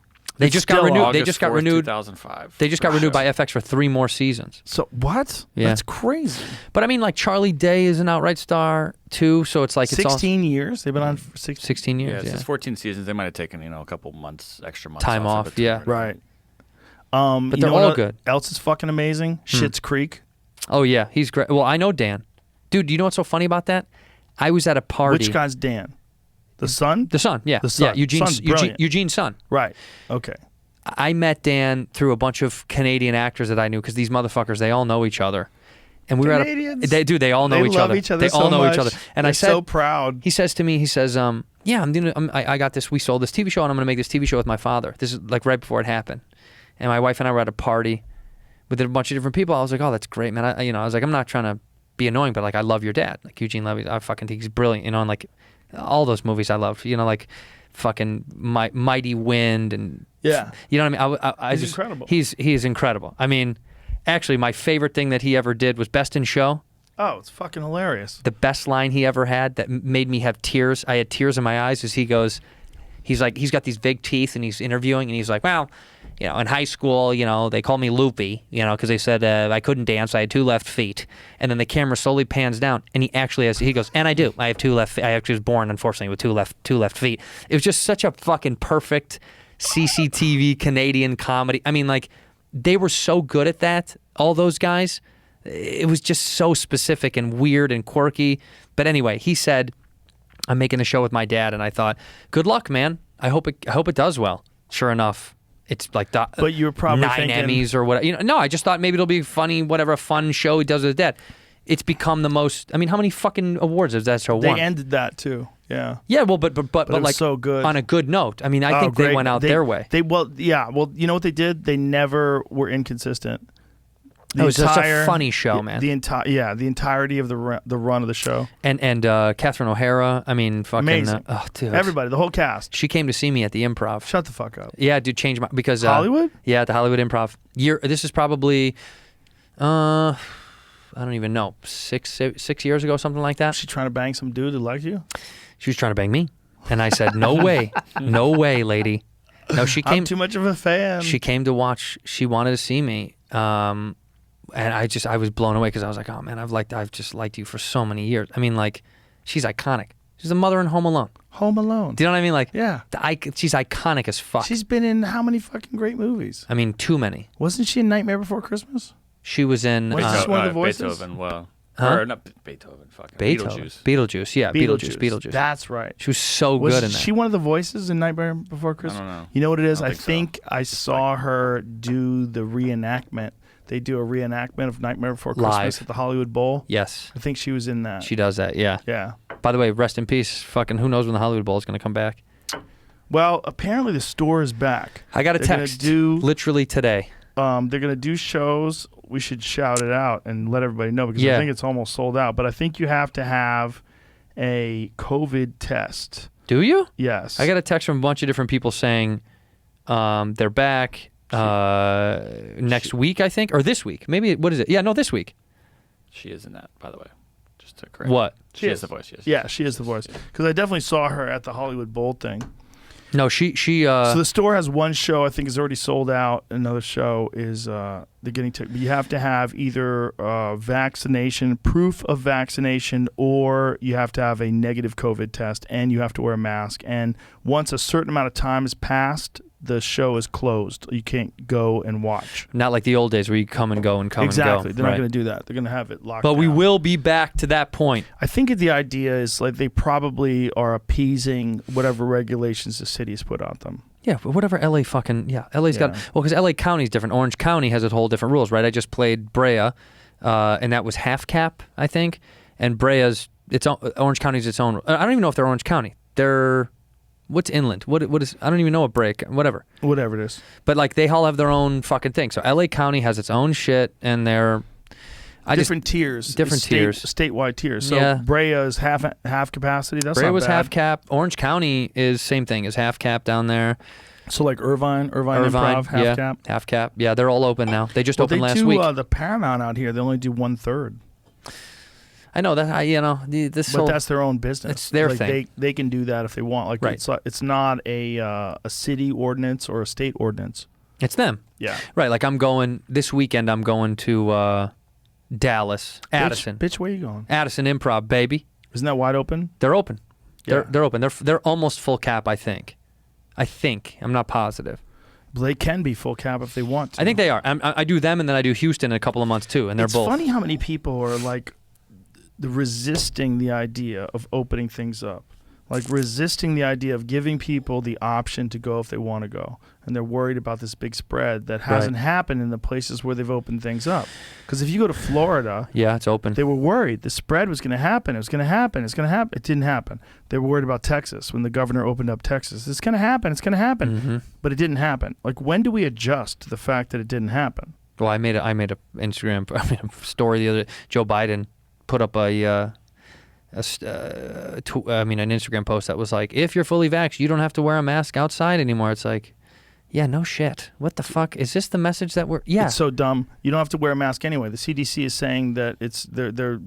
[SPEAKER 4] They
[SPEAKER 3] It's
[SPEAKER 4] just got
[SPEAKER 3] still
[SPEAKER 4] renewed.
[SPEAKER 5] August
[SPEAKER 4] They just got
[SPEAKER 5] 4th,
[SPEAKER 4] renewed.
[SPEAKER 5] 2005.
[SPEAKER 4] They just got renewed by FX for 3 more seasons.
[SPEAKER 3] So what?
[SPEAKER 4] Yeah.
[SPEAKER 3] That's crazy.
[SPEAKER 4] But I mean, like Charlie Day is an outright star too, so it's like it's
[SPEAKER 3] 16 years. They've been on for
[SPEAKER 4] 16
[SPEAKER 5] Yeah,
[SPEAKER 4] years.
[SPEAKER 5] it's
[SPEAKER 4] Yeah,
[SPEAKER 5] just 14 seasons. They might have taken a couple months, extra months
[SPEAKER 4] Time off,
[SPEAKER 5] in between
[SPEAKER 4] yeah.
[SPEAKER 5] or
[SPEAKER 3] Right.
[SPEAKER 4] But
[SPEAKER 3] you
[SPEAKER 4] they're
[SPEAKER 3] know
[SPEAKER 4] all
[SPEAKER 3] what
[SPEAKER 4] good.
[SPEAKER 3] Else is fucking amazing. Schitt's Creek.
[SPEAKER 4] Oh yeah, he's great. Well, I know Dan. Dude, you know what's so funny about that? I was at a party.
[SPEAKER 3] Which guy's Dan? The son?
[SPEAKER 4] The son, yeah.
[SPEAKER 3] The son.
[SPEAKER 4] Yeah,
[SPEAKER 3] Son's brilliant.
[SPEAKER 4] Eugene's son.
[SPEAKER 3] Right. Okay.
[SPEAKER 4] I met Dan through a bunch of Canadian actors that I knew because these motherfuckers, they all know each other. And we
[SPEAKER 3] Canadians.
[SPEAKER 4] were at a, they all know
[SPEAKER 3] They
[SPEAKER 4] each
[SPEAKER 3] love
[SPEAKER 4] other.
[SPEAKER 3] each other
[SPEAKER 4] They
[SPEAKER 3] so
[SPEAKER 4] all know
[SPEAKER 3] much.
[SPEAKER 4] each other. And
[SPEAKER 3] They're
[SPEAKER 4] I said,
[SPEAKER 3] so proud.
[SPEAKER 4] He says to me, he says, yeah, I got this. We sold this TV show, and I'm going to make this TV show with my father. This is like right before it happened. And my wife and I were at a party with a bunch of different people. I was like, oh, that's great, man. I was like, I'm not trying to be annoying, but like, I love your dad. Like Eugene Levy, I fucking think he's brilliant. And like all those movies I love. Like fucking Mighty Wind and
[SPEAKER 3] Yeah.
[SPEAKER 4] you know what I mean. I
[SPEAKER 3] He's
[SPEAKER 4] just
[SPEAKER 3] incredible.
[SPEAKER 4] He's incredible. I mean, actually, my favorite thing that he ever did was Best in Show.
[SPEAKER 3] Oh, it's fucking hilarious.
[SPEAKER 4] The best line he ever had that made me have tears. I had tears in my eyes as he goes, he's like, he's got these big teeth and he's interviewing and he's like, well, in high school, they called me loopy, because they said I couldn't dance. I had 2 left feet. And then the camera slowly pans down and he actually he goes, and I do. I have 2 left feet. I actually was born, unfortunately, with two left feet. It was just such a fucking perfect CCTV Canadian comedy. I mean, like, they were so good at that, all those guys. It was just so specific and weird and quirky. But anyway, he said, I'm making a show with my dad, and I thought, good luck, man. I hope it does well. Sure enough, it's like
[SPEAKER 3] But you were probably
[SPEAKER 4] 9
[SPEAKER 3] thinking,
[SPEAKER 4] Emmys or whatever. No, I just thought maybe it'll be funny, whatever, a fun show he does with his dad. It's become the most. I mean, how many fucking awards has that show
[SPEAKER 3] they
[SPEAKER 4] won?
[SPEAKER 3] ended that too. Yeah.
[SPEAKER 4] Yeah, well, but
[SPEAKER 3] it was
[SPEAKER 4] like
[SPEAKER 3] so good.
[SPEAKER 4] on a good note. I mean, I think they
[SPEAKER 3] great.
[SPEAKER 4] went out their way.
[SPEAKER 3] Well, you know what they did? They never were inconsistent.
[SPEAKER 4] It was just a funny show, man.
[SPEAKER 3] The entirety of the run of the show.
[SPEAKER 4] And Catherine O'Hara. I mean, fucking
[SPEAKER 3] Amazing.
[SPEAKER 4] Oh, dude.
[SPEAKER 3] Everybody, the whole cast.
[SPEAKER 4] She came to see me at the Improv.
[SPEAKER 3] Shut the fuck up.
[SPEAKER 4] Yeah, dude, change my because
[SPEAKER 3] Hollywood.
[SPEAKER 4] Yeah, at the Hollywood Improv. This is probably, I don't even know, 6 years ago, something like that.
[SPEAKER 3] She trying to bang some dude who liked you?
[SPEAKER 4] She was trying to bang me, and I said, "No way, no way, lady." No, she came.
[SPEAKER 3] I'm too much of a fan.
[SPEAKER 4] She came to watch. She wanted to see me, and I was blown away because I was like, "Oh man, I've just liked you for so many years." I mean, like, she's iconic. She's the mother in Home Alone.
[SPEAKER 3] Home Alone.
[SPEAKER 4] Do you know what I mean? Like,
[SPEAKER 3] Yeah.
[SPEAKER 4] she's iconic as fuck.
[SPEAKER 3] She's been in how many fucking great movies?
[SPEAKER 4] I mean, too many.
[SPEAKER 3] Wasn't she in Nightmare Before Christmas?
[SPEAKER 4] She was in.
[SPEAKER 3] Wait, just one of the voices?
[SPEAKER 5] Beethoven, well.
[SPEAKER 4] Huh?
[SPEAKER 5] Or not Beethoven, fucking
[SPEAKER 4] Beethoven.
[SPEAKER 5] Beetlejuice.
[SPEAKER 4] Beetlejuice, yeah, Beetlejuice.
[SPEAKER 3] That's right.
[SPEAKER 4] She was so
[SPEAKER 3] Was
[SPEAKER 4] good in that.
[SPEAKER 3] she one of the voices in Nightmare Before Christmas?
[SPEAKER 5] don't know.
[SPEAKER 3] You know what it is?
[SPEAKER 5] I
[SPEAKER 3] I
[SPEAKER 5] don't
[SPEAKER 3] think
[SPEAKER 5] think so.
[SPEAKER 3] I saw her do the reenactment. They do a reenactment of Nightmare Before Christmas
[SPEAKER 4] Live.
[SPEAKER 3] at the Hollywood Bowl.
[SPEAKER 4] Yes,
[SPEAKER 3] I think she was in that.
[SPEAKER 4] she does that. Yeah.
[SPEAKER 3] Yeah.
[SPEAKER 4] By the way, rest in peace. Fucking who knows when the Hollywood Bowl is going to come back?
[SPEAKER 3] Well, apparently the store is back.
[SPEAKER 4] I got a
[SPEAKER 3] They're gonna
[SPEAKER 4] text
[SPEAKER 3] do-
[SPEAKER 4] literally today.
[SPEAKER 3] They're gonna do shows. We should shout it out and let everybody know because
[SPEAKER 4] Yeah.
[SPEAKER 3] I think it's almost sold out. But I think you have to have a COVID test.
[SPEAKER 4] Do you?
[SPEAKER 3] Yes.
[SPEAKER 4] I got a text from a bunch of different people saying they're back next week, I think, or this week. Maybe what is it? Yeah, no, this week.
[SPEAKER 5] She is in that, by the way. Just to correct.
[SPEAKER 4] What?
[SPEAKER 5] She is the voice, yes.
[SPEAKER 3] Yeah, she is the voice. Because I definitely saw her at the Hollywood Bowl thing.
[SPEAKER 4] No, she.
[SPEAKER 3] So the store has one show I think is already sold out. Another show is they're getting to. You have to have either vaccination, proof of vaccination, or you have to have a negative COVID test, and you have to wear a mask. And once a certain amount of time has passed, the show is closed. You can't go and watch.
[SPEAKER 4] Not like the old days where you come and go and come
[SPEAKER 3] Exactly.
[SPEAKER 4] and go.
[SPEAKER 3] They're
[SPEAKER 4] Right.
[SPEAKER 3] not going to do that. They're going to have it locked
[SPEAKER 4] But we
[SPEAKER 3] down.
[SPEAKER 4] will be back to that point.
[SPEAKER 3] I think the idea is like they probably are appeasing whatever regulations the city's put on them.
[SPEAKER 4] Yeah, but whatever LA fucking, yeah. LA's got, well, because LA County's different. Orange County has its whole different rules, right? I just played Brea, and that was half cap, I think. And Brea's, Orange County's its own, I don't even know if they're Orange County. They're, what's inland? What is, I don't even know what break, whatever.
[SPEAKER 3] Whatever it is.
[SPEAKER 4] But like they all have their own fucking thing. So LA County has its own shit, and they're,
[SPEAKER 3] Different tiers.
[SPEAKER 4] Different tiers.
[SPEAKER 3] Statewide tiers. So
[SPEAKER 4] Yeah.
[SPEAKER 3] Brea is half capacity. That's
[SPEAKER 4] Brea
[SPEAKER 3] not
[SPEAKER 4] was
[SPEAKER 3] bad.
[SPEAKER 4] half cap. Orange County is same thing, is half cap down there.
[SPEAKER 3] So like Irvine Improv, half
[SPEAKER 4] yeah,
[SPEAKER 3] cap.
[SPEAKER 4] half cap. Yeah, they're all open now. They just
[SPEAKER 3] Well,
[SPEAKER 4] opened
[SPEAKER 3] they
[SPEAKER 4] last
[SPEAKER 3] do
[SPEAKER 4] week.
[SPEAKER 3] the Paramount out here. They only do 1/3.
[SPEAKER 4] I know that. This.
[SPEAKER 3] But that's their own business.
[SPEAKER 4] It's their thing.
[SPEAKER 3] They can do that if they want. Like
[SPEAKER 4] Right.
[SPEAKER 3] it's not a city ordinance or a state ordinance.
[SPEAKER 4] It's them.
[SPEAKER 3] Yeah.
[SPEAKER 4] Right. Like I'm going this weekend. I'm going to Dallas, Addison.
[SPEAKER 3] Bitch, where you going?
[SPEAKER 4] Addison Improv, baby.
[SPEAKER 3] Isn't that wide open?
[SPEAKER 4] They're open.
[SPEAKER 3] Yeah.
[SPEAKER 4] They're open. They're almost full cap. I think. I'm not positive.
[SPEAKER 3] But they can be full cap if they want to.
[SPEAKER 4] I think they are. I do them, and then I do Houston in a couple of months too, and they're
[SPEAKER 3] It's
[SPEAKER 4] both.
[SPEAKER 3] funny how many people are like resisting the idea of opening things up, like resisting the idea of giving people the option to go if they want to go, and they're worried about this big spread that hasn't happened in the places where they've opened things up. Because if you go to Florida,
[SPEAKER 4] Yeah, it's open.
[SPEAKER 3] they were worried the spread was going to happen. It was going to happen. It's going to happen. It didn't happen. They were worried about Texas when the governor opened up Texas. It's going to happen. It's going to happen.
[SPEAKER 4] Mm-hmm.
[SPEAKER 3] But it didn't happen. Like, when do we adjust to the fact that it didn't happen?
[SPEAKER 4] Well, I made a Instagram a story the other. Joe Biden put up an Instagram post that was like, if you're fully vaxxed, you don't have to wear a mask outside anymore. It's like, yeah, no shit. What the fuck? Is this the message that we're... Yeah.
[SPEAKER 3] It's so dumb. You don't have to wear a mask anyway. The CDC is saying that they're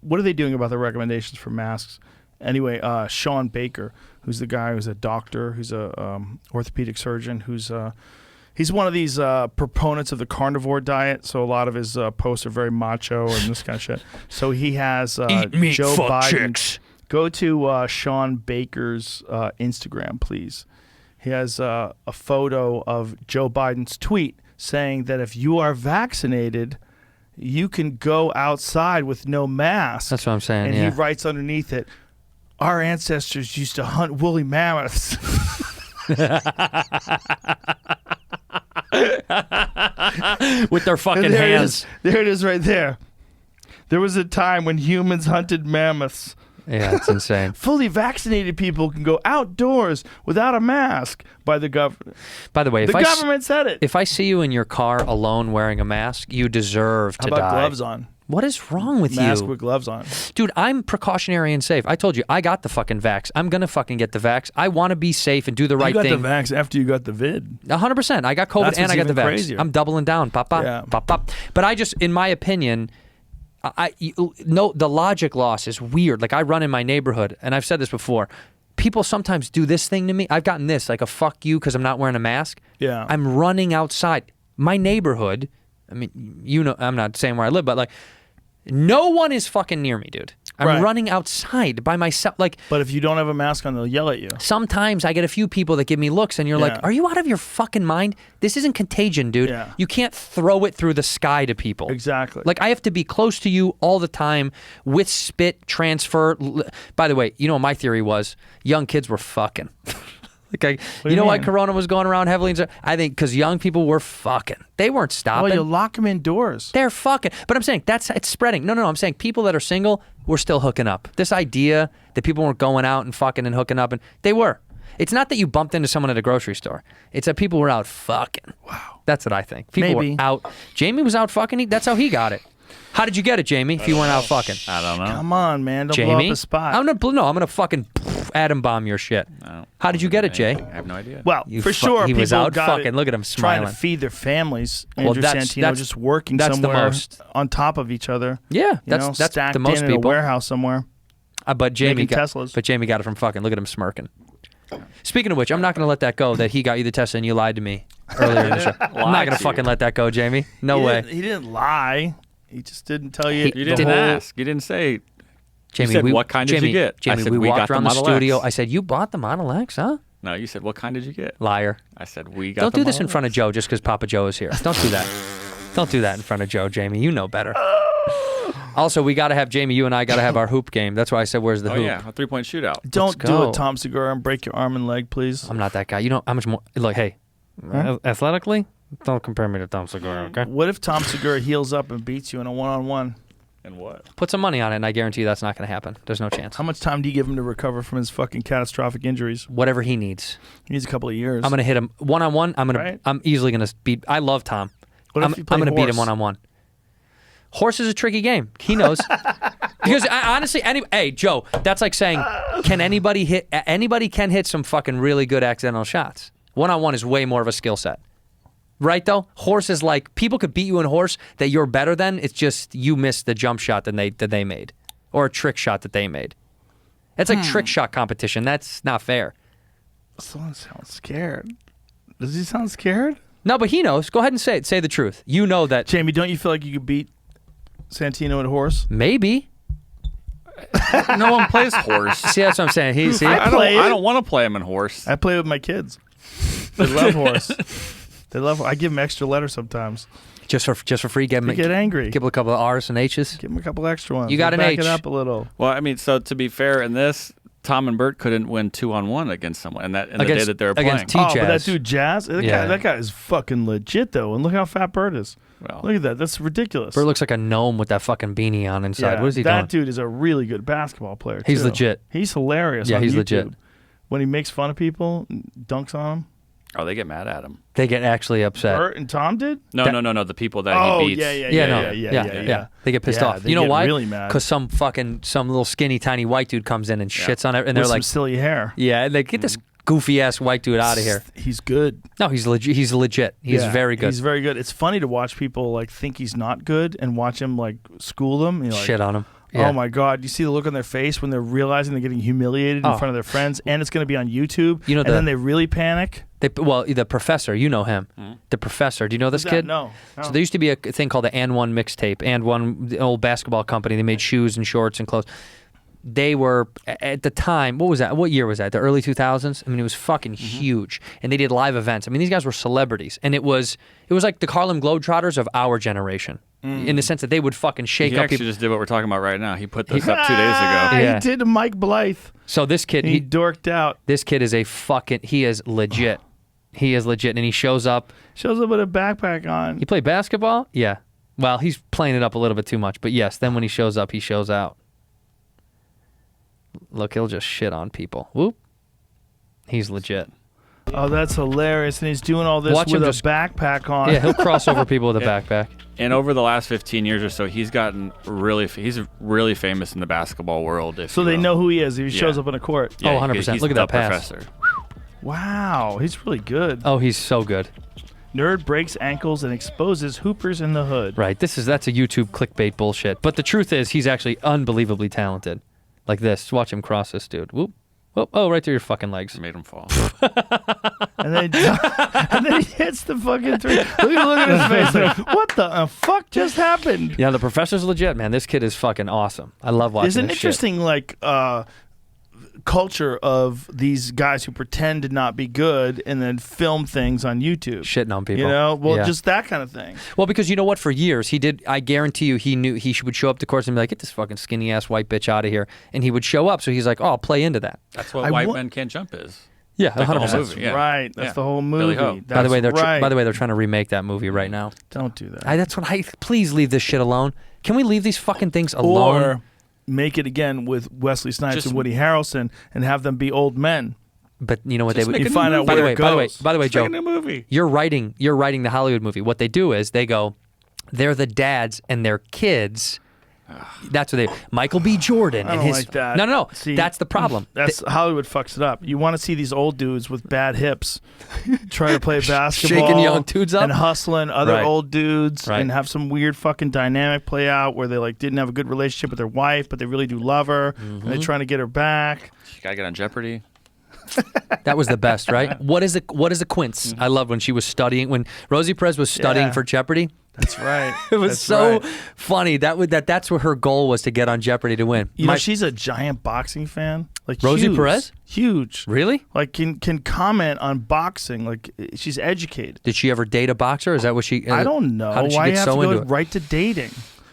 [SPEAKER 3] what are they doing about the recommendations for masks? Anyway, Sean Baker, who's the guy who's a doctor, who's a orthopedic surgeon, he's one of these proponents of the carnivore diet. So a lot of his posts are very macho and this kind of shit. So he has
[SPEAKER 4] Eat meat,
[SPEAKER 3] Joe
[SPEAKER 4] fuck
[SPEAKER 3] Biden.
[SPEAKER 4] chicks.
[SPEAKER 3] Go to Sean Baker's Instagram, please. He has a photo of Joe Biden's tweet saying that if you are vaccinated, you can go outside with no mask.
[SPEAKER 4] That's what I'm saying,
[SPEAKER 3] And
[SPEAKER 4] yeah.
[SPEAKER 3] he writes underneath it, our ancestors used to hunt woolly mammoths.
[SPEAKER 4] With their fucking
[SPEAKER 3] And there it
[SPEAKER 4] hands.
[SPEAKER 3] is. There it is right there. There was a time when humans hunted mammoths.
[SPEAKER 4] Yeah, it's insane.
[SPEAKER 3] Fully vaccinated people can go outdoors without a mask by the government.
[SPEAKER 4] By the way,
[SPEAKER 3] The government said it.
[SPEAKER 4] if I see you in your car alone wearing a mask, you deserve
[SPEAKER 3] How
[SPEAKER 4] to
[SPEAKER 3] about
[SPEAKER 4] die.
[SPEAKER 3] gloves on?
[SPEAKER 4] What is wrong with
[SPEAKER 3] Mask
[SPEAKER 4] you?
[SPEAKER 3] with gloves on.
[SPEAKER 4] Dude, I'm precautionary and safe. I told you, I got the fucking vax. I'm going to fucking get the vax. I want to be safe and do the right
[SPEAKER 3] You got
[SPEAKER 4] thing.
[SPEAKER 3] the vax after you got the vid.
[SPEAKER 4] 100%. I got COVID
[SPEAKER 3] That's
[SPEAKER 4] and
[SPEAKER 3] what's
[SPEAKER 4] I got the
[SPEAKER 3] even
[SPEAKER 4] vax.
[SPEAKER 3] crazier.
[SPEAKER 4] I'm doubling down. Pop, pop,
[SPEAKER 3] Yeah.
[SPEAKER 4] pop, pop. But I just, in my opinion, the logic loss is weird. Like, I run in my neighborhood, and I've said this before. People sometimes do this thing to me. I've gotten this, like a fuck you because I'm not wearing a mask.
[SPEAKER 3] Yeah.
[SPEAKER 4] I'm running outside. My neighborhood, I mean, you know, I'm not saying where I live, but like, no one is fucking near me, dude. I'm
[SPEAKER 3] Right.
[SPEAKER 4] running outside by myself. Like,
[SPEAKER 3] But if you don't have a mask on, they'll yell at you.
[SPEAKER 4] sometimes I get a few people that give me looks, and you're
[SPEAKER 3] Yeah.
[SPEAKER 4] like, are you out of your fucking mind? This isn't contagion, dude.
[SPEAKER 3] Yeah.
[SPEAKER 4] You can't throw it through the sky to people.
[SPEAKER 3] Exactly.
[SPEAKER 4] Like, I have to be close to you all the time with spit, transfer. By the way, you know what my theory was? Young kids were fucking. Like,
[SPEAKER 3] do
[SPEAKER 4] you
[SPEAKER 3] you
[SPEAKER 4] know why
[SPEAKER 3] mean?
[SPEAKER 4] Corona was going around heavily? I think because young people were fucking. They weren't stopping.
[SPEAKER 3] Well, you lock them indoors.
[SPEAKER 4] They're fucking. But I'm saying it's spreading. No. I'm saying people that are single were still hooking up. This idea that people weren't going out and fucking and hooking up, and they were. It's not that you bumped into someone at a grocery store. It's that people were out fucking. Wow. That's what I think. People
[SPEAKER 3] Maybe.
[SPEAKER 4] were out. Jamie was out fucking. That's how he got it. How did you get it, Jamie? If you weren't out fucking.
[SPEAKER 5] I don't know.
[SPEAKER 3] Come on, man. Don't blow up
[SPEAKER 4] Jamie,
[SPEAKER 3] the spot.
[SPEAKER 4] I'm gonna fucking atom bomb your shit. How did you get it, Jay?
[SPEAKER 5] I have no idea.
[SPEAKER 3] Well,
[SPEAKER 4] You
[SPEAKER 3] for
[SPEAKER 4] fu-
[SPEAKER 3] sure,
[SPEAKER 4] he was
[SPEAKER 3] people
[SPEAKER 4] out
[SPEAKER 3] got
[SPEAKER 4] fucking.
[SPEAKER 3] it
[SPEAKER 4] Look at him
[SPEAKER 3] trying
[SPEAKER 4] smiling.
[SPEAKER 3] to feed their families.
[SPEAKER 4] Well,
[SPEAKER 3] Andrew
[SPEAKER 4] that's-
[SPEAKER 3] Santino
[SPEAKER 4] that's-
[SPEAKER 3] just working
[SPEAKER 4] that's the
[SPEAKER 3] somewhere
[SPEAKER 4] most.
[SPEAKER 3] on top of each other.
[SPEAKER 4] Yeah,
[SPEAKER 3] You know,
[SPEAKER 4] that's
[SPEAKER 3] stacked
[SPEAKER 4] the most
[SPEAKER 3] in a
[SPEAKER 4] people.
[SPEAKER 3] warehouse somewhere.
[SPEAKER 4] But Jamie
[SPEAKER 3] making
[SPEAKER 4] got
[SPEAKER 3] Teslas.
[SPEAKER 4] But Jamie got it from fucking. Look at him smirking. Speaking of which, I'm not going to let that go. That he got you the test and you lied to me earlier in the show. I'm not
[SPEAKER 5] Lied
[SPEAKER 4] going
[SPEAKER 5] to
[SPEAKER 4] to
[SPEAKER 5] you.
[SPEAKER 4] fucking let that go, Jamie. No way.
[SPEAKER 3] He didn't lie. He just didn't tell you.
[SPEAKER 5] You didn't ask. You didn't say.
[SPEAKER 4] Jamie,
[SPEAKER 5] said, "What kind did you
[SPEAKER 4] Jamie,
[SPEAKER 5] get?" I
[SPEAKER 4] Jamie,
[SPEAKER 5] said,
[SPEAKER 4] we
[SPEAKER 5] "We
[SPEAKER 4] walked
[SPEAKER 5] got the
[SPEAKER 4] around the
[SPEAKER 5] Model
[SPEAKER 4] studio.
[SPEAKER 5] X."
[SPEAKER 4] I said, you bought the Model X, huh?
[SPEAKER 5] No, you said, "What kind did you get?"
[SPEAKER 4] Liar.
[SPEAKER 5] I said, "We got."
[SPEAKER 4] Don't
[SPEAKER 5] the
[SPEAKER 4] do this in
[SPEAKER 5] Model
[SPEAKER 4] front of
[SPEAKER 5] X."
[SPEAKER 4] Joe just because Papa Joe is here. Don't do that. Don't do that in front of Joe, Jamie. You know better. Also, we got to have Jamie. You and I got to have our hoop game. That's why I said, "Where's the
[SPEAKER 5] Oh
[SPEAKER 4] hoop?"
[SPEAKER 5] yeah, a 3-point shootout.
[SPEAKER 3] Don't do
[SPEAKER 4] go.
[SPEAKER 3] it, Tom Segura, and break your arm and leg, please.
[SPEAKER 4] I'm not that guy. You know how much more? Look, hey, athletically, don't compare me to Tom Segura, okay?
[SPEAKER 3] What if Tom Segura heals up and beats you in a one-on-one?
[SPEAKER 5] And what?
[SPEAKER 4] Put some money on it, and I guarantee you that's not going to happen. There's no chance.
[SPEAKER 3] How much time do you give him to recover from his fucking catastrophic injuries?
[SPEAKER 4] Whatever he needs.
[SPEAKER 3] He needs a couple of years.
[SPEAKER 4] I'm going to hit him one-on-one.
[SPEAKER 3] Right.
[SPEAKER 4] I'm easily going to beat. I love Tom.
[SPEAKER 3] What if
[SPEAKER 4] I'm
[SPEAKER 3] you play
[SPEAKER 4] going to beat him
[SPEAKER 3] horse?
[SPEAKER 4] one-on-one. Horse is a tricky game. He knows. Because honestly, hey, Joe, that's like saying, anybody can hit some fucking really good accidental shots. One-on-one is way more of a skill set. Right, though? Horse is like, people could beat you in horse that you're better than. It's just you missed the jump shot that they made. or a trick shot that they made. It's like trick shot competition. That's not fair.
[SPEAKER 3] Someone sounds scared. Does he sound scared?
[SPEAKER 4] No, but he knows. Go ahead and say it. Say the truth. You know that.
[SPEAKER 3] Jamie, don't you feel like you could beat Santino at horse?
[SPEAKER 4] Maybe.
[SPEAKER 5] No one plays horse.
[SPEAKER 4] See, that's what I'm saying. See,
[SPEAKER 5] I don't want to play him in horse.
[SPEAKER 3] I play with my kids. They love horse. They love. I give them extra letters sometimes.
[SPEAKER 4] just for free. Give
[SPEAKER 3] They
[SPEAKER 4] them
[SPEAKER 3] get angry.
[SPEAKER 4] Give them a couple of R's and H's.
[SPEAKER 3] Give them a couple extra ones.
[SPEAKER 4] You got
[SPEAKER 3] They
[SPEAKER 4] an
[SPEAKER 3] back
[SPEAKER 4] H.
[SPEAKER 3] it up a little.
[SPEAKER 5] Well, I mean, so to be fair, in this, Tom and Bert couldn't win 2-on-1 against someone, and the day that they were playing.
[SPEAKER 4] Against
[SPEAKER 3] Oh, but that
[SPEAKER 4] Jazz.
[SPEAKER 3] dude Jazz, that guy is fucking legit though. And look how fat Bert is.
[SPEAKER 5] Well,
[SPEAKER 3] Look at that. That's ridiculous.
[SPEAKER 4] Bert looks like a gnome with that fucking beanie on inside. What is he
[SPEAKER 3] that
[SPEAKER 4] doing?
[SPEAKER 3] dude is a really good basketball player.
[SPEAKER 4] He's
[SPEAKER 3] too.
[SPEAKER 4] legit.
[SPEAKER 3] He's hilarious.
[SPEAKER 4] Yeah,
[SPEAKER 3] on
[SPEAKER 4] he's
[SPEAKER 3] YouTube.
[SPEAKER 4] legit.
[SPEAKER 3] When he makes fun of people, dunks on them.
[SPEAKER 5] oh, they get mad at him.
[SPEAKER 4] They get actually upset.
[SPEAKER 3] Bert and Tom did.
[SPEAKER 5] No, no. The people that
[SPEAKER 3] Oh
[SPEAKER 5] he beats.
[SPEAKER 3] yeah.
[SPEAKER 4] They get pissed
[SPEAKER 3] Yeah,
[SPEAKER 4] off.
[SPEAKER 3] they
[SPEAKER 4] You know
[SPEAKER 3] get
[SPEAKER 4] why?
[SPEAKER 3] really mad.
[SPEAKER 4] Because some little skinny tiny white dude comes in and shits on it, and
[SPEAKER 3] With
[SPEAKER 4] they're
[SPEAKER 3] some
[SPEAKER 4] like,
[SPEAKER 3] silly hair.
[SPEAKER 4] yeah, they get this goofy ass white dude out of here.
[SPEAKER 3] He's good.
[SPEAKER 4] No, he's legit. He's legit. He's
[SPEAKER 3] Yeah,
[SPEAKER 4] very good.
[SPEAKER 3] He's very good. It's funny to watch people like think he's not good and watch him like school them. You're like,
[SPEAKER 4] Shit on him. Yeah.
[SPEAKER 3] Oh my God! You see the look on their face when they're realizing they're getting humiliated in
[SPEAKER 4] Oh.
[SPEAKER 3] front of their friends, and it's going to be on YouTube.
[SPEAKER 4] You know
[SPEAKER 3] and
[SPEAKER 4] the-
[SPEAKER 3] then they really panic.
[SPEAKER 4] The professor, you know him. The professor. Do you know this
[SPEAKER 3] Who's
[SPEAKER 4] kid?
[SPEAKER 3] that? No.
[SPEAKER 4] So there used to be a thing called the And One mixtape. And One, the old basketball company. They made shoes and shorts and clothes. They were at the time. What was that? What year was that? The early 2000s. I mean, it was fucking huge. And they did live events. I mean, these guys were celebrities, and it was like the Harlem Globetrotters of our generation, in the sense that they would fucking shake
[SPEAKER 5] He
[SPEAKER 4] up
[SPEAKER 5] actually
[SPEAKER 4] people.
[SPEAKER 5] just did what we're talking about right now. He put this up 2 days ago.
[SPEAKER 4] Yeah.
[SPEAKER 3] He did to Mike Blythe.
[SPEAKER 4] So this kid,
[SPEAKER 3] He dorked out.
[SPEAKER 4] this kid is he is legit. He is legit, and he shows up.
[SPEAKER 3] Shows up with a backpack on.
[SPEAKER 4] He played basketball? Yeah. Well, he's playing it up a little bit too much, but yes, then when he shows up, he shows out. Look, he'll just shit on people. Whoop. He's legit.
[SPEAKER 3] Oh, that's hilarious! And he's doing all this
[SPEAKER 4] Watch him
[SPEAKER 3] with a
[SPEAKER 4] just-
[SPEAKER 3] backpack on.
[SPEAKER 4] Yeah, he'll cross over people with a backpack.
[SPEAKER 5] And over the last 15 years or so, he's really famous in the basketball world.
[SPEAKER 3] So they know who he is. If he shows up on a court.
[SPEAKER 5] Yeah,
[SPEAKER 4] Oh, 100%.
[SPEAKER 5] he's
[SPEAKER 4] Look at
[SPEAKER 5] the
[SPEAKER 4] that pass.
[SPEAKER 5] professor.
[SPEAKER 3] Wow, he's really good.
[SPEAKER 4] Oh, he's so good.
[SPEAKER 3] Nerd breaks ankles and exposes hoopers in the hood.
[SPEAKER 4] Right. That's a YouTube clickbait bullshit. But the truth is, he's actually unbelievably talented. Like this. Watch him cross this dude. Whoop. Whoop. Oh, right through your fucking legs.
[SPEAKER 5] Made him fall.
[SPEAKER 3] And then, and then he hits the fucking three. Look at his face. Like, what the fuck just happened?
[SPEAKER 4] Yeah, the professor's legit, man. This kid is fucking awesome. I love watching
[SPEAKER 3] There's an
[SPEAKER 4] this shit.
[SPEAKER 3] interesting culture of these guys who pretend to not be good and then film things on YouTube.
[SPEAKER 4] Shitting on people.
[SPEAKER 3] You know? Well,
[SPEAKER 4] Yeah.
[SPEAKER 3] just that kind of thing.
[SPEAKER 4] Well, because you know what? For years, he did. I guarantee you, he knew he would show up to course and be like, "Get this fucking skinny ass white bitch out of here," and he would show up. So he's like, "Oh, I'll play into that."
[SPEAKER 5] That's what
[SPEAKER 3] I
[SPEAKER 5] White
[SPEAKER 3] wa-
[SPEAKER 5] Men Can't Jump is.
[SPEAKER 4] Yeah,
[SPEAKER 5] Like the whole
[SPEAKER 4] 100%.
[SPEAKER 5] movie. Yeah.
[SPEAKER 3] Right. That's
[SPEAKER 5] Yeah.
[SPEAKER 3] the whole
[SPEAKER 5] Billy
[SPEAKER 3] movie.
[SPEAKER 5] Ho.
[SPEAKER 4] By the way,
[SPEAKER 3] That's right.
[SPEAKER 4] they're trying to remake that movie right now.
[SPEAKER 3] Don't do that.
[SPEAKER 4] That's what I. Please leave this shit alone. Can we leave these fucking things alone?
[SPEAKER 3] Or make it again with Wesley Snipes
[SPEAKER 5] Just-
[SPEAKER 3] and Woody Harrelson and have them be old men.
[SPEAKER 4] But you know what
[SPEAKER 5] Just
[SPEAKER 4] they would.
[SPEAKER 5] make
[SPEAKER 3] You
[SPEAKER 5] a
[SPEAKER 3] find
[SPEAKER 5] new
[SPEAKER 3] out
[SPEAKER 4] By the
[SPEAKER 3] where
[SPEAKER 4] way,
[SPEAKER 3] it
[SPEAKER 4] by the way,
[SPEAKER 3] goes.
[SPEAKER 4] by the way,
[SPEAKER 5] Just make
[SPEAKER 4] Joe,
[SPEAKER 5] a new movie.
[SPEAKER 4] you're writing the Hollywood movie. What they do is they go, they're the dads and their kids. That's what they. Michael B. Jordan
[SPEAKER 3] I
[SPEAKER 4] and
[SPEAKER 3] don't
[SPEAKER 4] his.
[SPEAKER 3] like that.
[SPEAKER 4] No.
[SPEAKER 3] See,
[SPEAKER 4] That's the problem.
[SPEAKER 3] That's Hollywood fucks it up. You want to see these old dudes with bad hips trying to play basketball,
[SPEAKER 4] Shaking young dudes up?
[SPEAKER 3] and hustling other
[SPEAKER 4] Right.
[SPEAKER 3] old dudes,
[SPEAKER 4] Right.
[SPEAKER 3] and have some weird fucking dynamic play out where they like didn't have a good relationship with their wife, but they really do love her, and they're trying to get her back.
[SPEAKER 5] You gotta get on Jeopardy.
[SPEAKER 4] That was the best, right? What is a quince? I love when she was studying, when Rosie Perez was studying
[SPEAKER 3] Yeah.
[SPEAKER 4] for Jeopardy.
[SPEAKER 3] That's right.
[SPEAKER 4] It was
[SPEAKER 3] That's
[SPEAKER 4] so
[SPEAKER 3] right.
[SPEAKER 4] funny. That's what her goal was, to get on Jeopardy to win.
[SPEAKER 3] You know, she's a giant boxing fan. Like
[SPEAKER 4] Rosie
[SPEAKER 3] huge,
[SPEAKER 4] Perez?
[SPEAKER 3] huge.
[SPEAKER 4] Really?
[SPEAKER 3] Like can comment on boxing. Like she's educated.
[SPEAKER 4] Did she ever date a boxer? Is that what she?
[SPEAKER 3] I don't know.
[SPEAKER 4] How did she
[SPEAKER 3] Why
[SPEAKER 4] get
[SPEAKER 3] you have
[SPEAKER 4] so
[SPEAKER 3] to go
[SPEAKER 4] into it?
[SPEAKER 3] right to dating?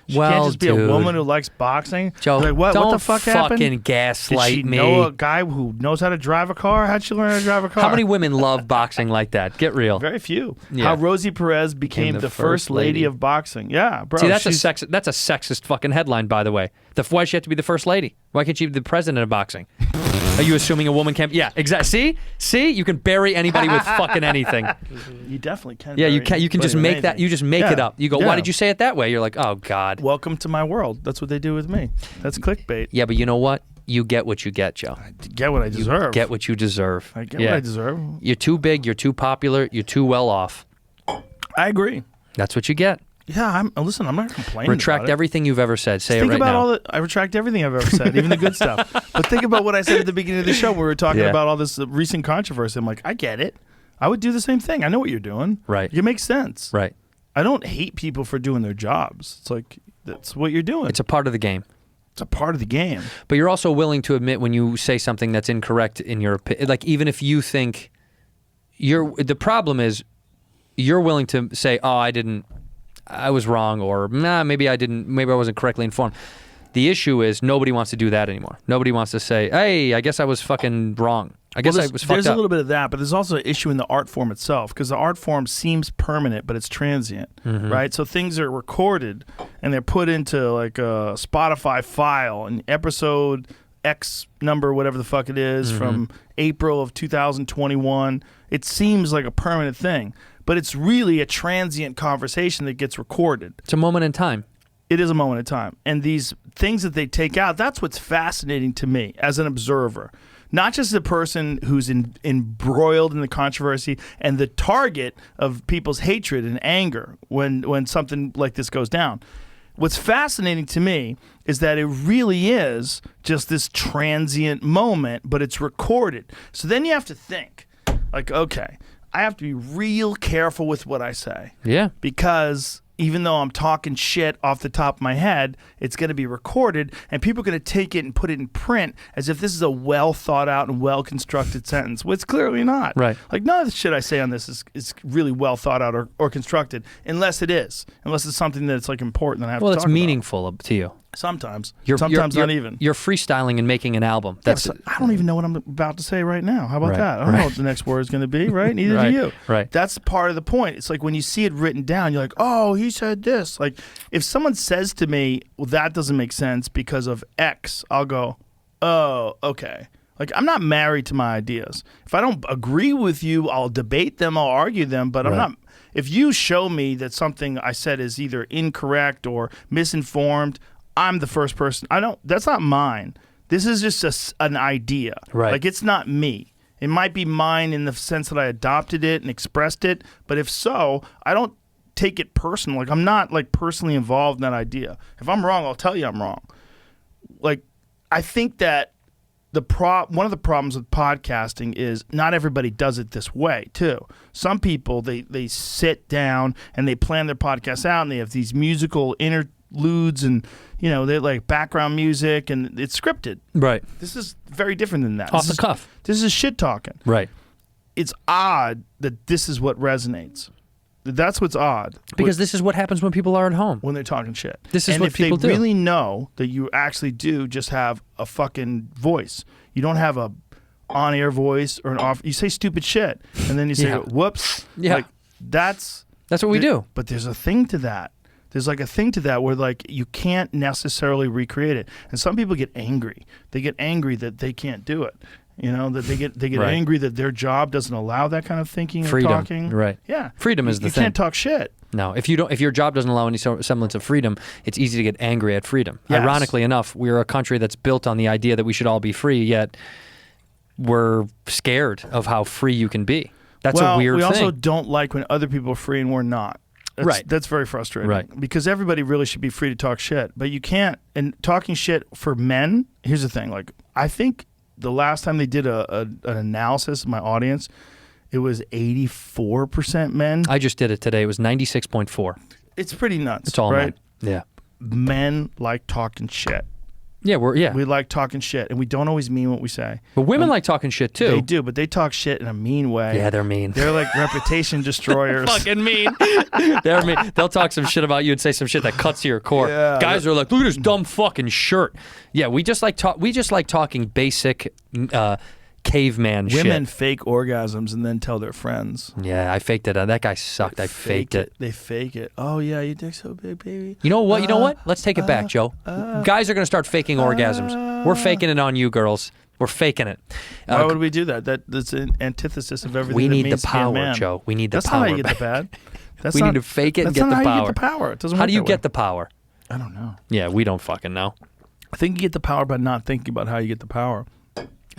[SPEAKER 3] She
[SPEAKER 4] Well,
[SPEAKER 3] can't just be
[SPEAKER 4] dude.
[SPEAKER 3] a woman who likes boxing.
[SPEAKER 4] Joe,
[SPEAKER 3] Like what?
[SPEAKER 4] don't
[SPEAKER 3] What the fuck happened?
[SPEAKER 4] fucking
[SPEAKER 3] Did
[SPEAKER 4] gaslight
[SPEAKER 3] she
[SPEAKER 4] me.
[SPEAKER 3] know a guy who knows how to drive a car? How'd she learn how to drive a car?
[SPEAKER 4] How many women love boxing like that? Get real.
[SPEAKER 3] Very few.
[SPEAKER 4] Yeah.
[SPEAKER 3] How Rosie Perez became
[SPEAKER 4] the
[SPEAKER 3] the
[SPEAKER 4] first
[SPEAKER 3] first lady
[SPEAKER 4] lady.
[SPEAKER 3] of boxing. Yeah, bro.
[SPEAKER 4] See, that's a
[SPEAKER 3] she's-
[SPEAKER 4] that's a sexist fucking headline, by the way. Why does she have to be the first lady? Why can't she be the president of boxing? Are you assuming a woman can't? Yeah, exactly. See, you can bury anybody with fucking anything.
[SPEAKER 3] You definitely can.
[SPEAKER 4] Yeah, you
[SPEAKER 3] bury
[SPEAKER 4] can. You can just
[SPEAKER 3] anybody
[SPEAKER 4] make
[SPEAKER 3] with
[SPEAKER 4] that.
[SPEAKER 3] anything.
[SPEAKER 4] You just make
[SPEAKER 3] Yeah.
[SPEAKER 4] it up. You go,
[SPEAKER 3] Yeah.
[SPEAKER 4] why did you say it that way? You're like, oh God.
[SPEAKER 3] Welcome to my world. That's what they do with me. That's clickbait.
[SPEAKER 4] Yeah, but you know what? You get what you get, Joe.
[SPEAKER 3] Get what I deserve.
[SPEAKER 4] Get what you deserve.
[SPEAKER 3] I get
[SPEAKER 4] Yeah.
[SPEAKER 3] what I deserve.
[SPEAKER 4] You're too big. You're too popular. You're too well off.
[SPEAKER 3] I agree.
[SPEAKER 4] That's what you get.
[SPEAKER 3] Yeah, listen, I'm not complaining.
[SPEAKER 4] Retract
[SPEAKER 3] about it.
[SPEAKER 4] everything you've ever said. Say
[SPEAKER 3] Think
[SPEAKER 4] it right
[SPEAKER 3] about
[SPEAKER 4] now.
[SPEAKER 3] all the. I retract everything I've ever said, even the good stuff. But think about what I said at the beginning of the show. Where we were talking about all this recent controversy. I'm like, I get it. I would do the same thing. I know what you're doing.
[SPEAKER 4] Right.
[SPEAKER 3] It makes sense.
[SPEAKER 4] Right.
[SPEAKER 3] I don't hate people for doing their jobs. It's like that's what you're doing.
[SPEAKER 4] It's a part of the game.
[SPEAKER 3] It's a part of the game.
[SPEAKER 4] But you're also willing to admit when you say something that's incorrect in your opinion. Like even if you think the problem is you're willing to say, "Oh, I was wrong," or "Nah, maybe I wasn't correctly informed." The issue is nobody wants to do that anymore. Nobody wants to say, "Hey, I guess I was fucking wrong. I guess I was fucked up."
[SPEAKER 3] There's a little bit of that, but there's also an issue in the art form itself because the art form seems permanent, but it's transient, right? So things are recorded and they're put into like a Spotify file, and episode X number, whatever the fuck it is, from April of 2021. It seems like a permanent thing, but it's really a transient conversation that gets recorded.
[SPEAKER 4] It's a moment in time.
[SPEAKER 3] It is a moment in time. And these things that they take out, that's what's fascinating to me as an observer. Not just the person who's embroiled in the controversy and the target of people's hatred and anger when something like this goes down. What's fascinating to me is that it really is just this transient moment, but it's recorded. So then you have to think, like, okay, I have to be real careful with what I say.
[SPEAKER 4] Yeah.
[SPEAKER 3] Because even though I'm talking shit off the top of my head, it's going to be recorded, and people are going to take it and put it in print as if this is a well thought out and well constructed sentence. Well, it's clearly not.
[SPEAKER 4] Right.
[SPEAKER 3] Like none of the shit I say on this is really well thought out or constructed, unless it's something that's like important that I have to talk
[SPEAKER 4] Well, it's meaningful to you.
[SPEAKER 3] Sometimes.
[SPEAKER 4] You're
[SPEAKER 3] not even.
[SPEAKER 4] You're freestyling and making an album. That's
[SPEAKER 3] I don't even know what I'm about to say right now. How about
[SPEAKER 4] Right,
[SPEAKER 3] that? I don't know what the next word is going to be, right? Neither
[SPEAKER 4] Right,
[SPEAKER 3] do you.
[SPEAKER 4] right.
[SPEAKER 3] That's part of the point. It's like when you see it written down, you're like, oh, he said this. Like if someone says to me, well, that doesn't make sense because of X, I'll go, oh, okay. Like I'm not married to my ideas. If I don't agree with you, I'll debate them, I'll argue them, but I'm not. If you show me that something I said is either incorrect or misinformed, I'm the first person. That's not mine. This is just an idea.
[SPEAKER 4] Right.
[SPEAKER 3] Like it's not me. It might be mine in the sense that I adopted it and expressed it, but if so, I don't take it personal. Like I'm not like personally involved in that idea. If I'm wrong, I'll tell you I'm wrong. Like I think that one of the problems with podcasting is not everybody does it this way too. Some people they sit down and they plan their podcast out and they have these musical interludes and they're like background music and it's scripted.
[SPEAKER 4] right.
[SPEAKER 3] This is very different than that.
[SPEAKER 4] Off the cuff.
[SPEAKER 3] This is shit talking.
[SPEAKER 4] Right.
[SPEAKER 3] It's odd that this is what resonates. That's what's odd.
[SPEAKER 4] Because this is what happens when people are at home.
[SPEAKER 3] When they're talking shit.
[SPEAKER 4] This is
[SPEAKER 3] and
[SPEAKER 4] what
[SPEAKER 3] if
[SPEAKER 4] people
[SPEAKER 3] they
[SPEAKER 4] do.
[SPEAKER 3] really know that you actually do just have a fucking voice. You don't have a on-air voice or an off. You say stupid shit and then you say, whoops.
[SPEAKER 4] Yeah.
[SPEAKER 3] Like that's
[SPEAKER 4] what we do.
[SPEAKER 3] But there's a thing to that. There's like a thing to that where like you can't necessarily recreate it. And some people get angry. They get angry that they can't do it. That they get
[SPEAKER 4] Right.
[SPEAKER 3] angry that their job doesn't allow that kind of thinking
[SPEAKER 4] Freedom.
[SPEAKER 3] and talking.
[SPEAKER 4] Right.
[SPEAKER 3] Yeah.
[SPEAKER 4] Freedom is the
[SPEAKER 3] you
[SPEAKER 4] thing.
[SPEAKER 3] You can't talk shit.
[SPEAKER 4] No, if your job doesn't allow any semblance of freedom, it's easy to get angry at freedom.
[SPEAKER 3] Yes.
[SPEAKER 4] Ironically enough, we're a country that's built on the idea that we should all be free, yet we're scared of how free you can be. That's a weird
[SPEAKER 3] we
[SPEAKER 4] thing.
[SPEAKER 3] also don't like when other people are free and we're not. That's very frustrating.
[SPEAKER 4] Right. Because
[SPEAKER 3] everybody really should be free to talk shit, but you can't. And talking shit for men, here's the thing. Like, I think the last time they did an analysis of my audience, it was 84% men.
[SPEAKER 4] I just did it today. It was 96.4.
[SPEAKER 3] It's pretty nuts.
[SPEAKER 4] It's all
[SPEAKER 3] right?
[SPEAKER 4] men. Yeah.
[SPEAKER 3] Men like talking shit.
[SPEAKER 4] Yeah,
[SPEAKER 3] we like talking shit, and we don't always mean what we say.
[SPEAKER 4] But women like talking shit too.
[SPEAKER 3] They do, but they talk shit in a mean way.
[SPEAKER 4] Yeah, they're mean.
[SPEAKER 3] They're like reputation destroyers.
[SPEAKER 4] Fucking mean. They're mean. They'll talk some shit about you and say some shit that cuts to your core.
[SPEAKER 3] Yeah,
[SPEAKER 4] Guys are like, look at this dumb fucking shirt. Yeah, we just like talking basic caveman shit.
[SPEAKER 3] Women fake orgasms and then tell their friends.
[SPEAKER 4] Yeah, I faked it. That guy sucked. I faked it.
[SPEAKER 3] They fake it. Oh yeah, your dick's so big, baby.
[SPEAKER 4] You know what? Let's take it back, Joe. Guys are gonna start faking orgasms. We're faking it on you, girls. We're faking it.
[SPEAKER 3] Why would we do that? That's an antithesis of everything.
[SPEAKER 4] We
[SPEAKER 3] that
[SPEAKER 4] need the
[SPEAKER 3] means to be a
[SPEAKER 4] power,
[SPEAKER 3] man.
[SPEAKER 4] Joe. We need the
[SPEAKER 3] that's
[SPEAKER 4] power.
[SPEAKER 3] That's not how you get the bad.
[SPEAKER 4] We need to fake it and get the power.
[SPEAKER 3] That's not how you get the power. It doesn't
[SPEAKER 4] How
[SPEAKER 3] work
[SPEAKER 4] do you
[SPEAKER 3] that
[SPEAKER 4] get
[SPEAKER 3] way.
[SPEAKER 4] the power?
[SPEAKER 3] I don't know.
[SPEAKER 4] Yeah, we don't fucking know.
[SPEAKER 3] I think you get the power by not thinking about how you get the power.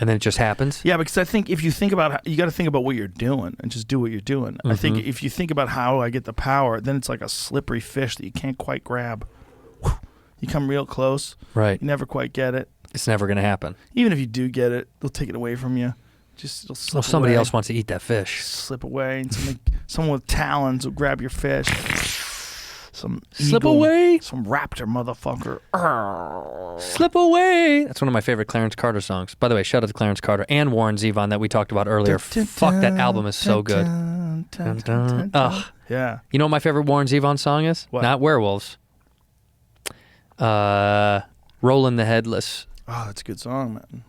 [SPEAKER 4] And then it just happens?
[SPEAKER 3] Yeah, because I think if you think about, you got to think about what you're doing and just do what you're doing. I think if you think about how I get the power, then it's like a slippery fish that you can't quite grab. You come real close.
[SPEAKER 4] Right.
[SPEAKER 3] You never quite get it.
[SPEAKER 4] It's never going to happen.
[SPEAKER 3] Even if you do get it, they'll take it away from you. It'll slip
[SPEAKER 4] somebody
[SPEAKER 3] away.
[SPEAKER 4] else wants to eat that fish.
[SPEAKER 3] Slip away, and someone with talons will grab your fish. Some
[SPEAKER 4] Slip
[SPEAKER 3] eagle,
[SPEAKER 4] away.
[SPEAKER 3] Some raptor motherfucker.
[SPEAKER 4] Slip away. That's one of my favorite Clarence Carter songs. By the way, shout out to Clarence Carter and Warren Zevon that we talked about earlier. Fuck, that album is so good. Ugh.
[SPEAKER 3] Yeah.
[SPEAKER 4] You know what my favorite Warren Zevon song is?
[SPEAKER 3] What?
[SPEAKER 4] Not Werewolves. Rollin' the Headless.
[SPEAKER 3] Oh, that's a good song, man.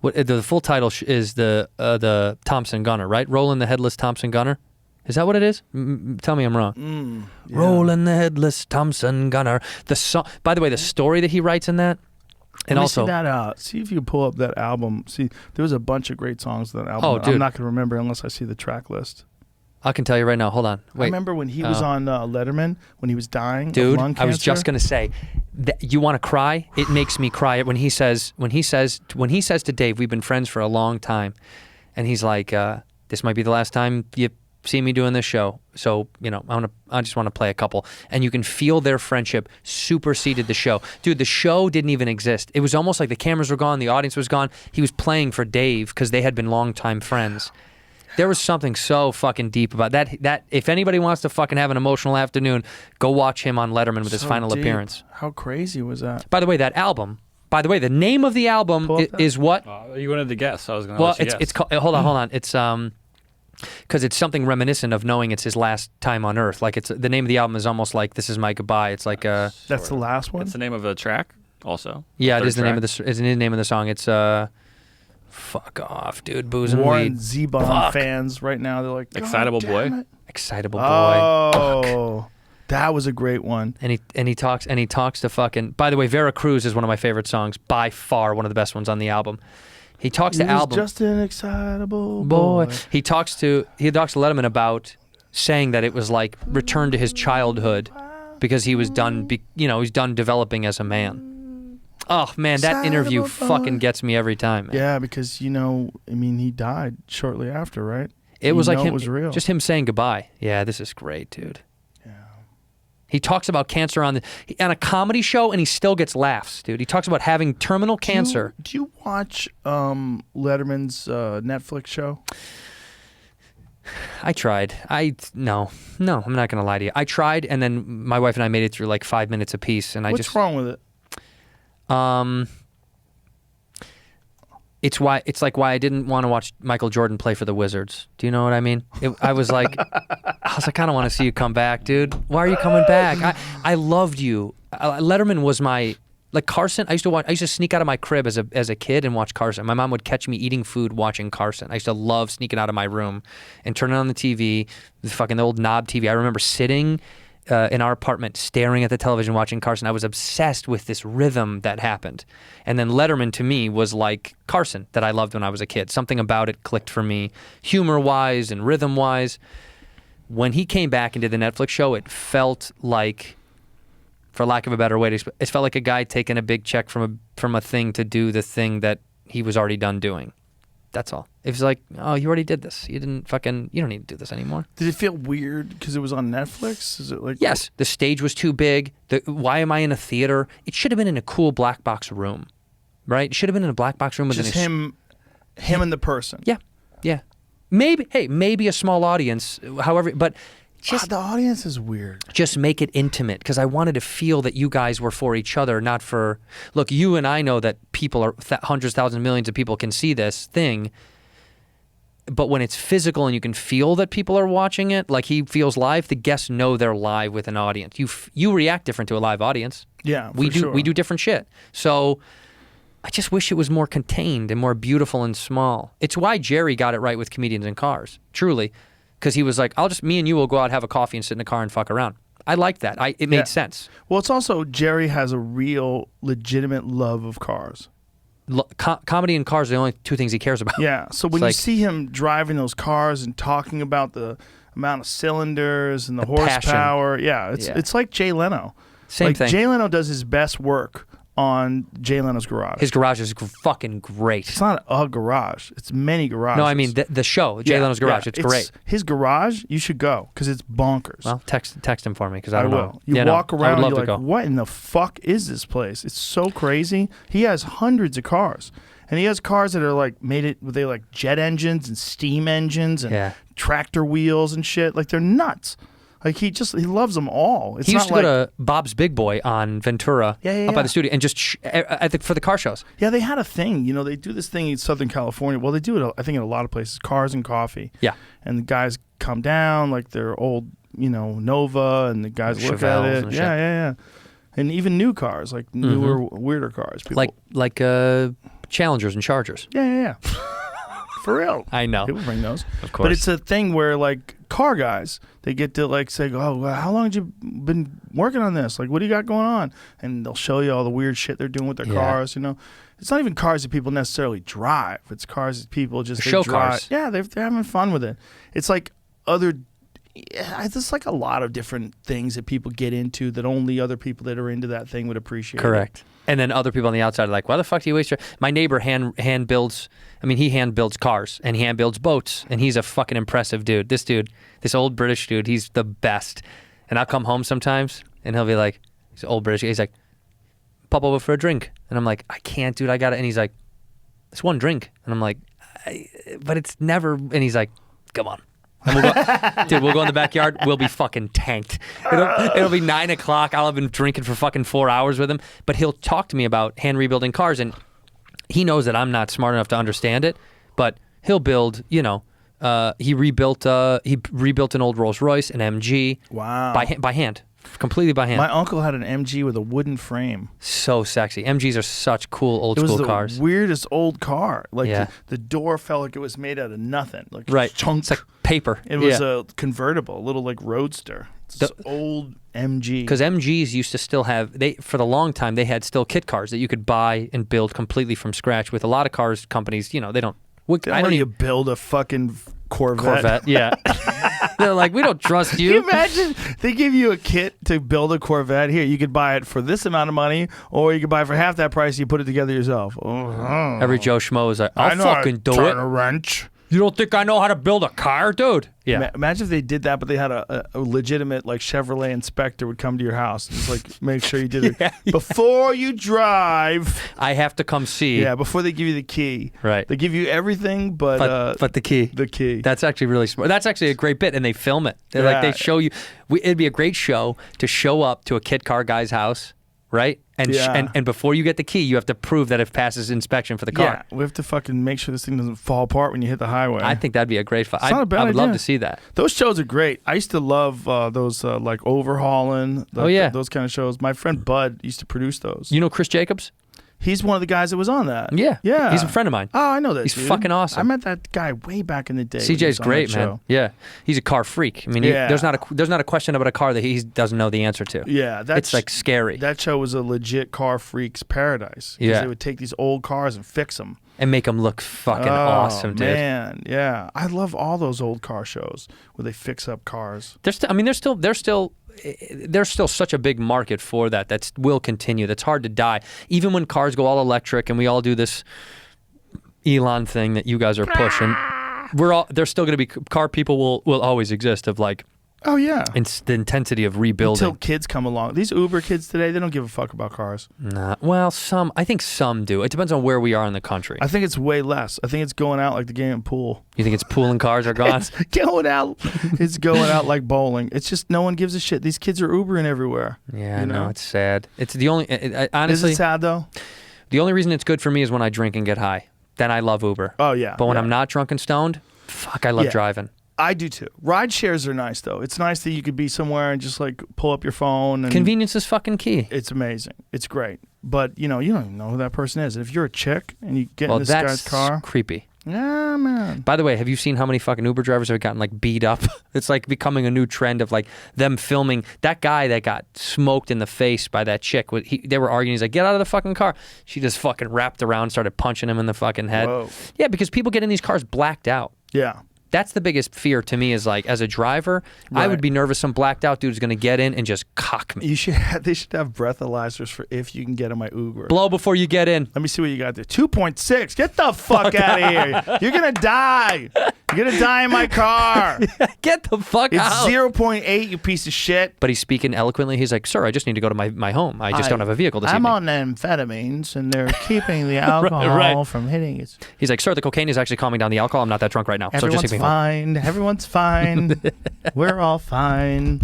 [SPEAKER 4] What the full title is the Thompson Gunner, right? Rollin' the Headless Thompson Gunner. Is that what it is? Tell me I'm wrong.
[SPEAKER 3] Yeah.
[SPEAKER 4] Rollin' the Headless Thompson Gunner. The song. By the way, the story that he writes in that, and
[SPEAKER 3] Let me
[SPEAKER 4] also
[SPEAKER 3] see that out. See if you pull up that album. See, there was a bunch of great songs on that album.
[SPEAKER 4] Oh,
[SPEAKER 3] that
[SPEAKER 4] dude.
[SPEAKER 3] I'm not gonna remember unless I see the track list.
[SPEAKER 4] I can tell you right now. Hold on. Wait.
[SPEAKER 3] I remember when he was on Letterman when he was dying
[SPEAKER 4] Dude,
[SPEAKER 3] of lung cancer.
[SPEAKER 4] I was just gonna say, that you want to cry? It makes me cry when he says to Dave, "We've been friends for a long time," and he's like, "This might be the last time you see me doing this show, so I just want to play a couple," and you can feel their friendship superseded the show. Dude, the show didn't even exist. It was almost like the cameras were gone, the audience was gone. He was playing for Dave because they had been longtime friends. There was something so fucking deep about that. That if anybody wants to fucking have an emotional afternoon, go watch him on Letterman with his
[SPEAKER 3] So
[SPEAKER 4] final
[SPEAKER 3] deep.
[SPEAKER 4] appearance.
[SPEAKER 3] How crazy was that?
[SPEAKER 4] By the way, that album. By the way, the name of the album
[SPEAKER 3] Pull up that.
[SPEAKER 4] is what?
[SPEAKER 5] You wanted to guess. I was going to
[SPEAKER 4] Well,
[SPEAKER 5] let you guess.
[SPEAKER 4] it's called. Hold on. It's because it's something reminiscent of knowing it's his last time on Earth. Like it's the name of the album is almost like "This Is My Goodbye." It's like
[SPEAKER 3] That's the last one.
[SPEAKER 5] It's the name of a track also.
[SPEAKER 4] yeah, it
[SPEAKER 5] Third
[SPEAKER 4] is the name of
[SPEAKER 5] track.
[SPEAKER 4] the. It's the name of the song. It's fuck off, dude. Booze and
[SPEAKER 3] Warren
[SPEAKER 4] weed.
[SPEAKER 3] Zevon
[SPEAKER 4] Fuck.
[SPEAKER 3] fans right now. They're like,
[SPEAKER 5] Excitable
[SPEAKER 3] "God
[SPEAKER 5] Boy?"
[SPEAKER 3] damn it."
[SPEAKER 4] Excitable boy.
[SPEAKER 3] Oh, that was a great one.
[SPEAKER 4] And he talks to fucking. By the way, Vera Cruz is one of my favorite songs, by far one of the best ones on the album. He talks to
[SPEAKER 3] He was
[SPEAKER 4] album
[SPEAKER 3] just an excitable
[SPEAKER 4] boy.
[SPEAKER 3] boy.
[SPEAKER 4] He talks to Letterman about saying that it was like return to his childhood because he was done. He's done developing as a man. Oh man, that interview
[SPEAKER 3] Excitable boy.
[SPEAKER 4] fucking gets me every time, man.
[SPEAKER 3] Yeah, because he died shortly after, right?
[SPEAKER 4] It was
[SPEAKER 3] You
[SPEAKER 4] like
[SPEAKER 3] know
[SPEAKER 4] him,
[SPEAKER 3] it was real.
[SPEAKER 4] just him saying goodbye. Yeah, this is great, dude. Yeah. He talks about cancer on a comedy show, and he still gets laughs, dude. He talks about having terminal cancer.
[SPEAKER 3] Do you watch Letterman's Netflix show?
[SPEAKER 4] I tried. No, I'm not gonna lie to you. I tried, and then my wife and I made it through like 5 minutes apiece, and
[SPEAKER 3] What's wrong with it?
[SPEAKER 4] It's why I didn't want to watch Michael Jordan play for the Wizards. Do you know what I mean? I was like, I kind of want to see you come back, dude. Why are you coming back? I loved you. Letterman was my Carson. I used to sneak out of my crib as a kid and watch Carson. My mom would catch me eating food watching Carson. I used to love sneaking out of my room and turning on the TV, the old knob TV. I remember sitting in our apartment staring at the television watching Carson. I was obsessed with this rhythm that happened. And then Letterman to me was like Carson that I loved when I was a kid. Something about it clicked for me, humor-wise and rhythm-wise. When he came back and did the Netflix show, it felt like, for lack of a better way to explain, it felt like a guy taking a big check from a thing to do the thing that he was already done doing. That's all. It was like, oh, you already did this. You don't need to do this anymore.
[SPEAKER 3] Did it feel weird because it was on Netflix? Is it like
[SPEAKER 4] Yes, the stage was too big. Why am I in a theater? It should have been in a cool black box room, right? It should have been in a black box room with
[SPEAKER 3] just him and the person?
[SPEAKER 4] Yeah. Maybe a small audience. However, but just
[SPEAKER 3] the audience is weird.
[SPEAKER 4] Just make it intimate because I wanted to feel that you guys were for each other, not for. Look, you and I know that people are hundreds, thousands, millions of people can see this thing. But when it's physical and you can feel that people are watching it, like he feels live, the guests know they're live with an audience. You react different to a live audience.
[SPEAKER 3] Yeah,
[SPEAKER 4] we
[SPEAKER 3] for
[SPEAKER 4] do.
[SPEAKER 3] sure.
[SPEAKER 4] We do different shit. So I just wish it was more contained and more beautiful and small. It's why Jerry got it right with Comedians in Cars, truly, because he was like, me and you will go out, have a coffee, and sit in a car and fuck around. I liked that. It made sense.
[SPEAKER 3] Well, it's also Jerry has a real, legitimate love of cars.
[SPEAKER 4] Comedy and cars are the only two things he cares about.
[SPEAKER 3] Yeah. So when you see him driving those cars and talking about the amount of cylinders and the horsepower,
[SPEAKER 4] passion.
[SPEAKER 3] it's like Jay Leno.
[SPEAKER 4] Same thing.
[SPEAKER 3] Jay Leno does his best work on Jay Leno's garage.
[SPEAKER 4] His garage is fucking great.
[SPEAKER 3] It's not a garage. It's many garages.
[SPEAKER 4] No, I mean the show, Jay Leno's garage. It's great.
[SPEAKER 3] His garage, you should go because it's bonkers.
[SPEAKER 4] Well, text him for me because I don't know.
[SPEAKER 3] You walk
[SPEAKER 4] I would
[SPEAKER 3] around,
[SPEAKER 4] love
[SPEAKER 3] you're
[SPEAKER 4] to
[SPEAKER 3] like,
[SPEAKER 4] go.
[SPEAKER 3] what in the fuck is this place? It's so crazy. He has hundreds of cars. And he has cars that are like they like jet engines and steam engines and tractor wheels and shit. Like they're nuts. Like he loves them all. It's
[SPEAKER 4] He used
[SPEAKER 3] not
[SPEAKER 4] to go
[SPEAKER 3] like,
[SPEAKER 4] to Bob's Big Boy on Ventura up by the studio and just I think for the car shows.
[SPEAKER 3] Yeah, they had a thing. You know, they do this thing in Southern California. Well, they do it, I think, in a lot of places. Cars and coffee.
[SPEAKER 4] Yeah.
[SPEAKER 3] And the guys come down like they're old, Nova, and the guys look at
[SPEAKER 4] Chevelles
[SPEAKER 3] it.
[SPEAKER 4] and shit.
[SPEAKER 3] Yeah. And even new cars, like newer, weirder cars. People,
[SPEAKER 4] Like Challengers and Chargers.
[SPEAKER 3] Yeah. For real.
[SPEAKER 4] I know.
[SPEAKER 3] People bring those.
[SPEAKER 4] Of course.
[SPEAKER 3] But it's a thing where, like, car guys, they get to, like, say, oh, well, how long have you been working on this? Like, what do you got going on? And they'll show you all the weird shit they're doing with their cars, It's not even cars that people necessarily drive. It's cars that people just
[SPEAKER 4] show
[SPEAKER 3] drive.
[SPEAKER 4] cars.
[SPEAKER 3] Yeah, they're having fun with it. It's like it's like a lot of different things that people get into that only other people that are into that thing would appreciate.
[SPEAKER 4] Correct. And then other people on the outside are like, why the fuck do you waste your... My neighbor hand builds... I mean, he hand builds cars and he hand builds boats and he's a fucking impressive dude. This old British dude, he's the best. And I'll come home sometimes and he'll be like, he's an old British, he's like, pop over for a drink. And I'm like, I can't, dude, I got it. And he's like, it's one drink. And I'm like, but it's never... And he's like, come on. And we'll go, dude, we'll go in the backyard. We'll be fucking tanked. It'll be 9 o'clock. I'll have been drinking for fucking 4 hours with him. But he'll talk to me about hand rebuilding cars, and he knows that I'm not smart enough to understand it. But he'll build. He rebuilt an old Rolls Royce, an MG.
[SPEAKER 3] Wow.
[SPEAKER 4] By hand. Completely by hand.
[SPEAKER 3] My uncle had an MG with a wooden frame.
[SPEAKER 4] So sexy. MGs are such cool old school cars.
[SPEAKER 3] It was the weirdest old car. Like
[SPEAKER 4] Yeah.
[SPEAKER 3] the door felt like it was made out of nothing. Like
[SPEAKER 4] Right.
[SPEAKER 3] chunks.
[SPEAKER 4] It's like paper.
[SPEAKER 3] It was a convertible, a little like roadster. It's this old MG.
[SPEAKER 4] Because MGs used to still have, for the long time, they had still kit cars that you could buy and build completely from scratch. With a lot of cars companies, they don't.
[SPEAKER 3] I don't you build a fucking Corvette.
[SPEAKER 4] Yeah. They're like, we don't trust
[SPEAKER 3] Can you imagine they give you a kit to build a Corvette? Here, you could buy it for this amount of money, or you could buy it for half that price. You put it together yourself. Oh.
[SPEAKER 4] Every Joe Schmo is like,
[SPEAKER 3] I
[SPEAKER 4] I'll
[SPEAKER 3] know how
[SPEAKER 4] fucking
[SPEAKER 3] to
[SPEAKER 4] do
[SPEAKER 3] turn
[SPEAKER 4] it.
[SPEAKER 3] a wrench.
[SPEAKER 4] You don't think I know how to build a car, dude? Yeah.
[SPEAKER 3] Imagine if they did that, but they had a legitimate like Chevrolet inspector would come to your house, just like make sure you did it before you drive.
[SPEAKER 4] I have to come see.
[SPEAKER 3] Yeah, before they give you the key.
[SPEAKER 4] Right.
[SPEAKER 3] They give you everything, but
[SPEAKER 4] the key.
[SPEAKER 3] The key.
[SPEAKER 4] That's actually really smart. That's actually a great bit, and they film it. They're like, they show you. It'd be a great show to show up to a kit car guy's house, right? And and before you get the key, you have to prove that it passes inspection for the car.
[SPEAKER 3] Yeah, we have to fucking make sure this thing doesn't fall apart when you hit the highway.
[SPEAKER 4] I think that'd be a great fun.
[SPEAKER 3] It's not a bad
[SPEAKER 4] I would love
[SPEAKER 3] idea.
[SPEAKER 4] to see that.
[SPEAKER 3] Those shows are great. I used to love those like overhauling. Those kind of shows. My friend Bud used to produce those.
[SPEAKER 4] You know Chris Jacobs?
[SPEAKER 3] He's one of the guys that was on that.
[SPEAKER 4] Yeah.
[SPEAKER 3] Yeah.
[SPEAKER 4] He's a friend of mine.
[SPEAKER 3] Oh, I know that.
[SPEAKER 4] He's
[SPEAKER 3] dude.
[SPEAKER 4] fucking awesome.
[SPEAKER 3] I met that guy way back in the day. when he
[SPEAKER 4] CJ's
[SPEAKER 3] was on
[SPEAKER 4] great,
[SPEAKER 3] that
[SPEAKER 4] man.
[SPEAKER 3] show.
[SPEAKER 4] Yeah. He's a car freak. I mean, there's not a question about a car that he doesn't know the answer to.
[SPEAKER 3] Yeah,
[SPEAKER 4] it's like scary.
[SPEAKER 3] That show was a legit car freak's paradise.
[SPEAKER 4] Yeah.
[SPEAKER 3] They would take these old cars and fix them.
[SPEAKER 4] And make them look fucking awesome, dude.
[SPEAKER 3] Man, yeah. I love all those old car shows where they fix up cars.
[SPEAKER 4] There's still such a big market for that. That will continue. That's hard to die. Even when cars go all electric and we all do this Elon thing that you guys are pushing, there's still going to be car people will always exist of like.
[SPEAKER 3] Oh yeah.
[SPEAKER 4] The intensity of rebuilding.
[SPEAKER 3] Until kids come along. These Uber kids today, they don't give a fuck about cars.
[SPEAKER 4] Nah. Well, I think some do. It depends on where we are in the country.
[SPEAKER 3] I think it's way less. I think it's going out like the game of pool.
[SPEAKER 4] You think it's pool and cars are gone?
[SPEAKER 3] It's going out. It's going out like bowling. It's just no one gives a shit. These kids are Ubering everywhere.
[SPEAKER 4] Yeah, no, it's sad. It's the only honestly.
[SPEAKER 3] Is it sad though?
[SPEAKER 4] The only reason it's good for me is when I drink and get high. Then I love Uber.
[SPEAKER 3] Oh yeah.
[SPEAKER 4] But when I'm not drunk and stoned, fuck, I love driving.
[SPEAKER 3] I do too. Ride shares are nice though. It's nice that you could be somewhere and just like pull up your phone. And
[SPEAKER 4] convenience is fucking key.
[SPEAKER 3] It's amazing. It's great. But you don't even know who that person is. If you're a chick and you get in this guy's car,
[SPEAKER 4] that's creepy.
[SPEAKER 3] Yeah, man.
[SPEAKER 4] By the way, have you seen how many fucking Uber drivers have gotten like beat up? It's like becoming a new trend of like them filming that guy that got smoked in the face by that chick. They were arguing. He's like, get out of the fucking car. She just fucking wrapped around, started punching him in the fucking head.
[SPEAKER 3] Whoa.
[SPEAKER 4] Yeah, because people get in these cars blacked out.
[SPEAKER 3] Yeah.
[SPEAKER 4] That's the biggest fear to me is like, as a driver, I would
[SPEAKER 3] Right.
[SPEAKER 4] be nervous some blacked out dude's going to get in and just cock me.
[SPEAKER 3] They should have breathalyzers for if you can get in my Uber.
[SPEAKER 4] Blow before you get in.
[SPEAKER 3] Let me see what you got there. 2.6. Get the fuck out of here. You're going to die. You're going to die in my car.
[SPEAKER 4] Get the fuck
[SPEAKER 3] It's
[SPEAKER 4] out.
[SPEAKER 3] 0.8, you piece of shit.
[SPEAKER 4] But he's speaking eloquently. He's like, sir, I just need to go to my home. I just don't have a vehicle this
[SPEAKER 3] I'm
[SPEAKER 4] evening.
[SPEAKER 3] on amphetamines, and they're keeping the alcohol from hitting us.
[SPEAKER 4] He's like, sir, the cocaine is actually calming down the alcohol. I'm not that drunk right now. So
[SPEAKER 3] Everyone's
[SPEAKER 4] just leave me home.
[SPEAKER 3] fine. Everyone's fine. We're all fine.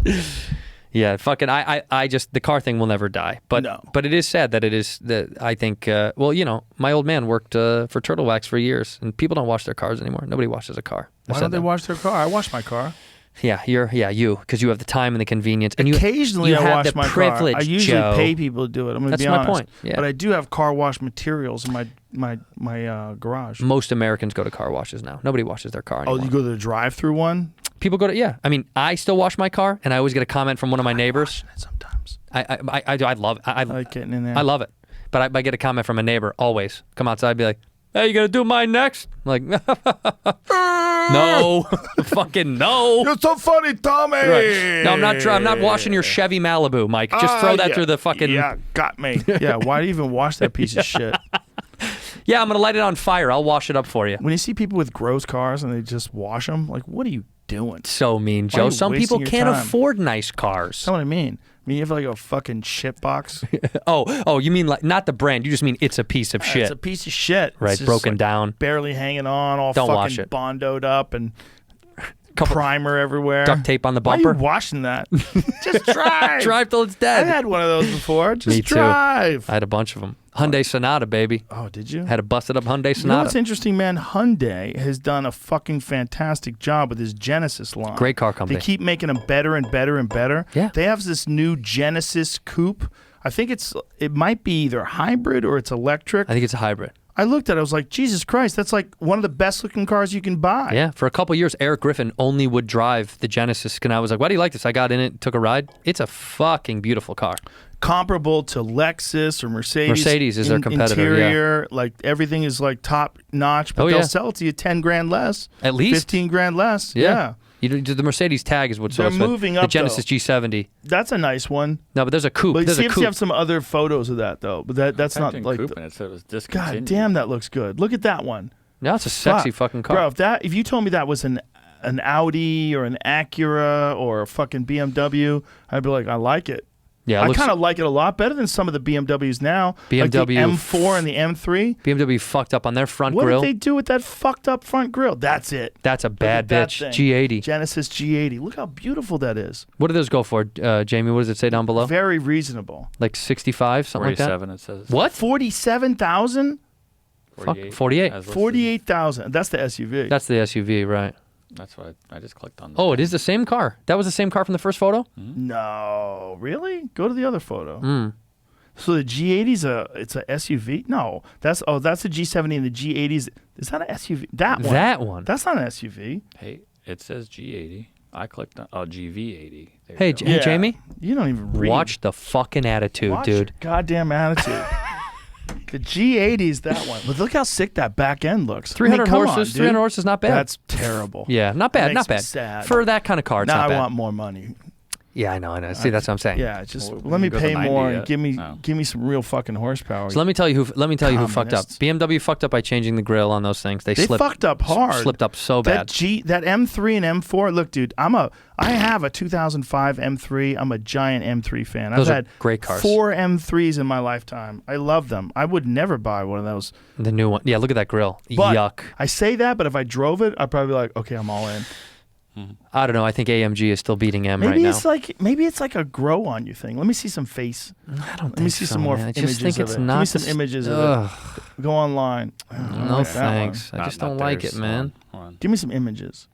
[SPEAKER 4] Yeah, fucking. I just the car thing will never die. But
[SPEAKER 3] No.
[SPEAKER 4] but it is sad that it is that I think. Well, you know, my old man worked for Turtle Wax for years, and people don't wash their cars anymore. Nobody washes a car. I
[SPEAKER 3] Why
[SPEAKER 4] said
[SPEAKER 3] don't they
[SPEAKER 4] that.
[SPEAKER 3] wash their car? I wash my car.
[SPEAKER 4] Yeah, you because you have the time and the convenience, and
[SPEAKER 3] Occasionally
[SPEAKER 4] you
[SPEAKER 3] I
[SPEAKER 4] have
[SPEAKER 3] wash
[SPEAKER 4] the
[SPEAKER 3] my
[SPEAKER 4] privilege.
[SPEAKER 3] car. I usually
[SPEAKER 4] Joe.
[SPEAKER 3] pay people to do it. I'm going to
[SPEAKER 4] That's
[SPEAKER 3] be
[SPEAKER 4] my
[SPEAKER 3] honest.
[SPEAKER 4] point, yeah.
[SPEAKER 3] But I do have car wash materials in my garage.
[SPEAKER 4] Most Americans go to car washes now. Nobody washes their car anymore.
[SPEAKER 3] Oh, you go to the drive-through one?
[SPEAKER 4] People go to yeah. I mean, I still wash my car, and I always get a comment from one of my neighbors.
[SPEAKER 3] Sometimes.
[SPEAKER 4] I do. I love.
[SPEAKER 3] I like getting in there.
[SPEAKER 4] I love it. But I get a comment from a neighbor always. Come outside and be like, hey, you gonna do mine next? I'm like, no. Fucking no.
[SPEAKER 3] You're so funny, Tommy.
[SPEAKER 4] Right. No, I'm not washing your Chevy Malibu, Mike. Just throw that
[SPEAKER 3] yeah.
[SPEAKER 4] through the fucking
[SPEAKER 3] Yeah, got me. Yeah, why do you even wash that piece of shit?
[SPEAKER 4] Yeah, I'm gonna light it on fire. I'll wash it up for you.
[SPEAKER 3] When you see people with gross cars and they just wash them, like, what are you doing?
[SPEAKER 4] So mean,
[SPEAKER 3] Why are
[SPEAKER 4] Joe.
[SPEAKER 3] you
[SPEAKER 4] Some
[SPEAKER 3] wasting
[SPEAKER 4] people
[SPEAKER 3] your
[SPEAKER 4] can't
[SPEAKER 3] time?
[SPEAKER 4] afford nice cars.
[SPEAKER 3] That's what I mean. I mean, you have like a fucking shit box.
[SPEAKER 4] Oh, you mean like not the brand? You just mean it's a piece of shit.
[SPEAKER 3] It's a piece of shit. It's
[SPEAKER 4] Right,
[SPEAKER 3] just,
[SPEAKER 4] broken
[SPEAKER 3] like,
[SPEAKER 4] down.
[SPEAKER 3] barely hanging on, all
[SPEAKER 4] Don't wash
[SPEAKER 3] fucking
[SPEAKER 4] it.
[SPEAKER 3] bondoed up and primer everywhere.
[SPEAKER 4] Duct tape on the
[SPEAKER 3] Why
[SPEAKER 4] bumper.
[SPEAKER 3] are you washing that? Just drive.
[SPEAKER 4] Drive till it's
[SPEAKER 3] I
[SPEAKER 4] dead.
[SPEAKER 3] had one of those before. Just
[SPEAKER 4] Me too.
[SPEAKER 3] drive.
[SPEAKER 4] I had a bunch of them. Hyundai Sonata, baby.
[SPEAKER 3] Oh, did you?
[SPEAKER 4] Had a busted up Hyundai
[SPEAKER 3] You know what's
[SPEAKER 4] Sonata.
[SPEAKER 3] interesting, man? Hyundai has done a fucking fantastic job with his Genesis line.
[SPEAKER 4] Great car company.
[SPEAKER 3] They keep making them better and better and better.
[SPEAKER 4] Yeah.
[SPEAKER 3] They have this new Genesis coupe. I think it might be either hybrid or it's electric.
[SPEAKER 4] I think it's a hybrid.
[SPEAKER 3] I looked at it, I was like, Jesus Christ, that's like one of the best looking cars you can buy.
[SPEAKER 4] Yeah, for a couple years, Eric Griffin only would drive the Genesis, and I was like, "Why do you like this?" I got in it, took a ride. It's a fucking beautiful car.
[SPEAKER 3] Comparable to Lexus or Mercedes.
[SPEAKER 4] Mercedes is their competitor, yeah.
[SPEAKER 3] Interior, like everything is like top notch, but
[SPEAKER 4] Oh,
[SPEAKER 3] they'll
[SPEAKER 4] yeah.
[SPEAKER 3] sell it to you 10 grand less.
[SPEAKER 4] At least?
[SPEAKER 3] 15 grand less. Yeah.
[SPEAKER 4] You do the Mercedes tag is what's
[SPEAKER 3] They're
[SPEAKER 4] also
[SPEAKER 3] moving
[SPEAKER 4] the
[SPEAKER 3] up,
[SPEAKER 4] Genesis
[SPEAKER 3] though.
[SPEAKER 4] G70.
[SPEAKER 3] That's a nice one.
[SPEAKER 4] No, but there's a coupe.
[SPEAKER 3] But
[SPEAKER 4] There's
[SPEAKER 3] see
[SPEAKER 4] a
[SPEAKER 3] if
[SPEAKER 4] coupe.
[SPEAKER 3] you have some other photos of that though. But that's not like
[SPEAKER 5] coupe, and it said it was discontinued.
[SPEAKER 3] God damn, that looks good. Look at that one.
[SPEAKER 4] No, it's a sexy
[SPEAKER 3] Fuck.
[SPEAKER 4] fucking car.
[SPEAKER 3] Bro, if you told me that was an Audi or an Acura or a fucking BMW, I'd be like, I like it.
[SPEAKER 4] Yeah, it
[SPEAKER 3] I
[SPEAKER 4] looks-
[SPEAKER 3] kind of like it a lot better than some of the BMWs now. like the
[SPEAKER 4] BMW
[SPEAKER 3] M4 and the M3.
[SPEAKER 4] BMW fucked up on their front
[SPEAKER 3] What
[SPEAKER 4] grill.
[SPEAKER 3] did they do with that fucked up front grill? That's it.
[SPEAKER 4] That's a
[SPEAKER 3] Look
[SPEAKER 4] bad
[SPEAKER 3] at that
[SPEAKER 4] bitch.
[SPEAKER 3] thing.
[SPEAKER 4] G80.
[SPEAKER 3] Genesis G80. Look how beautiful that is.
[SPEAKER 4] What do those go for, Jamie? What does it say down below?
[SPEAKER 3] Very reasonable.
[SPEAKER 4] Like 65, something like that.
[SPEAKER 5] 47, it says.
[SPEAKER 4] What?
[SPEAKER 3] 47,000?
[SPEAKER 4] Fuck, 48.
[SPEAKER 5] as listed.
[SPEAKER 3] 48,000. That's the SUV.
[SPEAKER 4] That's the SUV, right?
[SPEAKER 5] That's what I just clicked on.
[SPEAKER 4] Oh, it is the same car. That was the same car from the first photo?
[SPEAKER 3] No, really? Go to the other photo.
[SPEAKER 4] Hmm.
[SPEAKER 3] So the G80's it's a SUV? No, that's the G70 and the G80's. Is that an SUV? That one.
[SPEAKER 4] That one.
[SPEAKER 3] That's not an SUV.
[SPEAKER 5] Hey, it says G80. I clicked on GV80. There
[SPEAKER 4] Hey,
[SPEAKER 5] you go.
[SPEAKER 4] Hey, Jamie.
[SPEAKER 3] You don't even read.
[SPEAKER 4] Watch the fucking attitude,
[SPEAKER 3] Watch
[SPEAKER 4] dude.
[SPEAKER 3] your goddamn attitude. The G80's that one. But look how sick that back end looks.
[SPEAKER 4] 300
[SPEAKER 3] come
[SPEAKER 4] horses.
[SPEAKER 3] on, dude.
[SPEAKER 4] 300 horses, not bad.
[SPEAKER 3] That's terrible.
[SPEAKER 4] Yeah, not
[SPEAKER 3] That
[SPEAKER 4] bad,
[SPEAKER 3] makes
[SPEAKER 4] not
[SPEAKER 3] me
[SPEAKER 4] bad.
[SPEAKER 3] sad.
[SPEAKER 4] For that kind of car, it's
[SPEAKER 3] Now
[SPEAKER 4] not
[SPEAKER 3] I
[SPEAKER 4] bad.
[SPEAKER 3] want more money.
[SPEAKER 4] Yeah, I know. See, that's what I'm saying.
[SPEAKER 3] Yeah, just
[SPEAKER 5] Well,
[SPEAKER 3] let me
[SPEAKER 5] you go to
[SPEAKER 3] pay
[SPEAKER 5] 90
[SPEAKER 3] more
[SPEAKER 5] yet?
[SPEAKER 3] and give me
[SPEAKER 5] No.
[SPEAKER 3] give me some real fucking horsepower.
[SPEAKER 4] So let me tell you who fucked up.
[SPEAKER 3] Communists.
[SPEAKER 4] BMW fucked up by changing the grill on those things. They
[SPEAKER 3] They fucked up hard.
[SPEAKER 4] Slipped up so bad.
[SPEAKER 3] That M3 and M4. Look, dude, I have a 2005 M3. I'm a giant M3 fan.
[SPEAKER 4] Those
[SPEAKER 3] I've
[SPEAKER 4] are
[SPEAKER 3] had
[SPEAKER 4] great cars.
[SPEAKER 3] 4 M3s in my lifetime. I love them. I would never buy one of those.
[SPEAKER 4] The new one. Yeah, look at that grill.
[SPEAKER 3] But
[SPEAKER 4] Yuck.
[SPEAKER 3] I say that, but if I drove it, I'd probably be like, okay, I'm all in.
[SPEAKER 4] I don't know. I think AMG is still beating M
[SPEAKER 3] Maybe
[SPEAKER 4] right
[SPEAKER 3] it's
[SPEAKER 4] now.
[SPEAKER 3] maybe it's like a grow on you thing. Let me see some face.
[SPEAKER 4] I don't
[SPEAKER 3] Let me
[SPEAKER 4] think
[SPEAKER 3] see
[SPEAKER 4] so,
[SPEAKER 3] some more
[SPEAKER 4] man. I
[SPEAKER 3] images
[SPEAKER 4] just think
[SPEAKER 3] of
[SPEAKER 4] it's
[SPEAKER 3] it.
[SPEAKER 4] not
[SPEAKER 3] Give me some
[SPEAKER 4] the
[SPEAKER 3] images of
[SPEAKER 4] Ugh.
[SPEAKER 3] it. Go online. I don't
[SPEAKER 4] No
[SPEAKER 3] like that one.
[SPEAKER 4] thanks. I just don't like it,
[SPEAKER 5] theirs.
[SPEAKER 4] man.
[SPEAKER 5] Hold on.
[SPEAKER 3] Give me some images.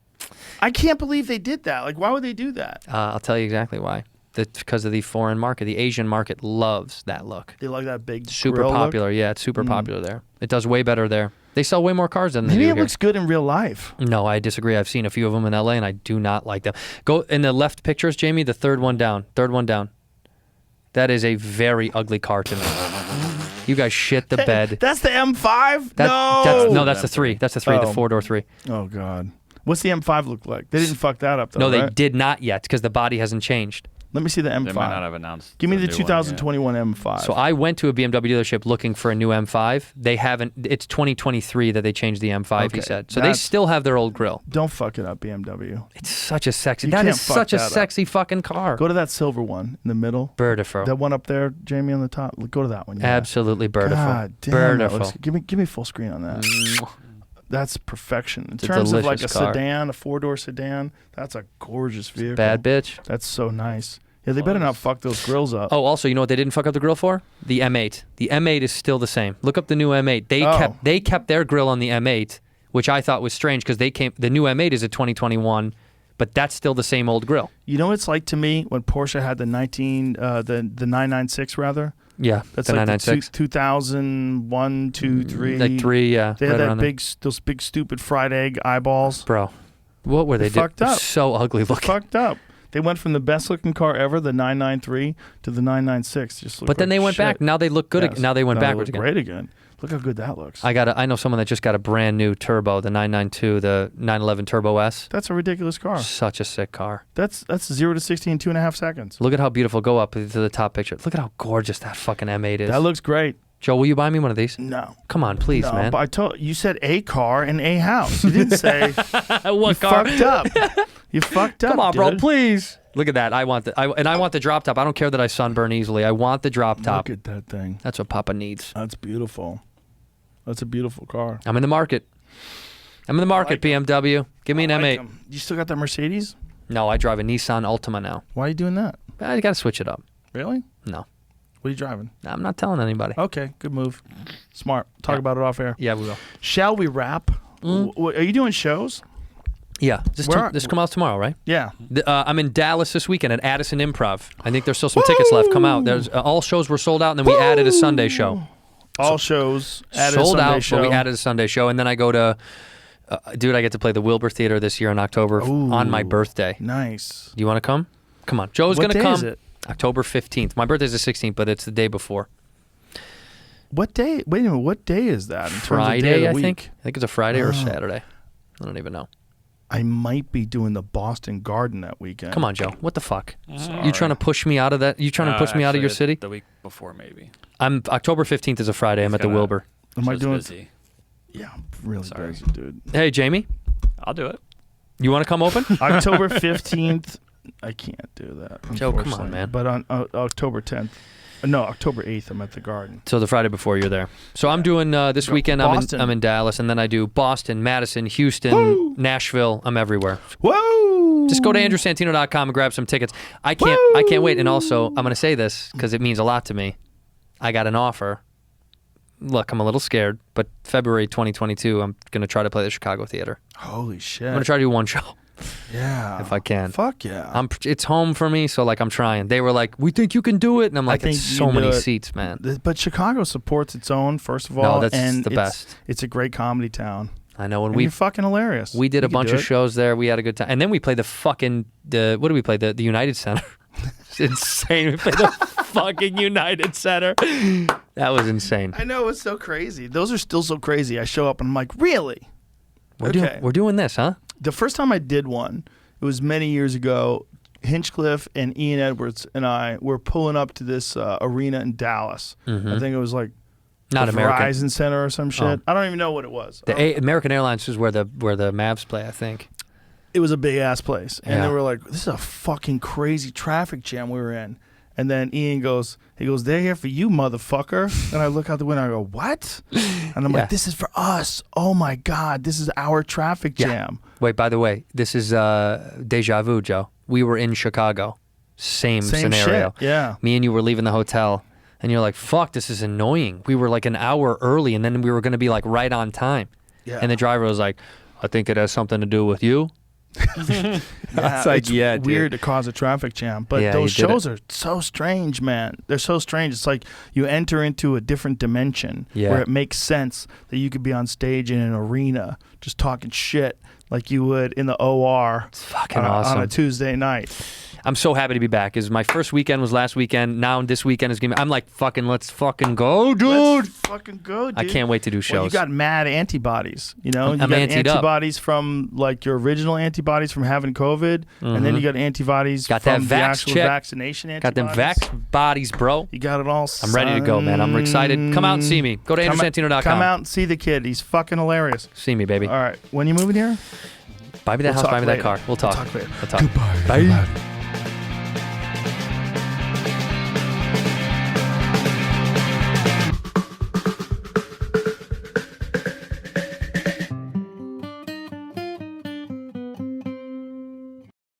[SPEAKER 3] I can't believe they did that. Like, why would they do that?
[SPEAKER 4] I'll tell you exactly why. Because of the foreign market. The Asian market loves that look.
[SPEAKER 3] They like that big
[SPEAKER 4] Super
[SPEAKER 3] grill look?
[SPEAKER 4] popular. Yeah, it's super popular there. It does way better there. They sell way more cars than they
[SPEAKER 3] Maybe
[SPEAKER 4] do
[SPEAKER 3] it
[SPEAKER 4] here.
[SPEAKER 3] looks good in real life.
[SPEAKER 4] No, I disagree. I've seen a few of them in LA and I do not like them. Go in the left pictures, Jamie, the third one down. Third one down. That is a very ugly car to me. You guys shit the bed.
[SPEAKER 3] That's the M5?
[SPEAKER 4] That's the 3.
[SPEAKER 3] Oh.
[SPEAKER 4] That's the 3, the 4-door 3.
[SPEAKER 3] Oh, God. What's the M5 look like? They didn't fuck that up though.
[SPEAKER 4] No, they
[SPEAKER 3] right?
[SPEAKER 4] did not yet because the body hasn't changed.
[SPEAKER 3] Let me see the M5.
[SPEAKER 5] They might not have announced.
[SPEAKER 3] Give me the
[SPEAKER 5] new one yet.
[SPEAKER 3] 2021 M5.
[SPEAKER 4] So I went to a BMW dealership looking for a new M5. They haven't. It's 2023 that they changed the M5.
[SPEAKER 3] Okay,
[SPEAKER 4] He said. So they
[SPEAKER 3] that's-
[SPEAKER 4] still have their old grill.
[SPEAKER 3] Don't fuck it up, BMW.
[SPEAKER 4] It's such a sexy.
[SPEAKER 3] You
[SPEAKER 4] That
[SPEAKER 3] can't
[SPEAKER 4] is
[SPEAKER 3] fuck
[SPEAKER 4] such a
[SPEAKER 3] that up.
[SPEAKER 4] sexy fucking car.
[SPEAKER 3] Go to that silver one in the middle.
[SPEAKER 4] Beautiful.
[SPEAKER 3] That one up there, Jamie, on the top. Go to that one. Yeah.
[SPEAKER 4] Absolutely beautiful.
[SPEAKER 3] God damn, that
[SPEAKER 4] Beautiful.
[SPEAKER 3] looks- give me full screen on that. That's perfection. In
[SPEAKER 4] It's a
[SPEAKER 3] terms of like a
[SPEAKER 4] delicious car.
[SPEAKER 3] sedan, a 4-door sedan, that's a gorgeous vehicle.
[SPEAKER 4] Bad bitch.
[SPEAKER 3] That's so nice. Yeah, they better not fuck those grills up.
[SPEAKER 4] Oh, also, you know what they didn't fuck up the grill for? The M8. The M8 is still the same. Look up the new M8. They kept their grill on the M8, which I thought was strange because the new M8 is a 2021, but that's still the same old grill.
[SPEAKER 3] You know what it's like to me when Porsche had the 996 rather?
[SPEAKER 4] Yeah,
[SPEAKER 3] That's
[SPEAKER 4] the
[SPEAKER 3] like
[SPEAKER 4] 996.
[SPEAKER 3] 2001, 2, 3.
[SPEAKER 4] Like 3, yeah.
[SPEAKER 3] They had
[SPEAKER 4] right
[SPEAKER 3] that
[SPEAKER 4] around there.
[SPEAKER 3] those big stupid fried egg eyeballs.
[SPEAKER 4] Bro, what were they doing?
[SPEAKER 3] Fucked up.
[SPEAKER 4] So ugly looking.
[SPEAKER 3] Fucked up. They went from the best looking car ever, the 993, to the 996. Just looked
[SPEAKER 4] But then
[SPEAKER 3] like
[SPEAKER 4] they went
[SPEAKER 3] shit.
[SPEAKER 4] back. Now they look good.
[SPEAKER 3] Yes.
[SPEAKER 4] Now they went
[SPEAKER 3] Now
[SPEAKER 4] backwards
[SPEAKER 3] look
[SPEAKER 4] again.
[SPEAKER 3] Great again. Look how good that looks.
[SPEAKER 4] I know someone that just got a brand new turbo, the 992, the 911 Turbo S.
[SPEAKER 3] That's a ridiculous car.
[SPEAKER 4] Such a sick car.
[SPEAKER 3] That's 0 to 60 in 2.5 seconds.
[SPEAKER 4] Look at how beautiful. Go up to the top picture. Look at how gorgeous that fucking M8 is.
[SPEAKER 3] That looks great.
[SPEAKER 4] Joe, will you buy me one of these?
[SPEAKER 3] No.
[SPEAKER 4] Come on, please,
[SPEAKER 3] No,
[SPEAKER 4] man.
[SPEAKER 3] but I told you said a car and a house. You didn't say
[SPEAKER 4] What
[SPEAKER 3] you fucked up. You fucked up.
[SPEAKER 4] Come on, bro,
[SPEAKER 3] dude.
[SPEAKER 4] please. Look at that. I want the drop top. I don't care that I sunburn easily. I want the drop top.
[SPEAKER 3] Look at that thing.
[SPEAKER 4] That's what Papa needs.
[SPEAKER 3] That's beautiful. That's a beautiful car.
[SPEAKER 4] I'm in the market. BMW. Give me an
[SPEAKER 3] I like
[SPEAKER 4] M8.
[SPEAKER 3] 'em. You still got that Mercedes?
[SPEAKER 4] No, I drive a Nissan Altima now.
[SPEAKER 3] Why are you doing that?
[SPEAKER 4] I got to switch it up.
[SPEAKER 3] Really?
[SPEAKER 4] No,
[SPEAKER 3] What are you driving?
[SPEAKER 4] I'm not telling anybody.
[SPEAKER 3] Okay, good move. Smart. Talk
[SPEAKER 4] Yeah.
[SPEAKER 3] about it off air.
[SPEAKER 4] Yeah, we will.
[SPEAKER 3] Shall we wrap? Are you doing shows?
[SPEAKER 4] Yeah, this come out tomorrow, right?
[SPEAKER 3] Yeah.
[SPEAKER 4] I'm in Dallas this weekend at Addison Improv. I think there's still some tickets left. Come out. There's all shows were sold out, and then we added a Sunday show.
[SPEAKER 3] All shows added
[SPEAKER 4] Sold
[SPEAKER 3] a Sunday
[SPEAKER 4] out,
[SPEAKER 3] show.
[SPEAKER 4] but we added a Sunday show, and then I go to, dude, I get to play the Wilbur Theater this year in October on my
[SPEAKER 3] Ooh.
[SPEAKER 4] birthday.
[SPEAKER 3] Nice.
[SPEAKER 4] Do you want to come? Come on, Joe's
[SPEAKER 3] What
[SPEAKER 4] gonna
[SPEAKER 3] day
[SPEAKER 4] come.
[SPEAKER 3] is it?
[SPEAKER 4] October 15th. My birthday's the 16th, but it's the day before.
[SPEAKER 3] What day? Wait a minute. What day is that? In terms of day of
[SPEAKER 4] Friday,
[SPEAKER 3] the
[SPEAKER 4] I
[SPEAKER 3] week?
[SPEAKER 4] think. I think it's a Friday or a
[SPEAKER 3] Oh.
[SPEAKER 4] Saturday. I don't even know.
[SPEAKER 3] I might be doing the Boston Garden that weekend.
[SPEAKER 4] Come on, Joe. What the fuck?
[SPEAKER 5] Sorry.
[SPEAKER 4] You trying to push me out of that? You trying to push me out of your
[SPEAKER 5] Actually,
[SPEAKER 4] city?
[SPEAKER 5] The week before, maybe.
[SPEAKER 4] I'm October 15th is a Friday. I'm
[SPEAKER 5] He's
[SPEAKER 4] at the
[SPEAKER 5] gonna-
[SPEAKER 4] Wilbur.
[SPEAKER 3] Am I
[SPEAKER 5] Show's
[SPEAKER 3] doing?
[SPEAKER 5] busy.
[SPEAKER 3] Yeah, I'm really
[SPEAKER 5] Sorry.
[SPEAKER 3] busy, dude.
[SPEAKER 4] Hey, Jamie,
[SPEAKER 5] I'll do it.
[SPEAKER 4] you want to come open?
[SPEAKER 3] October 15th. I can't do that.
[SPEAKER 4] Joe, come on,
[SPEAKER 3] unfortunately.
[SPEAKER 4] man.
[SPEAKER 3] But on October 10th. No, October 8th, I'm at the Garden.
[SPEAKER 4] So the Friday before you're there. So I'm doing this weekend.
[SPEAKER 3] Boston.
[SPEAKER 4] I'm in Dallas, and then I do Boston, Madison, Houston, Nashville. I'm everywhere.
[SPEAKER 3] Whoa!
[SPEAKER 4] Just go to andrewsantino.com and grab some tickets. I can't wait. And also, I'm going to say this because it means a lot to me. I got an offer. Look, I'm a little scared, but February 2022, I'm going to try to play the Chicago Theater.
[SPEAKER 3] Holy shit.
[SPEAKER 4] I'm going to try to do one show
[SPEAKER 3] Yeah.
[SPEAKER 4] if I can.
[SPEAKER 3] Fuck yeah.
[SPEAKER 4] It's home for me, so like I'm trying. They were like, "We think you can do it," and I'm like,
[SPEAKER 3] think
[SPEAKER 4] "It's
[SPEAKER 3] you
[SPEAKER 4] so
[SPEAKER 3] can
[SPEAKER 4] many
[SPEAKER 3] do it.
[SPEAKER 4] seats, man."
[SPEAKER 3] But Chicago supports its own, first of
[SPEAKER 4] No,
[SPEAKER 3] all.
[SPEAKER 4] that's
[SPEAKER 3] and
[SPEAKER 4] the best.
[SPEAKER 3] It's a great comedy town.
[SPEAKER 4] I know. When
[SPEAKER 3] And you're fucking hilarious.
[SPEAKER 4] we did
[SPEAKER 3] You
[SPEAKER 4] a
[SPEAKER 3] can
[SPEAKER 4] bunch
[SPEAKER 3] do
[SPEAKER 4] of
[SPEAKER 3] it.
[SPEAKER 4] shows there. We had a good time, and then we played what did we play? The United Center. It's insane. We played the fucking United Center. That was insane.
[SPEAKER 3] I know, it's so crazy. Those are still so crazy. I show up and I'm like, really?
[SPEAKER 4] We're doing this, huh?
[SPEAKER 3] The first time I did one, it was many years ago. Hinchcliffe and Ian Edwards and I were pulling up to this arena in Dallas. I think it was like
[SPEAKER 4] Not
[SPEAKER 3] the
[SPEAKER 4] American.
[SPEAKER 3] Verizon Center or some shit.
[SPEAKER 4] Oh.
[SPEAKER 3] I don't even know what it was.
[SPEAKER 4] American Airlines is where the Mavs play, I think.
[SPEAKER 3] It was a big ass place, and
[SPEAKER 4] Yeah.
[SPEAKER 3] they were like, "This is a fucking crazy traffic jam we were in." And then Ian goes, "They're here for you, motherfucker." And I look out the window, and I go, "What?" And I'm
[SPEAKER 4] Yeah.
[SPEAKER 3] like, "This is for us. Oh my god, this is our traffic
[SPEAKER 4] Yeah.
[SPEAKER 3] jam."
[SPEAKER 4] Wait, by the way, this is deja vu, Joe. We were in Chicago. Same scenario.
[SPEAKER 3] Shit. Yeah.
[SPEAKER 4] Me and you were leaving the hotel, and you're like, "Fuck, this is annoying." We were like an hour early, and then we were going to be like right on time.
[SPEAKER 3] Yeah.
[SPEAKER 4] And the driver was like, "I think it has something to do with you."
[SPEAKER 3] Yeah,
[SPEAKER 4] like,
[SPEAKER 3] it's
[SPEAKER 4] yeah, dude.
[SPEAKER 3] weird to cause a traffic jam, but
[SPEAKER 4] Yeah,
[SPEAKER 3] those
[SPEAKER 4] you did
[SPEAKER 3] shows are so strange, man. They're so strange. It's like you enter into a different dimension
[SPEAKER 4] Yeah.
[SPEAKER 3] where it makes sense that you could be on stage in an arena just talking shit like you would in the OR
[SPEAKER 4] It's fucking awesome.
[SPEAKER 3] on a Tuesday night.
[SPEAKER 4] I'm so happy to be back. Is my first weekend was last weekend. Now this weekend is gonna. I'm like fucking. Let's fucking go, dude.
[SPEAKER 3] Let's fucking go, dude.
[SPEAKER 4] I can't wait to do shows.
[SPEAKER 3] Well, you got mad antibodies. You know, you
[SPEAKER 4] I'm
[SPEAKER 3] got
[SPEAKER 4] antied up.
[SPEAKER 3] antibodies from like your original antibodies from having COVID, and then you got antibodies
[SPEAKER 4] Got
[SPEAKER 3] from
[SPEAKER 4] that
[SPEAKER 3] the
[SPEAKER 4] vax
[SPEAKER 3] actual
[SPEAKER 4] check.
[SPEAKER 3] vaccination
[SPEAKER 4] Got
[SPEAKER 3] antibodies.
[SPEAKER 4] them vax bodies, bro.
[SPEAKER 3] You got it all.
[SPEAKER 4] I'm ready to go, man. I'm excited. Come out and see me. Go to AndrewSantino.com.
[SPEAKER 3] Come out and see the kid. He's fucking hilarious.
[SPEAKER 4] See me, baby.
[SPEAKER 3] All right. When you moving here?
[SPEAKER 4] Buy me that house,
[SPEAKER 3] talk
[SPEAKER 4] buy me that
[SPEAKER 3] later.
[SPEAKER 4] car. We'll talk.
[SPEAKER 3] We'll talk later.
[SPEAKER 4] We'll talk.
[SPEAKER 3] Goodbye.
[SPEAKER 4] Bye.
[SPEAKER 3] Goodbye.